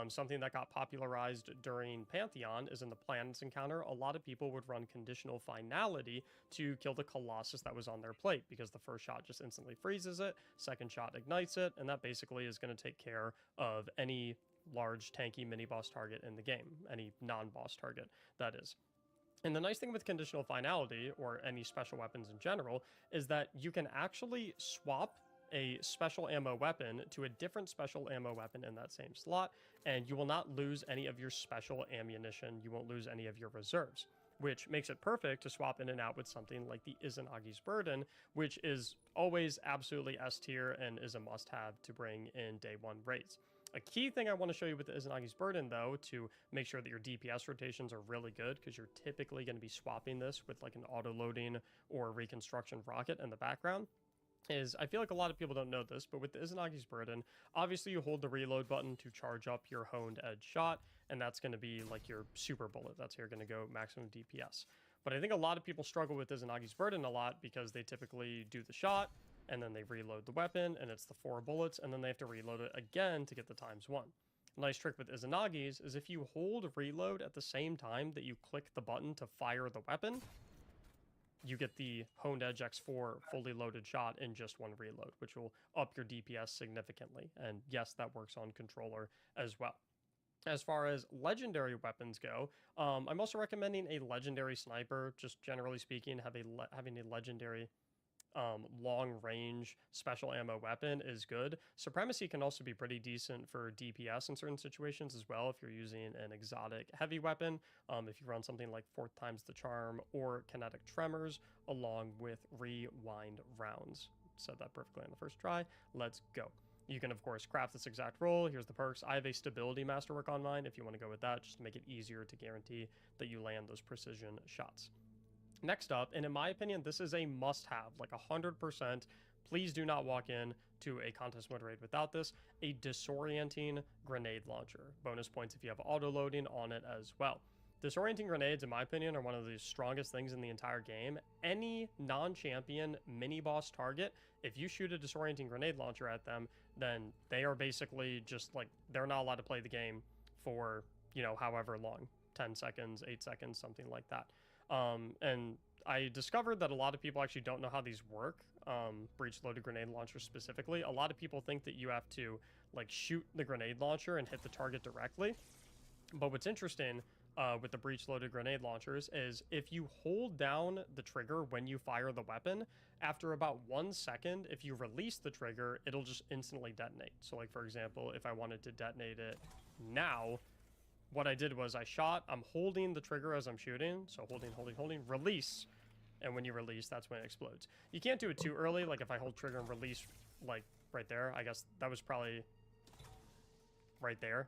Something that got popularized during Pantheon is in the Planets encounter, a lot of people would run conditional finality to kill the Colossus that was on their plate, because the first shot just instantly freezes it, second shot ignites it, and that basically is going to take care of any large tanky mini boss target in the game, any non-boss target, that is. And the nice thing with conditional finality, or any special weapons in general, is that you can actually swap a special ammo weapon to a different special ammo weapon in that same slot, and you will not lose any of your special ammunition, you won't lose any of your reserves, which makes it perfect to swap in and out with something like the Izanagi's Burden, which is always absolutely S tier and is a must-have to bring in day 1 raids. A key thing I want to show you with the Izanagi's Burden, though, to make sure that your DPS rotations are really good, because you're typically going to be swapping this with like an auto-loading or reconstruction rocket in the background, is I feel like a lot of people don't know this, but with the Izanagi's Burden, obviously you hold the reload button to charge up your honed edge shot, and that's going to be like your super bullet. That's how you're going to go maximum DPS. But I think a lot of people struggle with Izanagi's Burden a lot because they typically do the shot, and then they reload the weapon, and it's the 4 bullets, and then they have to reload it again to get the ×1. A nice trick with Izanagi's is if you hold reload at the same time that you click the button to fire the weapon, you get the Honed Edge X4 fully loaded shot in just 1 reload, which will up your DPS significantly. And yes, that works on controller as well. As far as legendary weapons go, I'm also recommending a legendary sniper. Just generally speaking, having a legendary long-range special ammo weapon is good. Supremacy can also be pretty decent for DPS in certain situations as well if you're using an exotic heavy weapon, if you run something like 4th times the charm or kinetic tremors along with rewind rounds. Said that perfectly on the first try. Let's go. You can of course craft this exact roll. Here's the perks. I have a stability masterwork on mine if you want to go with that, just to make it easier to guarantee that you land those precision shots. Next up, and in my opinion, this is a must-have, like 100%. Please do not walk in to a contest mode raid without this, a disorienting grenade launcher. Bonus points if you have auto-loading on it as well. Disorienting grenades, in my opinion, are one of the strongest things in the entire game. Any non-champion mini-boss target, if you shoot a disorienting grenade launcher at them, then they are basically just like, they're not allowed to play the game for, you know, however long, 10 seconds, 8 seconds, something like that. And I discovered that a lot of people actually don't know how these work, breech-loaded grenade launchers specifically. A lot of people think that you have to, like, shoot the grenade launcher and hit the target directly. But what's interesting with the breech-loaded grenade launchers is if you hold down the trigger when you fire the weapon, after about 1 second, if you release the trigger, it'll just instantly detonate. So, like, for example, if I wanted to detonate it now, what I did was I shot, I'm holding the trigger as I'm shooting, so holding, release, and when you release, that's when it explodes. You can't do it too early, like if I hold trigger and release, like, right there, I guess that was probably right there.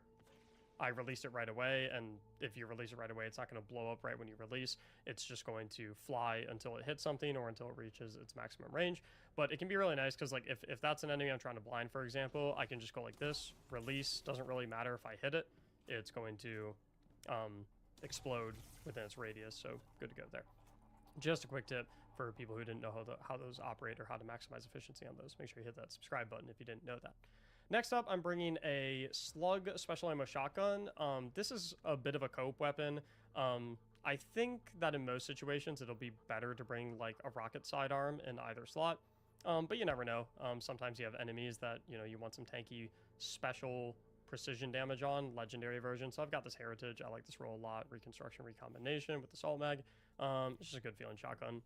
I released it right away, and if you release it right away, it's not going to blow up right when you release. It's just going to fly until it hits something or until it reaches its maximum range. But it can be really nice because, like, if that's an enemy I'm trying to blind, for example, I can just go like this, release, doesn't really matter if I hit it. It's going to explode within its radius, so good to go there. Just a quick tip, for people who didn't know how those operate or how to maximize efficiency on those. Make sure you hit that subscribe button if you didn't know that. Next up, I'm bringing a slug special ammo shotgun. This is a bit of a cope weapon. I think that in most situations it'll be better to bring like a rocket sidearm in either slot, but you never know. Sometimes you have enemies that you want some tanky special precision damage on, legendary version. So I've got this heritage. I like this roll a lot. Reconstruction, recombination with the assault mag. It's just a good feeling shotgun.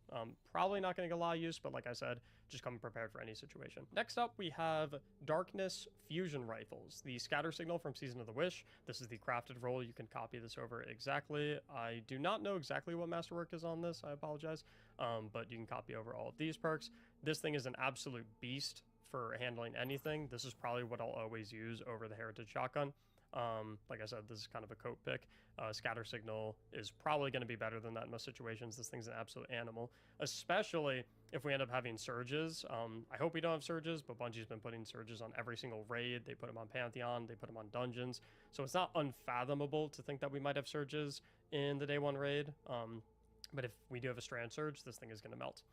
Probably not going to get a lot of use, but like I said, just come prepared for any situation. Next up, we have Darkness Fusion Rifles, the scatter signal from Season of the Wish. This is the crafted roll. You can copy this over exactly. I do not know exactly what masterwork is on this. I apologize. But you can copy over all of these perks. This thing is an absolute beast for handling anything. This is probably what I'll always use over the Heritage Shotgun. Like I said, this is kind of a coat pick. Scatter signal is probably going to be better than that in most situations. This thing's an absolute animal, especially if we end up having surges. I hope we don't have surges, but Bungie's been putting surges on every single raid. They put them on Pantheon, they put them on dungeons, so it's not unfathomable to think that we might have surges in the day one raid. But if we do have a strand surge, this thing is going to melt.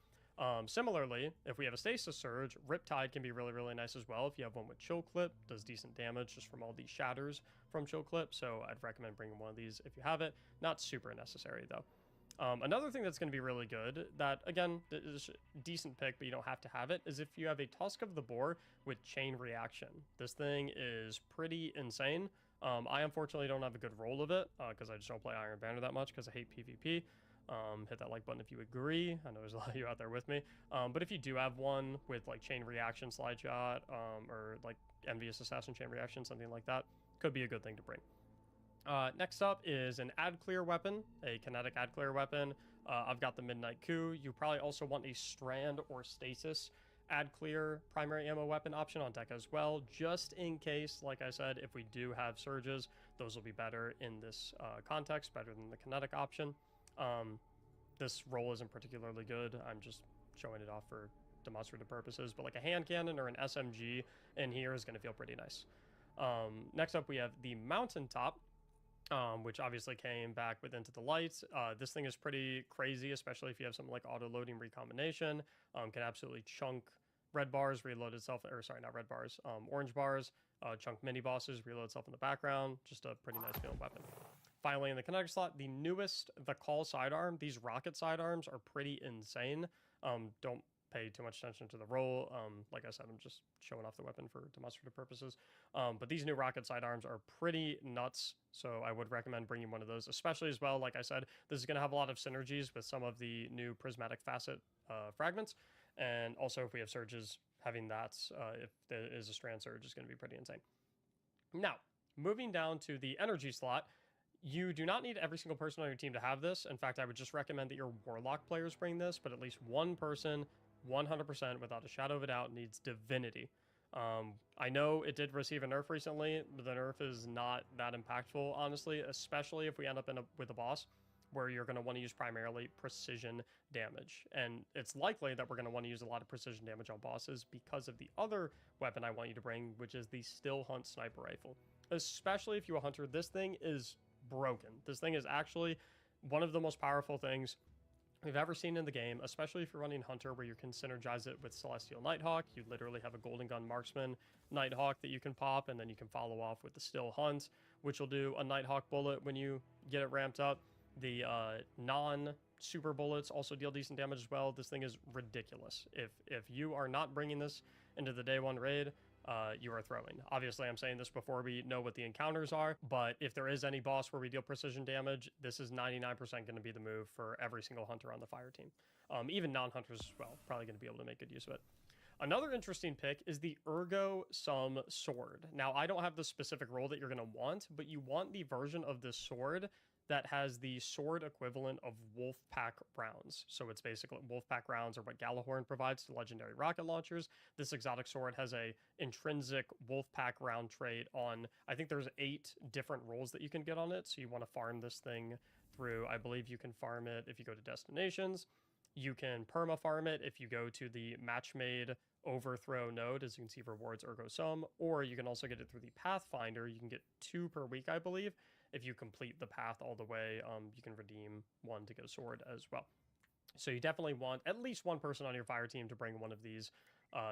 Similarly, if we have a stasis surge, Riptide can be really, really nice as well. If you have one with chill clip, does decent damage just from all these shatters from chill clip. So I'd recommend bringing one of these if you have it. Not super necessary though. Another thing that's going to be really good, that again is a decent pick, but you don't have to have it, is if you have a Tusk of the Boar with chain reaction. This thing is pretty insane. I unfortunately don't have a good roll of it because I just don't play Iron Banner that much because I hate PvP. Hit that like button if you agree. I know there's a lot of you out there with me. But if you do have one with like chain reaction slide shot, or like envious assassin chain reaction, something like that, could be a good thing to bring. Next up is an ad clear weapon, a kinetic ad clear weapon. I've got the Midnight Coup. You probably also want a strand or stasis ad clear primary ammo weapon option on deck as well, just in case. Like I said, if we do have surges, those will be better in this context, better than the kinetic option. This roll isn't particularly good. I'm just showing it off for demonstrative purposes, but like a hand cannon or an SMG in here is going to feel pretty nice. Next up, we have the Mountaintop, which obviously came back with Into the Light. This thing is pretty crazy, especially if you have something like auto-loading recombination. Can absolutely chunk red bars, reload itself, or sorry, not red bars, orange bars, chunk mini bosses, reload itself in the background. Just a pretty nice feeling weapon. Finally, in the kinetic slot, the newest, the Call sidearm. These rocket sidearms are pretty insane. Don't pay too much attention to the roll. Like I said, I'm just showing off the weapon for demonstrative purposes. But these new rocket sidearms are pretty nuts, so I would recommend bringing one of those, especially as well. Like I said, this is going to have a lot of synergies with some of the new prismatic facet fragments, and also if we have surges, having that, if there is a strand surge, is going to be pretty insane. Now, moving down to the energy slot. You do not need every single person on your team to have this. In fact, I would just recommend that your Warlock players bring this, but at least one person, 100%, without a shadow of a doubt, needs Divinity. I know it did receive a nerf recently, but the nerf is not that impactful, honestly, especially if we end up with a boss where you're going to want to use primarily precision damage. And it's likely that we're going to want to use a lot of precision damage on bosses because of the other weapon I want you to bring, which is the Still Hunt Sniper Rifle. Especially if you're a hunter, this thing is broken. This thing is actually one of the most powerful things we've ever seen in the game, especially if you're running Hunter, where you can synergize it with Celestial Nighthawk. You literally have a Golden Gun Marksman Nighthawk that you can pop, and then you can follow off with the Still Hunt, which will do a Nighthawk bullet when you get it ramped up. The non-super bullets also deal decent damage as well. This thing is ridiculous. If you are not bringing this into the day one raid, you are throwing. Obviously, I'm saying this before we know what the encounters are, but if there is any boss where we deal precision damage, this is 99% going to be the move for every single hunter on the fire team. Even non-hunters as well, probably going to be able to make good use of it. Another interesting pick is the Ergo Sum Sword. Now, I don't have the specific role that you're going to want, but you want the version of this sword that has the sword equivalent of Wolfpack rounds. So it's basically Wolfpack rounds are what Gallahorn provides to legendary rocket launchers. This exotic sword has a intrinsic Wolfpack round trait on, I think there's 8 different rolls that you can get on it. So you want to farm this thing through, I believe you can farm it if you go to destinations. You can perma farm it if you go to the match-made overthrow node, as you can see, rewards Ergo Sum, or you can also get it through the Pathfinder. You can get 2 per week, I believe. If you complete the path all the way, you can redeem 1 to get a sword as well. So you definitely want at least one person on your fire team to bring one of these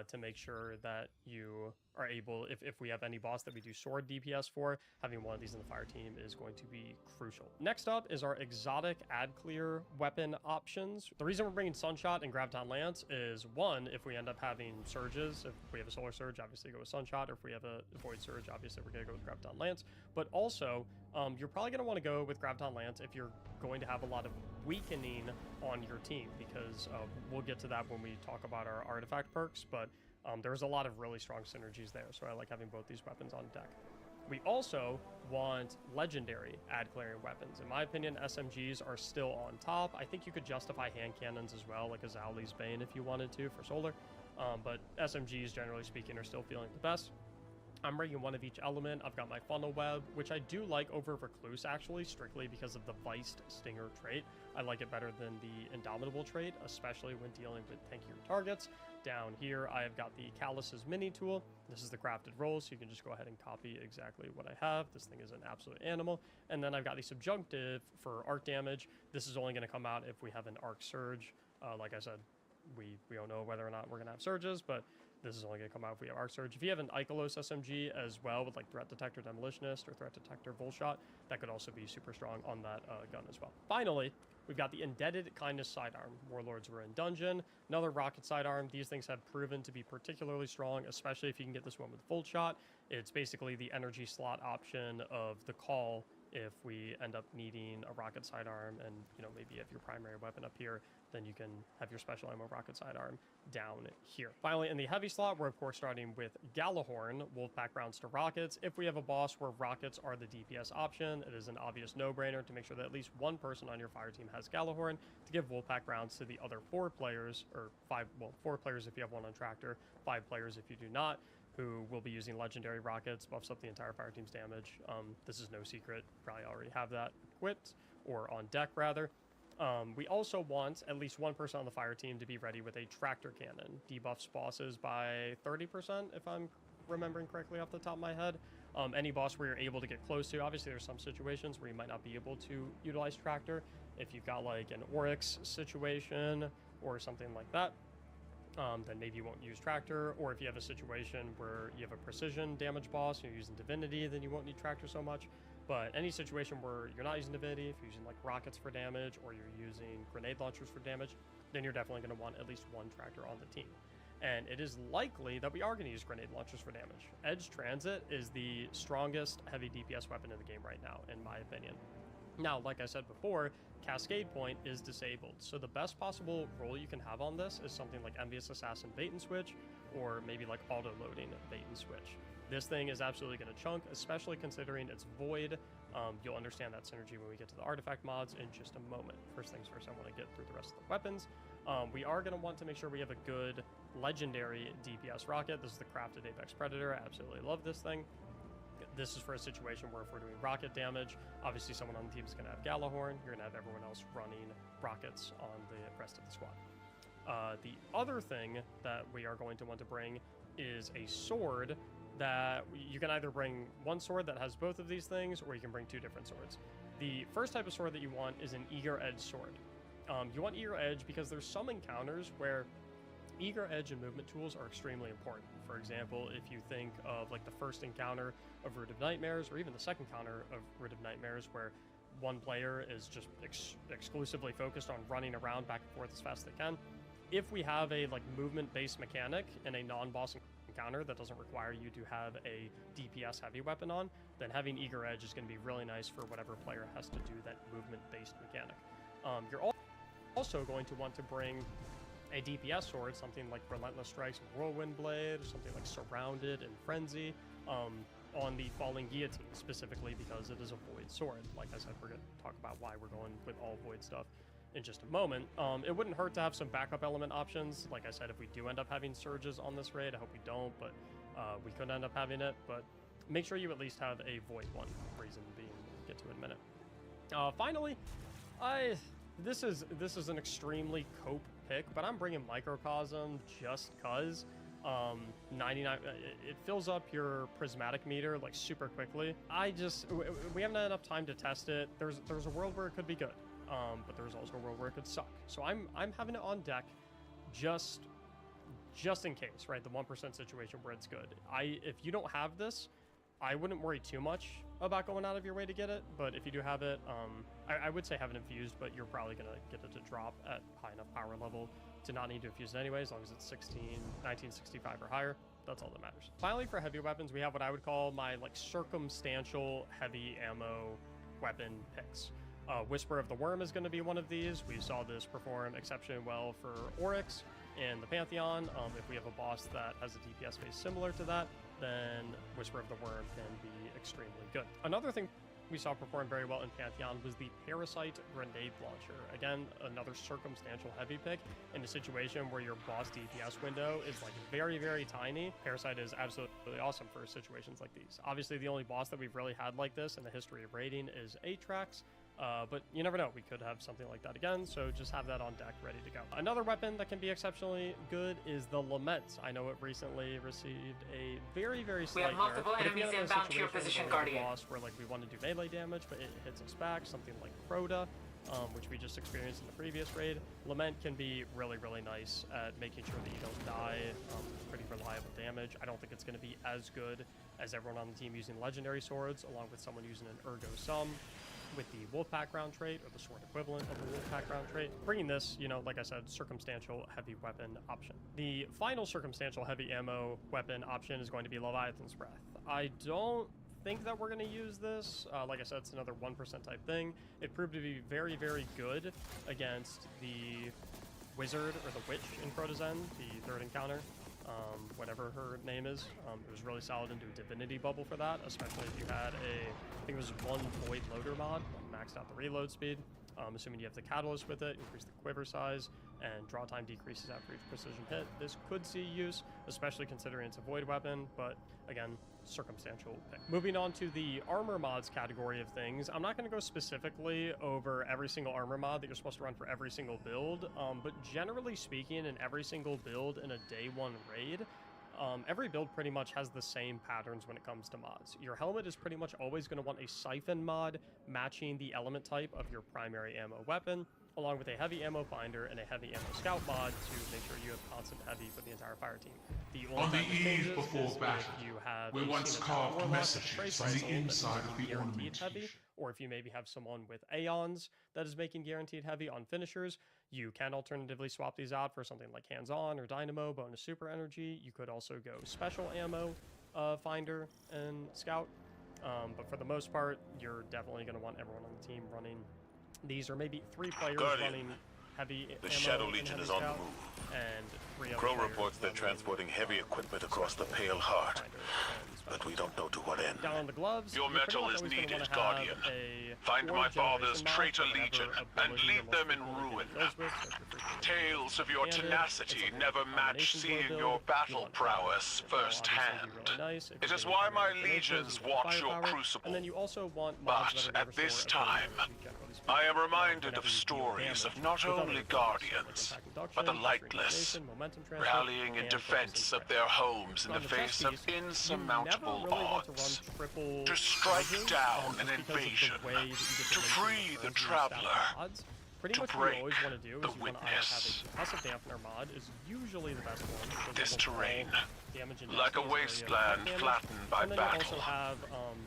to make sure that you are able, if we have any boss that we do sword DPS for, having one of these in the fire team is going to be crucial. Next up is our exotic ad clear weapon options. The reason we're bringing Sunshot and Graviton Lance is, one, if we end up having surges, if we have a solar surge, obviously go with Sunshot, or if we have a void surge, obviously we're going to go with Graviton Lance. But also, you're probably going to want to go with Graviton Lance if you're going to have a lot of weakening on your team, because we'll get to that when we talk about our artifact perks, but there's a lot of really strong synergies there, so I like having both these weapons on deck. We also want legendary ad clearing weapons. In my opinion, SMGs are still on top. I think you could justify hand cannons as well, like a Zauli's Bane if you wanted to for solar, but SMGs, generally speaking, are still feeling the best. I'm bringing one of each element. I've got my Funnel Web, which I do like over Recluse, actually, strictly because of the Viced Stinger trait. I like it better than the Indomitable trait, especially when dealing with tankier targets. Down here, I have got the Callus's mini tool. This is the crafted roll, so you can just go ahead and copy exactly what I have. This thing is an absolute animal. And then I've got the Subjunctive for arc damage. This is only going to come out if we have an arc surge. Like I said, we don't know whether or not we're going to have surges, but this is only going to come out if we have Arc Surge. If you have an Ikelos SMG as well with like Threat Detector Demolitionist or Threat Detector Volshot, that could also be super strong on that gun as well. Finally, we've got the Indebted Kindness Sidearm. Warlords were in dungeon. Another rocket sidearm. These things have proven to be particularly strong, especially if you can get this one with Full Shot. It's basically the energy slot option of the call if we end up needing a rocket sidearm, and you know, maybe if your primary weapon up here, then you can have your special ammo rocket sidearm down here. Finally, in the heavy slot, we're of course starting with Galahorn, Wolfpack rounds to rockets. If we have a boss where rockets are the DPS option, it is an obvious no-brainer to make sure that at least one person on your fire team has Galahorn to give Wolfpack rounds to the other 4 players, or 4 players if you have one on Tractor, 5 players if you do not, who will be using legendary rockets, buffs up the entire fire team's damage. This is no secret, probably already have that equipped, or on deck rather. We also want at least one person on the fire team to be ready with a tractor cannon. Debuffs bosses by 30%, if I'm remembering correctly off the top of my head. Any boss where you're able to get close to, obviously there's some situations where you might not be able to utilize tractor. If you've got like an Oryx situation or something like that, then maybe you won't use tractor. Or if you have a situation where you have a precision damage boss and you're using divinity, then you won't need tractor so much. But any situation where you're not using divinity, if you're using like rockets for damage or you're using grenade launchers for damage, then you're definitely going to want at least one tractor on the team. And it is likely that we are going to use grenade launchers for damage. Edge Transit is the strongest heavy DPS weapon in the game right now, in my opinion. Now, like I said before, Cascade Point is disabled, so the best possible role you can have on this is something like Envious Assassin Bait and Switch, or maybe like auto-loading Bait and Switch. This thing is absolutely going to chunk, especially considering it's void. You'll understand that synergy when we get to the artifact mods in just a moment. First things first, I want to get through the rest of the weapons. We are going to want to make sure we have a good legendary DPS rocket. This is the Crafted Apex Predator. I absolutely love this thing. This is for a situation where if we're doing rocket damage, obviously someone on the team is going to have Galahorn. You're going to have everyone else running rockets on the rest of the squad. The other thing that we are going to want to bring is a sword that you can either bring one sword that has both of these things, or you can bring 2 different swords. The first type of sword that you want is an Eager Edge sword. You want Eager Edge because there's some encounters where Eager Edge and movement tools are extremely important. For example, if you think of like the first encounter of Root of Nightmares, or even the second encounter of Root of Nightmares, where one player is just exclusively focused on running around back and forth as fast as they can. If we have a like movement-based mechanic in a non-boss encounter that doesn't require you to have a DPS heavy weapon on, then having Eager Edge is going to be really nice for whatever player has to do that movement-based mechanic. You're also going to want to bring a DPS sword, something like Relentless Strikes and Whirlwind Blade, or something like Surrounded and Frenzy, on the Falling Guillotine, specifically because it is a void sword. Like I said, we're going to talk about why we're going with all void stuff in just a moment. It wouldn't hurt to have some backup element options. Like I said, if we do end up having surges on this raid, I hope we don't, but we could end up having it. But make sure you at least have a void one, reason being we'll get to in a minute. Finally, this is an extremely cope pick, but I'm bringing Microcosm just cause 99 it fills up your prismatic meter like super quickly. We haven't had enough time to test it. There's a world where it could be good. but there's also a world where it could suck. So I'm having it on deck just in case, right? The 1% situation where it's good. If you don't have this, I wouldn't worry too much about going out of your way to get it, but if you do have it, I would say have it infused, but you're probably going to get it to drop at high enough power level to not need to infuse it anyway, as long as it's 1965 or higher. That's all that matters. Finally, for heavy weapons, we have what I would call my like circumstantial heavy ammo weapon picks. Whisper of the Worm is going to be one of these. We saw this perform exceptionally well for Oryx in the Pantheon. If we have a boss that has a DPS base similar to that, then Whisper of the Worm can be extremely good. Another thing we saw perform very well in Pantheon was the Parasite Grenade Launcher. Again, another circumstantial heavy pick in a situation where your boss DPS window is like very, very tiny. Parasite is absolutely awesome for situations like these. Obviously, the only boss that we've really had like this in the history of raiding is Atrax. But you never know, we could have something like that again, so just have that on deck ready to go. Another weapon that can be exceptionally good is the Lament. I know it recently received a very, very slight nerf, but if you have a situation where like we want to do melee damage, but it hits us back, something like Crota, which we just experienced in the previous raid, Lament can be really, really nice at making sure that you don't die. Pretty reliable damage. I don't think it's going to be as good as everyone on the team using legendary swords, along with someone using an Ergo Sum with the Wolfpack round trait, or the sword equivalent of the Wolfpack round trait. Bringing this, you know, like I said, circumstantial heavy weapon option. The final circumstantial heavy ammo weapon option is going to be Leviathan's Breath. I don't think that we're going to use this. Like I said, it's another 1% type thing. It proved to be very, very good against the Wizard or the Witch in Crota's End, the third encounter. Whatever her name is. It was really solid into a divinity bubble for that, especially if you had I think it was one void loader mod, maxed out the reload speed. Assuming you have the catalyst with it, increase the quiver size, and draw time decreases after each precision hit. This could see use, especially considering it's a void weapon, but again, circumstantial pick. Moving on to the armor mods category of things, I'm not going to go specifically over every single armor mod that you're supposed to run for every single build, but generally speaking, in every single build in a day one raid, every build pretty much has the same patterns when it comes to mods. Your helmet is pretty much always going to want a siphon mod matching the element type of your primary ammo weapon, along with a heavy ammo finder and a heavy ammo scout mod to make sure you have constant heavy for the entire fire team. On the eve before battle, we once carved messages on the inside of the ornamentation. Or if you maybe have someone with Aeons that is making guaranteed heavy on finishers, you can alternatively swap these out for something like Hands-On or Dynamo, bonus super energy. You could also go special ammo finder and scout. But for the most part, you're definitely going to want everyone on the team running these, or maybe 3 players running heavy ammo. The Shadow Legion is on the scout, move. and 3 other Crow players reports they're running transporting heavy equipment across the Pale Heart, but we don't know to what end. Down on the gloves, Your you're pretty metal much is always gonna needed, wanna have Guardian. a Find my fourth father's generation mod traitor for whatever legion and ability leave you're them most in frequently ruin. getting those with, so if you're frequently Tales of your banded, tenacity it's a never match combination seeing build. your You battle want prowess that will obviously be firsthand. really nice. If It you is maybe why have my any grenades, legions you get watch your firepower, crucible. and then you also want mods But that are at this restore time, ability, generally speaking. I am reminded Whenever of you deal stories damage of not with other only abilities, like guardians, impact reduction, but the pressure lightless, initiation, momentum transfer, rallying in and defense focusing of their homes in On the the face chess of piece, you insurmountable never really want to run odds. triple To strike charges, down an just because of the invasion, way that you get to the free the momentum and stack traveler, odds. Pretty to much what break you always want to do the is you want to either have a concussive dampener mod is usually the best one. because This it will terrain, damage and like a distance where you have wasteland damage, flattened by and then you battle. also have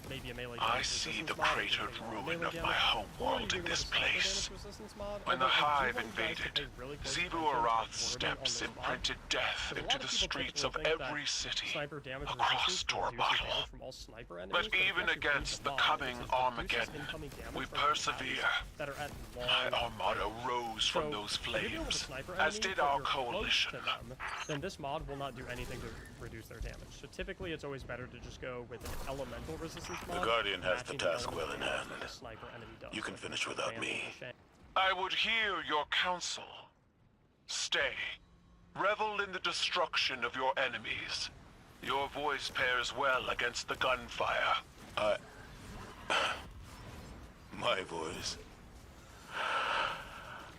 maybe a melee I damage see resistance the mod, cratered depending on ruin melee of my damage, or homeworld you in do this a sniper place. damage resistance mod, When the although I do Hive want you guys to invaded, pay really close Zebu attention to the Arath's wording on steps this mod, imprinted death because a lot into of the people streets typically of think that every city sniper damage across resistance Tor reduces Bottle. damage from all sniper enemies, But but it even actually against reduces the mod, coming because it reduces Armageddon, incoming damage we from attacks persevere. that are at long Our motto rose from those if you're dealing with a flames, sniper as enemy, did but our you're close coalition. to them, then this mod will not do anything to reduce their damage. So typically it's always better to just go with an elemental resistance mod. The Guardian has the matching task element well in damage hand. that the sniper enemy does. You can Like finish the without Vandal me. Machine. I would hear your counsel. Stay. Revel in the destruction of your enemies. Your voice pairs well against the gunfire. My voice.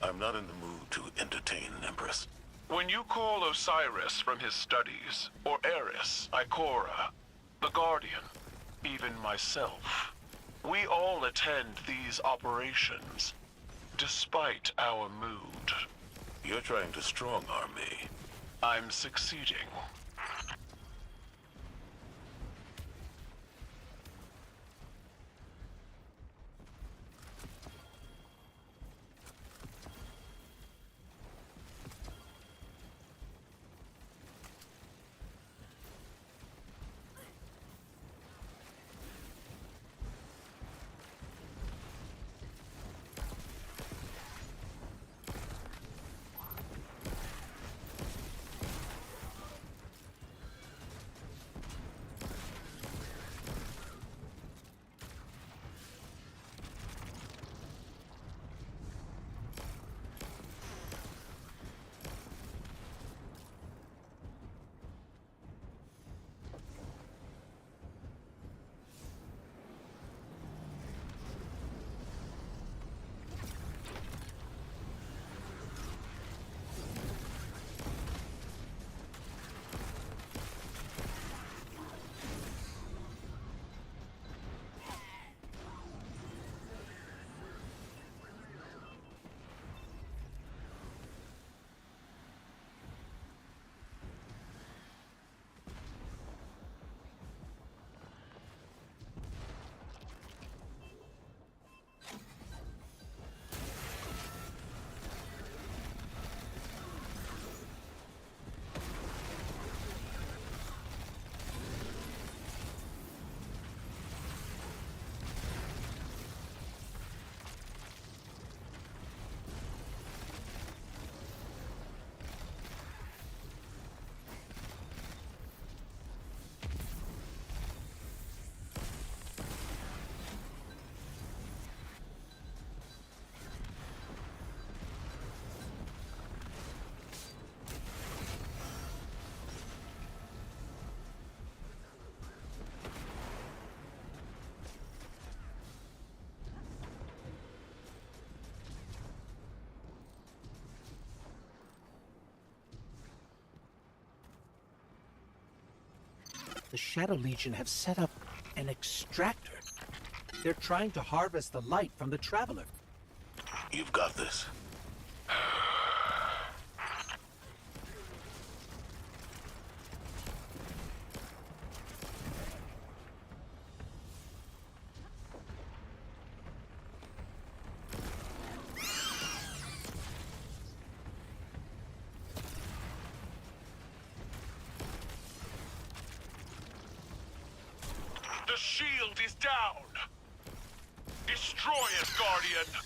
I'm not in the mood to entertain an empress. When you call Osiris from his studies, or Eris, Ikora, the Guardian, even myself, we all attend these operations. Despite our mood. You're trying to strong-arm me. I'm succeeding. The Shadow Legion have set up an extractor. They're trying to harvest the light from the Traveler. You've got this. The shield is down! Destroy it, Guardian!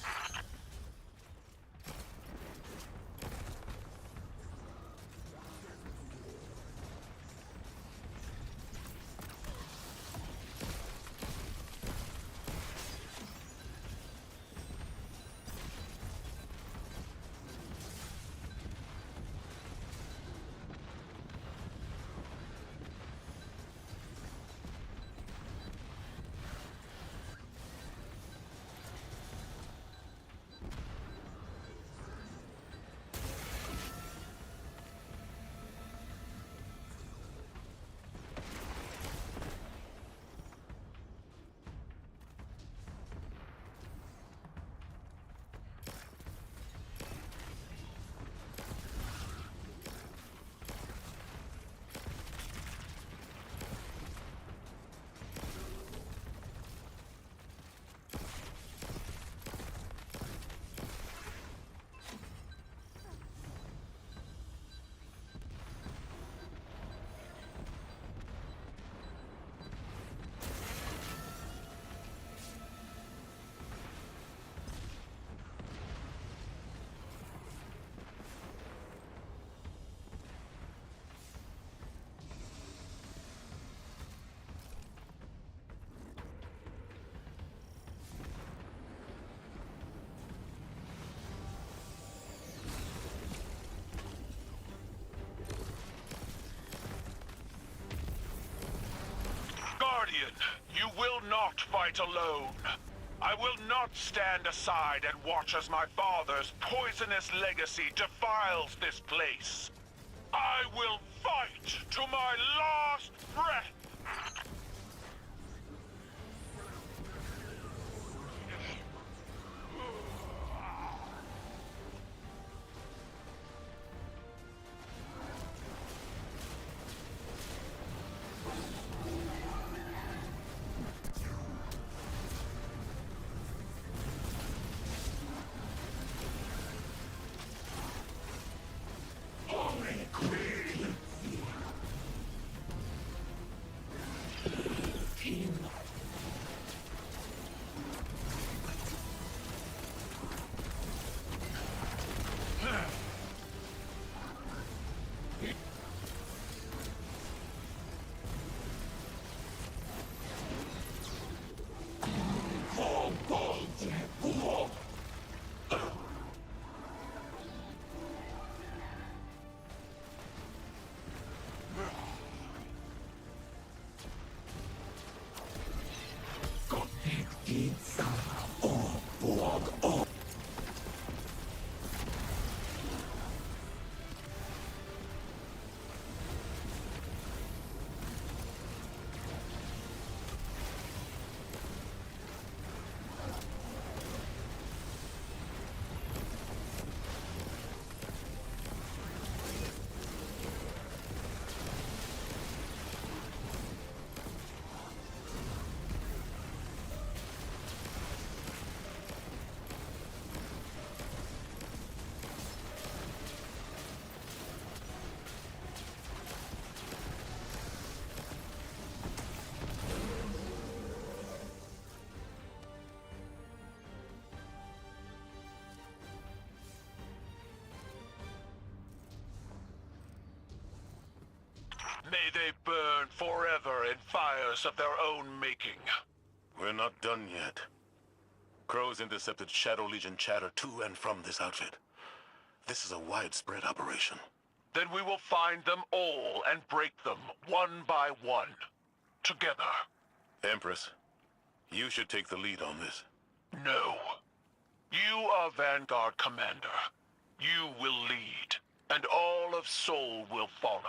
Guardian, you will not fight alone. I will not stand aside and watch as my father's poisonous legacy defiles this place. I will fight to my last breath! May they burn forever in fires of their own making. We're not done yet. Crows intercepted Shadow Legion chatter to and from this outfit. This is a widespread operation. Then we will find them all and break them one by one. Together. Empress, you should take the lead on this. No. You are Vanguard Commander. You will lead, and all of Seoul will follow.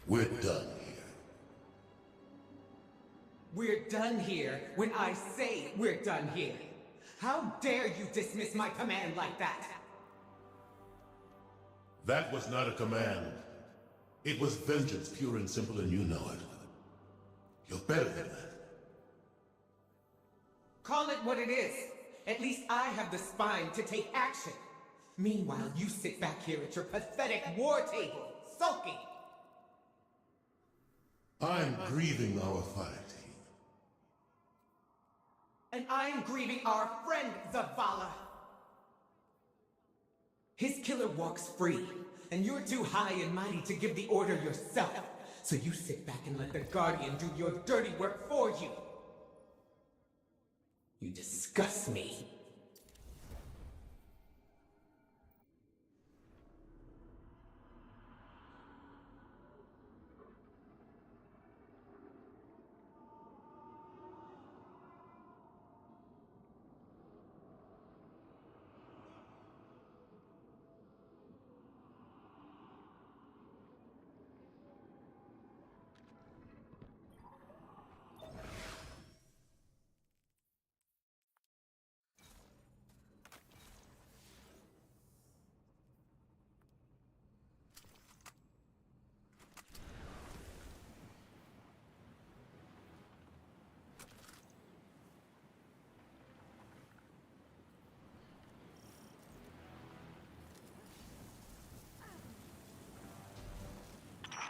We're done here. We're done here when I say we're done here. How dare you dismiss my command like that? That was not a command. It was vengeance, pure and simple, and you know it. You're better than that. Call it what it is. At least I have the spine to take action. Meanwhile, you sit back here at your pathetic war table, sulking. I'm grieving our fighting. And I'm grieving our friend, Zavala. His killer walks free, and you're too high and mighty to give the order yourself. So you sit back and let the Guardian do your dirty work for you. You disgust me.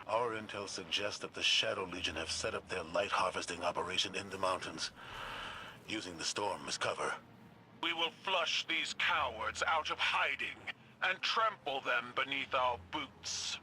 Our intel suggests that the Shadow Legion have set up their light harvesting operation in the mountains, using the storm as cover. We will flush these cowards out of hiding and trample them beneath our boots.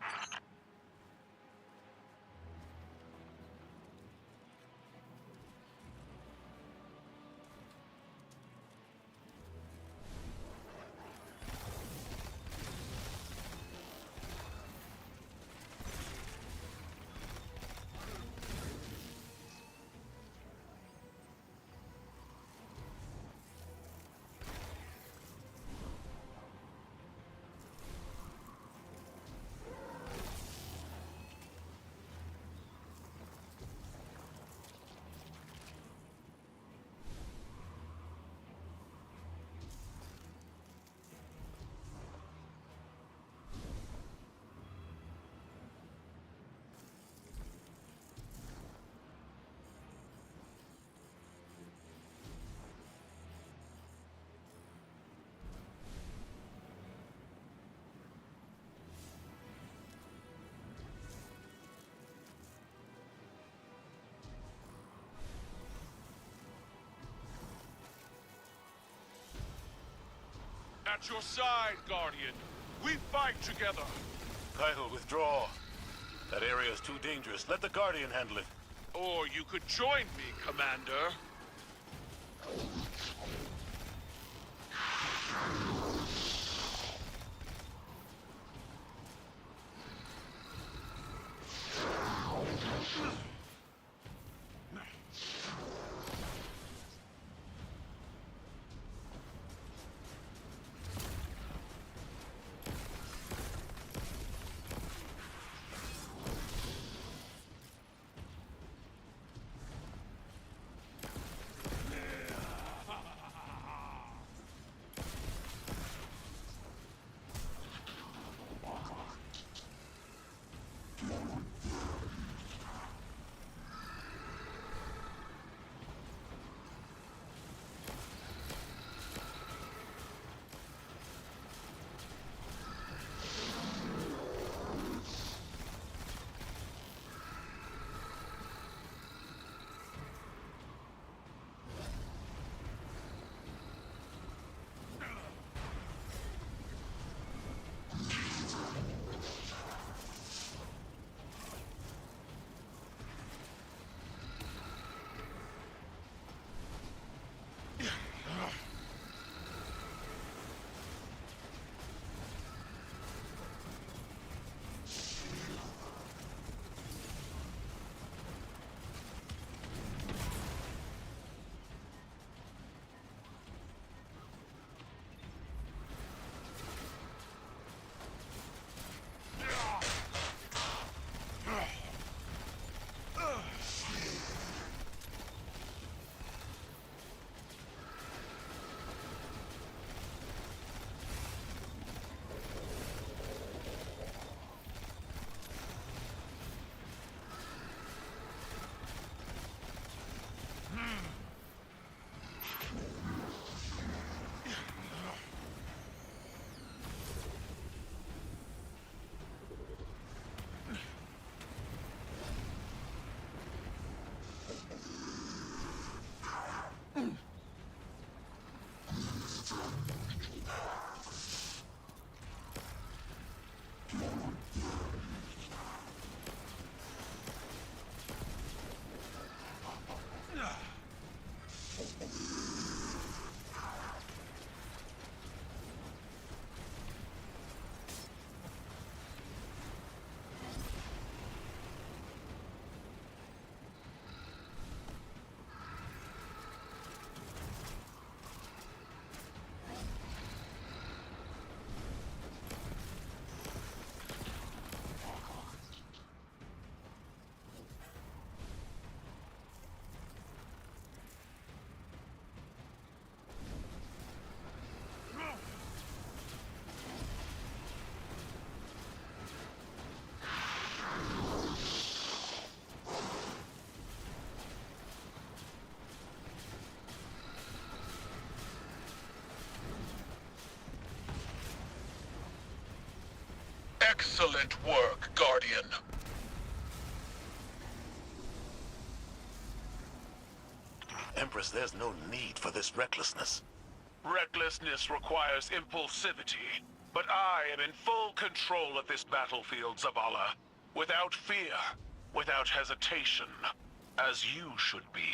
At your side, Guardian. We fight together. Keitel, withdraw. That area is too dangerous. Let the Guardian handle it. Or you could join me, Commander. Excellent work, Guardian. Empress, there's no need for this recklessness. Recklessness requires impulsivity, but I am in full control of this battlefield, Zavala. Without fear, without hesitation, as you should be.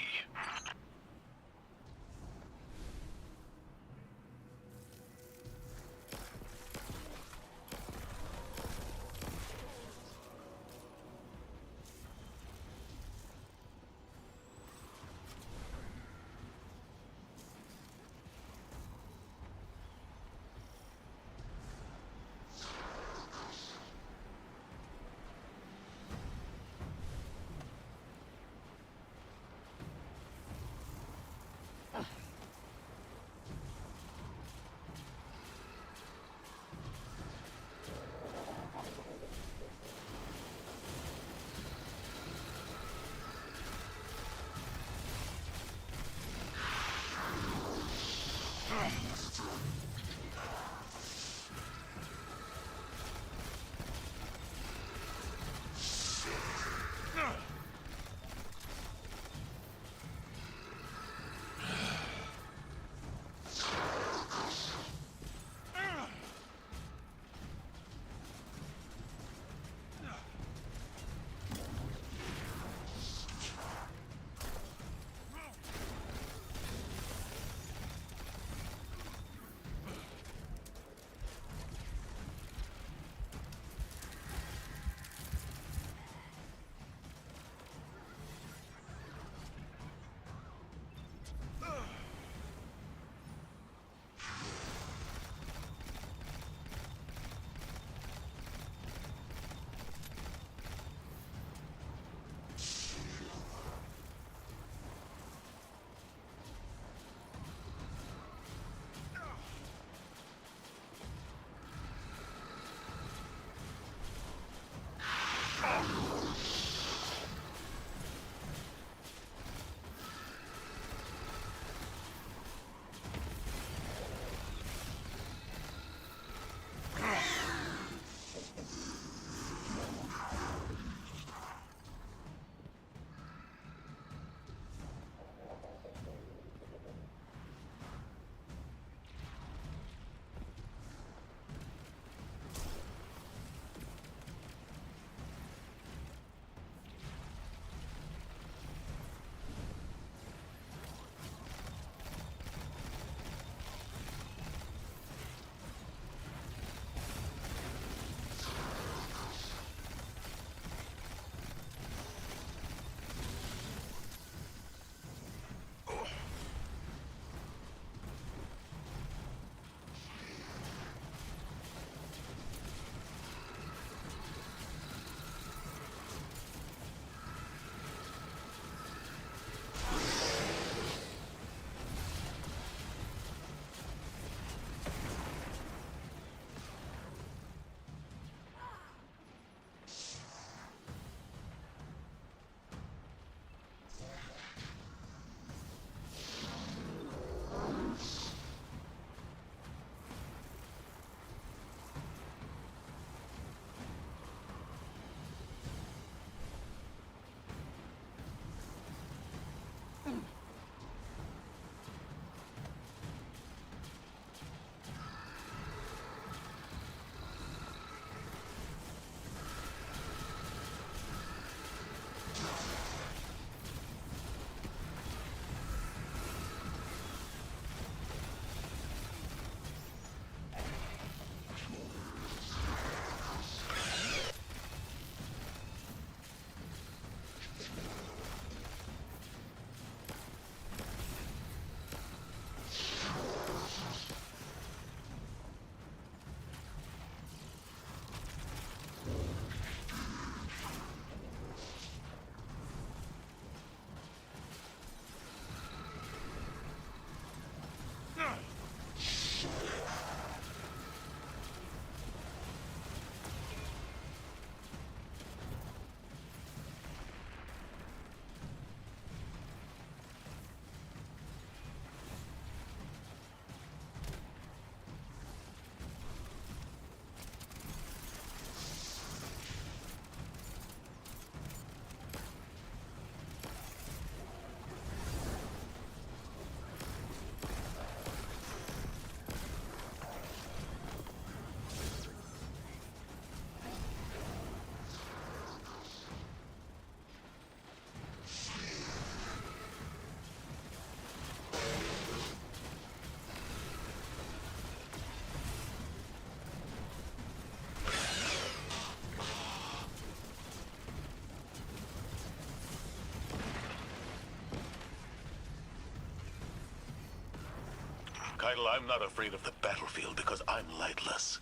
Keitel, I'm not afraid of the battlefield because I'm lightless.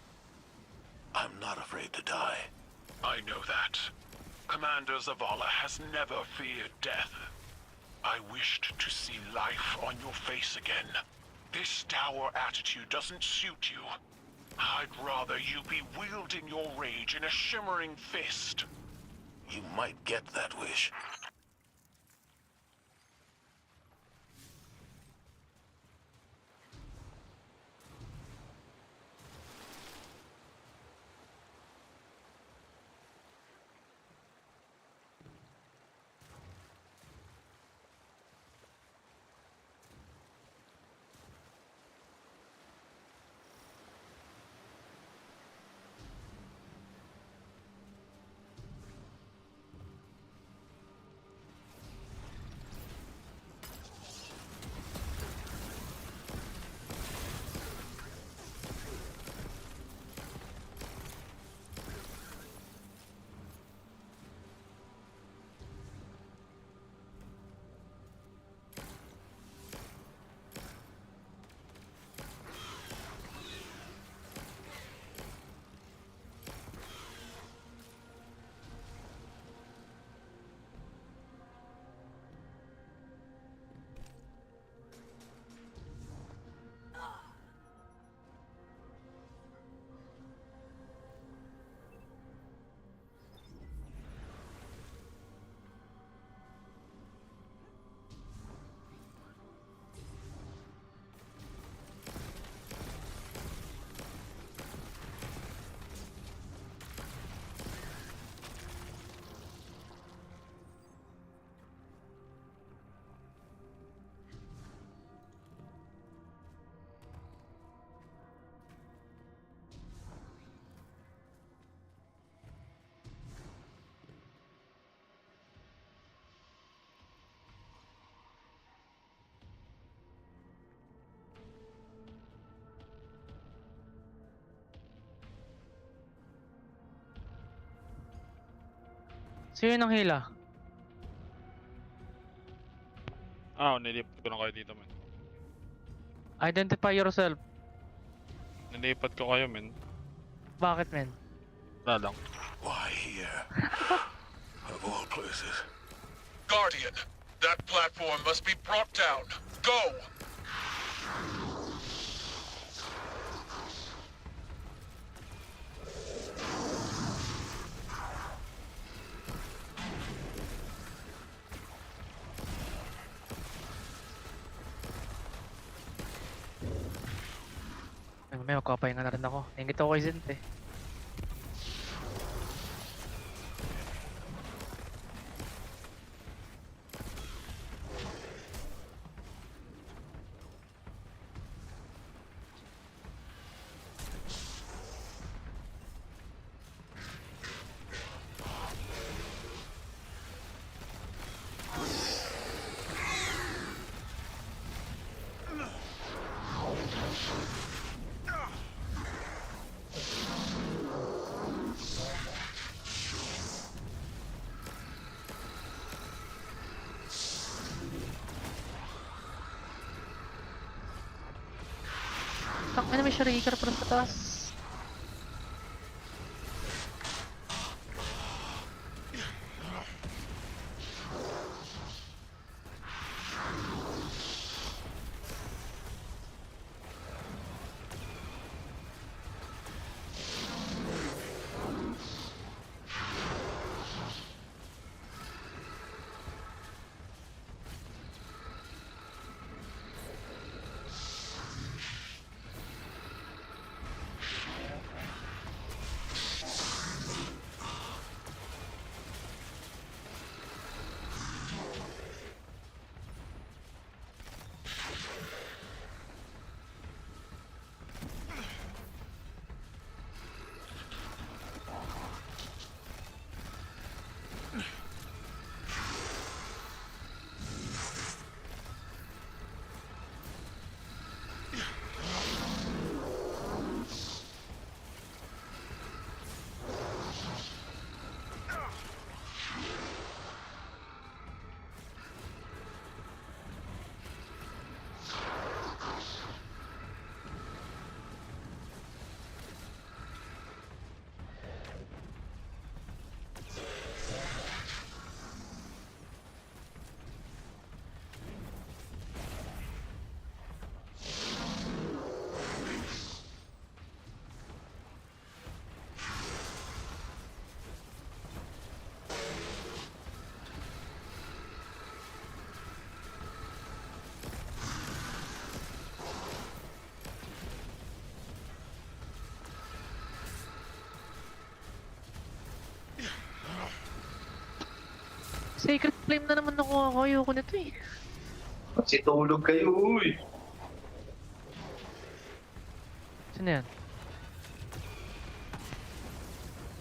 I'm not afraid to die. I know that. Commander Zavala has never feared death. I wished to see life on your face again. This dour attitude doesn't suit you. I'd rather you be wielding your rage in a shimmering fist. You might get that wish. Sino nang hila? Nilipat ko na kayo dito, men. Identify yourself. Nilipat ko kayo, men. Bakit, men? Wala lang. Why here? Of all places. Guardian, that platform must be brought down. Go! May magpapahinga na rin ako. Ingit ako kay Zint eh. Ano may Sharikar pa sa taas? Sacred Flame na naman nakuha ko. Ayoko nito eh. Kasi tulog kayo, uy. Sino yan?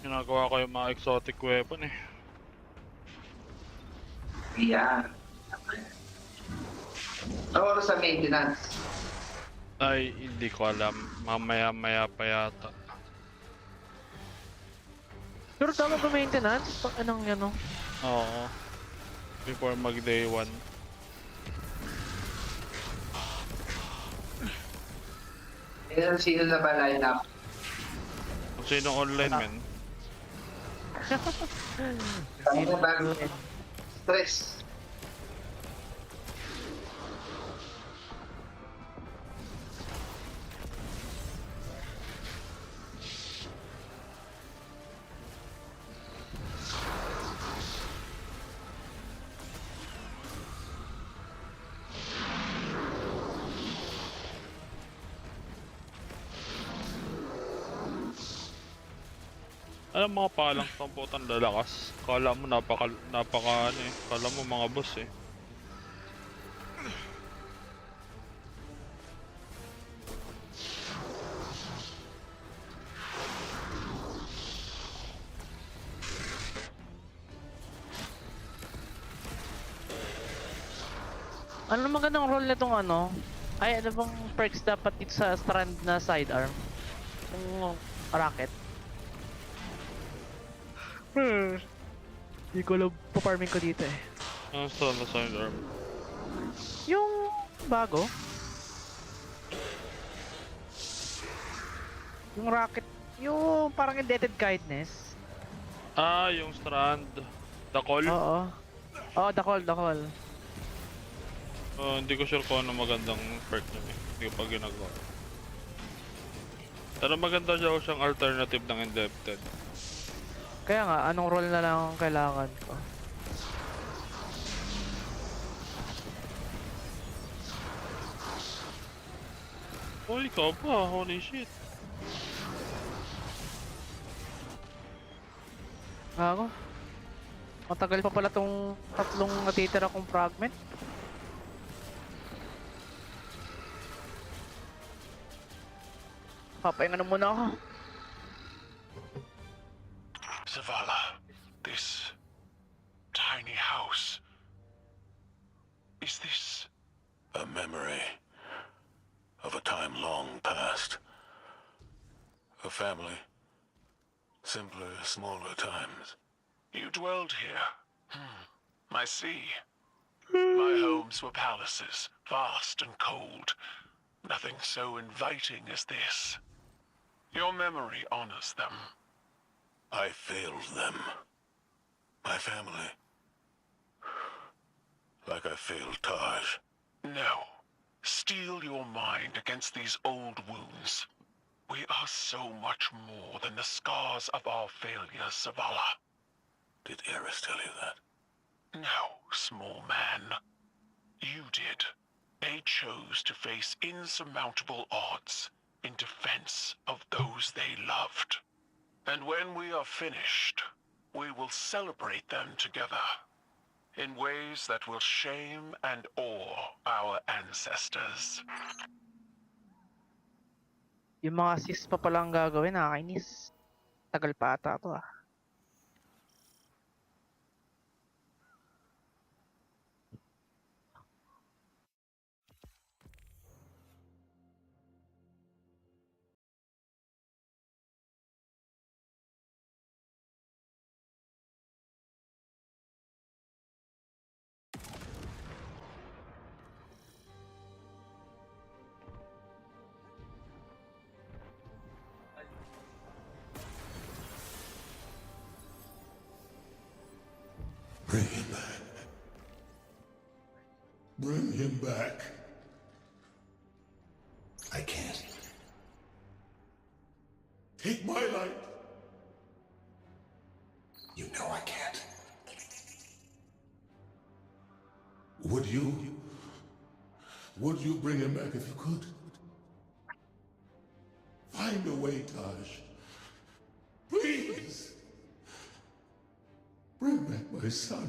Ginagawa ko yung mga exotic weapon eh. Yeah. Ano oras sa maintenance? Ay, hindi ko alam. Mamaya-maya pa yata. Pero tama ba maintenance? Anong yan o? Oo. Before mag day 1. Sino na ba line up? Kung sino online men. Sino ba? Stress. Alam mga palang tamputan lalakas. Kala mo napaka ano eh. Kala mo mga boss eh. Ano magandang role nitong ano? Ay, ano bang perks dapat dito sa strand na sidearm? Yung rocket? Hindi ko alam, pa-farming ko dito eh. Ano strand na sidearm? Yung bago? Yung rocket, yung parang indebted kindness. Ah, yung strand. The call? Oo. Oo, the call. Hindi ko sure kung ano magandang perk nun eh. Hindi ko pa ginagawa. Pero maganda daw siyang alternative ng indebted. Kaya nga, anong role na lang ang kailangan ko? Oh, ikaw pa, holy shit. Ako? Matagal pa pala tong tatlong natitira kong fragment. Papahinga na muna ako. Zavala, this tiny house. Is this a memory of a time long past? A family, simpler, smaller times. You dwelled here. I see. My homes were palaces, vast and cold. Nothing so inviting as this. Your memory honors them. I failed them. My family. Like I failed Taj. No. Steel your mind against these old wounds. We are so much more than the scars of our failures, Zavala. Did Eris tell you that? No, small man. You did. They chose to face insurmountable odds in defense of those they loved. And when we are finished, we will celebrate them together in ways that will shame and awe our ancestors. Yung mga sis pa palang gagawin, nakakainis. Tagal pa ata to ah. Bring him back. Bring him back. I can't. Take my light. You know I can't. Would you bring him back if you could? Find a way, Taj. Please. Bring back my son.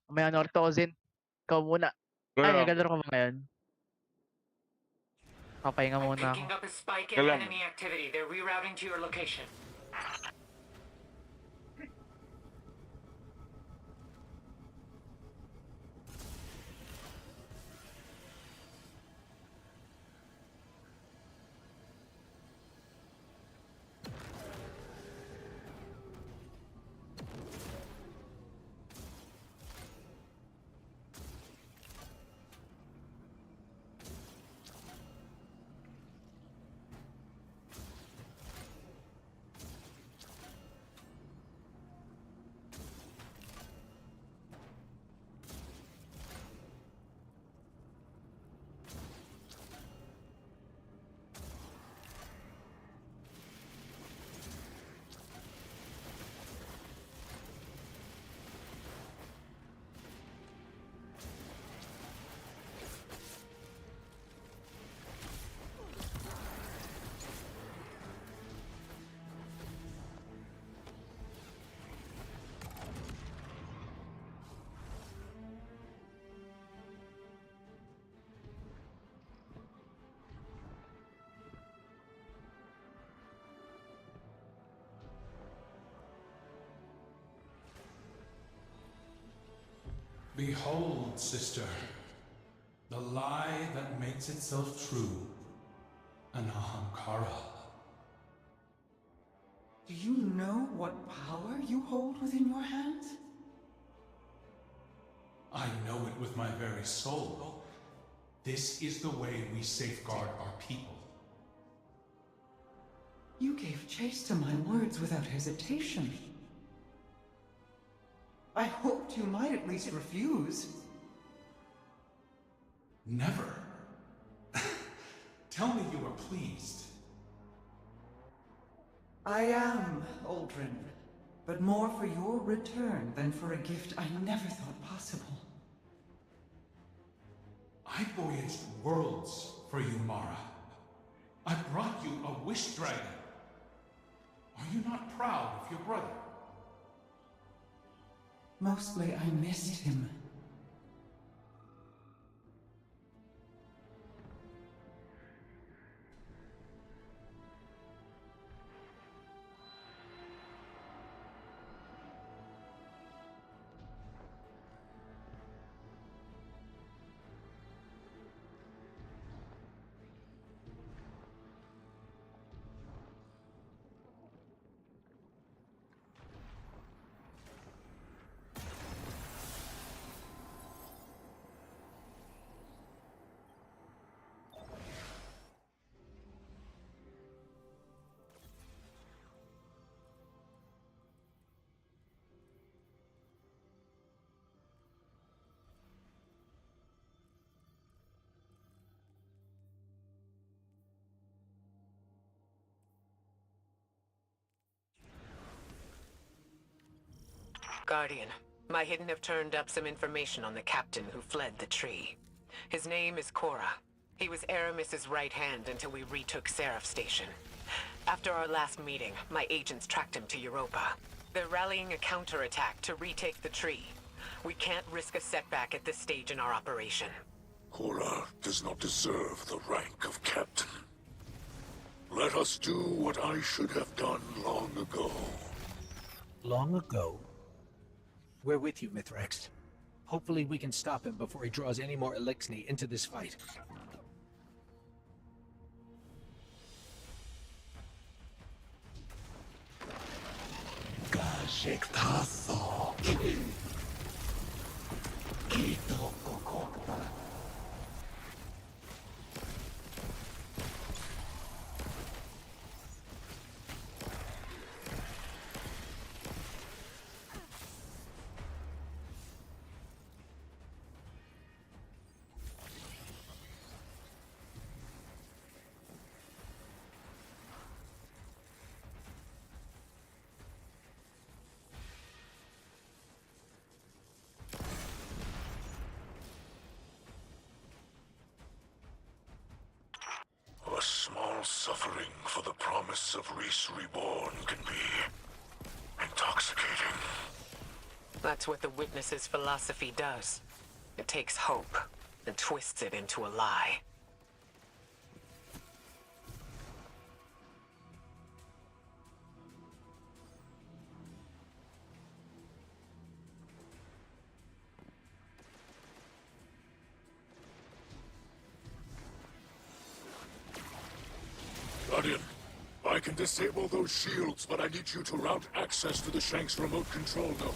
May Nortozin. Ikaw muna. Ay, Kaya, naglalaro ka ba ngayon? Papahinga muna ako. Picking up a spike in kailan? enemy activity. They're rerouting to your location. Behold, sister, the lie that makes itself true, an Ahamkara. Do you know what power you hold within your hands? I know it with my very soul. This is the way we safeguard our people. You gave chase to my words without hesitation. I hoped you might at least refuse. Never. Tell me you are pleased. I am, Aldrin, but more for your return than for a gift I never thought possible. I voyaged worlds for you, Mara. I brought you a wish dragon. Are you not proud of your brother? Mostly I missed him. Guardian, my hidden have turned up some information on the captain who fled the tree. His name is Cora. He was Aramis's right hand until we retook Seraph Station. After our last meeting, my agents tracked him to Europa. They're rallying a counterattack to retake the tree. We can't risk a setback at this stage in our operation. Cora does not deserve the rank of captain. Let us do what I should have done long ago. Long ago? We're with you, Mithrax. Hopefully we can stop him before he draws any more Elixni into this fight. A small suffering for the promise of Reese Reborn can be intoxicating. That That's what the Witness's philosophy does. It takes hope and twists it into a lie. Guardian, I can disable those shields, but I need you to route access to the Shanks remote control node.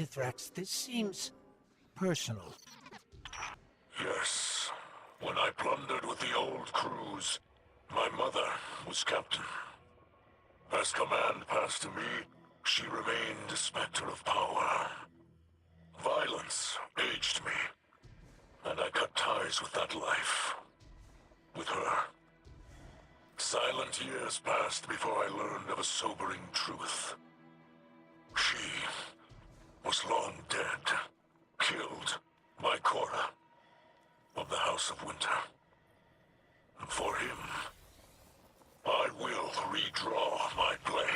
Mithrax, this seems personal. Yes. When I plundered with the old crews, my mother was captain. As command passed to me, she remained a specter of power. Violence aged me, and I cut ties with that life. With her. Silent years passed before I learned of a sobering truth. She was long dead, killed by Korra of the House of Winter. And for him, I will redraw my blade.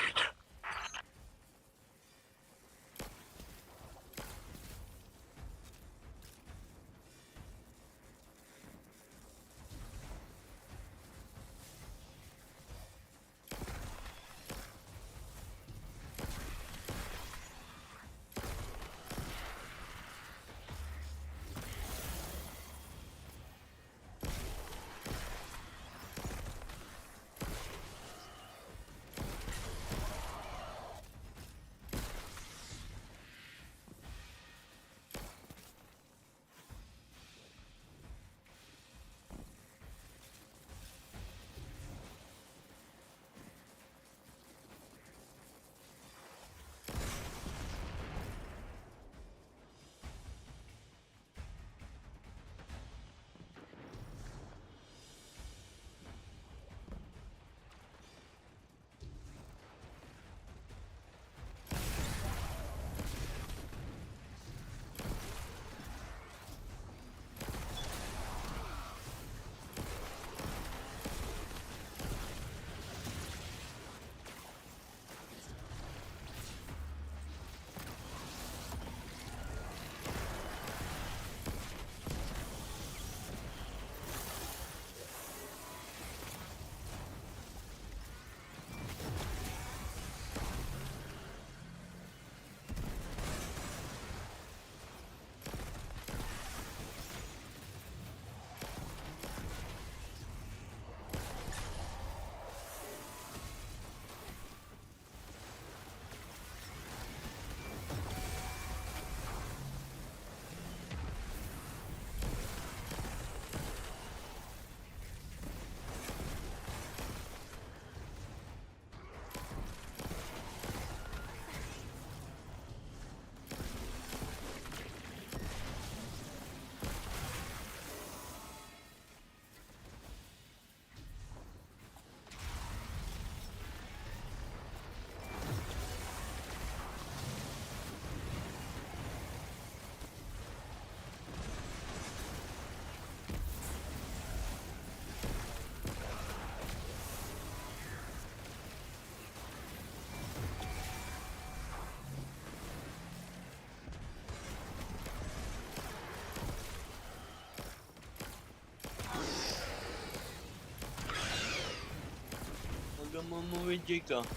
ka mo umuwi, Jake, ah.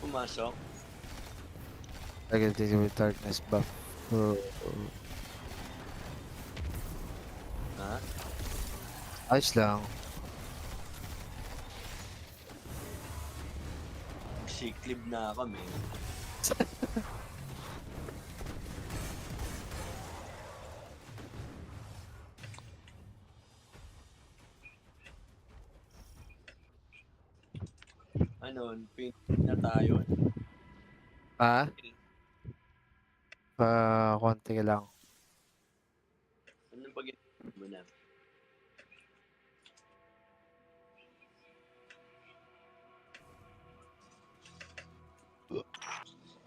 Pumasok. Negative with darkness buff. Ha? Ayos lang. Sick leave na kami. Ano, pin na tayo. Ha? Konti lang. Anong pag mo na?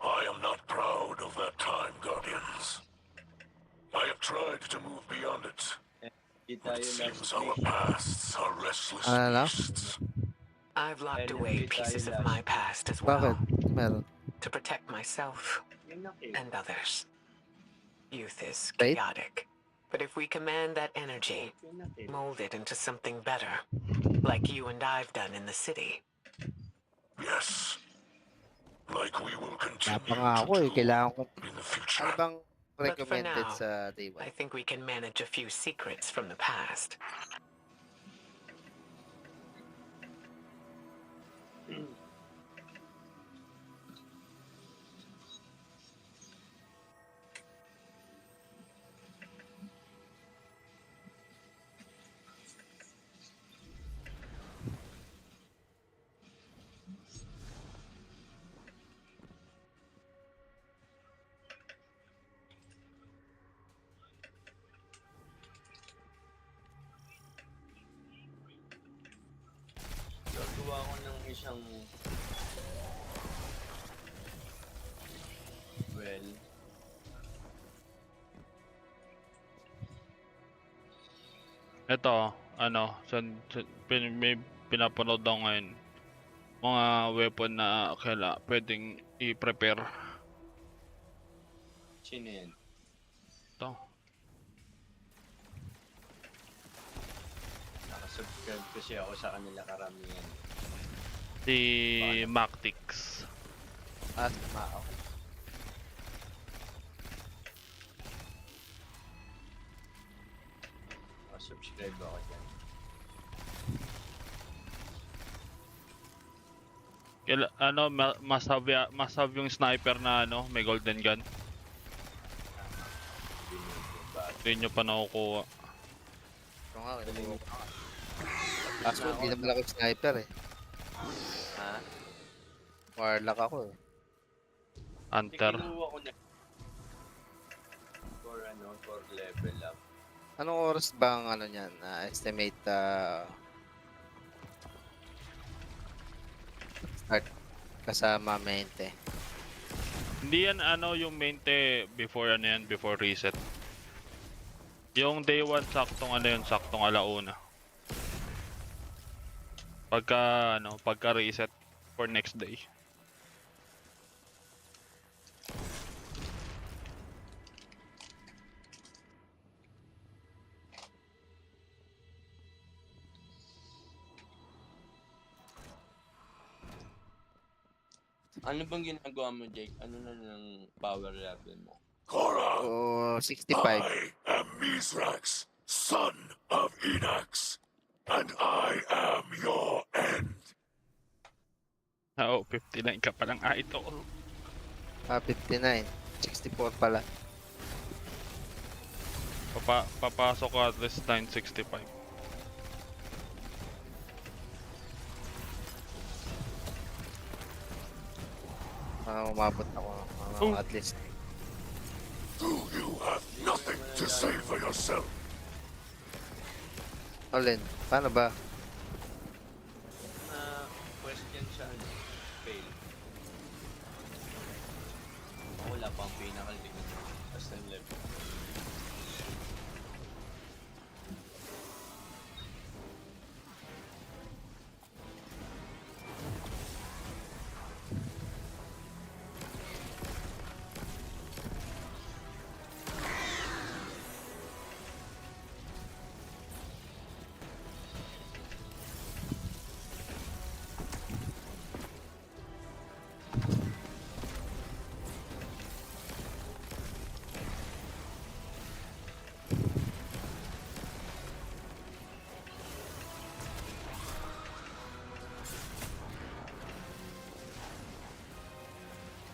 I am not proud of that time, Guardians. I have tried to move beyond it. But it seems our pasts are restless beasts. I've locked away pieces of my past as Bakit? well. Meron. To protect myself and others. Youth is Right? chaotic. But if we command that energy, mold it into something better, like you and I've done in the city. Yes. Like we will continue Napangako eh. Kailangan ko. in the future. Ano bang But for recommended now, sa day 1? I think we can manage a few secrets from the past. Gagawa ko ng isang... Well... Ito, ano, may pinapanood ako ngayon. Mga weapon na pwedeng i-prepare. Sino yan? Ito. Nakasubscribe kasi ako sa kanila karamihan. Si Mactix. Mao. Nakasubscribe ako dyan. Ano, must have yung sniper na ano, may golden gun. Hindi nyo pa nakukuha. Ito nga, kaso hindi naman ako sniper eh. Ha? Warlock ako eh. Hunter. Kinuha ko na. For level up. Anong oras ba ang ano niyan? Estimate start kasama mente. Hindi yan ano yung mainte before ano yan, before reset. Yung day 1 saktong ano yun, saktong alauna. Pagka reset for next day. Ano bang ginagawa mo, Jake? Ano na ng power level mo? Korra! Oh, 65. I am Mithrax, son of Enax, and I am your end. Oo, 59 ka pa lang idol. 59. 64 pala. Papasok ka at least 965. Umabot ako at least. Do you have nothing to say for yourself? Alin, paano ba? Question siya, fail. Wala pang pinakalimit. Basta yung level.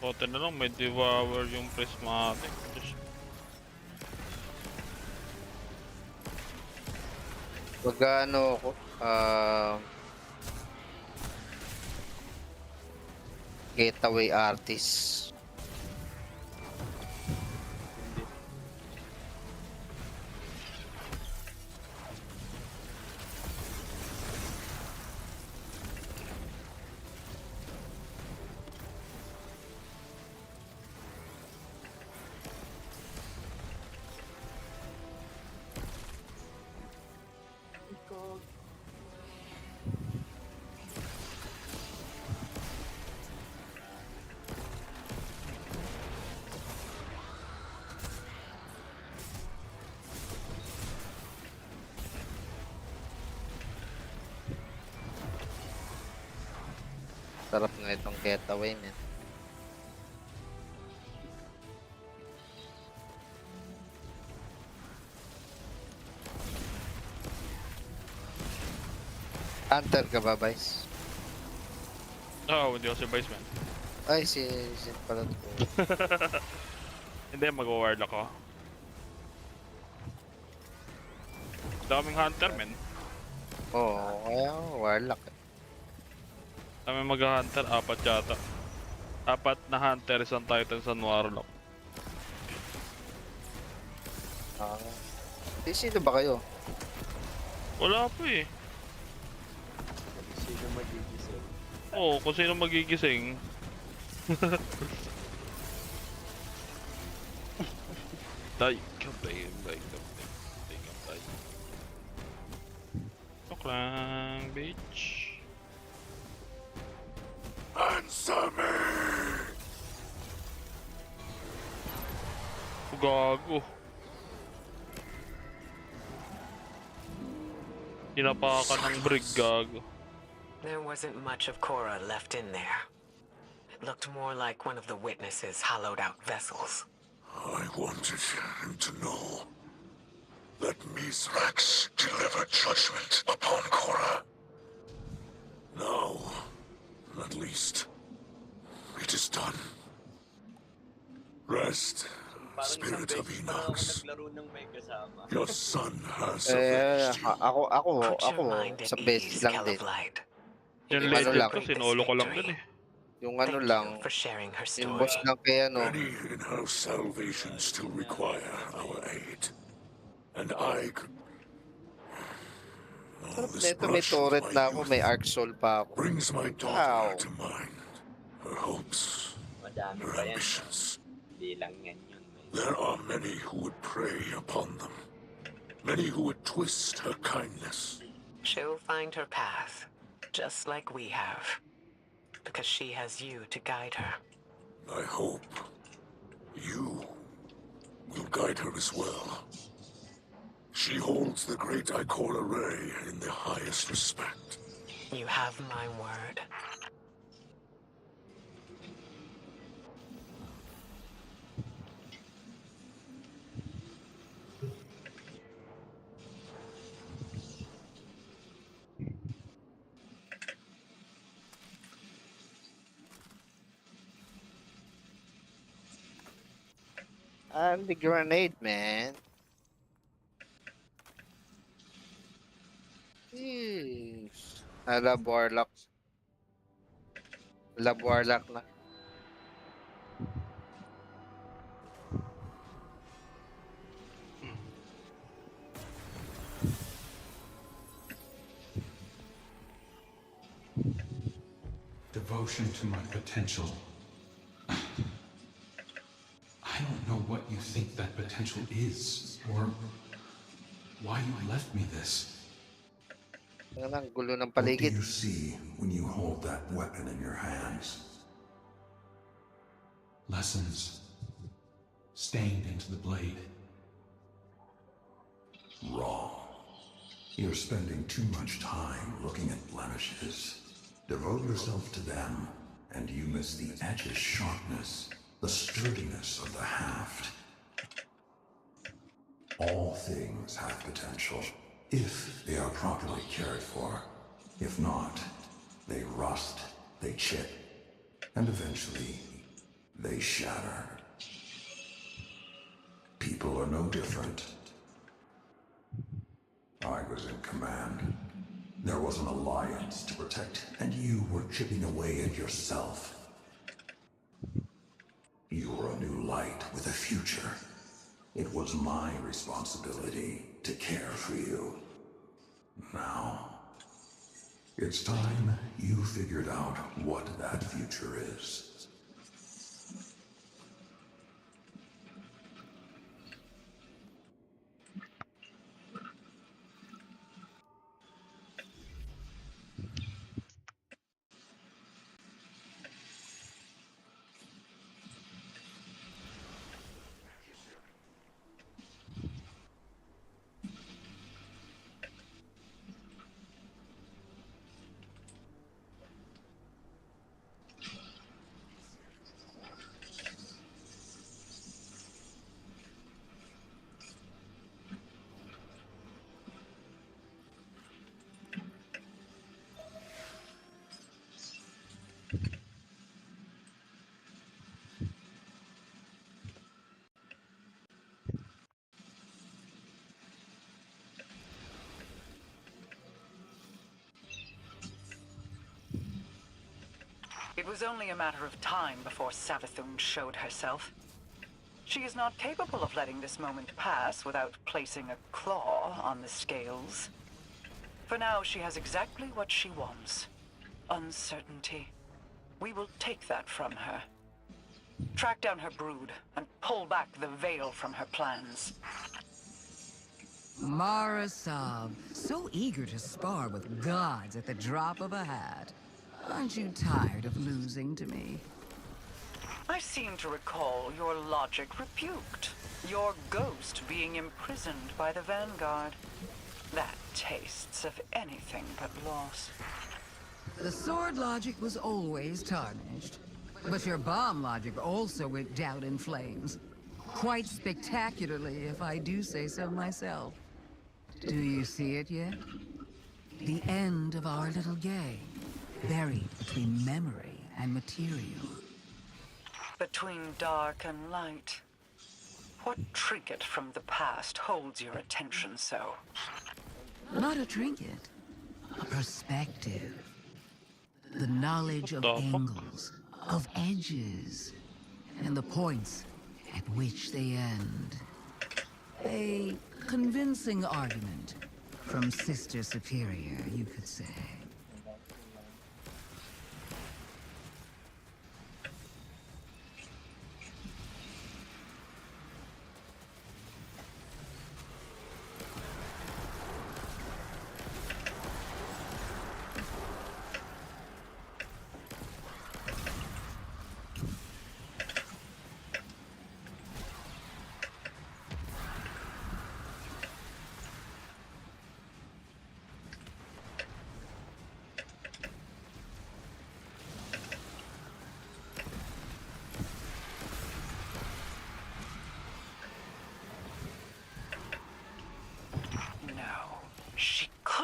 Buti na lang may devour yung prismatic. Just... Magano ako, getaway artist. Sarap nga itong getaway, man. Hunter ka ba, Vice? Oo, hindi ako si Vice, man. Ay, si pala to. Hindi, mag-warlock ako. Daming hunter, man. Oo, kaya warlock. Kami mag-hunter, 4 yata. 4 na hunter, isang titan, isang warlock. Sino ba kayo? Wala pa eh. Sino magigising? Oo, kung sino magigising. Day, kabay, kabay. Toklang, bitch. Answer me! Gago. Inapakan ng brig, gago. There wasn't much of Korra left in there. It looked more like one of the witnesses' hollowed out vessels. I wanted him to know that Mithrax delivered judgment upon Korra. Now, at least, it is done. Rest, Spirit of Enox. Your son has avenged you. Ako, sa base lang din. Yung ano legend lang, ko, sinolo ko lang din eh. yung ano lang, yung boss lang kaya no. Many in our salvation still require our aid. And I could... Neto may turret na ako, may arc soul pa ako. Brings my daughter to mind. Her hopes, her ambitions. There are many who would prey upon them. Many who would twist her kindness. She'll find her path, just like we have. Because she has you to guide her. I hope you will guide her as well. She holds the great Ikora Ray in the highest respect. You have my word. I'm the grenade, man. Jeez. I love warlock. Love warlock na. Devotion to my potential. I don't know what you think that potential is, or why you left me this. Ang gulo ng What do paligid. you see when you hold that weapon in your hands? Lessons stained into the blade. Wrong. You're spending too much time looking at blemishes. Devote yourself to them, and you miss the edge's sharpness, the sturdiness of the haft. All things have potential, if they are properly cared for. If not, they rust, they chip, and eventually, they shatter. People are no different. I was in command. There was an alliance to protect, and you were chipping away at yourself. You were a new light with a future. It was my responsibility to care for you. Now, it's time you figured out what that future is. It was only a matter of time before Savathun showed herself. She is not capable of letting this moment pass without placing a claw on the scales. For now, she has exactly what she wants. Uncertainty. We will take that from her. Track down her brood and pull back the veil from her plans. Mara Sab, so eager to spar with gods at the drop of a hat. Aren't you tired of losing to me? I seem to recall your logic rebuked. Your ghost being imprisoned by the Vanguard. That tastes of anything but loss. The sword logic was always tarnished. But your bomb logic also went down in flames. Quite spectacularly, if I do say so myself. Do you see it yet? The end of our little game. Buried between memory and material. Between dark and light. What trinket from the past holds your attention so? Not a trinket. A perspective. The knowledge of angles, of edges, and the points at which they end. A convincing argument from Sister Superior, you could say.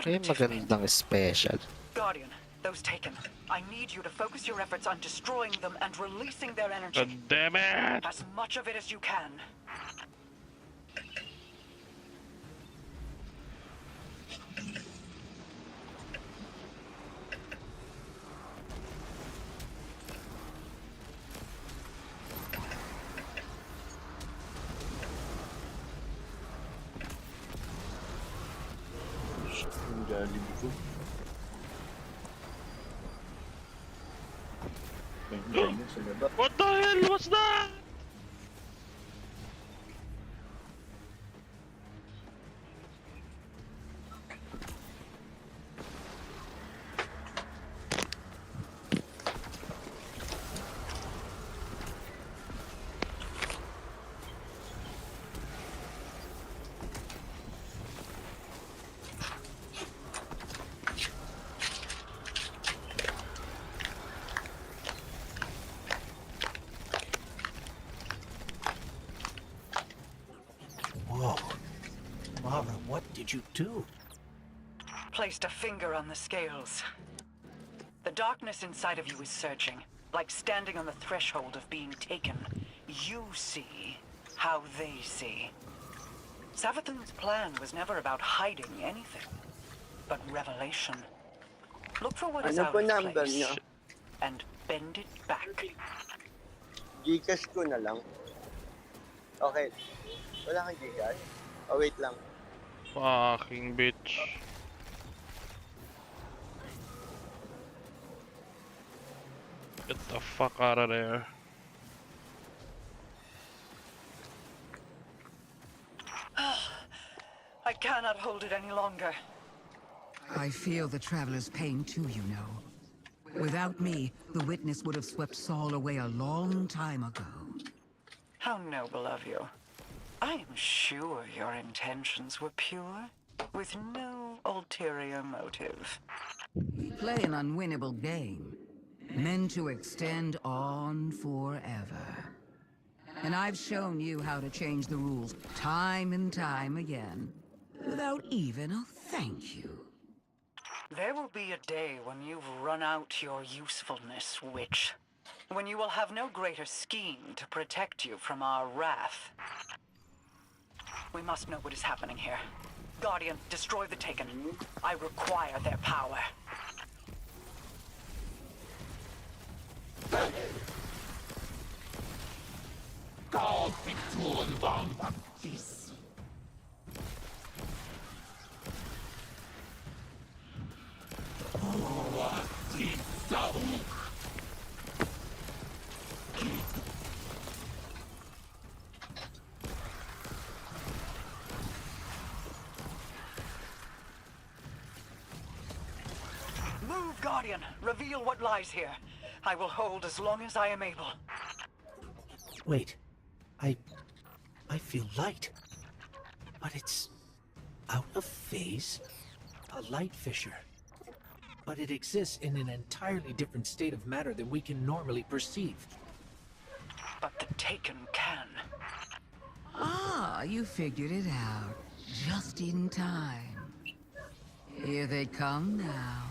May magandang special. Guardian, those taken. I need you to focus your efforts on destroying them and releasing their energy. God damn it! As much of it as you can. What the hell was that? Whoa. Mara, what did you do? Placed a finger on the scales. The darkness inside of you is surging. Like standing on the threshold of being taken. You see how they see. Savathun's plan was never about hiding anything, but revelation. Look for what is out of place and bend it back. Gcash ko na lang. Okay. Wala kang Gcash? Oh, wait lang. Fucking bitch. Get the fuck out of there. I cannot hold it any longer. I feel the Traveler's pain too, you know. Without me, the witness would have swept Saul away a long time ago. How noble of you. I am sure your intentions were pure, with no ulterior motive. We play an unwinnable game, meant to extend on forever. And I've shown you how to change the rules time and time again, without even a thank you. There will be a day when you've run out your usefulness, witch. When you will have no greater scheme to protect you from our wrath. We must know what is happening here. Guardian, destroy the Taken. I require their power. Move, Guardian. Reveal what lies here. I will hold as long as I am able. Wait. I feel light. But it's out of phase? A light fissure. But it exists in an entirely different state of matter than we can normally perceive. But the Taken can. Ah, you figured it out. Just in time. Here they come now.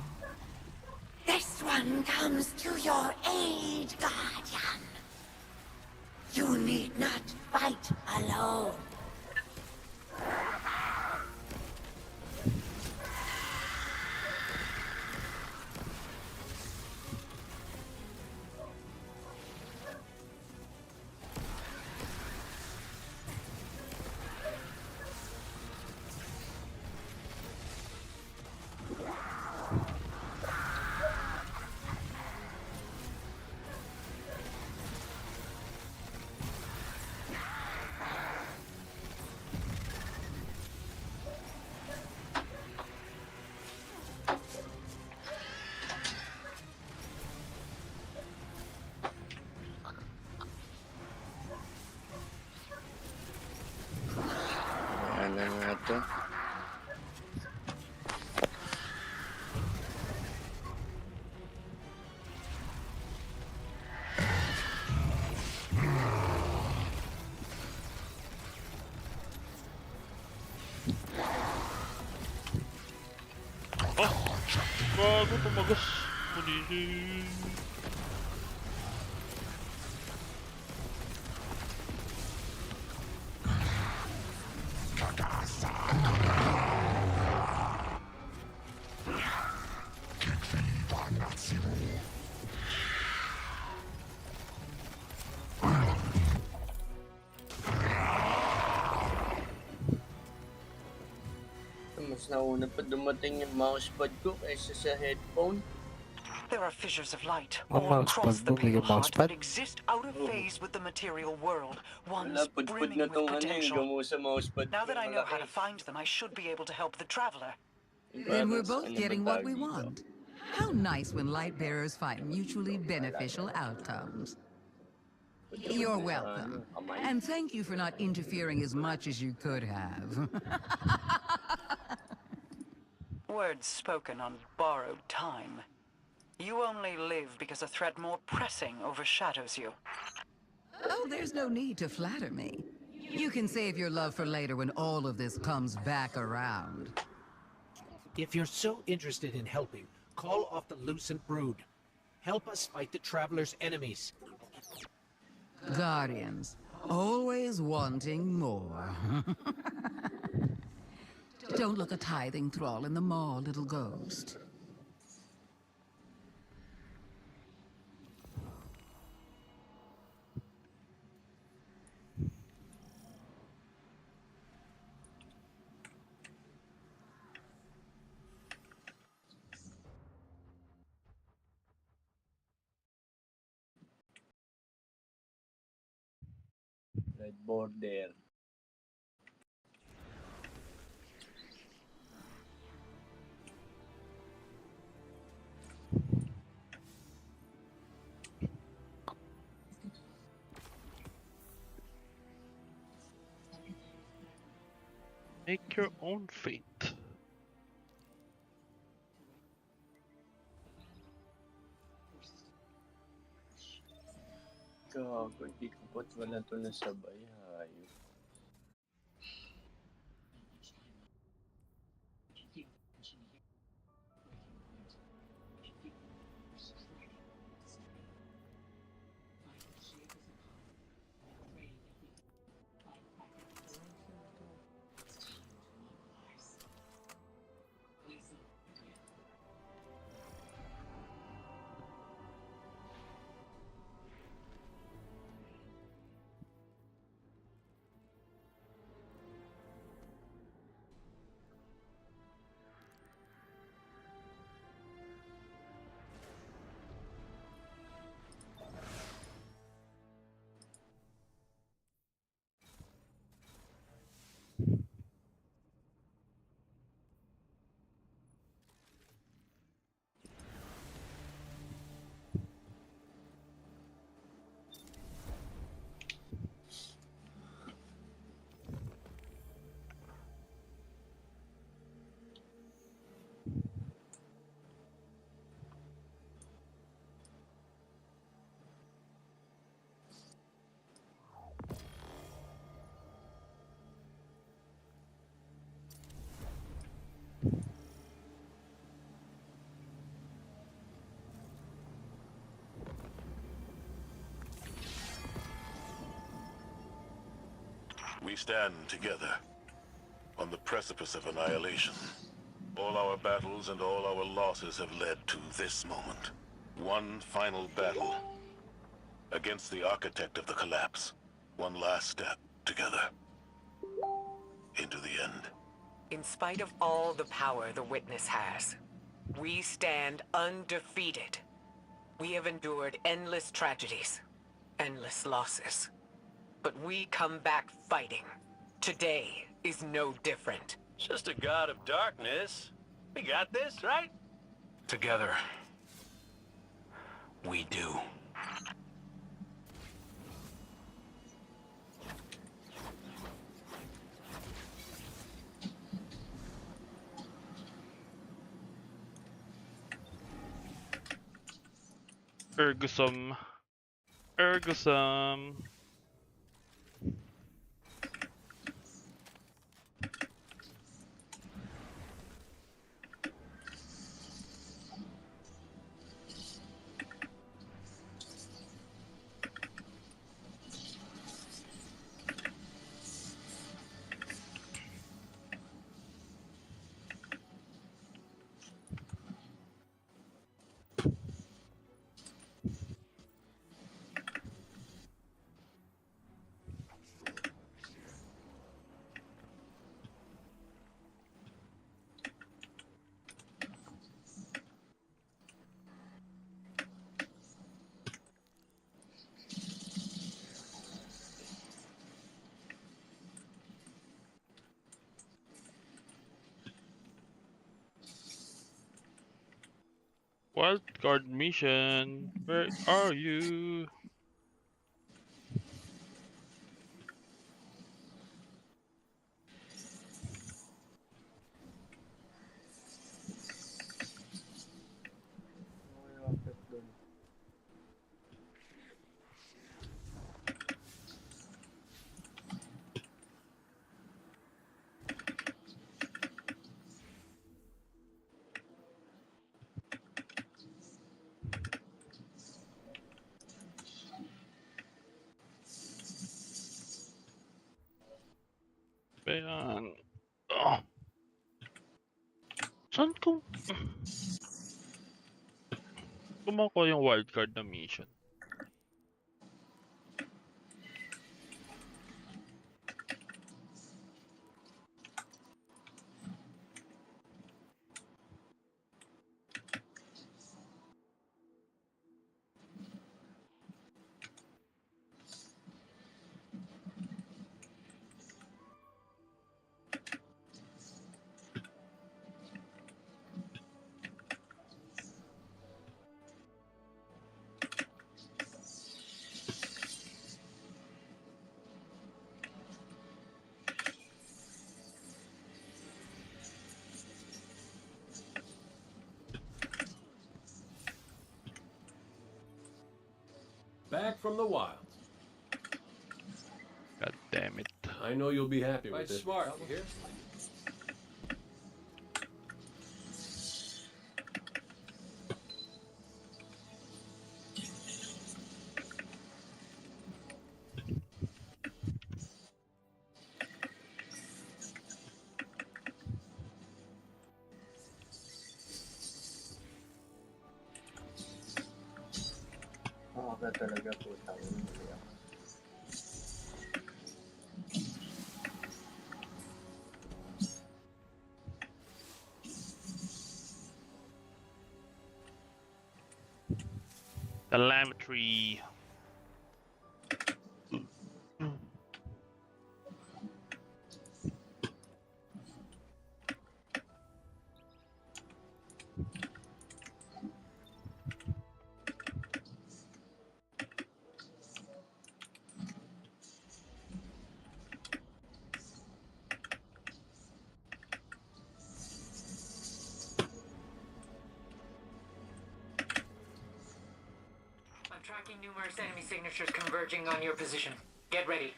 This one comes to your aid, Guardian. You need not fight alone. Ano nga to? Gago, tumagas. Pulihin. Mas nauna pa dumating yung mousepad ko kaysa sa headphone. There are fissures of light Ang all across mousepad the mo, may Pale Heart mousepad? that exist out of phase with the material world, ones Wala, pudpud brimming na with tong ano yung potential. gamo sa mousepad. Now that I know how malaki. to find them, I should be able to help the Traveler. Then we're both Ano getting ba what we tawag dito? want. How nice when light bearers find mutually beneficial outcomes. You're welcome. And thank you for not interfering as much as you could have. Words spoken on borrowed time. You only live because a threat more pressing overshadows you. Oh, there's no need to flatter me. You can save your love for later when all of this comes back around. If you're so interested in helping, call off the Lucent Brood. help us fight the Traveler's enemies. Guardians, always wanting more. Don't look a tithing thrall in the maw, little ghost. Red border. Make your own fate. Gago, hindi ko ba't wala to nasabay, hayop. We stand together on the precipice of annihilation. All our battles and all our losses have led to this moment. One final battle against the architect of the collapse. One last step together into the end. In spite of all the power the Witness has, we stand undefeated. We have endured endless tragedies, endless losses. But we come back fighting. Today is no different. Just a god of darkness. We got this, right? Together, we do. Ergusum. Ergusum. Wildcard mission. Where are you? Ayan. Oh. Saan kung... Kumakuha yung wildcard na mission? Back from the wilds. God damn it. I know you'll be happy Quite with it. smart, you hear? Ka talaga putang ina. Telemetry. I'm tracking numerous enemy signatures converging on your position. Get ready.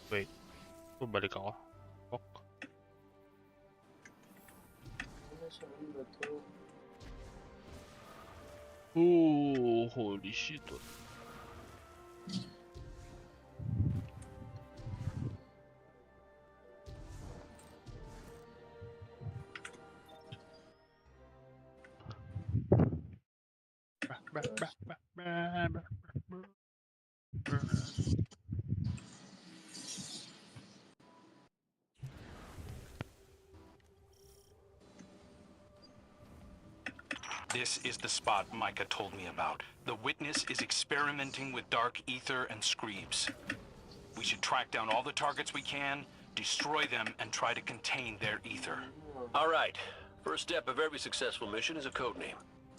Wait. Bumalik ako. Ok. Oh, holy shit. This is the spot Micah told me about. The witness is experimenting with dark ether and screebs. We should track down all the targets we can, destroy them, and try to contain their ether. All right. First step of every successful mission is a code name.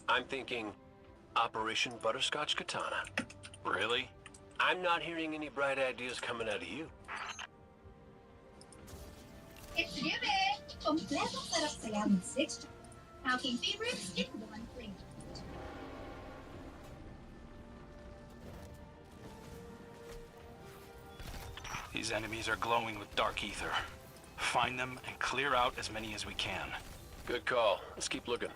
I'm thinking Operation Butterscotch Katana. Really? I'm not hearing any bright ideas coming out of you. It's given! Kompletong sarap saya with 6. Aking favorites in one plate. These enemies are glowing with dark ether. Find them and clear out as many as we can. Good call. Let's keep looking.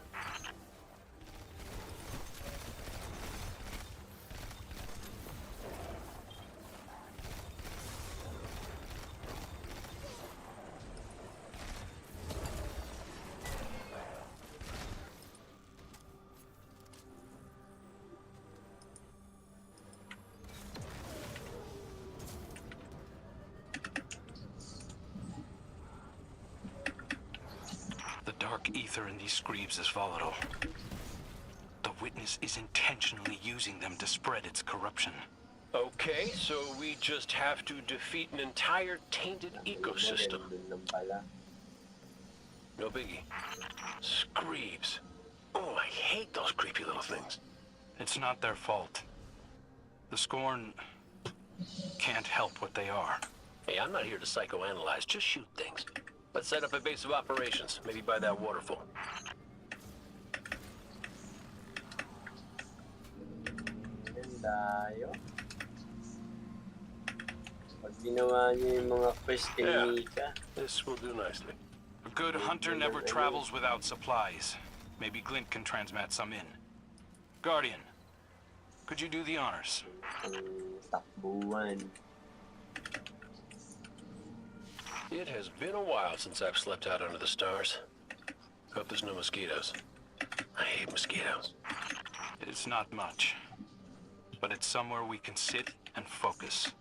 The dark ether in these screebs is volatile. The witness is intentionally using them to spread its corruption. Okay, so we just have to defeat an entire tainted ecosystem. No biggie. Screebs. Oh, I hate those creepy little things. It's not their fault. The Scorn can't help what they are. Hey, I'm not here to psychoanalyze, just shoot things. Let's set up a base of operations, maybe by that waterfall. Tayo. Ginawa niyo yung mga quest kay Mika. This will do nicely. A good hunter never travels without supplies. Maybe Glint can transmat some in. Guardian, could you do the honors? Takbuhan. It has been a while since I've slept out under the stars. Hope there's no mosquitoes. I hate mosquitoes. It's not much, but it's somewhere we can sit and focus.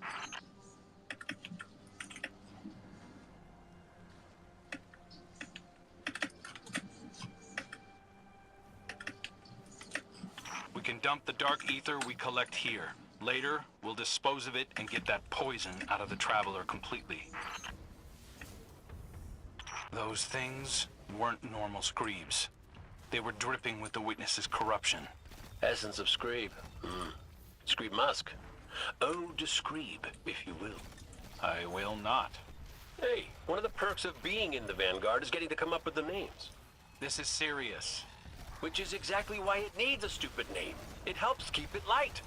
We can dump the dark ether we collect here. Later, we'll dispose of it and get that poison out of the Traveler completely. Those things weren't normal screebs. They were dripping with the Witness's corruption. Essence of Screeb. Screeb Musk. Ode to Screeb, if you will. I will not. Hey, one of the perks of being in the Vanguard is getting to come up with the names. This is serious. Which is exactly why it needs a stupid name. It helps keep it light.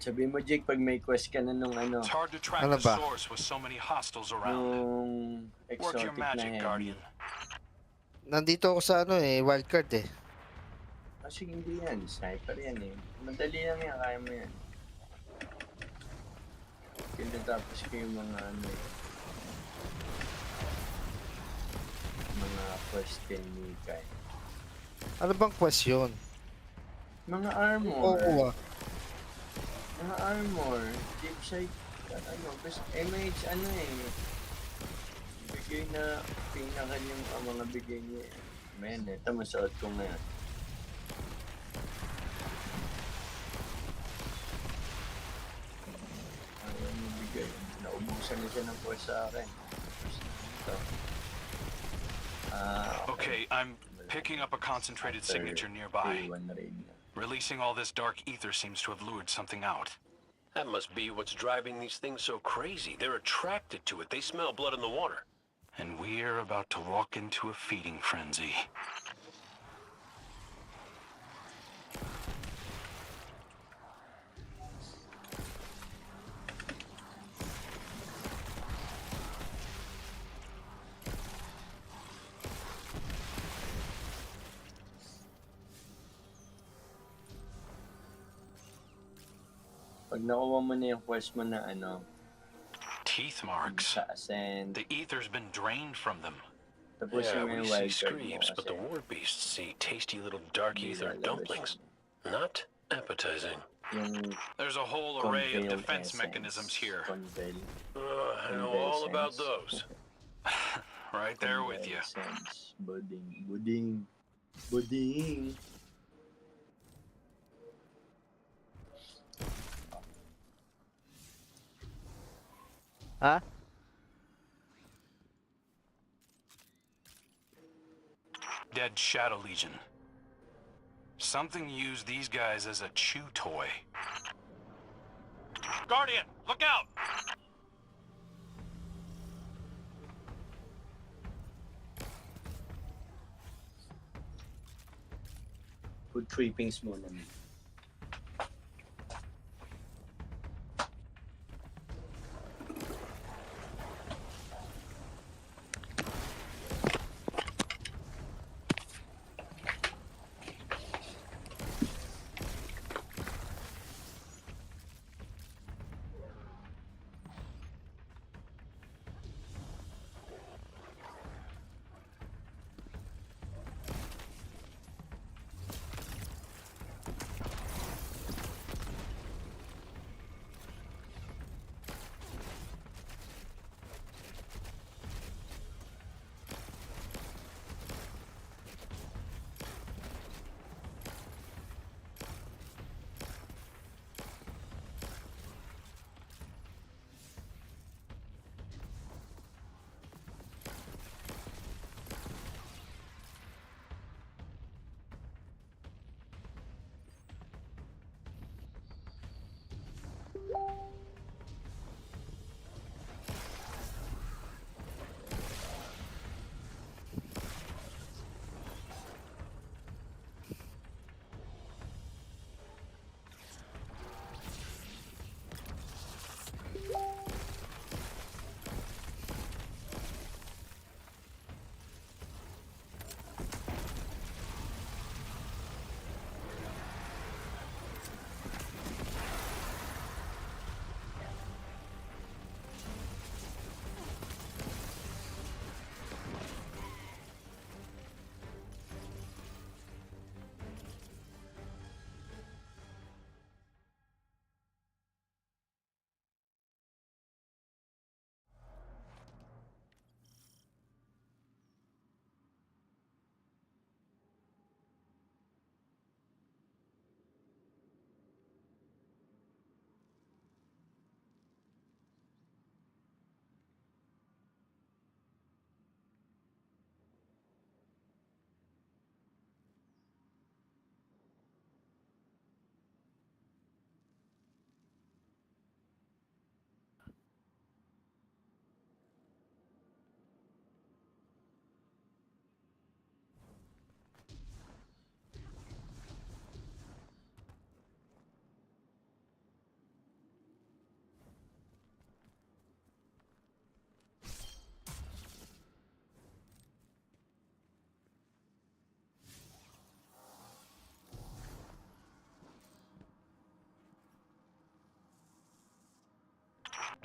Sabi mo, Jake, pag may quest ka na nung ano. It's hard to track the source with so many hostiles around. Work your magic, Guardian. Nandito ako sa wildcard eh. Kasi hindi yan, sniper yan eh. Madali lang yan, kaya mo yan. Tinatapos ko yung mga mga quest kay Mika. Ano bang quest yun? Mga armor. Oo Mga armor. Deep side, basta MH bigay na pinaka yung mga bigay niya. Men, ito masuot ko ngayon. Ayaw mo bigay. Naubusan na siya ng quest sa akin. Okay, I'm picking up a concentrated signature nearby. Releasing all this dark ether seems to have lured something out. That must be what's driving these things so crazy. They're attracted to it. They smell blood in the water. And we're about to walk into a feeding frenzy. Pag nakuha mo na yung quest mo na teeth marks. The ether's been drained from them. Yeah, we see screeps, but the war beasts see tasty little dark ether dumplings. Not appetizing. There's a whole array of defense mechanisms here. I know all about those. Right there with you. Buding. Huh? Dead Shadow Legion. Something used these guys as a chew toy. Guardian, look out! Good trippings muna.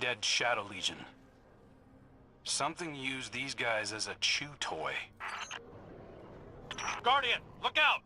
Dead Shadow Legion. Something used these guys as a chew toy. Guardian, look out!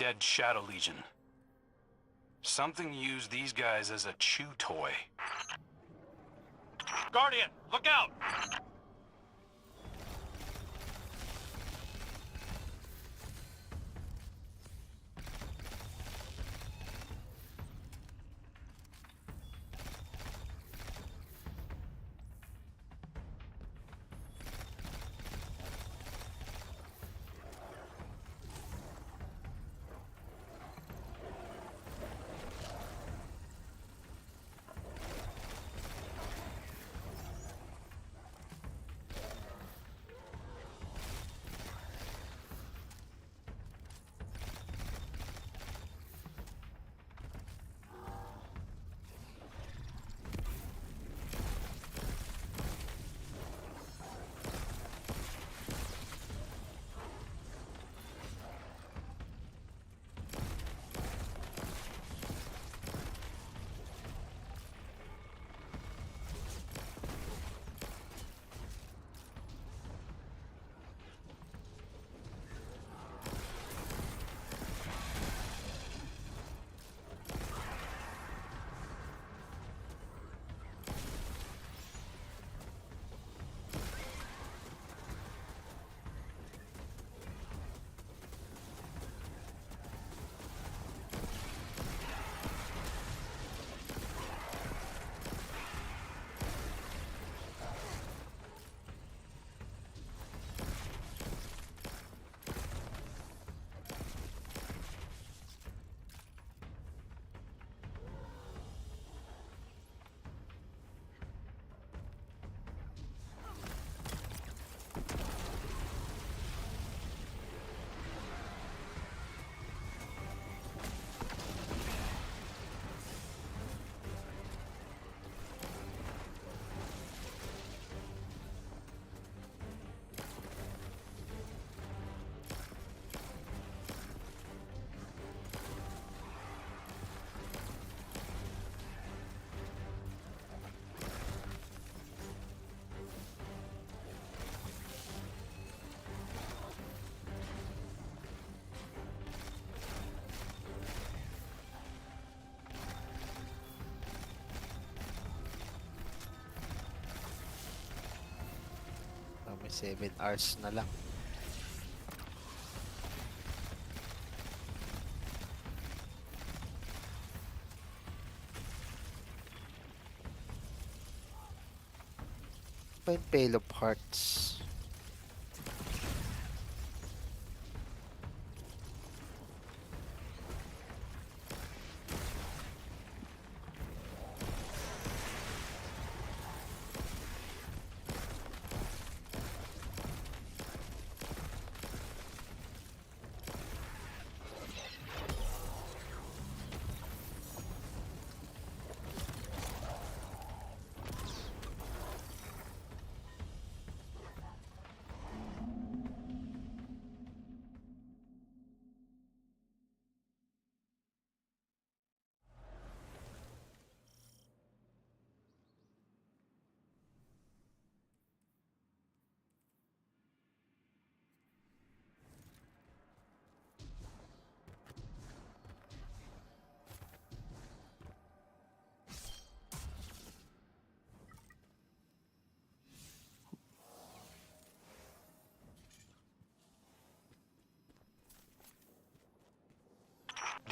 Dead Shadow Legion. Something used these guys as a chew toy. Guardian, look out! 7 hours na lang. Pa yung Pale of Hearts.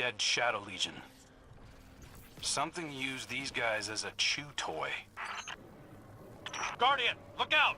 Dead Shadow Legion. Something used these guys as a chew toy. Guardian, look out!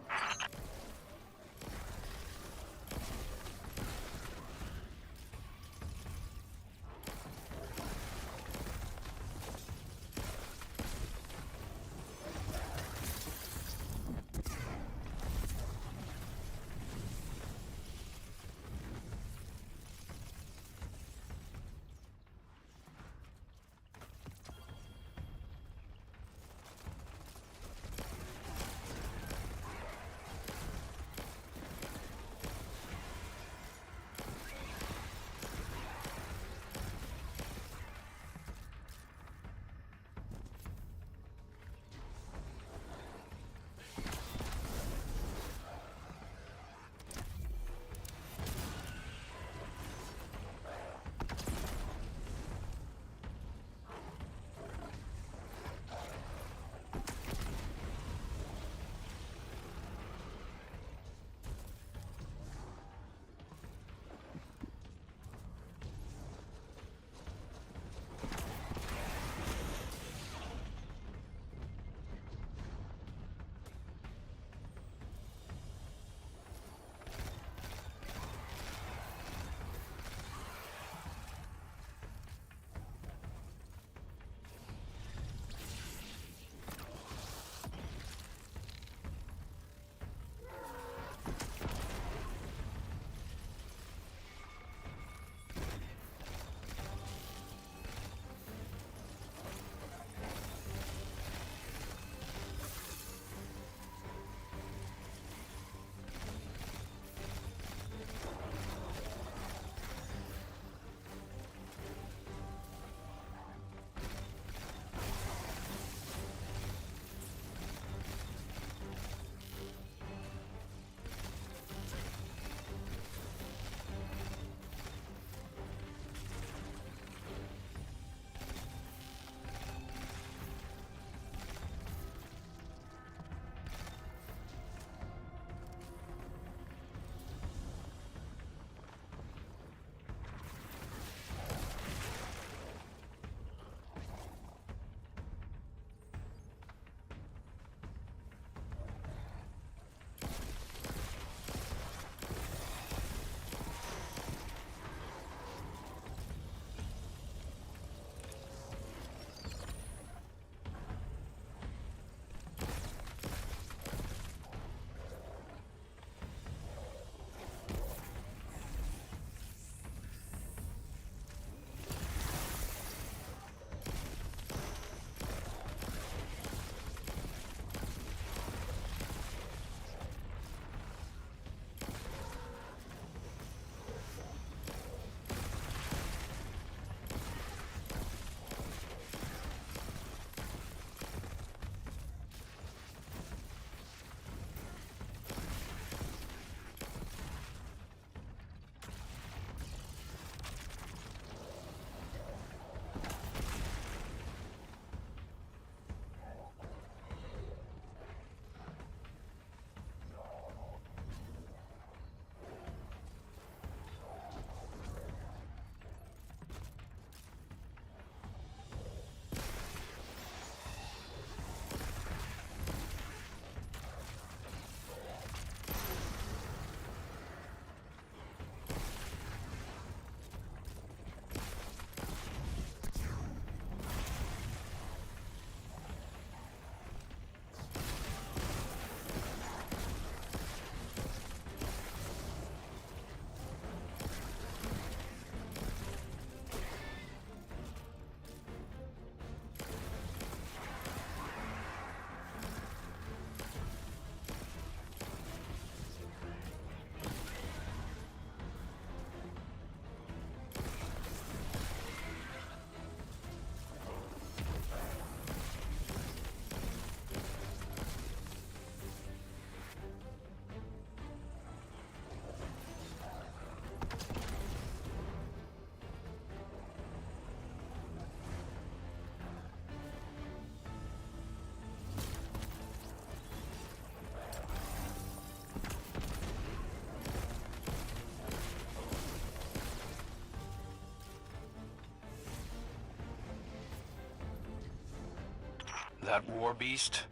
That war beast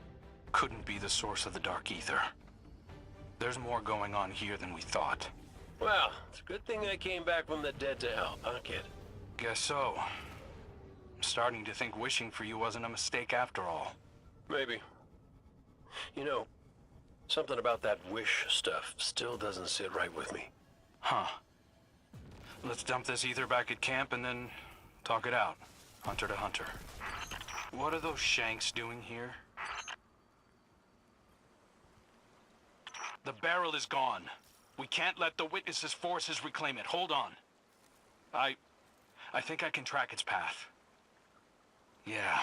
couldn't be the source of the Dark Ether. There's more going on here than we thought. Well, it's a good thing I came back from the dead to help, huh, kid? Guess so. I'm starting to think wishing for you wasn't a mistake after all. Maybe. You know, something about that wish stuff still doesn't sit right with me. Huh. Let's dump this ether back at camp and then talk it out, hunter to hunter. What are those Shanks doing here? The barrel is gone. We can't let the Witness's forces reclaim it. Hold on. I think I can track its path. Yeah.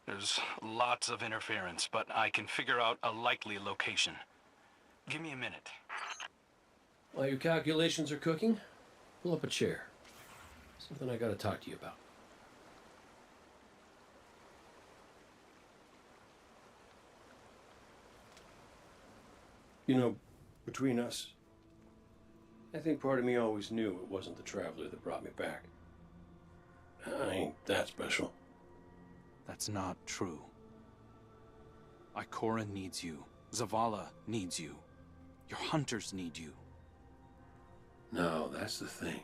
There's lots of interference, but I can figure out a likely location. Give me a minute. While your calculations are cooking, pull up a chair. Something I gotta talk to you about. You know, between us, I think part of me always knew it wasn't the Traveler that brought me back. I ain't that special. That's not true. Ikora needs you. Zavala needs you. Your hunters need you. No, that's the thing.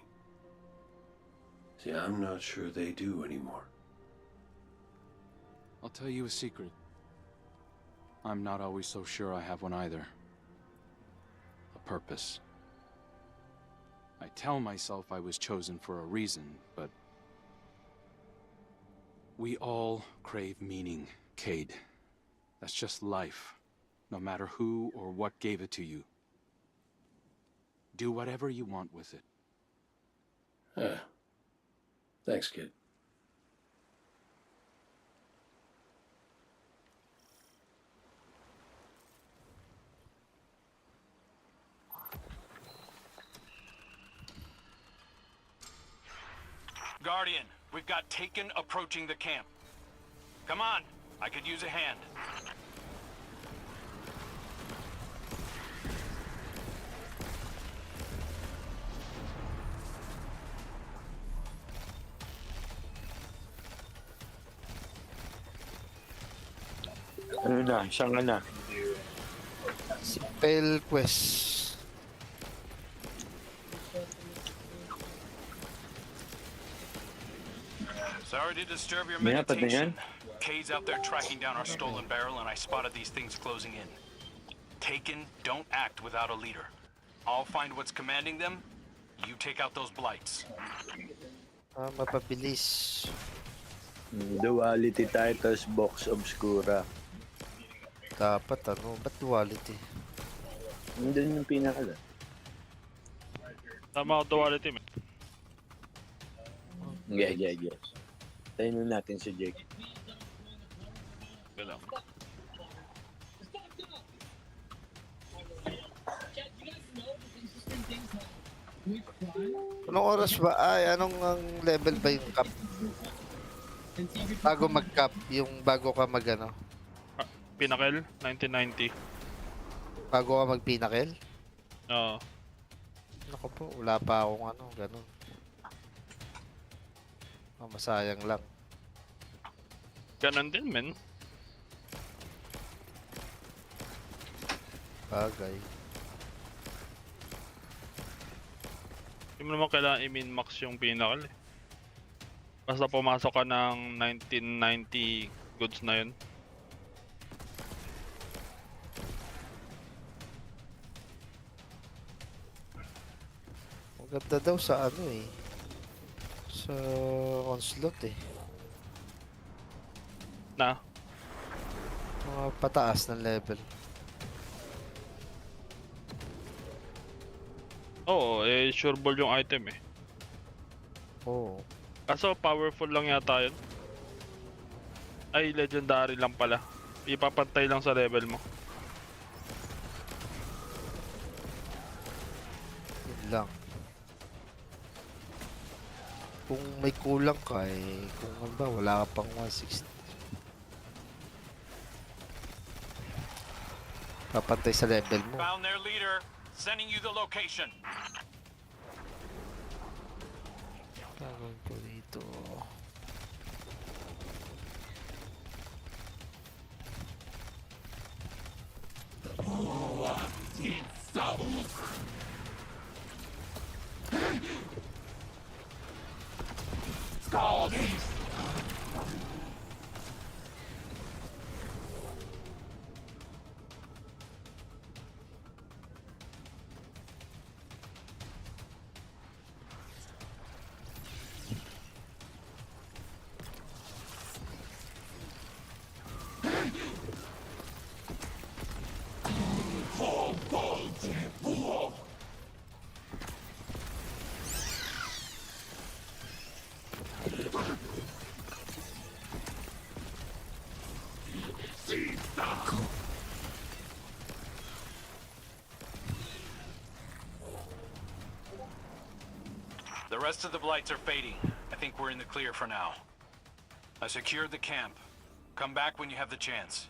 See, I'm not sure they do anymore. I'll tell you a secret. I'm not always so sure I have one either. A purpose. I tell myself I was chosen for a reason, but we all crave meaning, Cade. That's just life, no matter who or what gave it to you. Do whatever you want with it. Thanks, kid. Guardian, we've got Taken approaching the camp. Come on, I could use a hand. Ano na? Saan ka na? Spell quest. Sorry to disturb your May apat na yan? meditation. Cade's out there tracking down our stolen barrel, and I spotted these things closing in. Taken, don't act without a leader. I'll find what's commanding them. You take out those blights. Mapabilis. Duality tayo, tapos box obscura. Dapat ano, ba't duality? Nandun yung pinakala. Tama ako duality, man. Yeah. Tayo na natin si Jake. Wala. Anong oras ba? Ay, anong ang level ba yung cap? Bago mag-cap, yung bago ka mag ano? Pinnacle, 1990. Bago ka mag-pinnacle? Oo. Naku po, wala pa akong ano, ganun. Masayang lang. Ganon din, men. Bagay. Hindi mo naman kailangan i-min-max yung pinnacle eh. Basta pumasok ka ng 1990 goods na yun. Maganda daw sa ano eh. Sa onslaught eh. Na? Mga pataas ng level. Oo, eh sure ball yung item eh. Oo. Kaso powerful lang yata yun. Ay, legendary lang pala. Ipapantay lang sa level mo. Yun lang. Kung may kulang ka eh, kung ano ba, wala ka pang 160. Papantay sa level mo. Found their leader. Sending you the location. Gagawin ko dito. The rest of the blights are fading. I think we're in the clear for now. I secured the camp. Come back when you have the chance.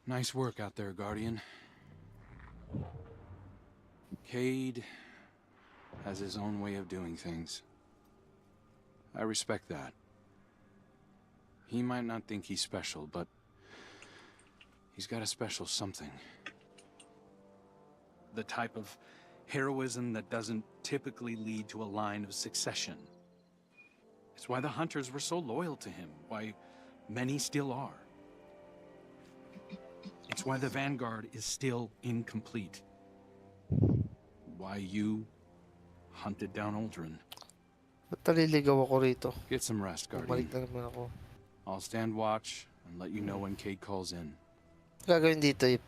Nice work out there, Guardian. Cade has his own way of doing things. I respect that. He might not think he's special, but he's got a special something. The type of heroism that doesn't typically lead to a line of succession. It's why the Hunters were so loyal to him, why many still are. It's why the Vanguard is still incomplete. Why you hunted down Aldrin. Ba't naliligaw ako rito? Get some rest, Bumalik Guardian. na naman ako. I'll stand watch and let you know when Cade calls in. Gagawin dito, Ip.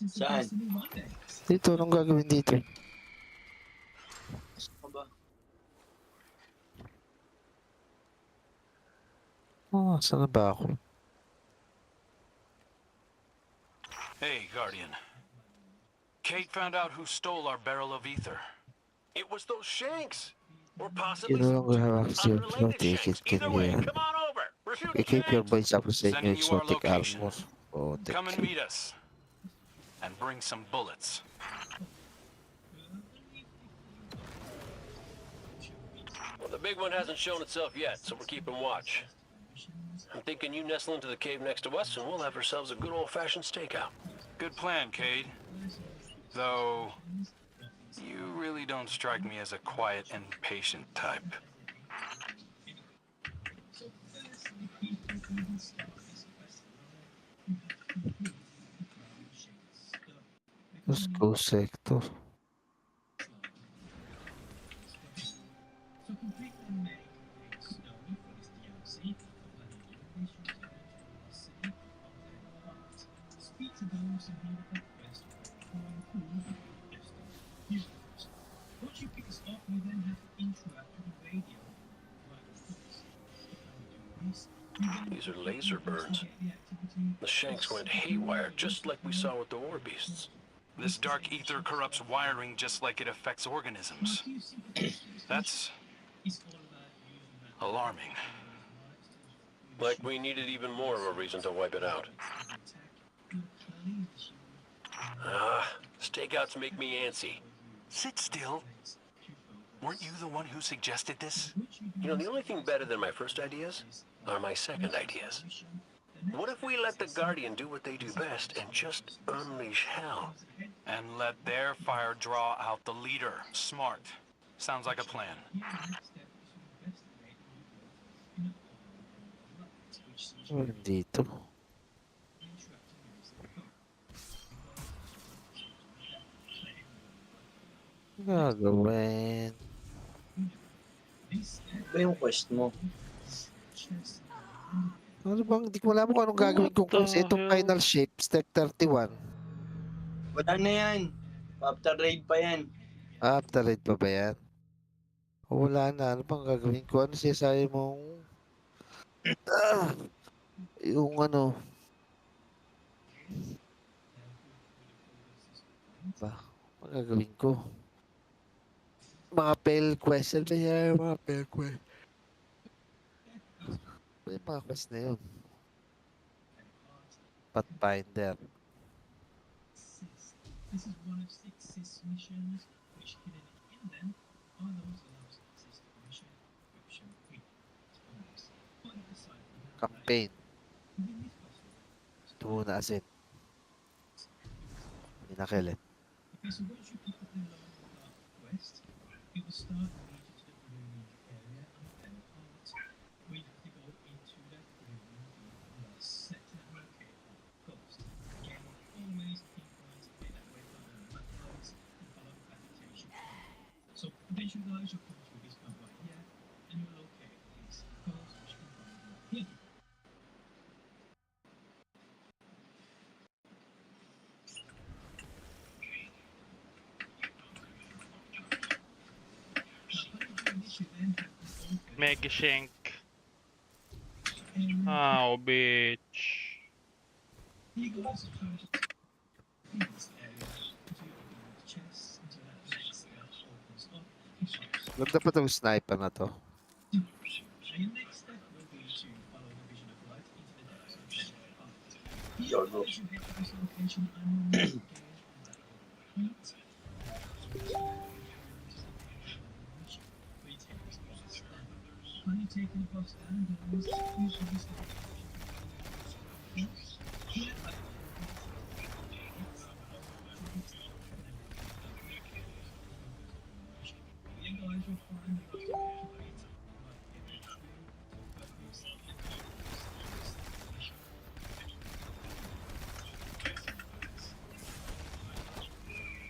Saan? Dito, anong gagawin dito? Saan ba? Oh, saan na ba ako? Hey, Guardian. Kate found out who stole our barrel of ether. It was those Shanks. Or possibly You no some longer have access to unrelated take Shanks. it, can Either way, you? come on over. We're shooting Equip your Shanks. boys up sa inyo Sending you our exotic location. armor. Oh, Come thank and you. meet us. And bring some bullets. Well, the big one hasn't shown itself yet, so we're keeping watch. I'm thinking you nestle into the cave next to us, and we'll have ourselves a good old-fashioned stakeout. Good plan, Cade. Though, you really don't strike me as a quiet and patient type. Let's go sector. These are laser burns. The Shanks went haywire, just like we saw with the war beasts. This dark ether corrupts wiring just like it affects organisms. That's alarming. Like we needed even more of a reason to wipe it out. Stakeouts make me antsy. Sit still. Weren't you the one who suggested this? You know, the only thing better than my first ideas are my second ideas. What if we let the Guardian do what they do best and just unleash hell? And let their fire draw out the leader. Smart. Sounds like a plan. Dito. Gagawin. Ba yung quest mo? Ano bang, di ko alam kung anong gagawin kong quest. Itong final shape, step 31. Wala na yan. After raid pa yan. After raid pa ba yan? O, wala na. Ano bang gagawin ko? Ano siya mong... yung ano... Ba? Ano gagawin ko? Mga fail question ba yan? Mga fail question. May mga quest na yun. Pathfinder. This is one of 6 SIS missions, which hidden in them are those allows access to mission option 3. On the side of the Campaign. within this possible. Ito muna asin. Inakilit. Okay, so once you pick up the long dark quest, it will start leading you to the Blue area on the Bell Heart, where you have to go into that Blue set to locate that ghost. Again, always pinpoint that way from the map notes and follow the path it takes you. So eventually guys, you'll come through this point right here, and you'll locate this ghost which you can find right here. Mega Shank. Oh, bitch. Here guys, in this area, until you open the chest, until that next opens up. Ganda pa tong sniper na to. And your next step will be to follow the vision of light into the depths of the path. Here, as you head to this location, I will not engage on that point. Where you take this box down. When you take the box down, there is usually this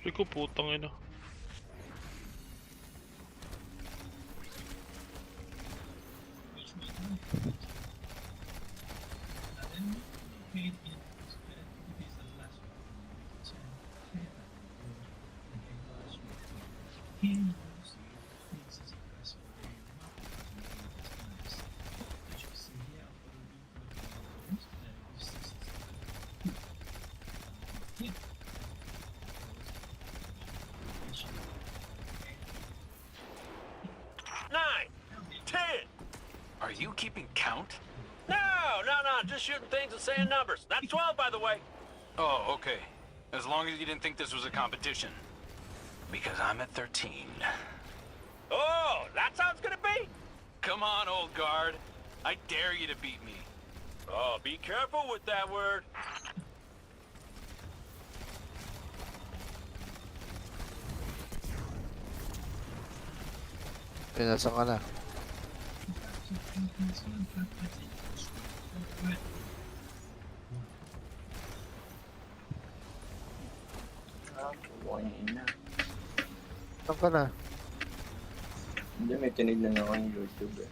Ikaw putang ina. Are you keeping count? No, just shooting things and saying numbers. That's 12, by the way. Oh, okay. As long as you didn't think this was a competition. Because I'm at 13. Oh, that's how it's gonna be? Come on, old guard. I dare you to beat me. Oh, be careful with that word. Pinasa ka na. Saan ka na? Hindi, may tinignan ako yung YouTube eh.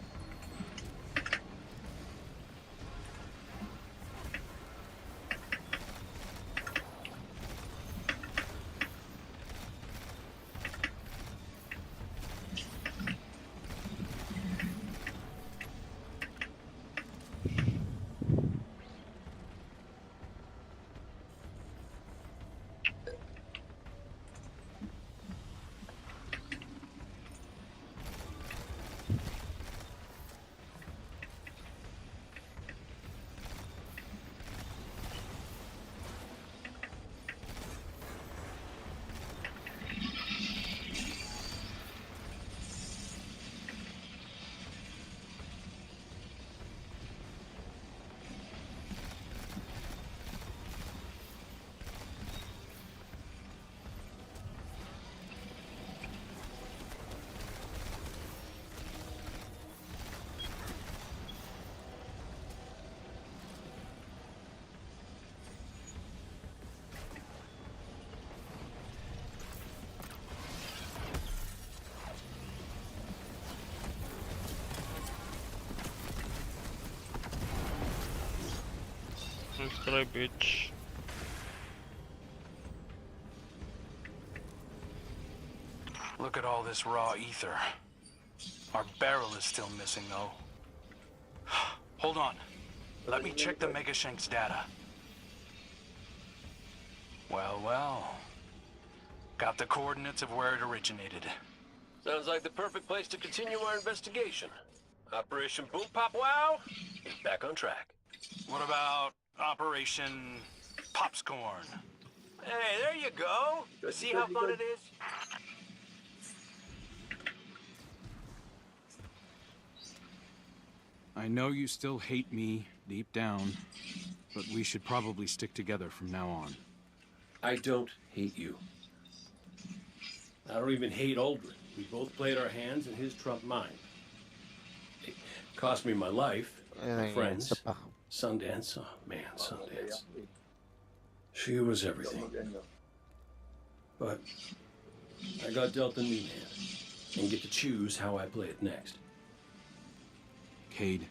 Let's try, bitch. Look at all this raw ether. Our barrel is still missing, though. Hold on. Let me check the Megashank's data. Well. Got the coordinates of where it originated. Sounds like the perfect place to continue our investigation. Operation Boom Pop Wow is back on track. What about Operation Popscorn? Hey, there you go. See how fun it is? I know you still hate me deep down, but we should probably stick together from now on. I don't hate you. I don't even hate Aldrin. We both played our hands and his trumped mine. It cost me my life, my friends, Sundance. Oh man, Sundance. She was everything. But I got dealt a new hand and get to choose how I play it next. Cade,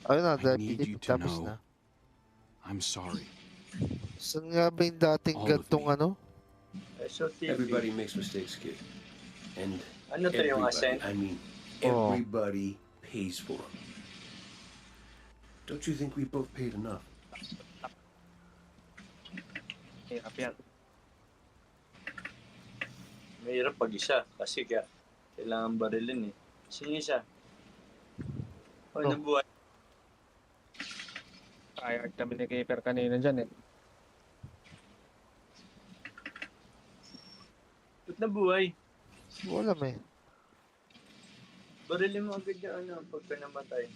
Ayun na, I need dahil you to tapos know na. I'm sorry. Saan nga ba yung dating gantong ano? Everybody makes mistakes, kid. And Ano to yung everybody, ascent? I mean, Oh. everybody pays for them. Don't you think we both paid enough? Hirap yan. Mahirap pag isa kasi kaya kailangan barilin eh. Sino isa? Oh, nabuhay. Tired kami ni Keeper kanina dyan eh. Ba't nabuhay? Wala eh. Barilin mo agad yung ano pagka namatay.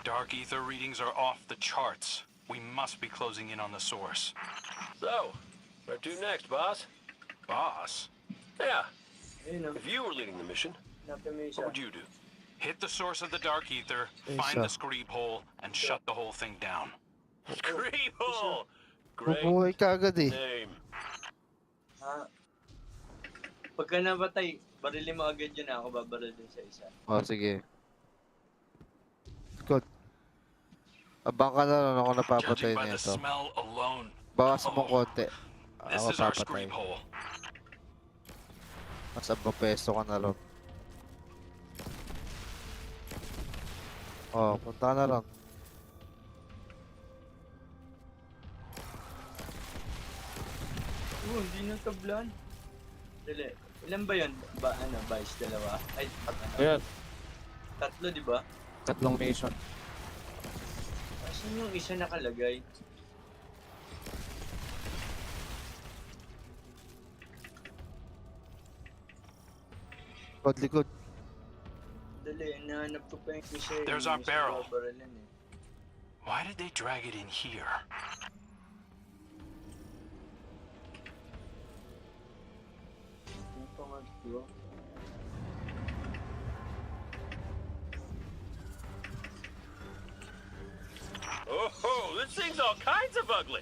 Dark ether readings are off the charts. We must be closing in on the source. So, where to next, boss? Boss? Yeah. If you were leading the mission, what would you do? Hit the source of the dark ether, find the screeb hole, and shut the whole thing down. Screeb hole! Great Bubuhay ka agad eh. name. Ha? Pagka namatay, barilin mo agad yun ako babaril din sa isa. Oh, sige. Good. Abang ka na lang ako napapatay Judging by the nito. smell alone, Bawas mo konti. this Ako is our papatay. screeb hole. Mas abang pesto ka na ron. Oh, punta na ron. Hindi nang tablan. Dali. Ilan ba yun? Vice, dalawa? Ay, Ayan. Tatlo, di ba? Tatlong mission. Asan yung isa nakalagay? Likod. Dali, hinahanap ko pa yung isa. There's yung our isa barrel. babarilin eh. Why did they drag it in here? Yung pangatlo. Oh, this thing's all kinds of ugly.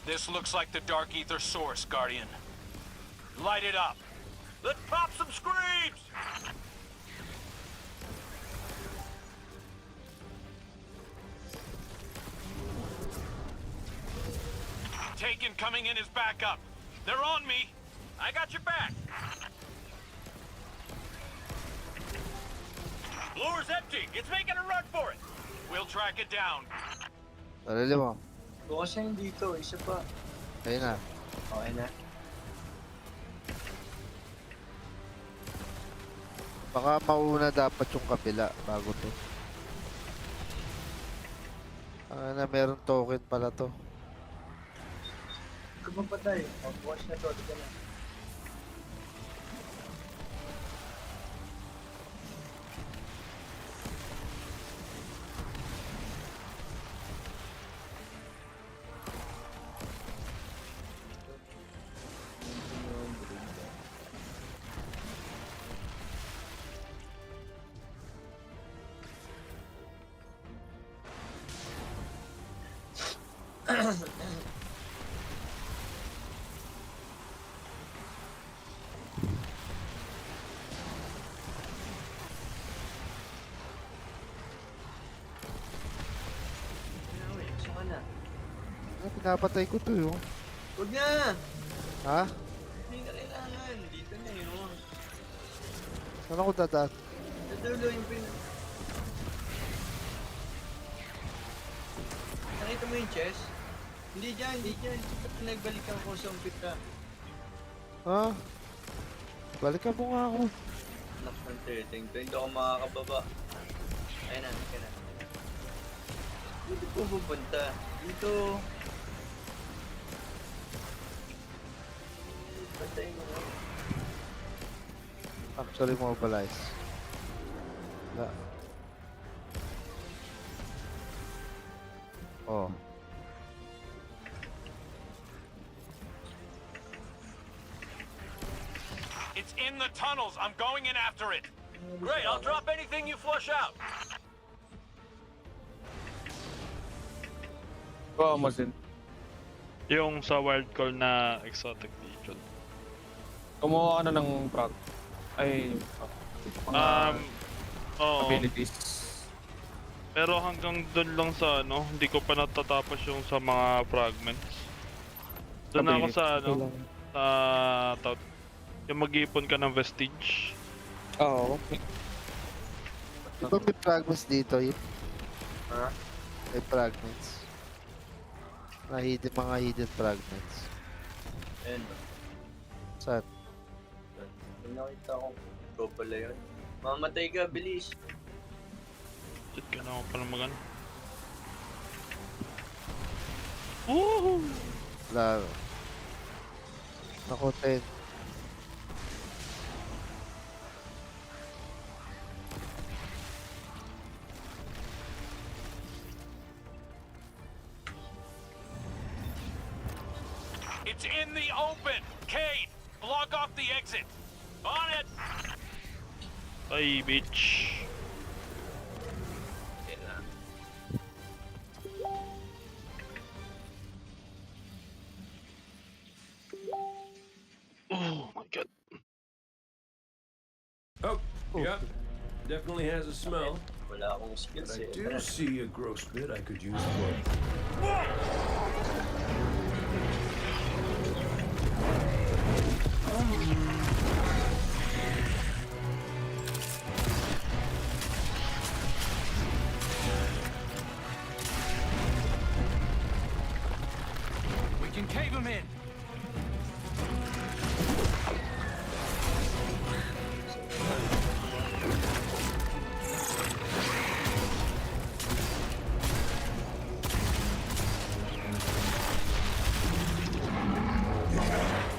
This looks like the dark ether source, Guardian. Light it up. Let's pop some screams! Taken coming in as backup. They're on me. I got your back. Lure's empty. It's making a run for it. We'll track it down. Sarili mo. Bukas na yun dito, isa pa. Ayun na. Okay na. Baka mauna dapat yung kabila bago to. Na meron token pala to. Ikaw pa patay. Bukas na to, dito na. Pinapatay ko to yun. Huwag na! Ha? Hindi na kailangan. Dito na yun. Saan ako dadaan? Sa dulo yung Nakita mo yung chest? Hindi dyan, hindi dyan. Nagbalikan ko sa umpita. Ah? Balikan mo nga ako. Anak ng teteng to, hindi ako makakababa. Ayun na, ayun na. Dito po pupunta. Dito. Patayin mo nga. Actually mobilize. Wala. Oh. It's in the tunnels. I'm going in after it. Great, I'll drop anything you flush out. Amazon. Yung sa wild call na exotic legion. Kumuha ka na ng prog. Ay, Oo. abilities. Pero hanggang doon lang sa ano, hindi ko pa natatapos yung sa mga fragments. Doon ako sa ano, sa yung mag-iipon ka ng vestige. Oo, okay. Di ba may fragments dito? Ha? May fragments. Mga hidden fragments. Ayun. Saan? May nakita ko. Ikaw pala yun. Mamatay ka, bilis. Shit ka na ako pala magano. Woohoo! Wala. Naku, 10. It's in the open. Cade, block off the exit. On it. Ay, bitch. Oh my god. Oh, yep. Definitely has a smell. Wala akong skills But I eh. do see a gross bit I could use for. We can cave him in.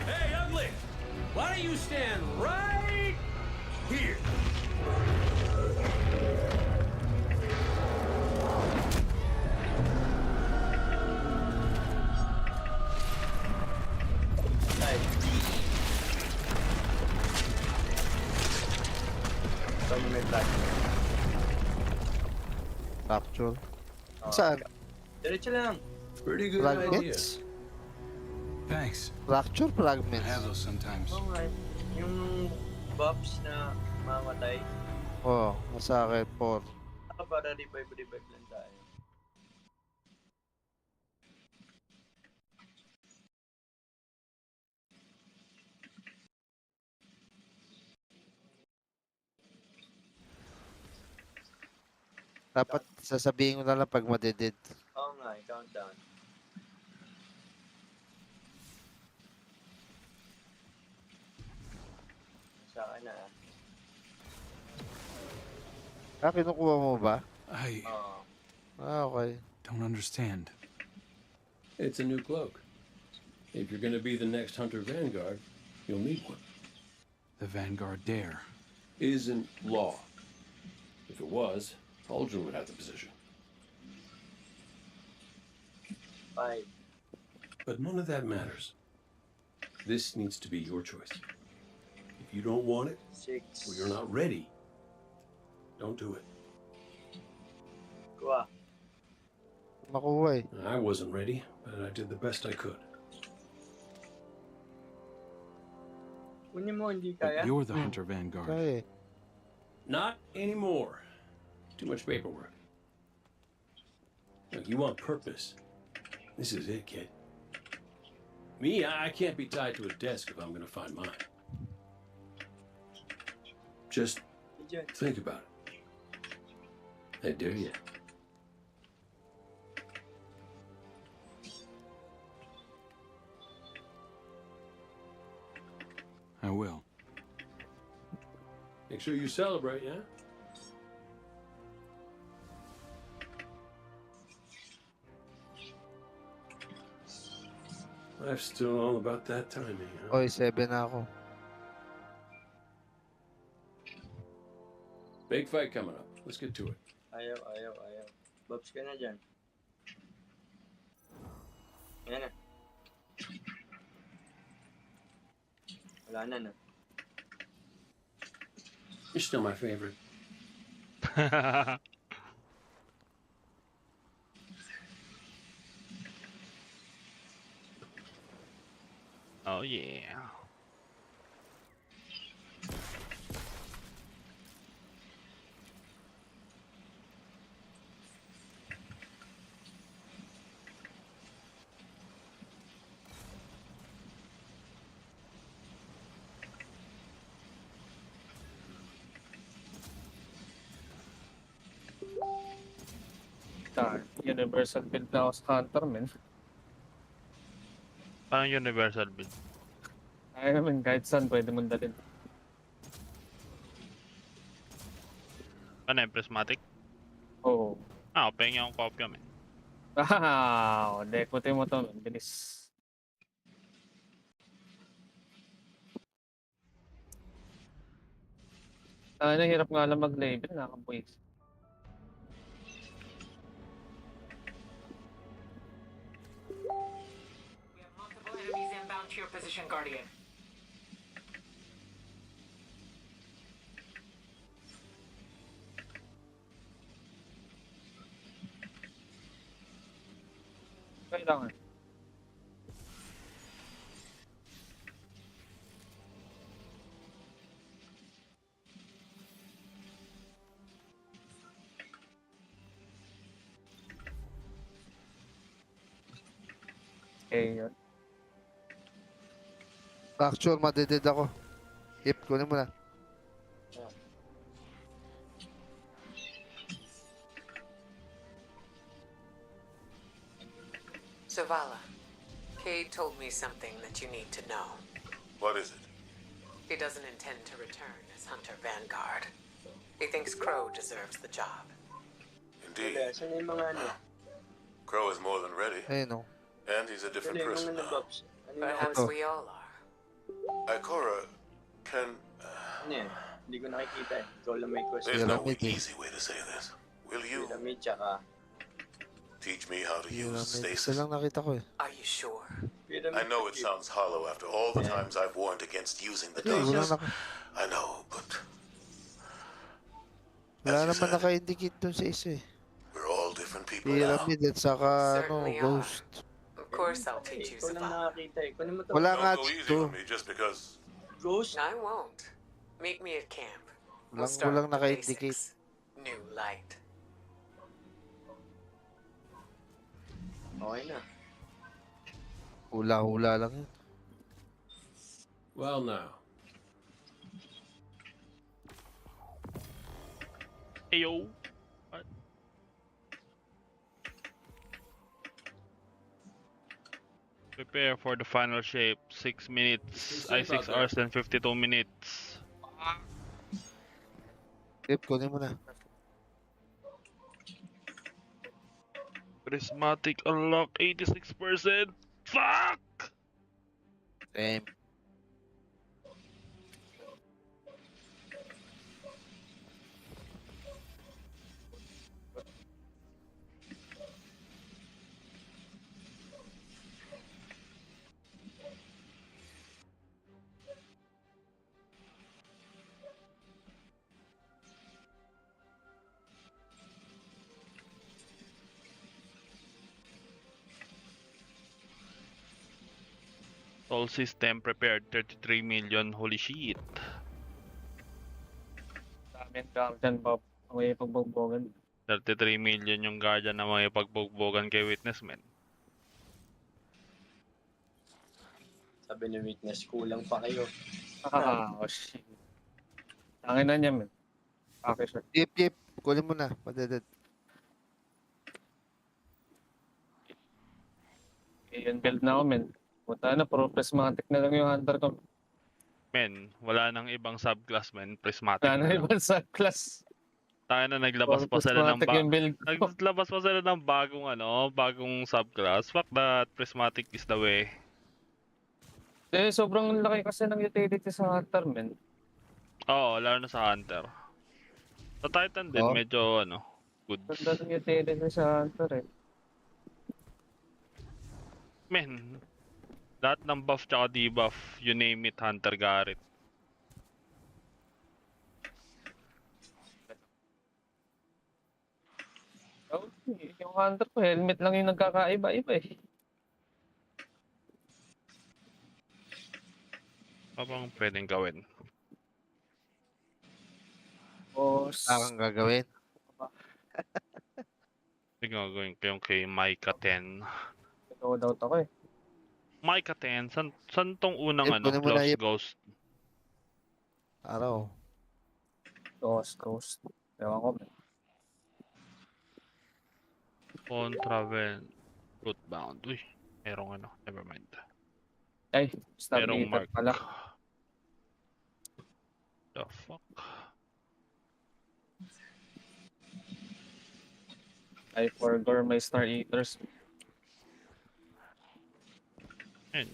Hey, ugly! Why don't you stand right here? Ay. Ito may flash. Fracture. Oh, Saan? Diretso lang. Pretty good idea. Fragments? Thanks. Fracture fragments. I have those sometimes. Oo nga. Yung buffs na mamatay. Oh, nasa akin 4. Ako para revive lang tayo. Dapat sasabihin ko na lang pag madeded. Oo nga, countdown. Sa akin na. Kinukuha mo ba? I okay. don't understand. It's a new cloak. If you're going to be the next Hunter Vanguard, you'll need one. The Vanguard dare. Isn't law. If it was, Aldrin would have the position. 5. But none of that matters. This needs to be your choice. If you don't want it, 6. or you're not ready, don't do it. Kuha. Makuha eh. I wasn't ready, but I did the best I could. Kunin mo, hindi But kaya? you're the Hunter Vanguard. Not anymore. Too much paperwork. Look, you want purpose. This is it, kid. Me, I can't be tied to a desk if I'm gonna find mine. Just think about it. I dare you. I will. Make sure you celebrate, yeah? Life's still all about that timing, huh? Oy, 7 na ako. Big fight coming up. Let's get to it. Ayaw. Bobs ka na dyan. Ayan na. Wala na. You're still my favorite. Oh yeah. Universal build na ako sa Hunter, men. Parang universal build. Ay naman, kahit saan pwede mong dalhin. Ano yung prismatic? Oo. Pahingin akong kopya, men. Dekote mo to, men. Bilis. Hirap nga lang mag-label, nakakabuhis. Enemies inbound to your position, Guardian. Kailangan. Yun. Actual, madeded ako. Hip, kunin mo na. Zavala, Cade told me something that you need to know. What is it? He doesn't intend to return as Hunter Vanguard. He thinks Crow deserves the job. Indeed. Saan yung mga ano? Crow is more than ready. Ayun, no. And he's a different person now. Perhaps we all are. Ikora can... Ano yan? Hindi ko nakikita eh. Ikaw lang may question. There's no easy way to say this. Will you Pyramid tsaka... teach me how to use Isa stasis? lang nakita ko eh. Are you sure? I know it sounds hollow after all the times I've warned against using the Wala darkness. naman I know, but Wala naman naka-indicate dun sa isa eh. we're all different people now. Pyramid at saka Certainly are. ghost. Of course I'll teach you Ikaw lang Zavala. nakakita eh. Kunin mo to. Wala nga Don't go easy dito. on me just because Ghost? I won't. Meet me at camp. We'll Walang, start walang with the naka-indicate. basics. New light. Okay na. Hula-hula lang yun. Well, now. Ayo. What? Prepare for the final shape. 6 minutes. Stay safe 6 out there. hours and 52 minutes. Hip, kunin mo na. Prismatic unlock 86%. Fuck! Same. All system prepared. 33 million. Holy shit. Dami ang dyan, Bob. Ang may pagbogbogan. 33 million yung guardian na may pagbugbogan kay Witness, men. Sabi ni Witness, kulang pa kayo. Oh shit. Tangin na niya, men. Okay, sir. Hip. Kunin mo na. Madeded. Yun build na ako, men. Punta na, puro prismatic na lang yung hunter ko. Men, wala nang ibang subclass, men. Prismatic Wala na na lang. ibang subclass. Tayo na naglabas Puro pa sila ng prismatic yung build ko. naglabas pa sila ng bagong subclass. Fuck that, prismatic is the way. Sobrang laki kasi ng utility sa Hunter, men. Oo, lalo na sa Hunter. Sa Titan din, medyo goods. Ganda ng utility sa Hunter, eh. Men, lahat ng buff tsaka debuff, you name it, Hunter Garrett. Oh, yung Hunter ko, helmet lang yung nagkakaiba-iba, eh. Ano bang pwedeng gawin? Akang gagawin. Hindi gagawin ko yung kay Micah 10. Ito daw ako, eh. Micah 10, san tong unang kunin mo na Close yun. Ghost? Araw. Ghost. Ewan ko, men. On travel, rootbound. Uy, merong never mind. Ay, star Merong meter mark. pala. The fuck? I forgot my Star Eaters. Ayun.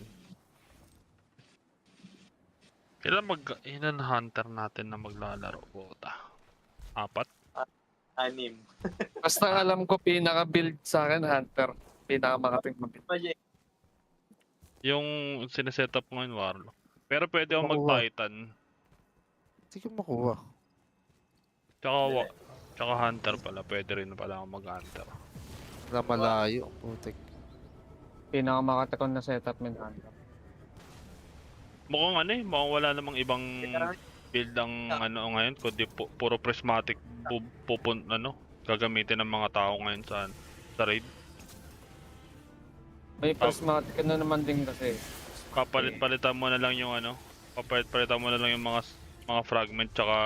Ilan hunter natin na maglalaro? Bota. 4? 6. Basta alam ko, pinaka-build sa akin, Hunter. Pinaka-makaping build. Yung sineset up ngayon, Warlock. Pero pwede akong mag-Titan. Hindi ko makuha. Tsaka Hunter pala. Pwede rin pala akong mag-Hunter. Wala malayo. Putik. Pinaka-makatakon na setup, men, Hunter. Mukhang mukhang wala namang ibang build ang ngayon. Kundi puro prismatic gagamitin ng mga tao ngayon sa raid. May prismatic na naman din kasi. Papalit-palitan mo na lang yung papalit-palitan mo na lang yung mga fragment tsaka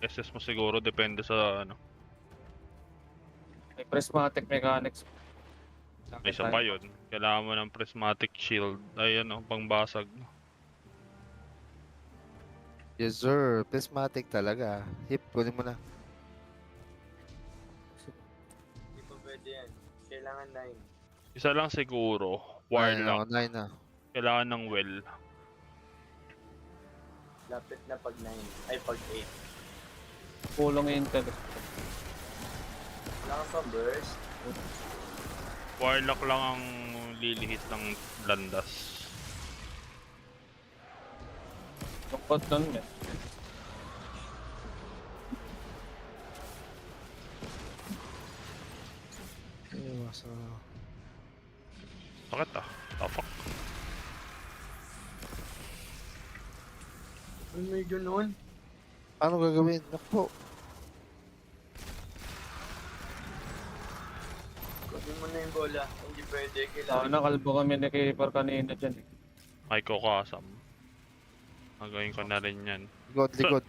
SS mo siguro depende sa May prismatic mechanics. May isa pa yun. Kailangan mo ng prismatic shield ay pangbasag. Yes sir, prismatic talaga. Hip, kunin mo na. Hindi pa pwede yan. Kailangan 9. Isa lang siguro, Warlock. 9 na. Kailangan ng well. Lapit na pag 9. Ay, pag 8. Pulong intel. Wala ka pa burst. Warlock lang ang lilihit ng landas. Lungkot nun, men. Sakit Fuck. Ano may ganun? Ano gagawin? Nakpo. Kunin mo na yung bola. Hindi pwede. Kailangan. Nakalbo kami ni Keeper kanina dyan, eh. May kokasam. Gagawin ko na rin yan. Likod.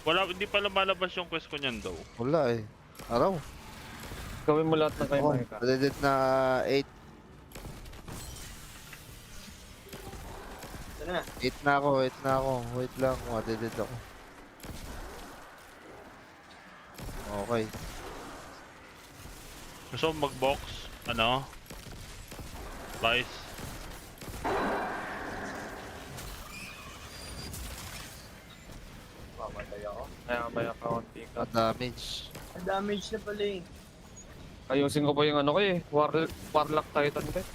Hindi pa lumalabas yung quest ko niyan daw. Wala eh. Araw. Gawin mo lahat ng kayo, Micah. Dead na 8. 8 na ako. Wait lang, dead ako. Okay. Gusto mo mag-box? Slice. Mamatay ako. Kaya may kaunti ka. Damage. Damage na pala eh. Ayusin ko pa yung ko eh. Warlock Titan ko eh.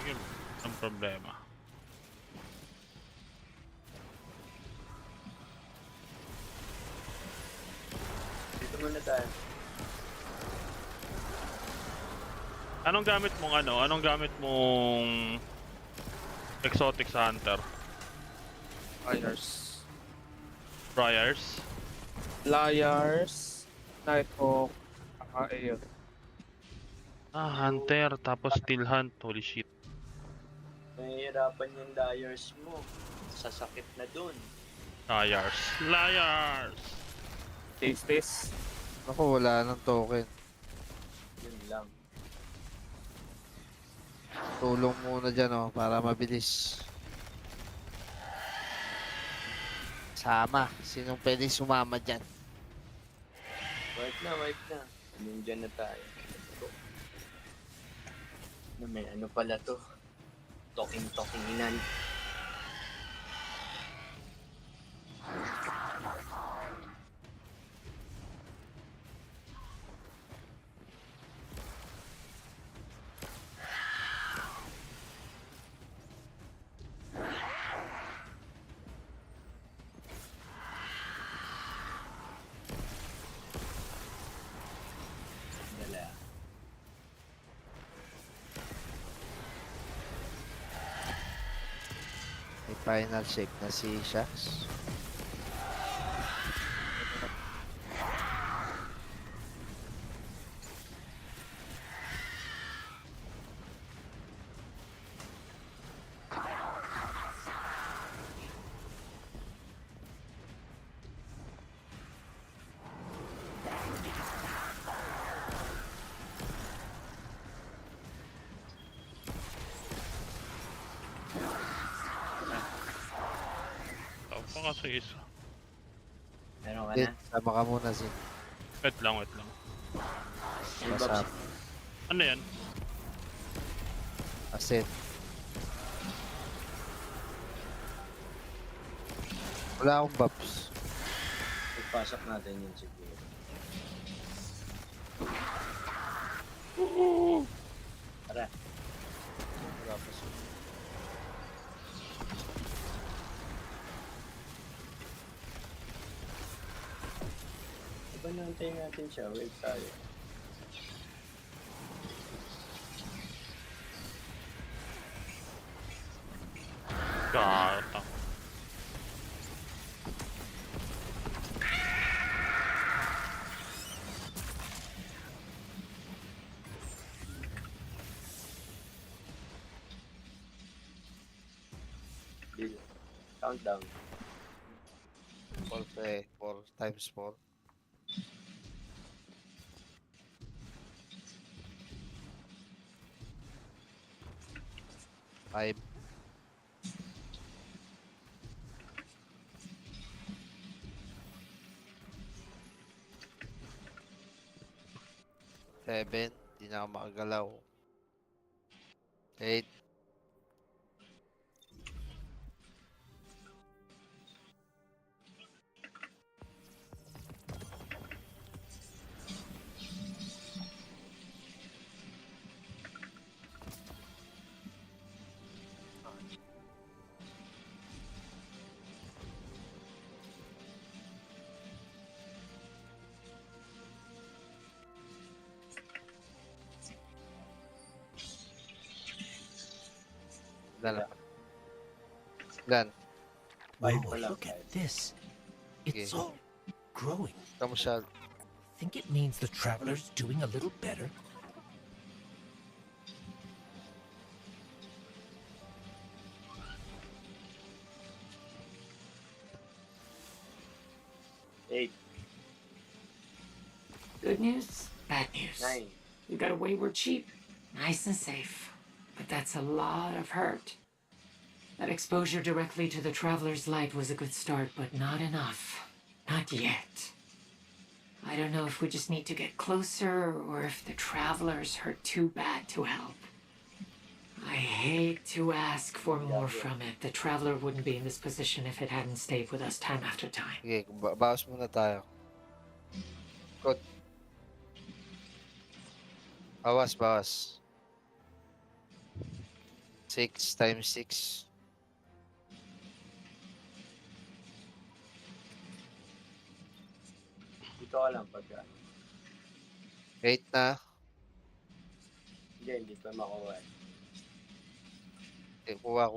Sige, ang problema. Dito muna tayo. Anong gamit mong exotic sa Hunter? Briars? Liars. Nighthawk. Ayun. Hunter, tapos Steel Hunt. Holy shit. Nahihirapan yung dyers mo. Sasakit na dun. Liars! Taste. Ako, wala nang token. Yun lang. Tulong muna dyan para mabilis. Sama. Sinong pwede sumama dyan? Wipe na. Nandiyan na tayo. Let's go. May ano pala to? Talking inan. May final shake na si Shax. Kasi isa. Meron ka Din, na? sama ka muna, Zin. Wait lang. Masap. Ano yan? Asin. Wala akong buffs. Ipasok natin yun siguro. Tara. Wala pa siya. Diba naantayin natin siya? Wait tayo. Gata. Countdown. 4 times 4. Five. 7. Di na ako makagalaw. 8. Done. Whoa, look at this. It's all growing. Kamusta? Think it means the traveler's doing a little better? Eight. Good news, bad news. 9. You got away we're cheap, nice and safe. But that's a lot of hurt. That exposure directly to the Traveler's Light was a good start, but not enough. Not yet. I don't know if we just need to get closer, or if the Travelers hurt too bad to help. I hate to ask for more from it. The Traveler wouldn't be in this position if it hadn't stayed with us time after time. Okay, bawas muna tayo. Good. Bawas. 6 times 6. Dito ka lang pagka. 8 na. Hindi pa makuha. Okay, kuha.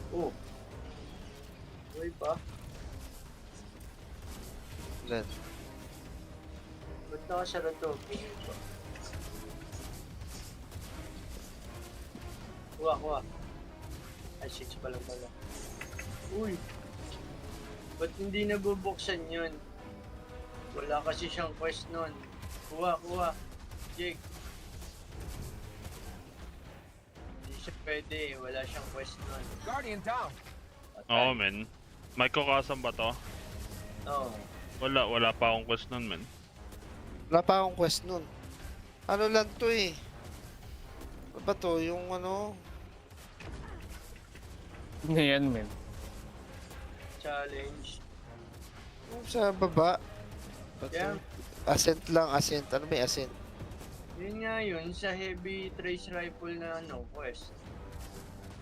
Oh. Uy pa. Ilan? Ba't nakasara to? Pingin pa. Kuha. Ay, 6 pa lang pala. Uy! Ba't hindi nabubuksan yun? Wala kasi siyang quest nun. Kuha. Jake. Hindi siya pwede. Wala siyang quest nun. Guardian down! Oo, men. May kukasan ba to? Oo. Wala pa akong quest nun, men. Wala pa akong quest nun. Ano lang to eh. Ano ba to? Yung ano? Ngayon, men. Challenge. Yung sa baba. Yeah. Ascent lang, ascent. Ano ba yung ascent? Yun nga yun, sa heavy trace rifle na quest.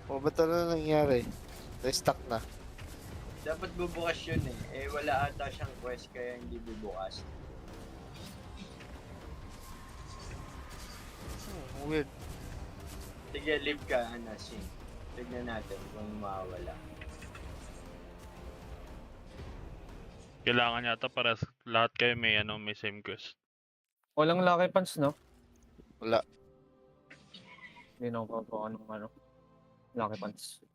O, ba't ano nangyari? Restock na. Dapat bubukas yun eh. Eh, wala ata siyang quest kaya hindi bubukas. Weird. Sige, live ka, Anasi. Tignan natin kung mawala. Kailangan yata para lahat kayo may same quest. Walang lucky pants, no? Wala. Hindi na ako papawa ng lucky pants.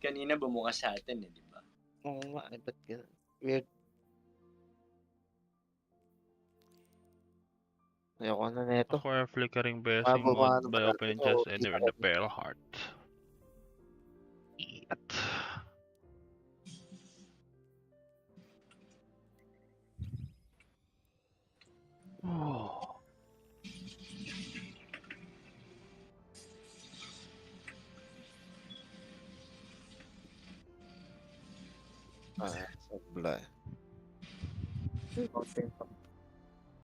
Kanina bumukas sa atin eh, di ba? Oo nga, ba't ganun? Weird. Ayoko na neto. Acquire flickering blessing mode by opening chest anywhere in the pale heart. Oh. Sablay. Okay.